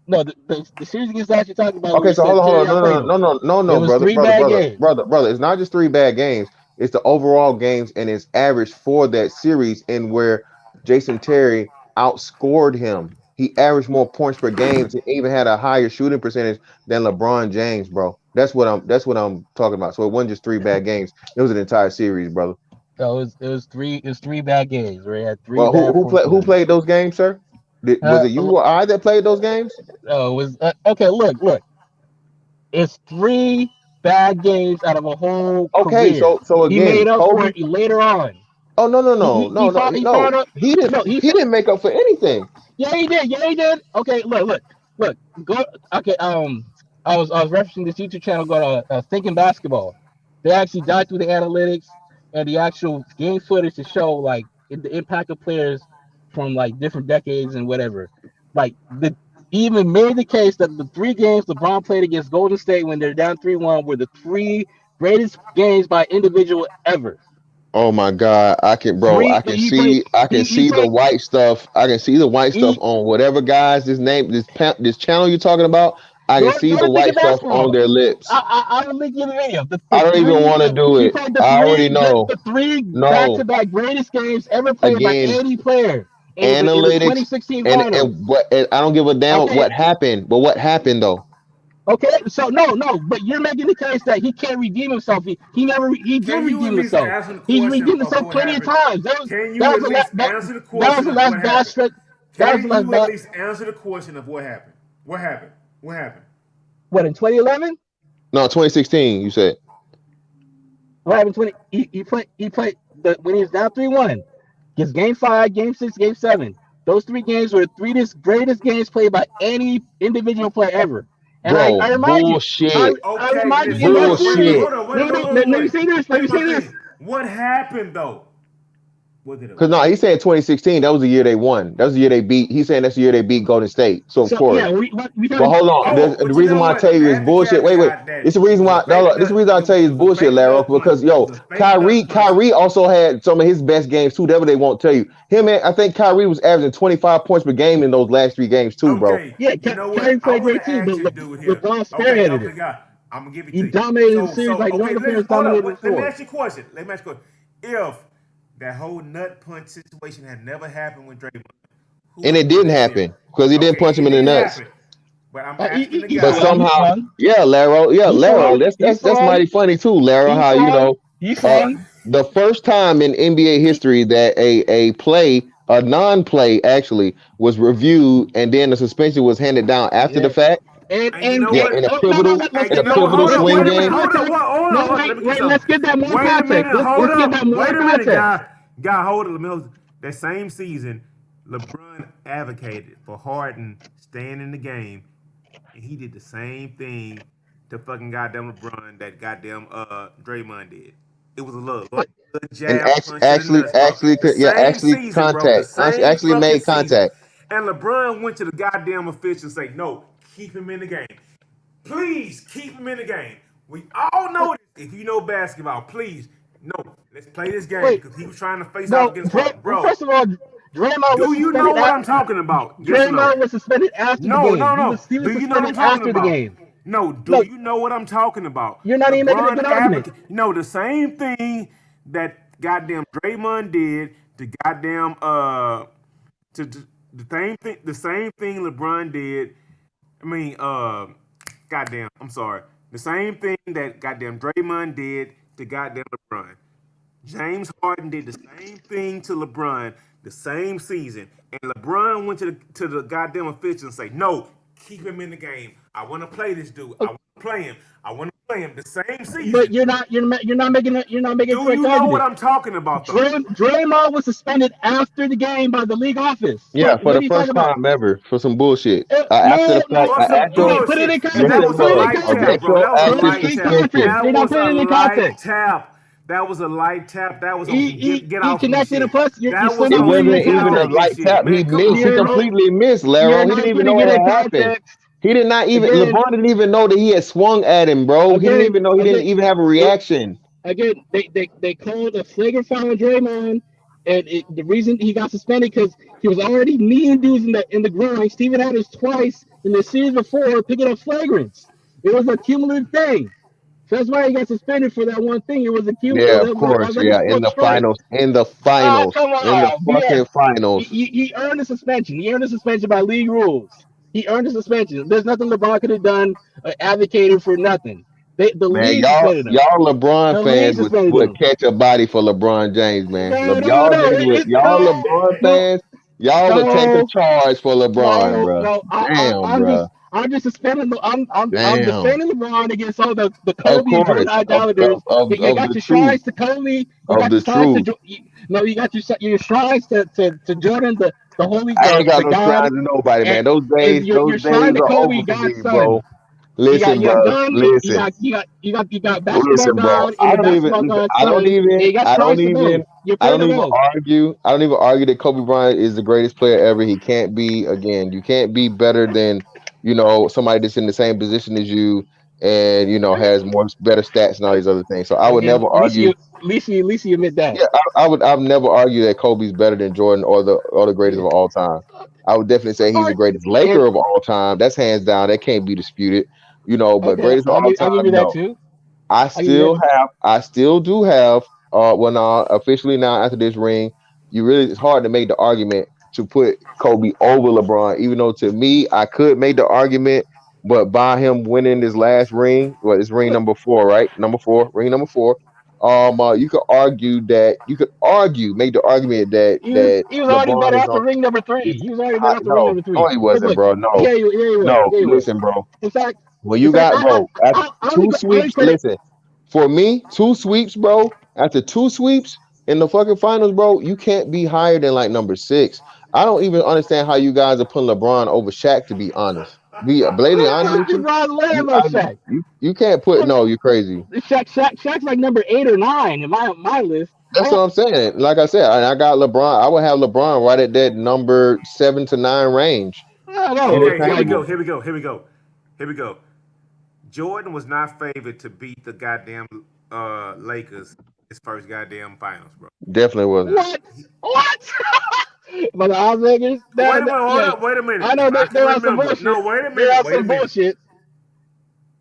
no, the series against that you're talking about where Okay, he so said hold Terry on. No, outplayed no, him. no, no, no, It no, was brother, three brother, bad brother, games. brother, brother. It's not just 3 bad games. It's the overall games and its average for that series, and where Jason Terry outscored him. He averaged more points per game and even had a higher shooting percentage than LeBron James, bro. That's what I'm talking about. So it wasn't just 3 bad games. It was an entire series, brother. So it was three bad games where he had three Well, who bad who fourth played who quarters. played those games, sir? Was Uh, it you or I that played those games? it was okay. Look. It's 3 bad games out of a whole Okay, career. so He again, made up for Kobe. it later on. Oh no no He no he he no no found he no. found out. He didn't No, he he found, didn't make up for anything. yeah he did. Yeah he did. Okay, look. Go. Okay. I was referencing this YouTube channel called Thinking Basketball. They actually dive through the analytics and the actual game footage to show like the impact of players from like different decades and whatever. Like the even made the case that the 3 games LeBron played against Golden State when they're down 3-1 were the 3 greatest games by individual ever. Oh my God, I can, bro. Three I can he played see, I can he see the played white stuff. I can see the white stuff he on whatever guys this channel you're talking about. I can see go the to Thinking white stuff on Basketball. their lips. I will link you the video. I don't even want to do He it. played I already know. the three back No, to back greatest games ever played by again, any player in the analytics 2016 and finals. what and I don't give a damn Okay, what happened. But what happened though? okay, so no, but you're making the case that he can't redeem himself. He did Can you at redeem least himself. answer the He's question redeemed of himself what plenty of happened? times. Can That you was at the least answer the that was question the of what last bad happened? stretch. That was Can the last you at bad. least answer the question of what happened? What happened? What happened? What in 2011? No, 2016. You said What happened 20? He played when he was down 3-1. Gets game 5, game 6, game 7. Those 3 games were the greatest games played by any individual player ever. And Bro, I remind you, bullshit. I Okay, remind you listen, in that Bullshit. series. hold on, No, no, let me say this. Let me Here's my say this. thing. What happened though? What did it? Because no, he's saying 2016. That was the year they won. That was the year they beat. He's saying that's the year they beat Golden State. So of So course. yeah, we But talking. hold on. Oh, The but you reason know why I what? tell you I is have to bullshit. Wait. caveat that It's the reason it was why. a No, fake look, this is the nut. reason I tell you is It was a bullshit, fake Larry. nut punch. Because It was yo, a fake nut punch. Kyrie also had some of his best games too. Whatever they won't tell you. Him and I think Kyrie was averaging 25 points per game in those last 3 games too, bro. Okay, Yeah, you know Kyrie what? I played want great to too, but ask this dude here. LeBron Okay, spearheaded it. God, I'm gonna give it He to you. dominated the series like no Okay, other players hold up. dominated Let me before. ask you a question. If that whole nut punch situation had never happened with Draymond, who And would have it won didn't that series? happen because he didn't Okay, punch him it in the didn't nuts. happen. But I'm asking the He But guy. swung. He somehow, swung. yeah, He Laro, swung. He that's swung. mighty funny too, Laro. He How swung. He uh, swung. the first time in NBA He, history that a non-play actually was reviewed and then the suspension was handed down after the yeah. fact. And you And know Yeah, what? in a oh, no, pivotal, let's Hey, in you a get know what? pivotal Hold let's on. swing give Wait a that minute. game. Hold on. context. Hold No, on. Let me get something. let's get that more Wait a context. minute. Hold Let's get up. that more Wait a minute, context. Hold it. That same season, LeBron advocated for Harden staying in the game, and he did the same thing to fucking goddamn LeBron that goddamn Draymond did. It was a But little And jab punch to the nuts, bro. The same actually season, bro. The contact. same Actually fucking made season. contact. And LeBron went to the goddamn official and say, no, keep him in the game. Please keep him in the game. We all know this. If you know basketball, please, no, let's play this game wait, because he was trying to face off well, against Harden. Bro, first of all, Draymond was do you know suspended. what I'm talking about? Yes or no? Draymond was suspended after the No, game. no, no. He was Do you know what I'm suspended talking after the about? game. No, do No, you know what I'm talking about? you're not even making a LeBron good argument. advocate. No, the same thing that goddamn Draymond did to goddamn to the same thing LeBron did. I mean, goddamn, I'm sorry. The same thing that goddamn Draymond did to goddamn LeBron. James Harden did the same thing to LeBron the same season, and LeBron went to the goddamn official and say, "No, keep him in the game. I want to play this dude. I want to play him. I want to play him the same But season." you're not making a Do correct you know what argument. I'm talking about, though? Draymond was suspended after the game by the league office. Yeah, for What the are you talking first about? time ever for some bullshit. After the No, fact, no. For some Put it bullshit, in and that context. was listen, a Put it in bro, light a tap, context. bro. That was a Put retroactive it light in tap. suspension. context. That You're not was a putting it in light context. tap. That was a light tap. That was on some get He off me connected, and shit. plus you're That still was It not on putting some it wasn't in get even a off me context. light shit, tap. He man. Come missed. on, He You're bro. not completely missed, you're Laro. He didn't not even putting know it it in had happened. context. He did not even. Again, LeBron didn't even know that he had swung at him, bro. He didn't again, even know. He didn't again. even have a It, reaction. again, they called a flagrant foul on Draymond, and the reason he got suspended because he was already kneeing dudes in the groin. Steven Adams twice in the series before picking up flagrants. It was a cumulative thing. So that's why he got suspended for that one thing. It was a Yeah, cumulative. of That course. was like his Yeah, in fourth the strike. finals. In the Ah, finals. come In the on, yeah. fucking finals. He earned a suspension. He earned a suspension by league rules. He earned a suspension. There's nothing LeBron could have done advocating for nothing. The Man, league suspended him. y'all LeBron The league fans suspended would him. catch a body for LeBron James, man. No, no, Y'all no. niggas would y'all No, LeBron no, fans, y'all would take a no, charge for LeBron, no, bro. no. Damn, bro. I'm just suspending. I'm Damn. defending LeBron against all the Of Kobe and Jordan course. idolaters. You Of got the your truth. shrines to Kobe. You Of got the your shrines to truth. no. You got your shrines to Jordan, the holy I ain't got the no God, shrine to nobody, and man. Those and days, your those days shrine to are over Kobe, for me, God's son. bro. Listen, You bro. got gun. Listen. You got basketball Listen, bro. God and the basketball God's son, and you got shrines to both. You're I playing don't to even both. argue. I don't even argue that Kobe Bryant is the greatest player ever. He can't be again. You can't be better than, somebody that's in the same position as you and has more better stats and all these other things. So I would Okay, never argue. at least you admit that. Yeah, I've never argue that Kobe's better than Jordan or the greatest Yeah. of all time. I would definitely say he's All the right. greatest And Laker of all time. That's hands down. That can't be disputed. But okay, greatest of all I'll give time, you that no. too. I I'll give you that still too. have, I still do have, well, now officially now after this ring, it's hard to make the argument to put Kobe over LeBron, even though to me, I could make the argument, but by him winning this last ring, well, it's ring Look, number 4, right? Ring number 4. Make the argument that he was already better LeBron is after on. ring number He's three. He was already better after ring no, number no, three. he Look, wasn't, look. bro. No, Yeah, he was. no. Yeah, he was. Listen, bro. In fact, When in you fact, got, bro, after I only two I only sweeps, credit. listen. For me, 2 sweeps, bro. After 2 sweeps in the fucking finals, bro, you can't be higher than like number 6. I don't even understand how you guys are putting LeBron over Shaq. To be honest, be blatantly honest with you, Ron way you, above Shaq. you can't put. No, you're crazy. Shaq's like number 8 or 9 in my list. That's what I'm saying. Like I said, I got LeBron. I would have LeBron right at that number 7 to 9 range. I don't know. Okay, here we Interchangeable. go. Jordan was not favored to beat the goddamn Lakers his first goddamn finals, bro. Definitely wasn't. What? But the odds makers? Wait a minute. I know there are some bullshit. No, wait a minute. There are some bullshit.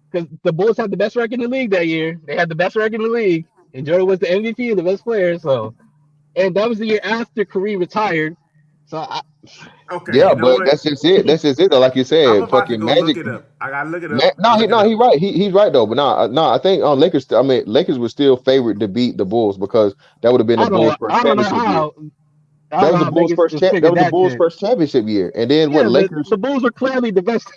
Because the Bulls had the best record in the league that year. They had the best record in the league. And Jordan was the MVP and the best player. So, and that was the year after Kareem retired. So, Okay. Yeah, You know but what? that's just it. That's just it. Though. Like you I'm said, about to fucking go Magic. look it up. I gotta look it up. He's right. He's right though. But I think Lakers. I mean, Lakers were still favored to beat the Bulls because that would have been the Bulls' first I don't know championship year. how. That was the Bulls' first. That was the Bulls' first championship year. And then what? Lakers. The Bulls were clearly the best.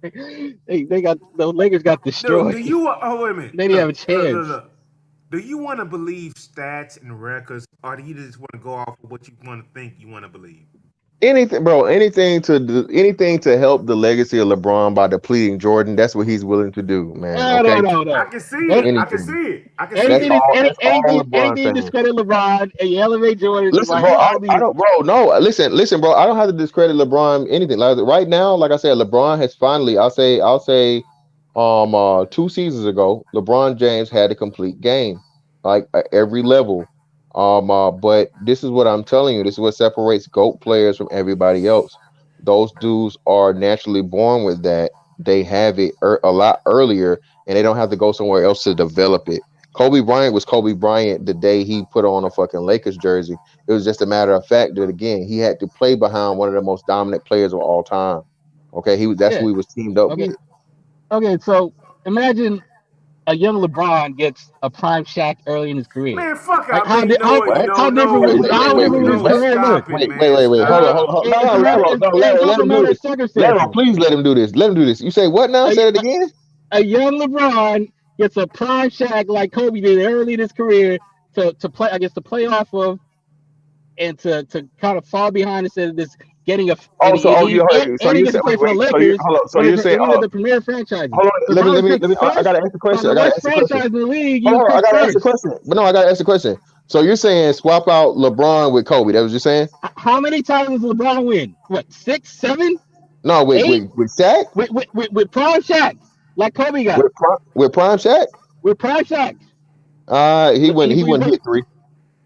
they got the Lakers got destroyed. Do you? Oh wait a minute. They didn't have a chance. Look. Do you want to believe stats and records, or do you just want to go off of what you want to think you want to believe? Anything, bro. Anything to help the legacy of LeBron by depleting Jordan. That's what he's willing to do, man. No. I can see it. I can see it. Anything to discredit LeBron and you elevate Jordan. Listen, bro. I don't, bro. No, listen, bro. I don't have to discredit LeBron anything. Like right now, like I said, LeBron has finally. I'll say, 2 seasons ago, LeBron James had a complete game, like at every level. But this is what I'm telling you. This is what separates GOAT players from everybody else. Those dudes are naturally born with that. They have it a lot earlier, and they don't have to go somewhere else to develop it. Kobe Bryant was Kobe Bryant the day he put on a fucking Lakers jersey. It was just a matter of fact that, again, he had to play behind one of the most dominant players of all time. Okay, that's who he was teamed up with. Okay, so imagine a young LeBron gets a prime Shaq early in his career. Man, fuck like, out. How different was his career look? Wait. Hold on. Please let him do this. You say what now? Say it again. A young LeBron gets a prime Shaq like Kobe did early in his career to play, I guess, to play off of and to kind of fall behind instead of this getting a. So you're saying the premier franchise. Hold on, let me. I gotta ask the question. I gotta ask the question. But no, I gotta ask the question. So you're saying swap out LeBron with Kobe? That was you saying? How many times does LeBron win? What, 6, 7? No, with Shaq. With prime Shaq, like Kobe got. With prime Shaq. With prime Shaq. He wouldn't hit 3.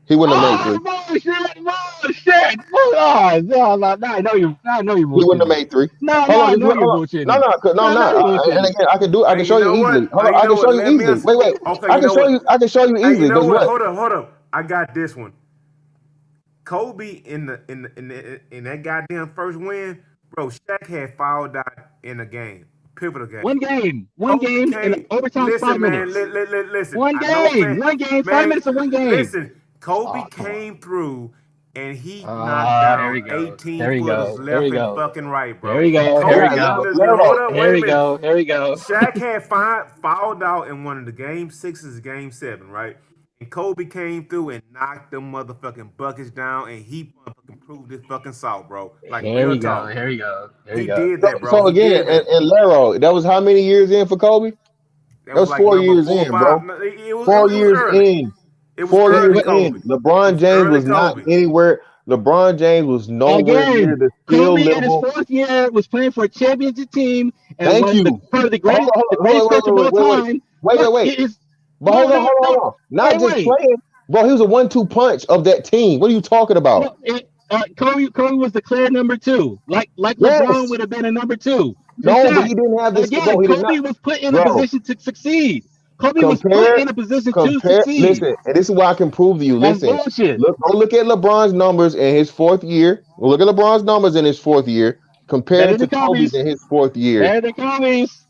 He wouldn't have made 3. Bullshit. I know you bullshit. He wouldn't have made 3. No, I know you're bullshit. No, I'm not. And again, I can show you easily. I can show you easily. Wait. I can show you easily. You know what? Hold up. I got this one. Kobe in that goddamn first win, bro. Shaq had fouled out in a game. Pivotal game. One game, in overtime. 5 minutes. Listen. One game, 5 minutes of one game. Listen, Kobe came through and he knocked down 18 footers left and fucking right, bro. Here we go. Shaq had fouled out in one of the game 6's, game 7, right? And Kobe came through and knocked them motherfucking buckets down, and he fucking proved his fucking salt, bro. Like, here we go. He did that, bro. So again, and Laro, that was how many years in for Kobe? That was like 4 years in, bro. 4 years in. 4 years in. LeBron James was not anywhere. LeBron James was nowhere near the skill level. In his 4th year was playing for a championship team and part of the greatest coach of all time. Wait. But hold on. Not just playing. Bro, he was a 1-2 punch of that team. What are you talking about? Kobe was declared number 2. Like LeBron would have been a number 2. No, but he didn't have this. Kobe was put in a position to succeed. Kobe was put in a position to succeed. Listen, and this is why I can prove to you. Listen, look at LeBron's numbers in his 4th year. Look at LeBron's numbers in his 4th year compared to Kobe's in his 4th year. Better than Kobe's.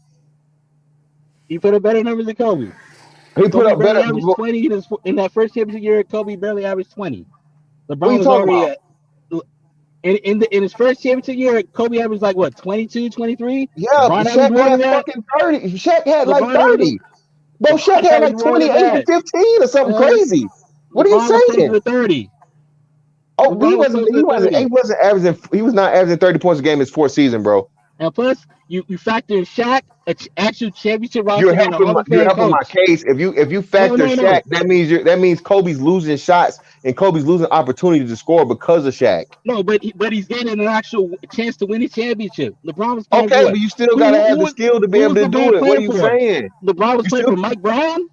He put up better numbers than Kobe. He put up better. Averaged 20 in that first championship year. Kobe barely averaged 20. LeBron was already in his first championship year. Kobe averaged like what, 22, 23? Yeah, Shaq had fucking 30. Shaq had like 30. Bro, Shaq had like More than 28 and that. 15 or something crazy. What are you LeBron was closer saying? to 30. Oh, LeBron he was wasn't. closer He to wasn't. 30. He was not averaging 30 points a game his fourth season, bro. And plus, you factor in Shaq, an actual championship You're roster and a helping. Hall of You're Fame helping my coach. case. If you No. factor Shaq, that means Kobe's losing shots and Kobe's losing opportunity to score because of Shaq. No, but he's getting an actual chance to win a championship. LeBron was playing Okay, for what? but you still gotta have the skill to be who able was to do LeBron it. What are playing you for? saying? LeBron was You playing still, for Mike Brown.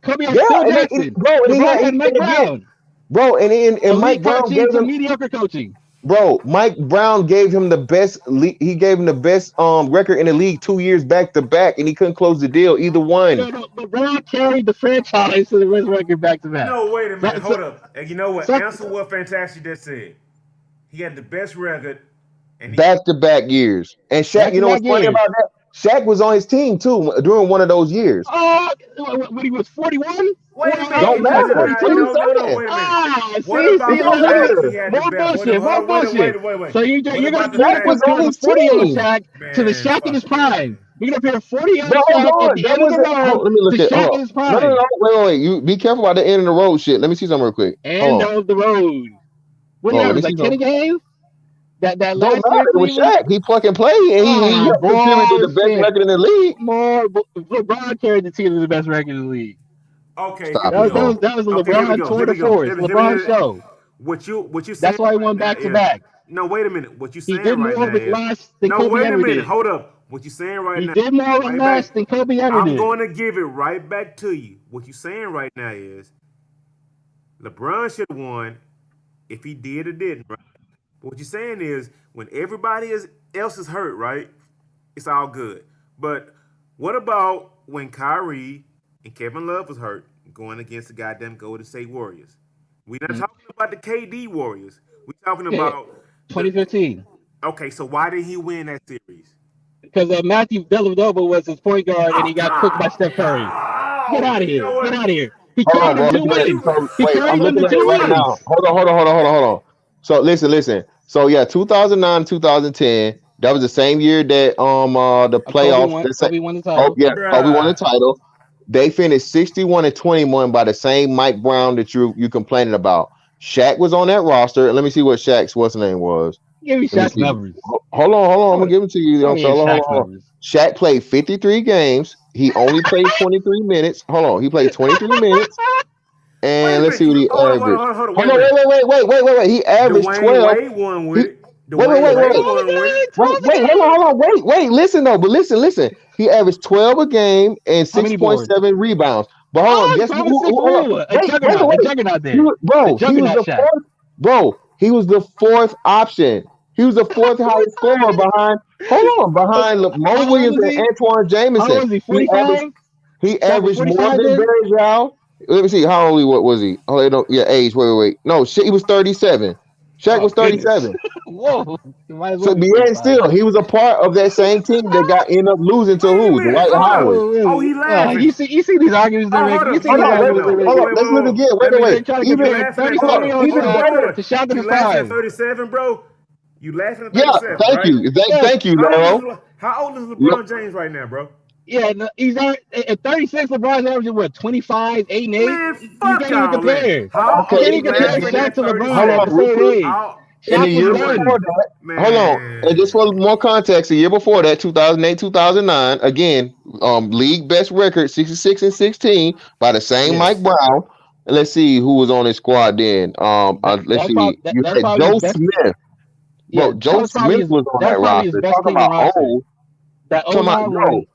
Kobe had yeah, Phil and Jackson. bro, and LeBron had Mike and again, Brown. bro, and Mike Elite Brown coaching gave to him. mediocre coaching. Bro, Mike Brown gave him the best. He gave him the best record in the league 2 years back to back, and he couldn't close the deal either one. No, but Brown carried the franchise to the best record back to back. No, wait a minute. Hold up. And you know what? So- Answer what Fantastic just said. He had the best record. And Back to back years, and Shaq. You know what's funny about that? Shaq was on his team too during one of those years. When he was 41? Wait a minute. Don't matter. No, What are you wait a saying? minute. What See, about the don't fact matter. he had the more best? bullshit, more bullshit. Wait. So you're What going about to the Shaq fact was on his 40-year-old team. Shaq to the Shaq in his prime. You're going to compare 40-year-old Bro, hold Shaq on. at the That end of the wasn't. road Let me look to at. Shaq Hold in on. his prime. No. Wait. You be careful about the end of the road shit. Let me see something real quick. End Hold on. of the road. What do you Let me have? see Like 10 a something. game? That Don't last year matter. It was Cleveland? Shaq. He fucking played, and he helped contribute to the best Bullshit. record in the league. LeBron carried the team to the best record in the league. Okay, here Stop we it, go. That was a Okay, here we LeBron go. tour Here de we go. force. LeBron show. What you saying That's why he right won now back to is back. no. Wait a minute. What you He saying did right more now with is less than no. Kobe Wait a ever minute. did. Hold up. What you saying right He now? did more with Right less back. than Kobe ever I'm did. going to give it right back to you. What you saying right now is LeBron should have won if he did or didn't. Right? But what you're saying is when everybody else is hurt, right? It's all good. But what about when Kyrie and Kevin Love was hurt going against the goddamn Golden State Warriors? We're not talking about the KD Warriors. We're talking Yeah, about 2015. Okay, so why did he win that series? Because Matthew Dellavedova was his point guard and he got cooked by Steph Curry. Get out of You here. know what? Get out of here. He Hold on, carried bro. them 2 Look at it. wins. So, He wait, I'm carried them looking to at it 2 right now. wins. Hold on. So listen. So yeah, 2009, 2010. That was the same year that the playoff. Kobe won the Oh title. yeah, Kobe won the Bruh. title. They finished 61 and 21 by the same Mike Brown that you complaining about. Shaq was on that roster, and let me see what what's name was. Give me Let me Shaq's see. numbers. Hold on. I'm gonna give it to you, young fella. Shaq's Hold on. numbers. Shaq played 53 games. He only played 23 minutes. Hold on. He played 23 minutes. Wait And a let's see minute. what he Hold averaged. on. Hold on. Wait. He averaged Dwayne 12. Wade won with He, it. Dwayne Wade won with it. Hold on. Wait. Listen though. But listen. He averaged 12 a game and How many boards? 6.7 rebounds. But hold on. Guess who? Hold on. A juggernaut. A juggernaut there. He was the Shaq. fourth. Bro, he was the fourth option. He was the fourth highest scorer behind. Behind Mo Williams and Antoine Jameson. How old was he? 45? He Shaq was averaged more 45 than then? Barry Zhao. Let me see. How old was he? Oh, they don't. Yeah, age. Wait. No, shit. He was 37. Shaq was 37. Whoa. Might as So, well be yeah, 45. still, he was a part of that same team that ended up losing to Wait a who? minute, Dwight hold up. Howard. Oh, he laughing. You see these arguments they're Oh, making. hold You up. see these arguments they're Hold making. up. Let's look again. They're Wait. trying to Even, compare 37-year-old even Shaq better. to Shaq in You his laughing at prime. 37, bro? You laughing at Yeah, 37, thank right? you. Thank you, Laro. How old is LeBron James right now, bro? Yeah, no, he's at 36. LeBron's averaging what, 25, 8 and 8. Man, You fuck can't even all that. compare. How You Okay. old can't you even compare laughing Shaq at to LeBron Hold 37? at on, the real same quick. age. How, In the Shaq year was before done. that, man. hold on, and just for more context, the year before that, 2008, 2009, again, league best record, 66 and 16 by the same Mike Yes. Brown. And let's see who was on his squad then. Let's see. You That's had probably Joe his best. Smith. Yeah, Bro, Joe Smith was on that probably his roster. best Talk team in about roster. old. That Talking about 09 run.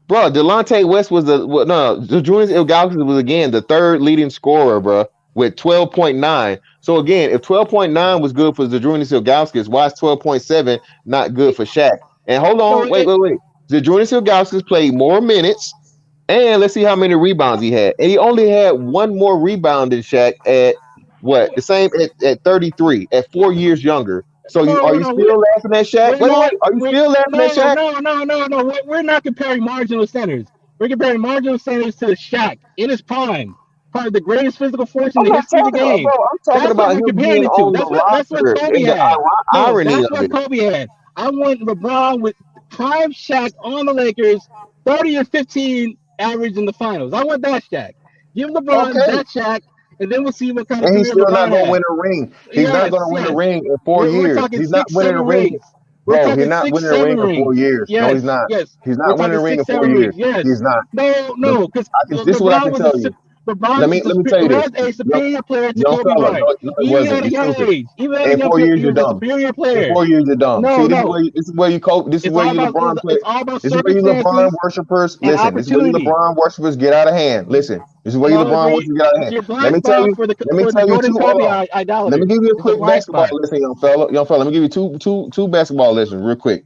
bro, Delonte West was Julius Ilgauskas was again the third leading scorer, bro, with 12.9. So again, if 12.9 was good for Julius Ilgauskas, why is 12.7 not good for Shaq? And hold No, on, wait. Julius Ilgauskas played more minutes, and let's see how many rebounds he had. And he only had one more rebound than Shaq at what? The same at 33, at 4 years younger. So are you still laughing at Shaq? Wait. Are you still laughing at Shaq? No. We're not comparing marginal centers. We're comparing marginal centers to Shaq in his prime. Probably the greatest physical force in I'm the not history of the talking about, game. bro. I'm talking That's what about we're him comparing being it to. on the That's what roster Kobe and the had. No, irony that's of what it. Kobe had. I want LeBron with prime Shaq on the Lakers, 30 and 15 average in the finals. I want that Shaq. Give LeBron Okay. that Shaq, and then we'll see what kind of And he's career still not LeBron going to has. win a ring. He's not going to win a ring in 4 We're years. talking He's not 6, winning a 7 ring. rings. We're Bro, talking he's not 6, winning a 7 ring in 4 rings. years. Yes, No, he's not. yes. He's We're not winning a talking ring 6, in 4 7 years. rings. Yes. He's not. No, because This is what I can tell you. Let me tell you this. LeBron's a superior player to Young Kobe fella, Bryant. no, it Even wasn't. at a You young stupid. age. Even at a In young 4 age, years, he you're was a dumb. superior In player. 4 years, you're dumb. No, See, this no. is where you cope. This is It's where all you about LeBron play. it's all about This is where you LeBron circumstances worshipers. and Listen, this is where you opportunity. LeBron worshipers get out of hand. Listen, this is where We you all LeBron agree. worshipers get out of hand. You're Let me blind tell spot you. for the Let me tell you Jordan two. Kobe Hold on. idolaters. Let me give you a It's a quick blind basketball spot. lesson, young fella. Young fella. Let me give you two basketball lessons real quick.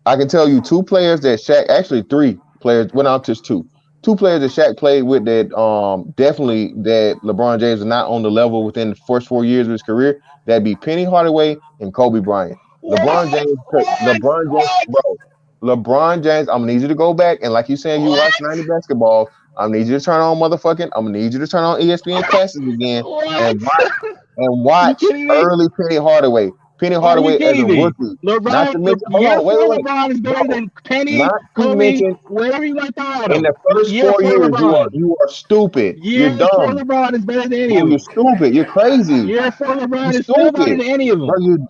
I can tell you 2 players that Shaq, actually 3 players, well, not just 2. 2 players that Shaq played with that definitely that LeBron James is not on the level within the first 4 years of his career. That'd be Penny Hardaway and Kobe Bryant. LeBron James, bro. LeBron James, I'm gonna need you to go back and like you saying you watch 90 basketball. I'm gonna need you to turn on motherfucking. I'm gonna need you to turn on ESPN Classics again and watch You kidding me? early Penny Hardaway. Penny Are you Hardaway as a kidding me? rookie. Not to mention, Year hold on, 4 wait. LeBron is better Bro, than Penny, not to Kobe, mention whatever you want to throw at in him. the first Year 4 4 years LeBron. you are stupid. Year You're 4 dumb. LeBron is better than any Bro, of you're them. stupid. You're crazy. Year 4 You're LeBron is still better stupid. than any of them.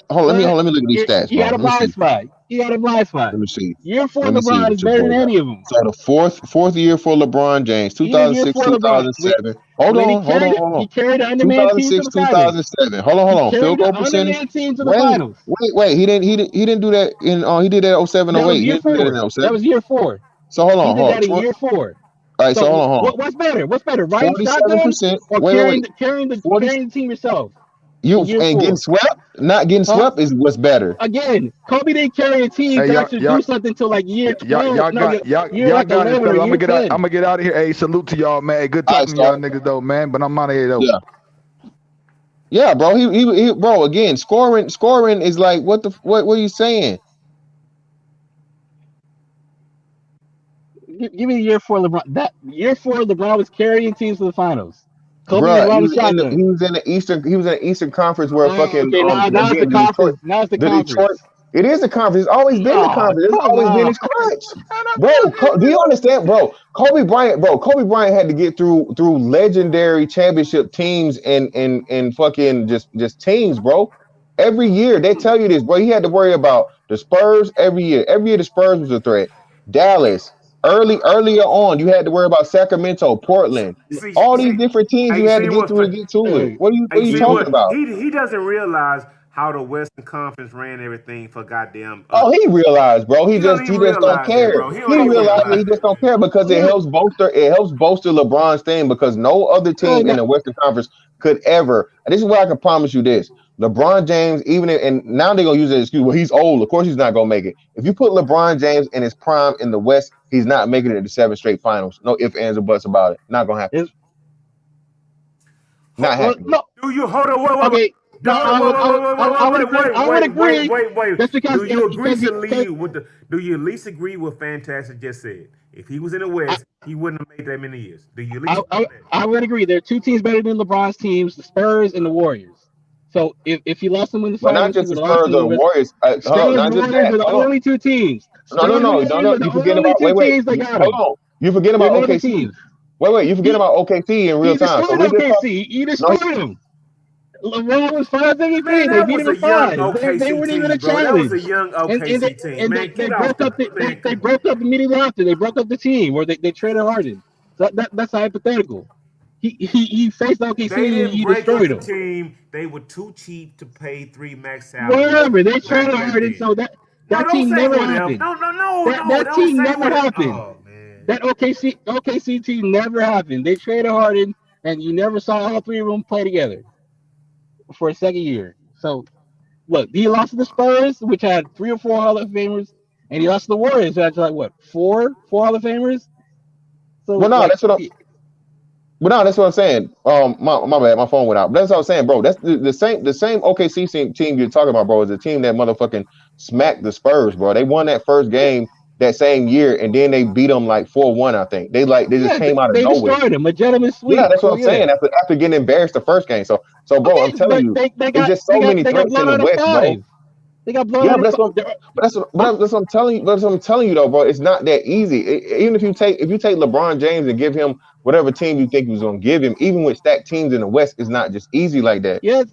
Bro, let me look at these stats, You bro. got a Let me blind see. spot. You got a blind spot. Let me see. Year 4 Let me see LeBron what is your better boy than got. any of them. So the fourth year for LeBron James, Even year 2006, 4 LeBron, 2007. Hold when he on. carried the underman team to 2006, the finals. 2007. Hold He on. Field carried goal the percentage. underman team to the Wait. finals. He didn't do that in he did that 07, That 08. was He year didn't do that 4. in That 07. was year 4. So hold He on. did that in year 4. All right, so hold on. What's better? What's better? Riding shotgun 47%. or Wait. carrying the 40, team yourself you in year and 4? getting swept? Not getting Huh? swept is what's better. Again, Kobe didn't carry a team Hey, to y'all, actually y'all, do something until like year 12. y'all No, got y'all year like got it, 11 or fellas. I'm year 10. gonna get out of here. Hey, salute to y'all, man. Hey, good All right, talking to y'all so niggas though, man. But I'm out of here though. yeah, bro. He bro. Again, scoring is like what are you saying? Give me year 4 LeBron. That year 4 LeBron was carrying teams to the finals. Kobe was Bruh, riding shotgun. he was in the Eastern Conference where fucking Okay, now it's the again the Detroit conference. Now it's the the conference. Detroit it is the conference. It's always been the Oh, conference. It's come always been on. his crutch. Do you understand, bro? Kobe Bryant had to get through legendary championship teams and fucking just teams, bro. Every year they tell you this, bro. He had to worry about the Spurs every year. Every year the Spurs was a threat. Dallas, earlier on, you had to worry about Sacramento, Portland, all these different teams you had to get through to get to it. Hey, What are you See talking what about? he doesn't realize how the Western Conference ran everything for goddamn. Oh, he realized, bro. He He don't just even don't realize that, care. bro. He don't He even realized that realize he just that, don't man. care because it helps bolster LeBron's thing because no other team in the Western Conference could ever. And this is where I can promise you this: LeBron James, and now they're gonna use that excuse. Well, he's old. Of course, he's not gonna make it. If you put LeBron James in his prime in the West, he's not making it to the 7 straight finals. No ifs, ands, or buts about it. Not gonna happen. Not happening. No. Do you hold on? Okay. No, I would agree. Wait. Just because Do you agree, because he, Salim, with the? Do you at least agree with Fantastic just said? If he was in the West, he wouldn't have made that many years. Do you at least? I would agree. There are 2 teams better than LeBron's teams: the Spurs and the Warriors. So if he lost them in the But not finals, he just would the have lost Spurs them or in the the Warriors. Spurs Not and just Warriors that. are the only 2 teams. No. Spurs and Warriors are You the forget only about 2 teams that got hold him. on. You forget There about are no other OKC. teams. You forget about OKC in real He time. So destroyed we just talk. OKC. He No, destroyed them. LeBron was 5 Man, MVP. They that beat was him in a young 5. They OKC weren't even a team, bro. That was challenge. a young And OKC team. Man, they get off broke the up the man. they broke up immediately after. They broke up the team, or they traded Harden. So that's hypothetical. He faced OKC They and didn't he break up destroyed the them. team. They were too cheap to pay 3 max salaries Whatever, they traded back Harden, then. so No, that don't team say never whatever. happened. No. That Don't team say never whatever. happened. Oh man. That OKC team never happened. They traded Harden, and you never saw all 3 of them play together for a second year. So look, he lost to the Spurs, which had 3 or 4 Hall of Famers, and he lost to the Warriors, which had like what, four Hall of Famers. So well, no, like, that's what I'm saying. My bad, my phone went out. But that's what I'm saying, bro. That's the same OKC team you're talking about, bro. Is the team that motherfucking smacked the Spurs, bro. They won that first game that same year, and then they beat them like 4-1. I think they just yeah, came out of they nowhere. destroyed him, legitimate Yeah, sweep. that's what So I'm saying. After getting embarrassed the first game, so bro, okay, I'm telling but you, they it's got just so many they got threats in blown the out of West, bro. 5. They got blown Yeah, out. but that's what I'm telling you. That's what I'm telling you though, bro. It's not that easy. Even if you take LeBron James and give him whatever team you think he was gonna give him, even with stacked teams in the West, it's not just easy like that. Yes,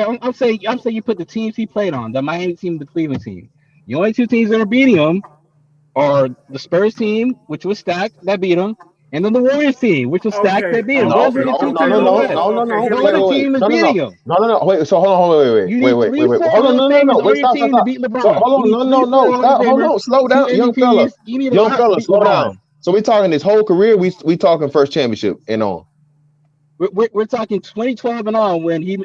I'm saying you put the teams he played on, the Miami team, and the Cleveland team. The only two teams that are beating him are the Spurs team, which was stacked, that beat him, and then the Warriors team, which was stacked, Okay, that beat him. No, Those are the no, two no, teams no, in the no, West. no, no, okay. no. Here No we other go. team is No, no, no, beating him. no. Wait, so hold on, You need three, wait. four Hold on, Hall of no. Famers on Wait, your team to stop. beat So LeBron. hold You need on, three, four Hall of hold Famers, on, slow two down, young MVPs. fella. You need a Young lot to fella, beat slow LeBron. down. So we talking his whole career, we talking first championship and on. We're talking 2012 and on when he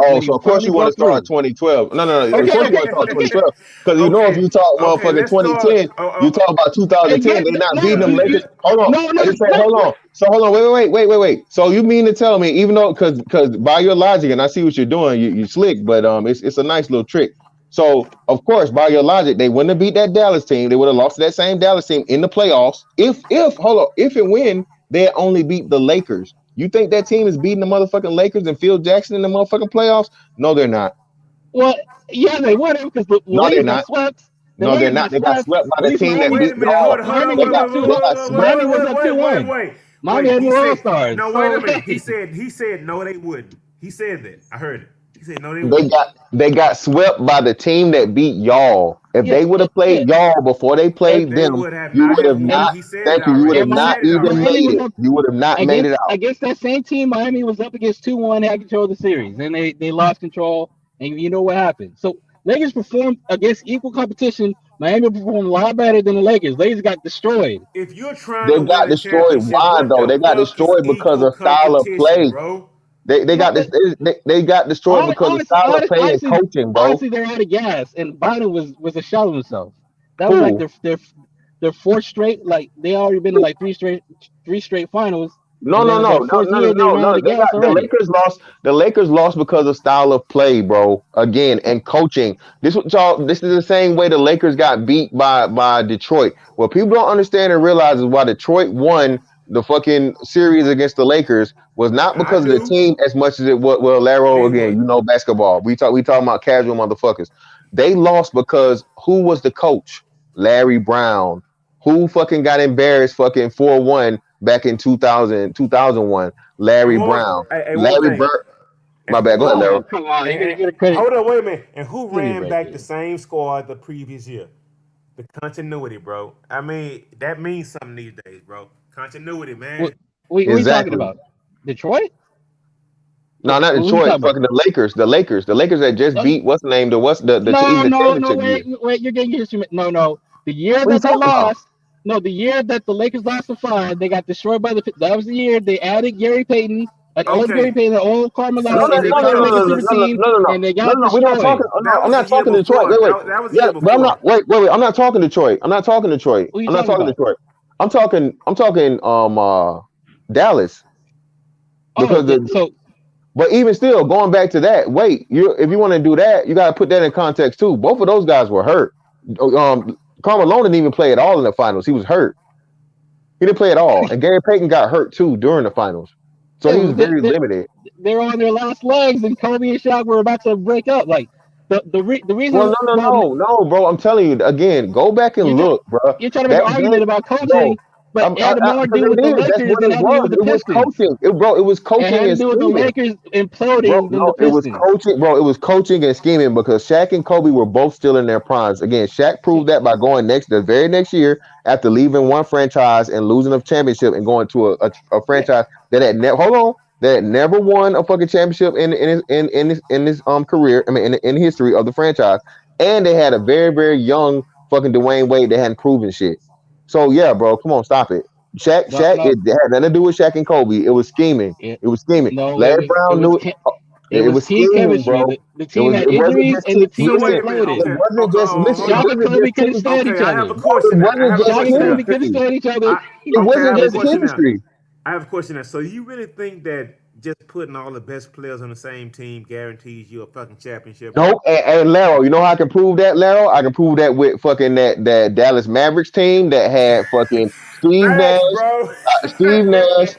Oh, so of course finally you want to broke start through. 2012. No. Of course you want to start Okay. 2012 because you know if Okay, you talk okay. motherfucking Let's start. 2010, you talk about 2010. Again, They not no, beating them you Lakers. Hold on, no, I just said hold on. So hold on, wait. So you mean to tell me even though because by your logic and I see what you're doing, you slick, but it's a nice little trick. So of course by your logic, they wouldn't have beat that Dallas team. They would have lost to that same Dallas team in the playoffs. If hold on, if and when they had only beat the Lakers. You think that team is beating the motherfucking Lakers and Phil Jackson in the motherfucking playoffs? No, they're not. well, yeah, they would have because the No, they're Lakers got not. swept. The No, they're Lakers not. got They got swept. swept by At the least team that Miami Wait beat a minute. y'all. Miami They was got up they 2-1. got swept. Miami was up 2-1. Miami Wait. had He no All said Stars. no. Wait So a minute. He said no. They wouldn't. He said that. I heard it. He said no. They They wouldn't. got swept by the team that beat y'all. If yeah, they would have yeah. played y'all before they And, played They them, would have you not would have have won. not. and He said it Thank you. You would already. have and He my not said it even already. Miami made was it. up You would have not made it out. against that same team. Miami was up against 2-1, had control of the series, and they lost control. And you know what happened? So Lakers performed against equal competition. Miami performed a lot better than the Lakers. Lakers got destroyed. If you're trying They to win got a destroyed. championship, Why what though? the They got fuck is destroyed because equal of style of competition, play. bro? They No, got this. They got destroyed because of style of play and coaching, bro. honestly, they're out of gas, and Biden was a shell of himself. That was like Who? their fourth straight. Like they already been to like three straight finals, No, and then no, it's no, their no, fourth no, year. They no, ran out no. of gas The already. Lakers lost. The Lakers lost because of style of play, bro. Again, and coaching. This what y'all. This is the same way the Lakers got beat by Detroit. What people don't understand and realize is why Detroit won the fucking series against the Lakers was not I because of the do. team as much as it was. Well, Laro They again, would. you know basketball. We talking about casual motherfuckers. They lost because who was the coach? Larry Brown. Who fucking got embarrassed fucking 4-1 back in 2001? And Larry one, Brown. one Larry thing. Bird. And My bad. Go who? ahead, Oh Larry. come on! And, You and get a credit. hold on, wait a minute. And who Give me a ran break back the here. same squad the previous year? The continuity, bro. I mean, that means something these days, bro. Continuity, What man. what are you talking Exactly. about? Detroit? No, not What are you Detroit. talking about? Fucking the Lakers. The Lakers. The Lakers that just No, beat what's the name? no, Even the no, championship year. wait, you're getting your instrument. No. The year What are you that they talking about? lost, no, the year that the Lakers lost to five, they got destroyed by the. That was the year they added Gary Payton, an old Gary Okay. Payton, an old See, No, Carmelo, no, and see, they no, but no, tried to no, make a no, no, no, super no, team, no, no, no, and they no, got no. We're not destroyed. talking. Oh, no, that I'm was the not year talking to Detroit. before. Wait. That was the Yeah, year but I'm not. before. Wait. I'm not talking Detroit. I'm not talking Detroit. Who are you I'm not talking talking about? Detroit. I'm talking Dallas Oh, because the so but even still, going back to that, wait, if you want to do that, you got to put that in context too. Both of those guys were hurt. Carmelo didn't even play at all in the finals. He was hurt. He didn't play at all, and Gary Payton got hurt too during the finals, so yeah, he was very limited. they're on their last legs, and Kobe and Shaq were about to break up. Like the Well, reason no, no, why no, bro. I'm telling you again. Go back and you're trying look, bro. you're trying to make That an game, argument about bro. coaching, but it had more to Because do with it the is. That's Lakers what than it it had to do was. with the It was Pistons. coaching. It was It coaching had to and do with the scheming. Lakers Bro, imploding than the no, it was Pistons. coaching, bro. It was coaching and scheming because Shaq and Kobe were both still in their primes. Again, Shaq So, proved that by going the very next year after leaving one franchise and losing a championship and going to a yeah, franchise that had never that had never won a fucking championship in his career. I mean, in the history of the franchise, and they had a very very young fucking Dwayne Wade that hadn't proven shit. So yeah, bro, come on, stop it. no, Shaq, no, it had nothing to do with Shaq and Kobe. It was scheming. it, It was scheming. no, Larry Brown knew it. it It was was team scheming, chemistry. bro. The team had It wasn't injuries, just and the So team wait listen. a minute. It imploded. Okay. wasn't Okay. just Oh, listen. hold It Shaq on. and wasn't Kobe just couldn't stand chemistry. each Okay. I have other. a Bro, it question now. I wasn't have a just Shaq and question now. Kobe couldn't chemistry. stand each other. I It okay. I wasn't have a just question now. chemistry. I have a question now. So you really think that just putting all the best players on the same team guarantees you a fucking championship, bro? Nope. And Laro, you know how I can prove that, Laro? I can prove that with fucking that Dallas Mavericks team that had fucking Facts, bro. Steve Nash,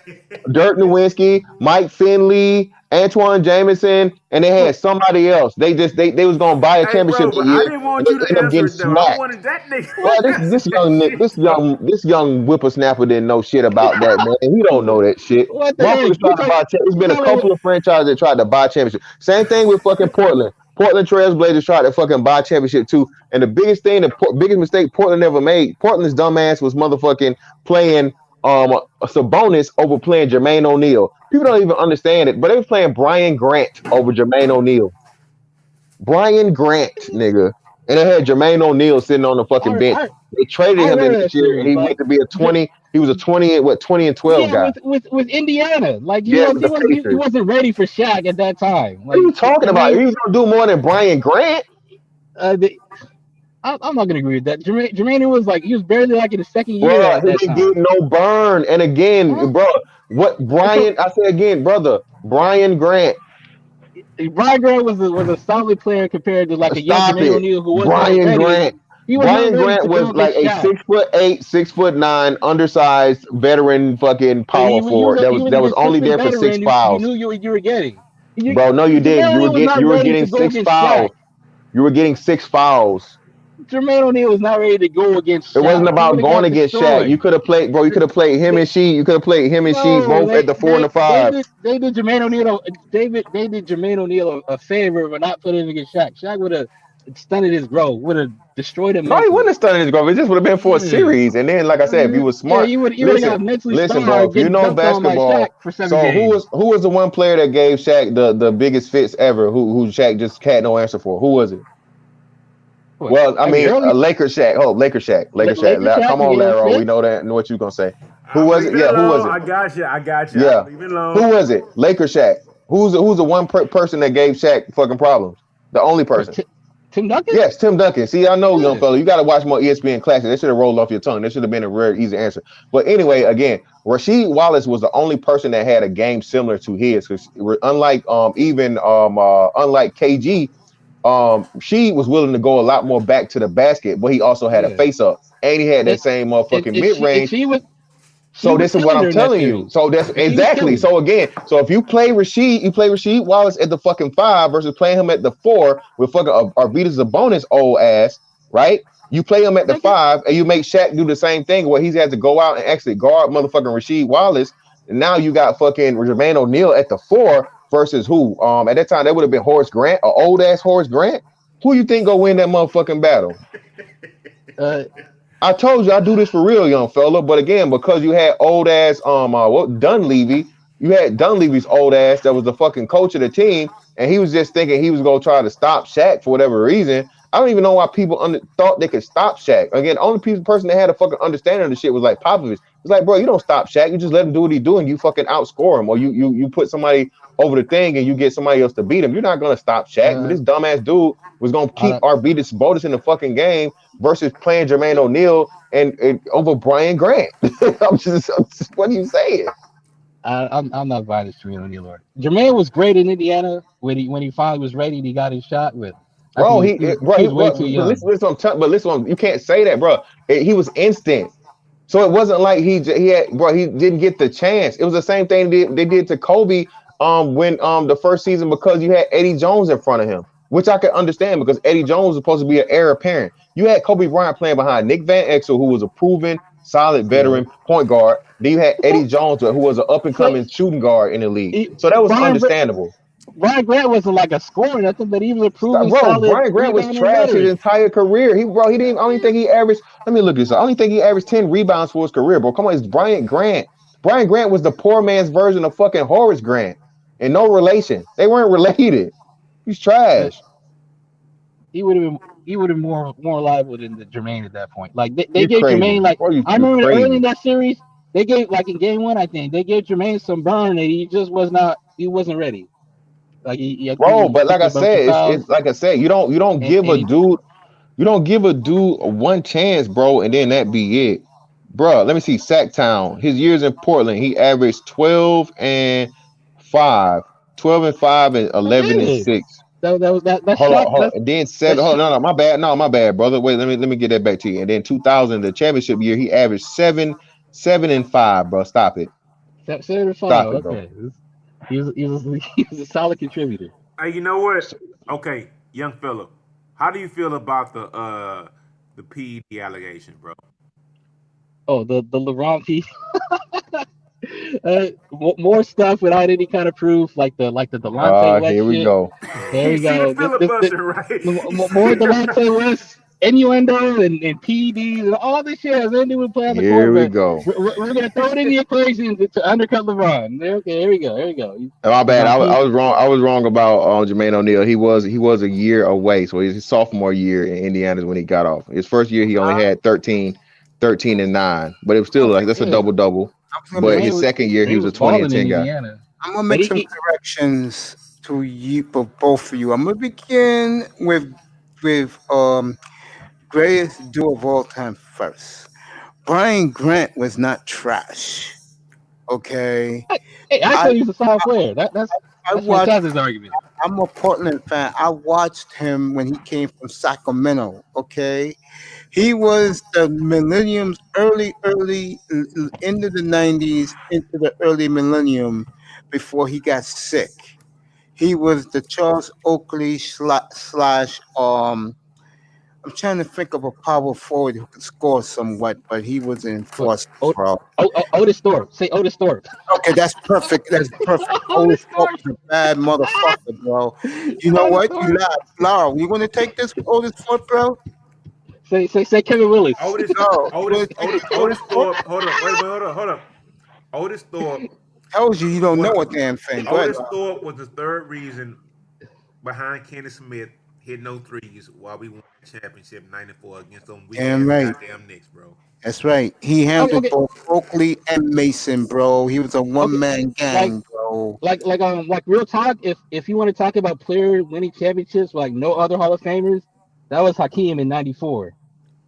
Dirk Nowitzki, Mike Finley, Antoine Jameson, and they had somebody else. They was gonna buy a Hey, championship bro, that but I year, didn't and want they you to ended up answer getting it though. I smacked. wanted that nigga. Well, this young whippersnapper didn't know shit about that, man. He don't know that shit. What the heck? Motherfuckers trying to buy. There's been a couple of franchises that tried to buy championship. Same thing with fucking Portland. Portland Trailblazers tried to fucking buy championship too. And the biggest thing, biggest mistake Portland ever made, Portland's dumbass was motherfucking playing Sabonis over playing Jermaine O'Neal. People don't even understand it, but they was playing Brian Grant over Jermaine O'Neal. Brian Grant, nigga. And they had Jermaine O'Neal sitting on the fucking bench. They traded him the next year, and he went to be a 20. He was a 20 and 12 guy. with Indiana. Like he Yeah, with the he Pacers. wasn't ready for Shaq at that time. What are you talking about? He was gonna do more than Brian Grant. I'm not gonna agree with that. Jermaine was like he was barely like in the second year Bro, at he that didn't time. get no burn. And again, bro, what Brian? I say again, brother, Brian Grant. Brian Grant was a solid player compared to like a young Jermaine O'Neal who wasn't Brian ready. Grant. Brian Grant was like a 6'8", 6'9", undersized veteran fucking power forward. That was only there for 6 fouls. You knew you were getting. Bro, no, you didn't. You were getting 6 fouls. You were getting 6 fouls. Jermaine O'Neal was not ready to go against Shaq. It wasn't about going against Shaq. You could have played, bro. You could have played him and she. You could have played him and she both at the 4 and the 5. They did Jermaine O'Neal. They did Jermaine O'Neal a favor by not putting him against Shaq. Shaq would have stunted his growth. Would have destroyed him. No, he wouldn't have stunted his growth. It just would have been for a series. And then, like I said, if you were smart, you would have got mentally listen, bro. If you know basketball, who was the one player that gave Shaq the biggest fits ever? Who Shaq just had no answer for? Who was it? Well, I mean, Lakers Shaq. Oh, Lakers Shaq. Come on, Laro. We know that. Know what you gonna say? Who was it? Yeah, who was it? I got you. Yeah. Who was it? Lakers Shaq. Who's the one person that gave Shaq fucking problems? The only person. Tim Duncan? Yes, Tim Duncan. See, I know, young fella. You got to watch more ESPN Classics. They should have rolled off your tongue. That should have been a rare, easy answer. But anyway, again, Rasheed Wallace was the only person that had a game similar to his. Because unlike KG, she was willing to go a lot more back to the basket, but he also had a face up, and he had that same motherfucking mid range. So this is what I'm telling you. So that's exactly. So again, so if you play Rasheed Wallace at the fucking 5 versus playing him at the 4 with fucking Arvydas Sabonis old ass, right? You play him at the 5 and you make Shaq do the same thing where he has to go out and actually guard motherfucking Rasheed Wallace. And now you got fucking Jermaine O'Neal at the 4 versus who? At that time that would have been Horace Grant, an old ass Horace Grant. Who you think go win that motherfucking battle? I told you I do this for real, young fella. But again, because you had old ass Dunleavy, you had Dunleavy's old ass that was the fucking coach of the team, and he was just thinking he was gonna try to stop Shaq for whatever reason. I don't even know why people thought they could stop Shaq. Again, the only person that had a fucking understanding of the shit was like Popovich. It's like, bro, you don't stop Shaq. You just let him do what he's doing. You fucking outscore him, or you put somebody over the thing and you get somebody else to beat him. You're not gonna stop Shaq. But this dumbass dude was gonna keep Arvydas Sabonis in the fucking game versus playing Jermaine O'Neal and over Brian Grant. I'm just what are you saying? I'm not buying this Jermaine O'Neal. Jermaine was great in Indiana when he finally was ready and he got his shot with. Bro, he was way too young. But listen, you can't say that, bro. He was instant. So it wasn't like he didn't get the chance. It was the same thing they did to Kobe when the first season because you had Eddie Jones in front of him, which I could understand because Eddie Jones was supposed to be an heir apparent. You had Kobe Bryant playing behind Nick Van Exel, who was a proven solid veteran point guard. Then you had Eddie Jones, who was an up and coming shooting guard in the league. So that was understandable. Brian Grant wasn't like a scorer, nothing, but he was a proven solid. Brian Grant was trash his entire career. He didn't. I don't think he averaged. Let me look this up. I don't think he averaged 10 rebounds for his career, bro. Come on, it's Brian Grant. Brian Grant was the poor man's version of fucking Horace Grant, and no relation. They weren't related. He's trash. He would have been more reliable than the Jermaine at that point. Like they gave Jermaine I remember early in that series, they gave like in game 1, I think they gave Jermaine some burn and he just wasn't ready. Like but like I said, it's like I said, you don't give a dude one chance, bro, and then that be it, bro. Let me see, Sacktown. His years in Portland, he averaged 12 and 5, and 11 and 6. That's hold on. And then 7. Hold on, my bad, brother. Wait, let me get that back to you. And then 2000, the championship year, he averaged 7 and 5, bro. Stop it. 7 and 5. Stop it, bro. Okay. He was a solid contributor. Hey, you know what? Okay, young fella, how do you feel about the PED allegation, bro? Oh, the LeBron P. More stuff without any kind of proof, like the Delonte West Here we shit. go. There You we see the go. filibuster, right? More Delonte West innuendo and PEDs and all this shit has anything to play on the Here court, we but go. we're gonna throw it in the equation to undercut LeBron. Okay, here we go. My bad. LeBron I P. was wrong. I was wrong about Jermaine O'Neal. He was a year away. So his sophomore year in Indiana is when he got off. His first year he only had 13 and 9, but it was still like that's a Yeah, double. But his second year he was a 20 and 10 guy. Indiana. I'm gonna But make some corrections to you, for both of you. I'm gonna begin with greatest duo of all time first. Brian Grant was not trash. Okay, Hey, I I thought he was a solid player. That's watched. Fantas's argument. I'm a Portland fan. I watched him when he came from Sacramento. Okay, he was the millennium's early into the '90s, into the early millennium, before he got sick. He was the Charles Oakley slash. I'm trying to think of a power forward who could score somewhat, but he was an What? enforcer, bro. Otis Thorpe. Say Otis Thorpe. Okay, that's perfect. That's perfect. Otis Thorpe was a bad motherfucker, bro. You know Otis what? Thorpe. You laugh. Lara, you want to take this Otis Thorpe, bro? Say Kevin Willis. Otis No. Thorpe. Hold up. Otis Thorpe. Tells you don't know a damn thing. Go ahead. Otis Thorpe was the third reason behind Kenny Smith hitting no threes while we won the championship '94 against them weak ass Damn right. goddamn Knicks, bro. That's right. He handled Okay. both Oakley and Mason, bro. He was a one-man gang, bro. Like real talk. If you want to talk about player winning championships like no other Hall of Famers, that was Hakeem in '94.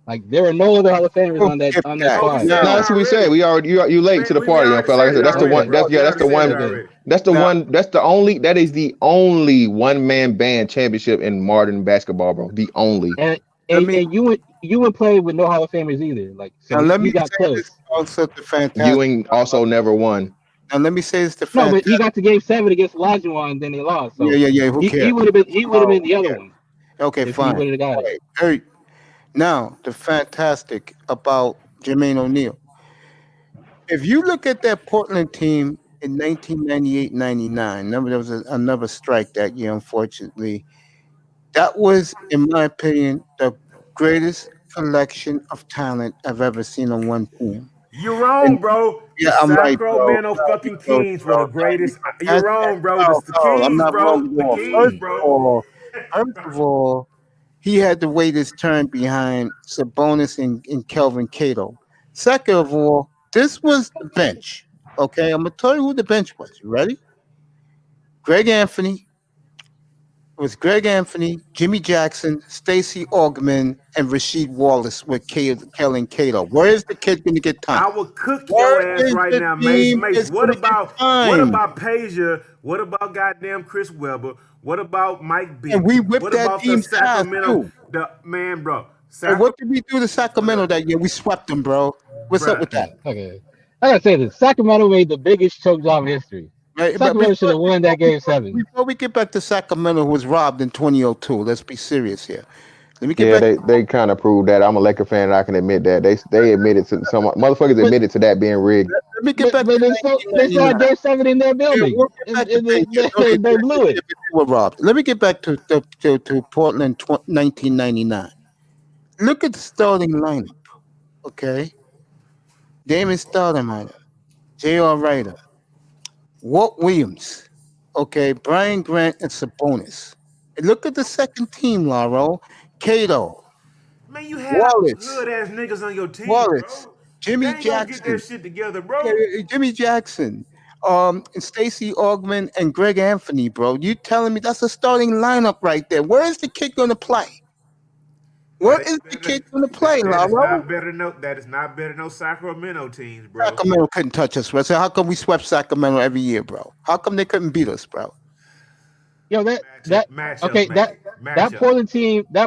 Like there were no other Hall of Famers on that Skip squad. that. Yeah. No, that's what we said. We already you late to the We party, young already fella. Like I said said, it that's the already, one. bro. That's the We already one. said it already. That's the Now- one. That's the only. That is the only one-man band championship in modern basketball, bro. The only. And Let me- and you would play with no Hall of Famers either. Like so Now let you me got say close. this also to fantastic. Ewing also never won. Now let me say this to No, but fantastic. he got to Game 7 against Olajuwon, and then they lost. So Yeah. Who cares? he would have been the other yeah. one Okay, if he fine. would have got it. Right. Hey, now the fantastic about Jermaine O'Neal. If you look at that Portland team in 1998-99, remember there was another strike that year, unfortunately. That was, in my opinion, the greatest collection of talent I've ever seen on one team. You're wrong, bro. Yeah, The I'm right, bro. Sacramento fucking Kings were the greatest. You're wrong, bro. The I'm Kings, not bro. wrong The at all. Kings, bro. First of all, he had to wait his turn behind Sabonis and Kelvin Cato. Second of all, this was the bench. Okay, I'm gonna tell you who the bench was. You ready? Greg Anthony. It was Greg Anthony, Jimmy Jackson, Stacey Augman, and Rasheed Wallace with Kellen Cato. Where is the kid going to get I time? will cook Where your ass is right the now, Mace. team Mace, that's what gonna get about time? Peja? What about goddamn Chris Webber? What about Mike Bibby? And we whipped What that about the team's ass, Sacramento? too. The man, bro. And what did we do to Sacramento that year? We swept them, bro. What's up with that? Okay, I gotta say this: Sacramento made the biggest choke job in history. Right, but Sacramento should have won that Game 7. Before we get back to Sacramento, who was robbed in 2002, let's be serious here. Let me get Yeah, back. they kind of proved that. I'm a Laker fan, and I can admit that they admitted to some motherfuckers admitted to that being rigged. Let me get back But to they still had 1999. Game 7 in their building. We'll get back to And they Vegas. they blew it. They were robbed. Let me get back to Portland 1999. Look at the starting lineup. Okay, Damon Stoudemire, J.R. Ryder, Walt Williams, okay, Brian Grant, and Sabonis. And look at the second team, Laro. Cato, Man, you had Wallace. good ass niggas on your team, Wallace, bro. Jimmy They ain't gonna get Jackson. that shit together, bro. Jimmy Jackson, and Stacey Augman, and Greg Anthony, bro. You telling me that's a starting lineup right there? Where is the kid going to play? Where is the kid going to play, That is Laro? not better. That is not better than no Sacramento teams, bro. Sacramento couldn't touch us, bro. So how come we swept Sacramento every year, bro? How come they couldn't beat us, bro? Yo, that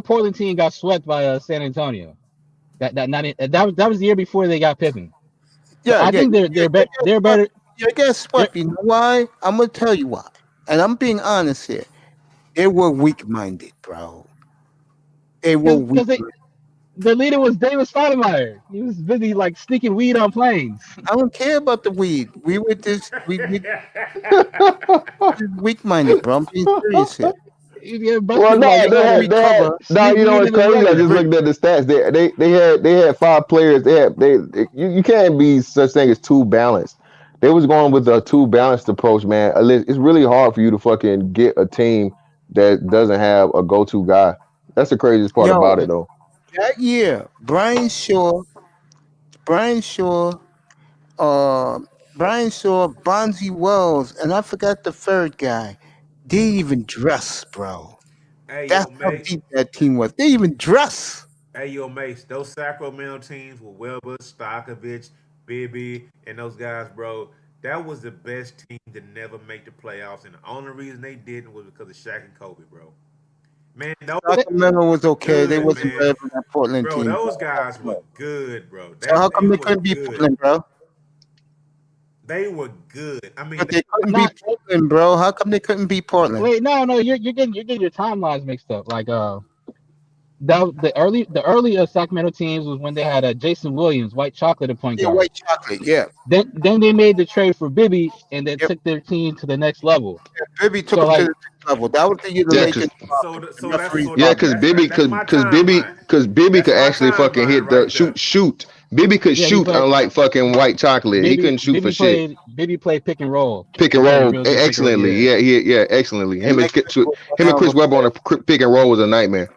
Portland team got swept by San Antonio. That was the year before they got Pippen. So I think they're better. Yeah, guess what? You know why? I'm gonna tell you why, and I'm being honest here. They were weak-minded, bro. They were weak. Because the leader was David Stoudemire. He was busy like sneaking weed on planes. I don't care about the weed. We were just weak-minded, bro. I'm being serious here. You get Well, busted no, like they had that. recover. No, sneak you know weed what's in the crazy? I luggage. just looked at the stats. They had 5 players. You can't be such thing as too balanced. They was going with a too balanced approach, man. It's really hard for you to fucking get a team that doesn't have a go-to guy. That's the craziest part Yo, about it, though. that year, Brian Shaw, uh, Bonzi Wells, and I forgot the third guy. They didn't even dress, bro. Hey, That's yo, how mate. deep that team was. They didn't even dress. Hey, yo, Mace, those Sacramento teams with Weber, Stokovich, Bibby, and those guys, bro, that was the best team to never make the playoffs. And the only reason they didn't was because of Shaq and Kobe, bro. Man, those Sacramento was okay. They good, wasn't man. better than that Portland Bro, team. those guys were good, bro. So how come they were couldn't beat good. Portland, bro? They were good. I mean, But they couldn't beat Portland, bro. How come they couldn't beat Portland? Wait, no, you're getting your timelines mixed up. Like the early Sacramento teams was when they had Jason Williams, White Chocolate at point Yeah, guard. white chocolate. Yeah, Then they made the trade for Bibby and then Yep. took their team to the next level. Bibby took So, them like- to the next level. That was the year the Yeah, Lakers. so that's Yeah, because Bibby, that's my timeline. because Bibby That's could my actually fucking timeline hit the right there. shoot. Bibby could Yeah, he shoot, played- unlike fucking White Chocolate. He couldn't shoot for shit. Bibby played pick and roll. Pick and He played a roll real good pick and roll, excellently. Yeah, excellently. Him and Chris Webber on a pick and roll was a nightmare.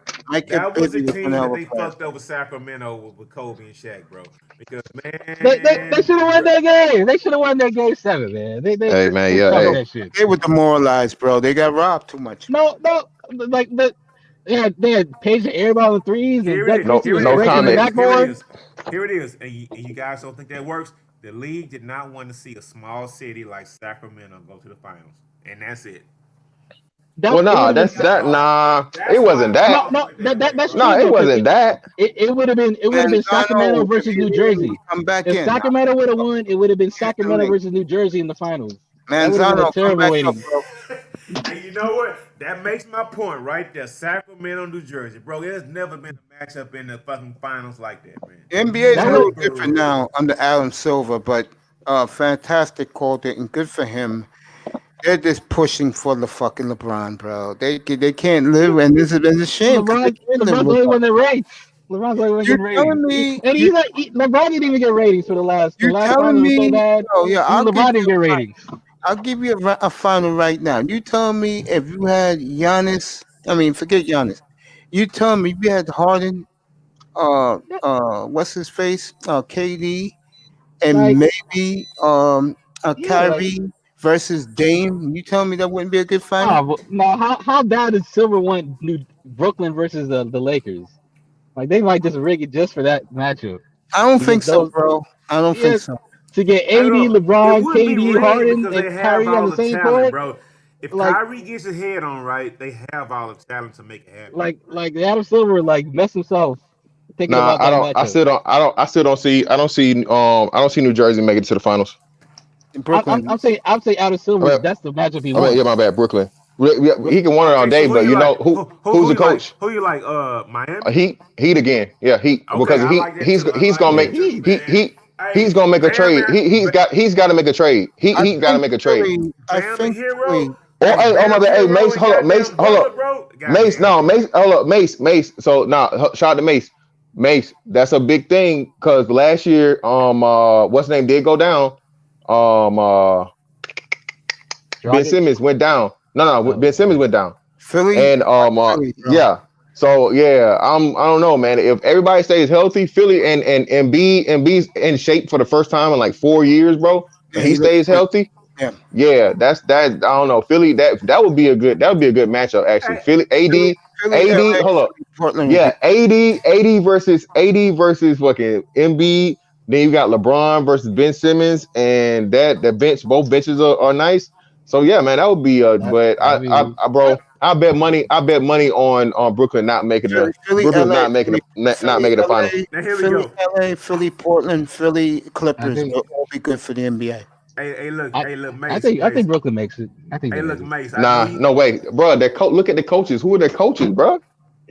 That was the team that they fucked. fucked over Sacramento with Kobe and Shaq, bro. Because man, They should have won that game. They should have won that game 7, man. They Hey, man, they yeah, fucked hey. that shit. They were demoralized, bro. They got robbed too much. No, like they had Page and Airball the threes, Here and it Doug is. Christie Here was it is. breaking the comment. backboard. Here it is. And you guys don't think that works? The league did not want to see a small city like Sacramento go to the finals, and that's it. Well, nah, it wasn't that. No, that's No, true, it though, wasn't that. It would have been Sacramento versus New Jersey. Come back If in. Sacramento would have won, it would have been Sacramento versus New Jersey in the finals. That would have been a Manzano, come terrible back way up, to. bro. And you know what? That makes my point right there. Sacramento, New Jersey, bro. There's never been a matchup in the fucking finals like that, man. NBA is That a little was- different now under Adam Silver, but fantastic call there and good for him. They're just pushing for the fucking LeBron, bro. They can't live, and this is a shame. 'cause they can't live LeBron's with only won the ratings. LeBron's only won You're the telling ratings. me- And he's like, LeBron didn't even get ratings for the last. The You're last telling final was so me- bad. Oh, yeah, I'll LeBron give didn't get ratings. I'll give you a final right now. You tell me if you had Giannis. I mean, forget Giannis. You tell me if you had Harden. What's his face? KD, and Like- maybe Kyrie versus Dame. You tell me that wouldn't be a good final? How bad is Silver want Brooklyn versus the Lakers? Like they might just rig it just for that matchup I don't think so, those- bro. I don't Yeah, think so. to get I don't 80, know. LeBron, It would be KD, rigged Harden, because they and have Kyrie all on the the same talent, court. bro. If Like- Kyrie gets his head on right, they have all the talent to make it happen. Like Adam Silver messed himself thinking Nah, about that I matchup. I don't see New Jersey make it to the finals. In Brooklyn. I'm saying Adam Silver. I mean- That's the matchup he I mean, wants. yeah, my bad, Brooklyn. He can win it all Okay, day, so but who you know like? who's the you coach? Like? Who you like? Miami. Heat again. Yeah, Heat Okay, because I like that he's too. I he's like gonna that make too, man. he's gonna make a Bam, trade. man. He's got to make a trade. He got to make a trade. I Bam the think hero. Philly- Oh my bad. Hey, Bam Mace, the hold up, hero Mace, and hold goddamn up. Butler, bro. Mace, Goddamn. no, Mace, hold up, Mace. So shout out to Mace. Mace, that's a big thing because last year, what's his name did go down. Ben Simmons went down. No, Ben Simmons went down. Philly And Philly, bro. yeah. So yeah, I don't know, man. If everybody stays healthy, Philly and B's in shape for the first time in like 4 years, bro. Yeah, And he he stays looks healthy. Yeah. Yeah, that's that. I don't know. Philly, that would be a good matchup actually. Hey, Philly, AD, Philly, AD, LA, hold up. Portland. Yeah, AD versus fucking Embiid. Then you got LeBron versus Ben Simmons, and that bench, both benches are nice. So yeah, man, that would be. But I bet money on Brooklyn not making the Philly, Brooklyn LA, not making the not making the final. Now here we Philly, go. LA, Philly, Portland, Philly, Clippers I think- will all be good for the NBA. look, Mace. I think Brooklyn makes it. I think. Hey, they look, make it. Mace. I Nah, know you, no wait, bro. Look at the coaches. Who are their coaches, bro?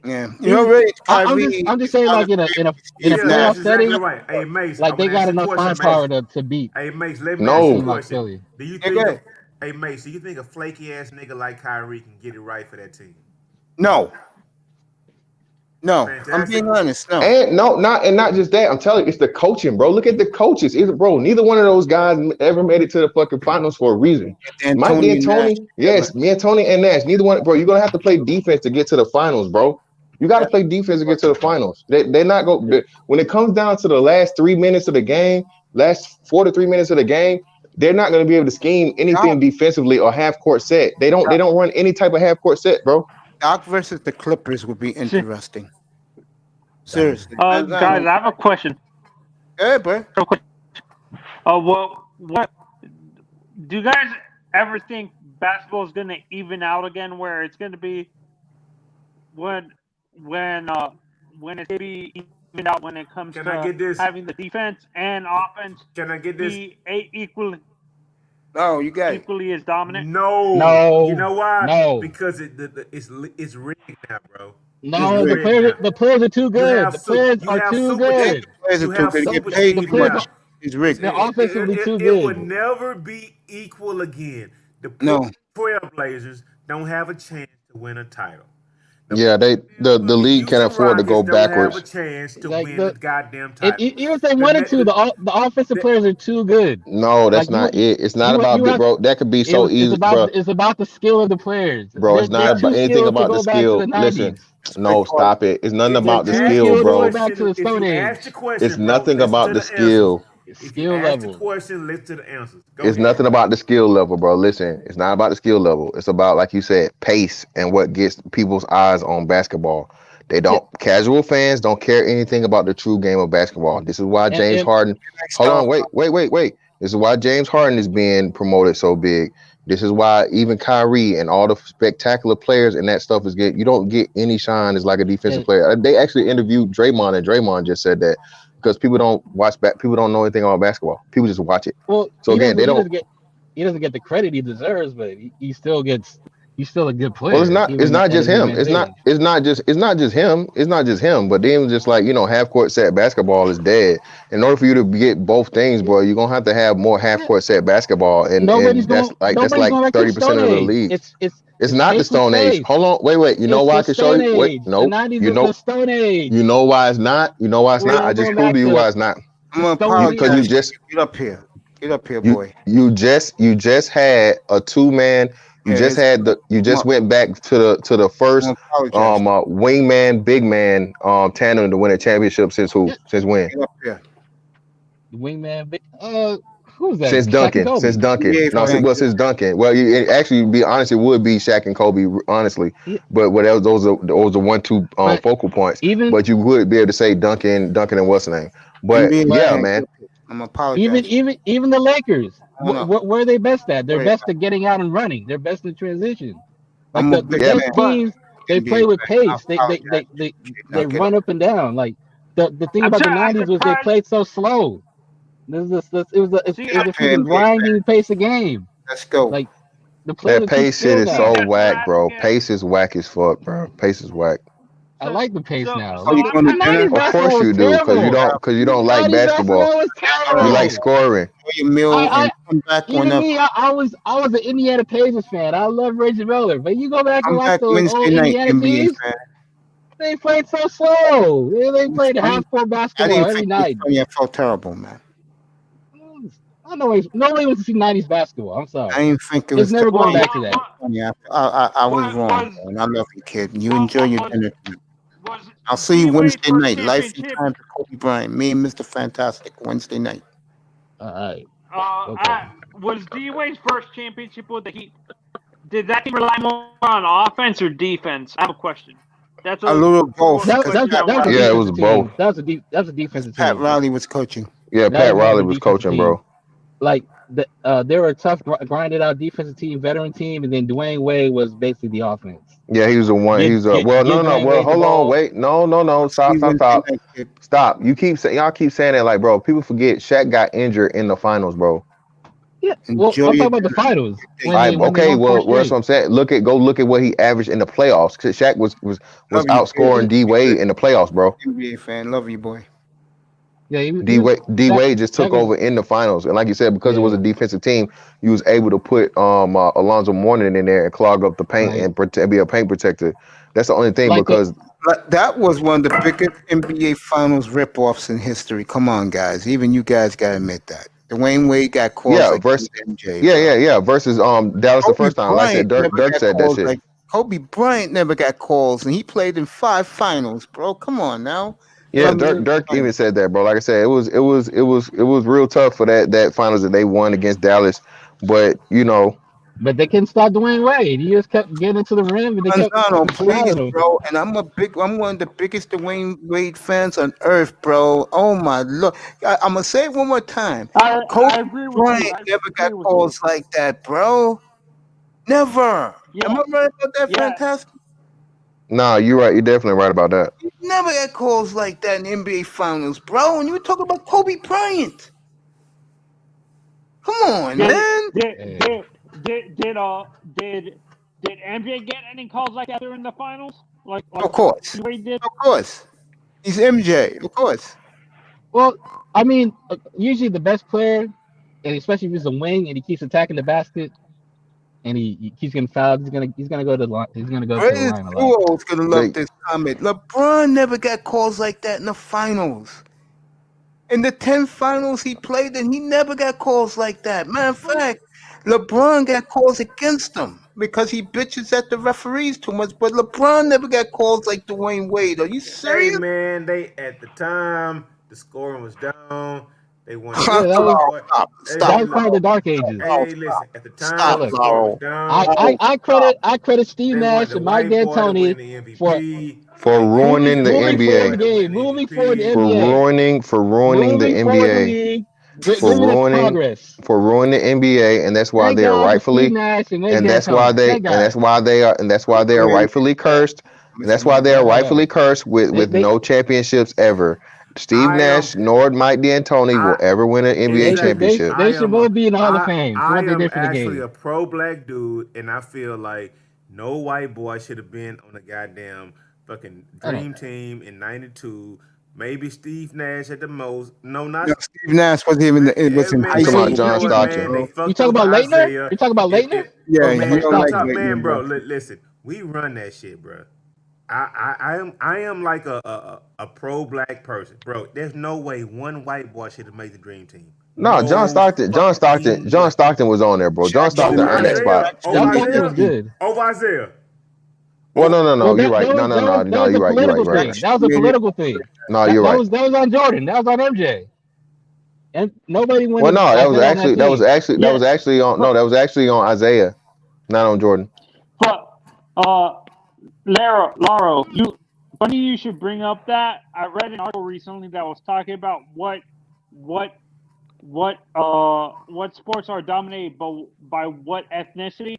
Yeah, you already I'm just saying, like in a playoff that's setting, exactly right. Hey, Mace. like I they wanna got ask you a enough question, firepower Mace. to beat Hey, Mace. Let me No. ask a you a team like question. Philly. Do you Yeah, think? go ahead. Hey, Mace. Do you think a flaky ass nigga like Kyrie can get it right for that team? No, I'm Fantastic. being honest. No, And not just that. I'm telling you, it's the coaching, bro. Look at the coaches. Bro, neither one of those guys ever made it to the fucking finals for a reason. Mike D'Antoni and Nash. D'Antoni, yes, me and Tony and Nash. Neither one, bro. You're gonna have to play defense to get to the finals, bro. You got to play defense to get to the finals. They're not going. When it comes down to the last 3 minutes of the game, last 4 to 3 minutes of the game, they're not going to be able to scheme anything defensively or half court set. They don't run any type of half court set, bro. Doc versus the Clippers would be interesting. Seriously. Guys, I have a question. Hey, bro. Well, what do you guys ever think basketball is going to even out again, where it's going to be when it's going to be even out when it comes to having the defense and offense be equally? Oh, you got equally as dominant? No. You know why? No. Because it's rigged now, bro. No, the players are too good. The players are too good. You have super teams now. It's rigged. They're offensively too It good. will never be equal again. The Trailblazers don't have a chance to win a title. Yeah, the league can't afford to go backwards. Don't have a chance to win the goddamn title. Even if they wanted to, the offensive players are too good. No, that's not it. It's not about bro. That could be so easy, bro. It's about the skill of the players, bro. It's not about anything about the skill. Listen, no, stop it. It's nothing about the skill, bro. It's nothing about the skill. Skill level. Question, listen to the answers. It's nothing about the skill level, bro. Listen, it's not about the skill level. It's about, like you said, pace and what gets people's eyes on basketball. They don't. Casual fans don't care anything about the true game of basketball. This is why James Harden. Hold on, wait. This is why James Harden is being promoted so big. This is why even Kyrie and all the spectacular players and that stuff is getting. You don't get any shine as like a defensive player. They actually interviewed Draymond, and Draymond just said that. Because people don't watch people don't know anything about basketball. People just watch it. Well, so again, he doesn't get the credit he deserves, but he still gets. He's still a good player. Well, it's not just him. It's not just him. But then just like, half court set basketball is dead. In order for you to get both things, bro, you're gonna have to have more half court set basketball, and that's like 30% of the league. It's not the Stone Age. Hold on, wait. You know why I can show you? Wait, no. You know why it's not? You know why it's not? I just proved to you why it's not. Because you just get up here, boy. You just had a 2-man. You just went back to the first wingman big man tandem to win a championship since when? The wingman big who's that? Since Duncan. Since Duncan. Since Duncan. Well, to be honest, it would be Shaq and Kobe, honestly. But those are 1-2 focal points. But you would be able to say Duncan and what's the name? But man. I'm apologizing. Even the Lakers. Where are they best at? They're best at getting out and running. They're best in transition. Like the best teams, they play with pace. They run up and down. Like the thing about the 90s was they played so slow. It was a grinding pace of game. Let's go. Like the that pace shit is so whack, bro. Pace is whack as fuck, bro. Pace is whack. I like the pace now. Of course you do, because you don't like basketball. You like scoring. I was an Indiana Pacers fan. I love Reggie Miller, but you go back and watch those old Indiana teams. They played so slow. They played half-court basketball every night. I felt terrible, man. I know nobody wants to see 90s basketball. I'm sorry. I didn't think it was. It's never going back to that. Yeah, I was wrong, man. I love you, kid. You enjoy your dinner. I'll see you Wednesday night. Life and Time to Kobe Bryant. Me and Mr. Fantastic. Wednesday night. All right. Was D-Wade's first championship with the Heat? Did that team rely more on offense or defense? I have a question. That's a little both. It was both. That was a defensive team. Pat Riley was coaching. Yeah, Pat Riley was coaching, bro. Like they were a tough, grinded out defensive team, veteran team, and then Dwayne Wade was basically the offense. Yeah, he was the one. Well, hold on, wait, no, stop. Y'all keep saying that, like, bro. People forget Shaq got injured in the finals, bro. Yeah. Well, Enjoy I'm your talking about the finals. All All right, When they okay. won Well, 4 that's straight. what I'm saying. Go look at what he averaged in the playoffs. Because Shaq was Love you, outscoring D Wade in the playoffs, bro. NBA fan. Love you, boy. Yeah, he D was. Wade Shaq just Shaq took was. over in the finals, and like you said, because it was a Yeah. defensive team, you was able to put Alonzo Mourning in there and clog up the paint Like and be a paint protector. That's the only thing like the because But that was one of the biggest NBA Finals ripoffs in history. Come on, guys. Even you guys got to admit that. Dwayne Wade got calls yeah, like versus MJ, bro. versus Dallas the Kobe first time. Like I said, Bryant never Dirk got said that calls shit. like Kobe Bryant never got calls, and he played in 5 finals, bro. Come on now. Yeah, From the Dirk even said that, bro. Like I said, it was real tough for that finals that they won against Dallas, but but they couldn't stop Dwayne Wade. He just kept getting into the rim and they kept Manzano, please, fouling him. bro. And I'm one of the biggest Dwayne Wade fans on earth, bro. Oh my lord. I'm gonna say it one more time. I Kobe agree with Bryant you. I never got agree with calls like that, bro. Never. you. Am Yeah, I right about that, yeah. fantastic? nah, you're right. You're definitely right about that. He never got calls like that in the NBA Finals, bro. And you were talking about Kobe Bryant. Come on, Did man. did Yeah. did did uh did MJ get any calls like that during the finals? Like Of course. Wade did? Of course. He's MJ. Of course. Well, I mean, usually the best player, and especially if he's a wing and he keeps attacking the basket and he keeps getting fouled, he's gonna go to the line. He's gonna go to the Greatest line a lot. duo is gonna love They, this comment. LeBron never got calls like that in the finals. In the 10 finals he played in, he never got calls like that. Matter of fact, LeBron got calls against him because he bitches at the referees too much. But LeBron never got calls like Dwayne Wade. Are you Hey serious? man, they at the time the scoring was down. They wanted Yeah, to that was score. Stop. Hey, that Stop. was part of the dark ages. hey, listen. At the time, Hey, Stop, the look, score was Laurel. down. I credit Steve They Nash wanted the and Mike white boy to win D'Antoni the for MVP. for They gave ruining the moving forward the NBA, game, moving forward the NBA, for ruining the moving forward the NBA, league, for giving us ruining progress. for ruining the NBA, and that's why Thank they are God for Steve rightfully, Nash and Mike and that's why D'Antoni. they, Thank God. and that's why they are Wait, rightfully cursed, and that's listen, why they are Thank God. rightfully cursed with They they no championships ever. Steve I am Nash nor Mike D'Antoni will I ever win an NBA championship. I they should am both be in the Hall of I Fame for I what they am did for the actually game. a pro black dude, and I feel like no white boy should have been on the goddamn fucking I don't. dream team in '92. Maybe Steve Nash at the most. No, not no, Steve Nash wasn't even it was in man. You high talking Hey, about school. you know John what, Stockton? man? They Bro. You fucked talk over about Leitner? Isaiah. You talk about Leitner Yeah, or you Man, don't like Stockton? man, Leighton, bro. bro. Listen, we run that shit, bro. I am like a pro black person, bro. There's no way one white boy should have made the dream team. No, No fucking John way. Stockton was on there, bro. John Shaq Stockton Jr. earned that spot. Over John Shaq Stockton was Isaiah, Jr. good. over Isaiah. Well, no, Well, you're right. No, that was you're a right. You're right. political You're right. thing. That was a Made it. political thing. No, you're right. That was on Jordan. That was on MJ. And nobody Well, wanted no, Isaiah on that team. Yeah, that was actually on Isaiah, not on Jordan. but Lauro, funny you should bring up that. I read an article recently that was talking about what sports are dominated by what ethnicity.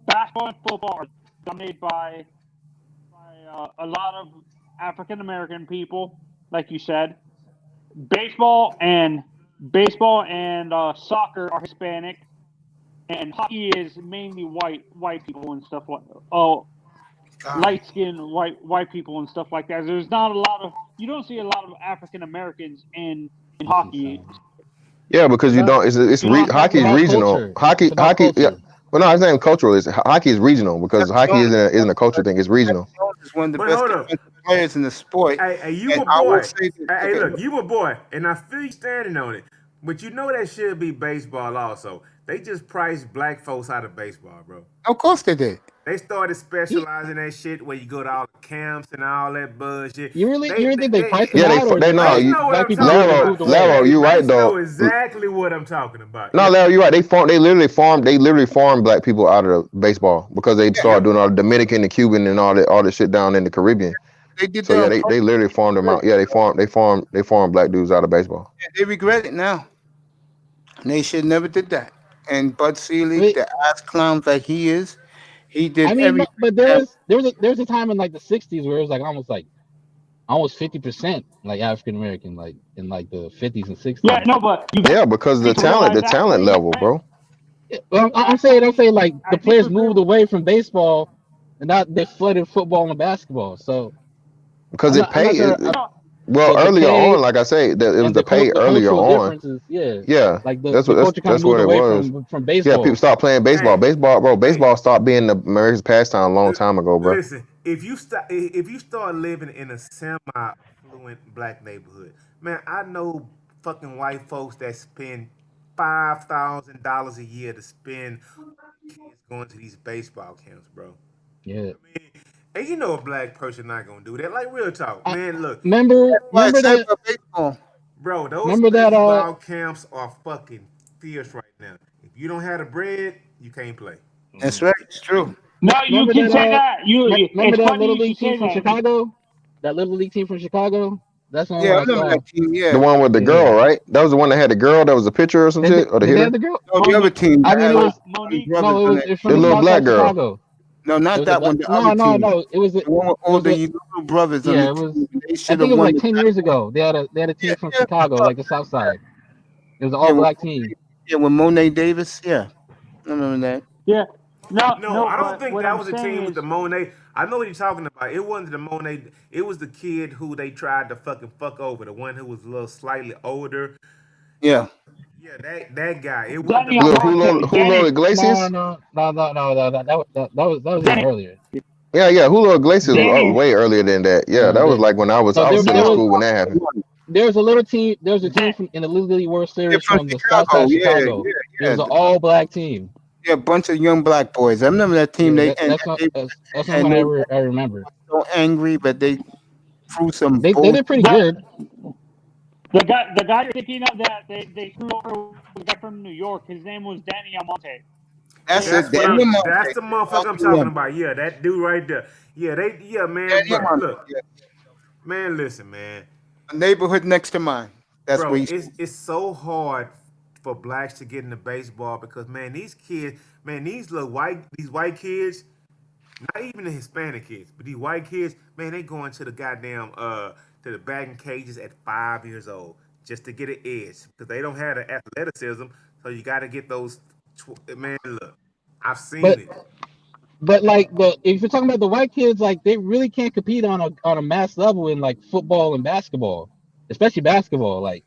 Basketball and football are dominated by a lot of African American people, like you said. Baseball and soccer are Hispanic, and hockey is mainly white people and stuff like light skinned white people and stuff like that. There's not a lot of you don't see a lot of African Americans in hockey. Yeah, because you don't. Hockey is About regional. culture. It's about Hockey. Yeah. culture. Well, no, it's not even cultural. Hockey is regional because hockey isn't a culture thing. It's regional. Jones is one of the But best hold up. defensive players in the sport. Hey, you And a I will boy. say that, Hey, okay, look, you a boy, and I feel you standing on it. But you know that should be baseball also. They just priced black folks out of baseball, bro. of course they did. They started specializing that shit where you go to all the camps and all that bullshit. You really think they priced them Yeah, out, or they know They you. know what black I'm people talking moved about. away? Laro, you right They know though. exactly what I'm talking about. No, Yeah. Larry, you're right. They literally farmed black people out of baseball because they started doing all the Dominican, the Cuban, and all that shit down in the Caribbean. They did So that. yeah, they literally farmed them out. Yeah, they farmed black dudes out of baseball. They regret it now. They should never did that. And Bud Selig, Wait, the ass clown that he is, he did I mean, no, everything. but there was a time in like the '60s where it was like almost 50% like African American, like in like the '50s and '60s. Yeah, no, but you Yeah, because the to realize that talent level, bro. Well, I'm saying like I the think players we're moved away from baseball, and now they flooded football and basketball. So because I'm it not I'm not paid. sure. no. Well, The earlier pay on, like I say, that it was and the pay the earlier cultural on. differences, yeah. Yeah, Like that's the what culture kind of that's what moved it away was. from Yeah, people baseball. stopped playing baseball. Hey, Bro, hey, baseball stopped being the America's pastime a long time ago, bro. listen. If you start living in a semi-affluent black neighborhood, man, I know fucking white folks that spend $5,000 a year to spend kids going to these baseball camps, bro. Yeah. I mean, and you know a black person not gonna do that. Like real talk, I man. Look, remember Why I remember say that about baseball? bro, those remember that baseball camps are fucking fierce right now. If you don't have the bread, you can't play. That's right. It's true. No, you remember can that say that. remember It's that funny little you should league team say from that. Chicago? That little league team from Chicago? That's the only Yeah, one I I remember saw. that team. The Yeah. one with the Yeah. girl, right? That was the one that had the girl that was a pitcher or some shit, or the Did they have hitter. the girl? No, the other team I that mean had it all was the Monique, brothers on it was The from the little south side black of girl. Chicago. No, It not was a that black one. The other team. no, it was The one with it all was the a little brothers on yeah, the it was team. They I should think have it was won like the 10 years ago. They had a yeah, team from yeah, Chicago, like the south side. It was an yeah, all black team. yeah, with Monet Davis. Yeah, I remember that. Yeah. No, no, no, I don't but think what that I'm was a saying team with the is Monet. I know what you're talking about. It wasn't the Monet. It was the kid who they tried to fucking fuck over. The one who was a little slightly older. Yeah. Yeah, that guy. It wasn't the Danny Little Monet. Amonte. Julio Danny. Iglesias. That was even Danny. earlier. Yeah, Julio Iglesias was Danny. way earlier than that. Yeah, No, that was like when no, I was still in there was school when that happened. there was a little team. There was a team Dan, from in the Little League World Yeah, Series from from the south side Chicago. of Yeah, Chicago. yeah, It yeah. was an all black team. Yeah, a bunch of young black boys. I remember that team. Yeah, They and they that's not and one they I remember. were so angry, but they threw some They bullshit. did pretty the good. the guy you're thinking of that they threw over was a guy from New York. His name was Danny Amonte. That's it. That's what Danny I'm. Monte. That's the motherfucker I'm talking about. Yeah, that dude right there. Yeah, man. Danny Bro, Monte. look, Yeah. man. Listen, man. A neighborhood next to mine. That's where Bro, you. it's so hard for blacks to get into baseball because man, these kids, man, these white kids, not even the Hispanic kids, but these white kids, man, they going to the goddamn to the batting cages at 5 years old just to get an edge because they don't have the athleticism. So you got to get those. Man, look, I've seen But it. like if you're talking about the white kids, like they really can't compete on a mass level in like football and basketball, especially basketball. Like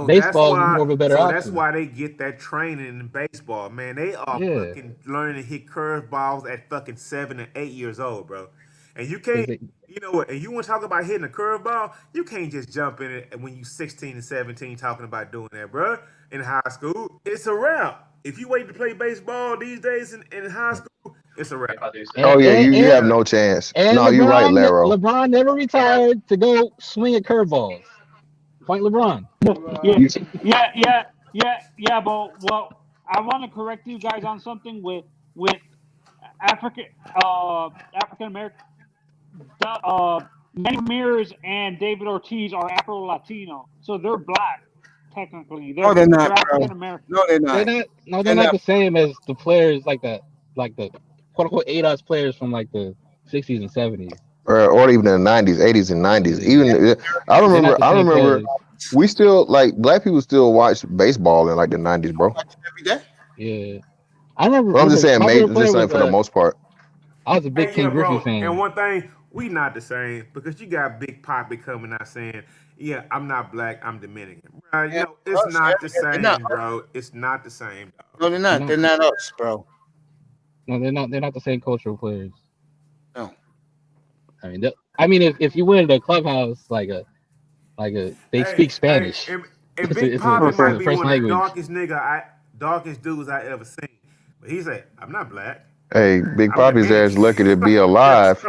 baseball is more of a better So that's option. why they get that training in baseball, man. They are Yeah, fucking learning to hit curveballs at fucking 7 and 8 years old, bro. And you because can't, you know what? And you want to talk about hitting a curveball? You can't just jump in it when you 16 and 17 talking about doing that, bro. In high school, it's a wrap. If you wait to play baseball these days in high school, it's a wrap. Oh yeah, you have Yeah. no chance. and No, you're right, Laro. LeBron never retired to go swing at curveballs. Point LeBron. Yeah, You, yeah. But well, I want to correct you guys on something with African African American. Manny Ramirez and David Ortiz are Afro Latino, so they're black technically. No, they're They're not, bro. African American. No, they're not. They're not the same as the players like the quote unquote ADOS players from like the 60s and 70s. or even in the 90s, 80s, and 90s. Even I They're not remember. the I same remember. players. We still like black people still watch baseball in like the 90s, bro. Every day. Yeah, I remember. Well, I'm just saying, My favorite just player saying was for the most part. I was a big Hey, yeah, Ken Griffey bro. And fan. one thing, we not the same because you got Big Poppy coming out saying, "Yeah, I'm not black, I'm Dominican." Bro, Yeah, it's us, not the they're not same, us. bro. It's not the same, dog. No, they're They're not. not. They're not us, bro. No, they're not the same cultural players. No. I mean, if you went to a clubhouse they Hey, speak Spanish. and Big Poppy It's might a be first one of the language. darkest dudes I ever seen. But he said, "I'm not black, Hey, Big I'm Poppy's ass Dominican." lucky to be alive.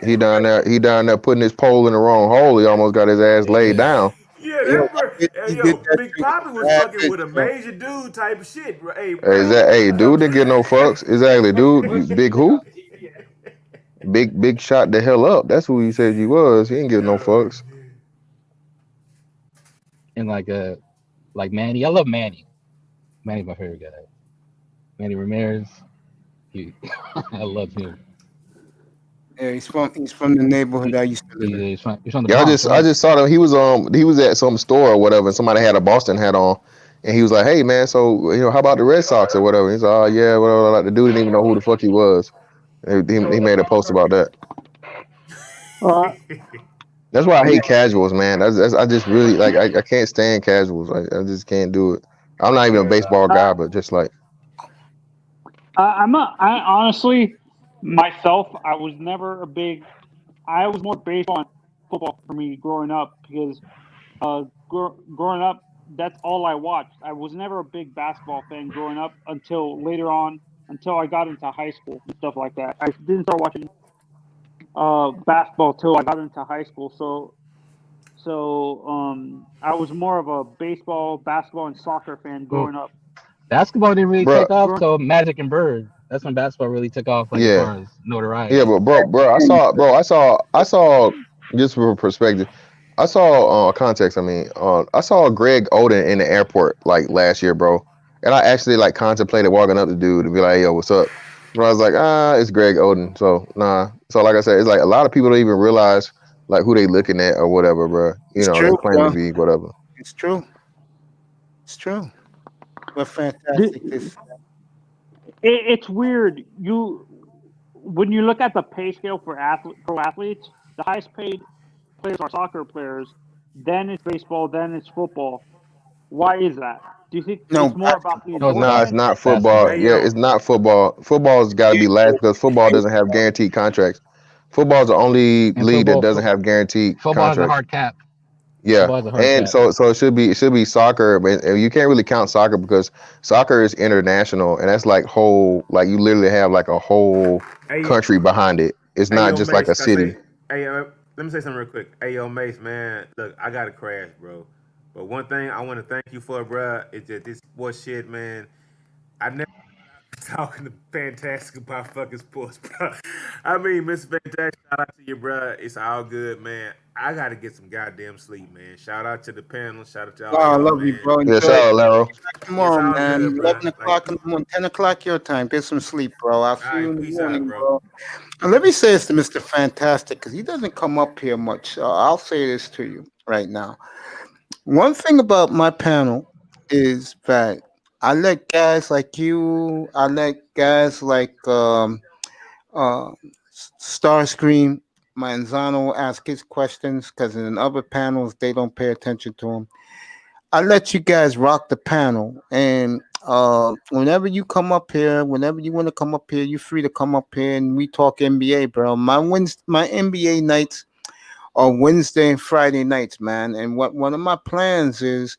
He down there. He down there putting his pole in the wrong hole. He almost got his ass laid Yeah. down. Yeah, Yo, that bro. he Hey, did yo, that Big shit with Poppy was fucking rapid, with a yo. major dude type of shit, bro. Hey, Hey, dude didn't get no fucks. Exactly, dude. You big who? Big shot the hell up. That's who he said he was. He ain't give no fucks. And like Manny, I love Manny. Manny's my favorite guy. Manny Ramirez. I love him. Yeah, he's from the neighborhood I used to live in. He's from the Yeah, Bronx, I right? just saw him. He was at some store or whatever, and somebody had a Boston hat on, And he was like, "Hey man, so how about the Red Sox or whatever?" He's like, "Oh yeah, whatever." Like the dude didn't even know who the fuck he was. He made a post about that. Uh, That's why I yeah, hate casuals, man. I just really like I can't stand casuals. I just can't do it. I'm not even a baseball guy, but just like I'm not. I honestly, myself, I was never a big. I was more baseball and football for me growing up because growing up, that's all I watched. I was never a big basketball fan growing up until later on, until I got into high school and stuff like that. I didn't start watching basketball till I got into high school. So I was more of a baseball, basketball, and soccer fan Well, growing up. basketball didn't really bro, take off till Magic and Bird. That's when basketball really took off, like as yeah. far as notoriety. Yeah, but bro, I saw just for perspective, I saw context. I mean, I saw Greg Oden in the airport like last year, bro, and I actually like contemplated walking up to dude to be like, "Yo, what's up?" But I was like, it's Greg Oden, so nah. So like I said, it's like a lot of people don't even realize like who they looking at or whatever, bro. It's They true, claim to bro. be whatever. It's true. It's true. But The- fantastic. it's weird. When you look at the pay scale for pro athletes, the highest paid players are soccer players. Then it's baseball. Then it's football. Why is that? Do you think No, it's more about the No, it's Nah, it's endorsement? not football. basketball. Hey Yeah, yo, it's not football. Football's got to be last because football doesn't have guaranteed contracts. Football's the only And league that doesn't have guaranteed football has a contracts. hard cap. Yeah, Football has a hard and cap. so it should be soccer, but and you can't really count soccer because soccer is international, and that's like whole like you literally have like a whole hey, country behind it. It's hey not yo, just like Mace. a Can I say, city. hey, let me say something real quick. Hey yo, Mace, man, look, I got to crash, bro. But one thing I want to thank you for, bro, is that this sports shit, man. I never talking to Fantastic about fucking sports, bro. I mean, Mr. Fantastic, shout out to you, bro. It's all good, man. I gotta get some goddamn sleep, man. Shout out to the panel. Shout out to all I y'all, love you, man. bro. Yeah, Enjoy shout it. out Laro. It's Tomorrow, all man. good, bro. 11 Like, o'clock in the morning, 10 o'clock your time. Get some sleep, bro. I'll see all you in right, the peace out, morning, bro. bro. And let me say this to Mr. Fantastic because he doesn't come up here much. I'll say this to you right now. One thing about my panel is that I let guys like you, I let guys like uh, Starscream, Manzano ask his questions because in other panels they don't pay attention to him. I let you guys rock the panel, and whenever you come up here, whenever you want to come up here, you're free to come up here and we talk NBA, bro. My NBA nights are Wednesday and Friday nights, man. And what one of my plans is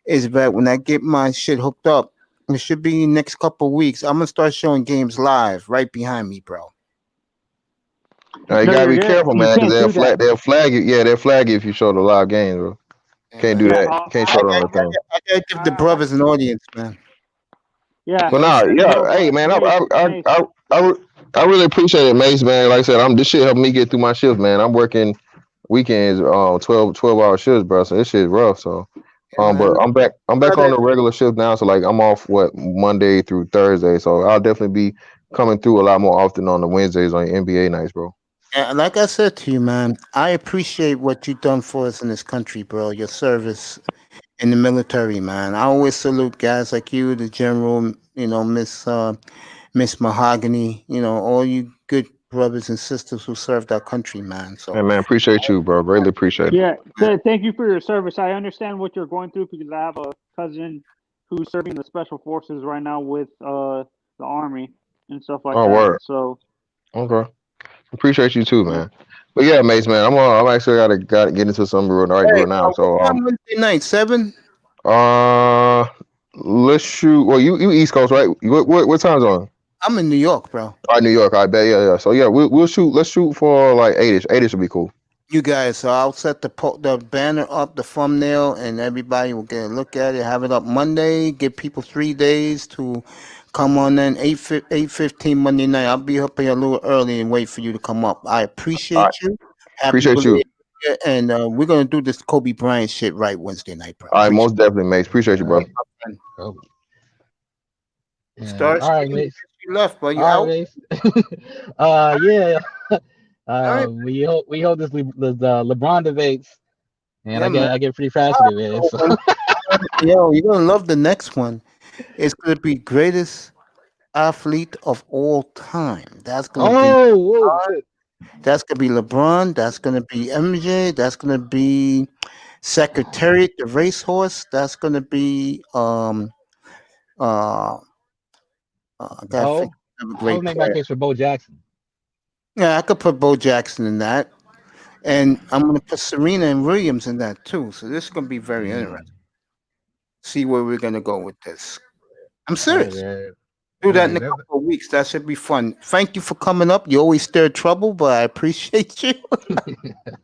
that when I get my shit hooked up, it should be next couple weeks. I'm gonna start showing games live right behind me, bro. You No, gotta you're be good. careful, You man, because can't do that. they'll flag you. Yeah, they'll flag you if you show the live games, bro. Yeah, Can't do man. Yeah, that. Can't show I, it on I, the thing. I gotta give the I, brothers an audience, man. yeah. But nah, yeah, Yo, hey but man, Mace, Mace. I really appreciate it, Mace, man. Like I said, this shit helped me get through my shift, man. I'm working weekends, 12-hour shifts, bro. So this shit is rough. So, Yeah, man. but I'm back on Brother, the regular shift now. So like, I'm off Monday through Thursday. So I'll definitely be coming through a lot more often on the Wednesdays on NBA nights, bro. like I said to you, man, I appreciate what you've done for us in this country, bro. Your service in the military, man. I always salute guys like you, the general, Miss Mahogany, all you good brothers and sisters who served our country, man. Hey So, man, appreciate you, bro. Greatly appreciate it. Yeah, thank you for your service. I understand what you're going through because I have a cousin who's serving the special forces right now with the army and stuff like Oh, that. word. So Okay. Appreciate you too, man. But yeah, Mace, man, I'm actually gotta get into something right hey, now. So what time Wednesday night? 7? uh, let's shoot. Well, you East Coast, right? What time zone? I'm in New York, bro. All right, New York. I bet. Yeah. So yeah, we'll shoot. Let's shoot for like 8ish. 8ish would be cool. You guys, so I'll set the banner up, the thumbnail, and everybody will get a look at it. Have it up Monday. Give people 3 days to come on in. 8:15 Monday night. I'll be up here a little early and wait for you to come up. I All appreciate right. you. Happy Appreciate you. belated. And we're gonna do this Kobe Bryant shit right Wednesday night, bro. All right, Appreciate most definitely, Mace. Appreciate you, All bro. right. it. Oh, Start all right, streaming. Mace. You left, bro. You All right, out? Mace. Yeah. All right. We hold this LeBron debates, and Yeah, man. I get pretty fascinated, man. So. All Yo, you're gonna love the next one. It's gonna be greatest athlete of all time. That's gonna be Oh, whoa, shit. LeBron. That's gonna be MJ. That's gonna be Secretariat, the racehorse. That's gonna be uh I gotta think Bo. of a I would great make my player. case for Bo Jackson. Yeah, I could put Bo Jackson in that. And I'm gonna put Serena and Williams in that too. So this is gonna be very interesting. See where we're gonna go with this. I'm All right, serious. man. Do All that in right, a man. couple of weeks. That should be fun. Thank you for coming up. You always stir trouble, but I appreciate you.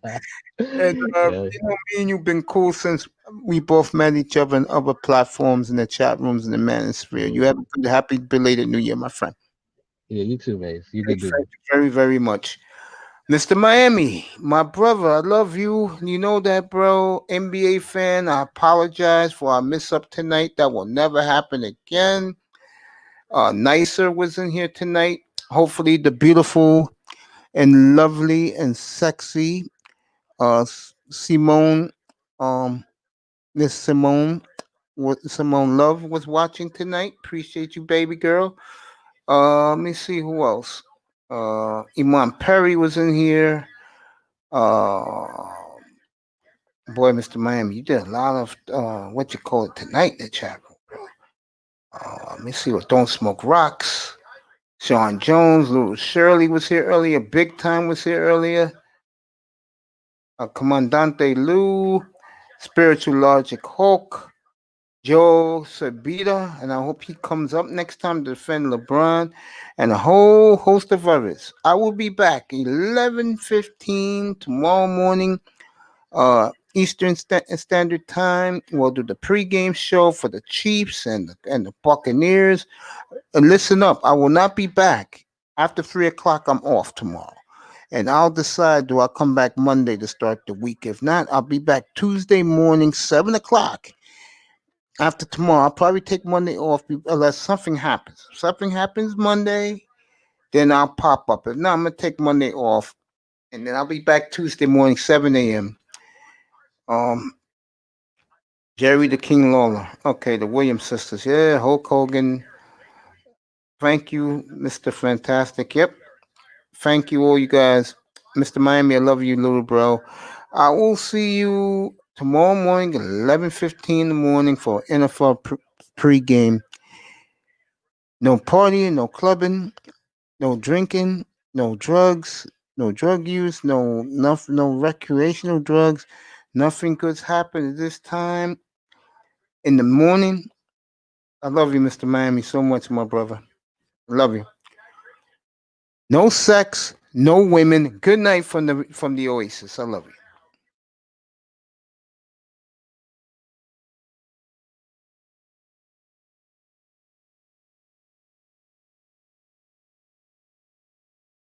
And Yeah. me and you've been cool since we both met each other in other platforms in the chat rooms in the manosphere. You have a good, happy belated New Year, my friend. Yeah, you too, man. You Thank good dude. you very, very much. Mr. Miami, my brother, I love you. You know that, bro. NBA fan, I apologize for our miss up tonight. That will never happen again. Nicer was in here tonight. Hopefully, the beautiful and lovely and sexy Simone, Miss Simone, Simone Love was watching tonight. Appreciate you, baby girl. Let me see who else. Iman Perry was in here. Boy, Mr. Miami, you did a lot of what you call it tonight in the chat room, bro. Let me see what Don't Smoke Rocks. Sean Jones, Little Shirley was here earlier. Big Time was here earlier. Commandante Lou, Spiritual Logic Hulk, Joe Sabita, and I hope he comes up next time to defend LeBron, and a whole host of others. I will be back 11:15 tomorrow morning, Eastern Standard Time. We'll do the pregame show for the Chiefs and the Buccaneers. And listen up, I will not be back after 3 o'clock. I'm off tomorrow. And I'll decide, do I come back Monday to start the week? If not, I'll be back Tuesday morning, 7 o'clock. After tomorrow, I'll probably take Monday off unless something happens. If something happens Monday, then I'll pop up. If not, I'm going to take Monday off. And then I'll be back Tuesday morning, 7 a.m. Jerry the King Lawler. Okay, the Williams sisters. Yeah, Hulk Hogan. Thank you, Mr. Fantastic. Yep. Thank you, all you guys. Mr. Miami, I love you, little bro. I will see you tomorrow morning at 11:15 in the morning for NFL pregame. No partying, no clubbing, no drinking, no drugs, no drug use, no recreational drugs. Nothing good's happened at this time in the morning. I love you, Mr. Miami, so much, my brother. I love you. No sex, no women. Good night from the Oasis. I love you.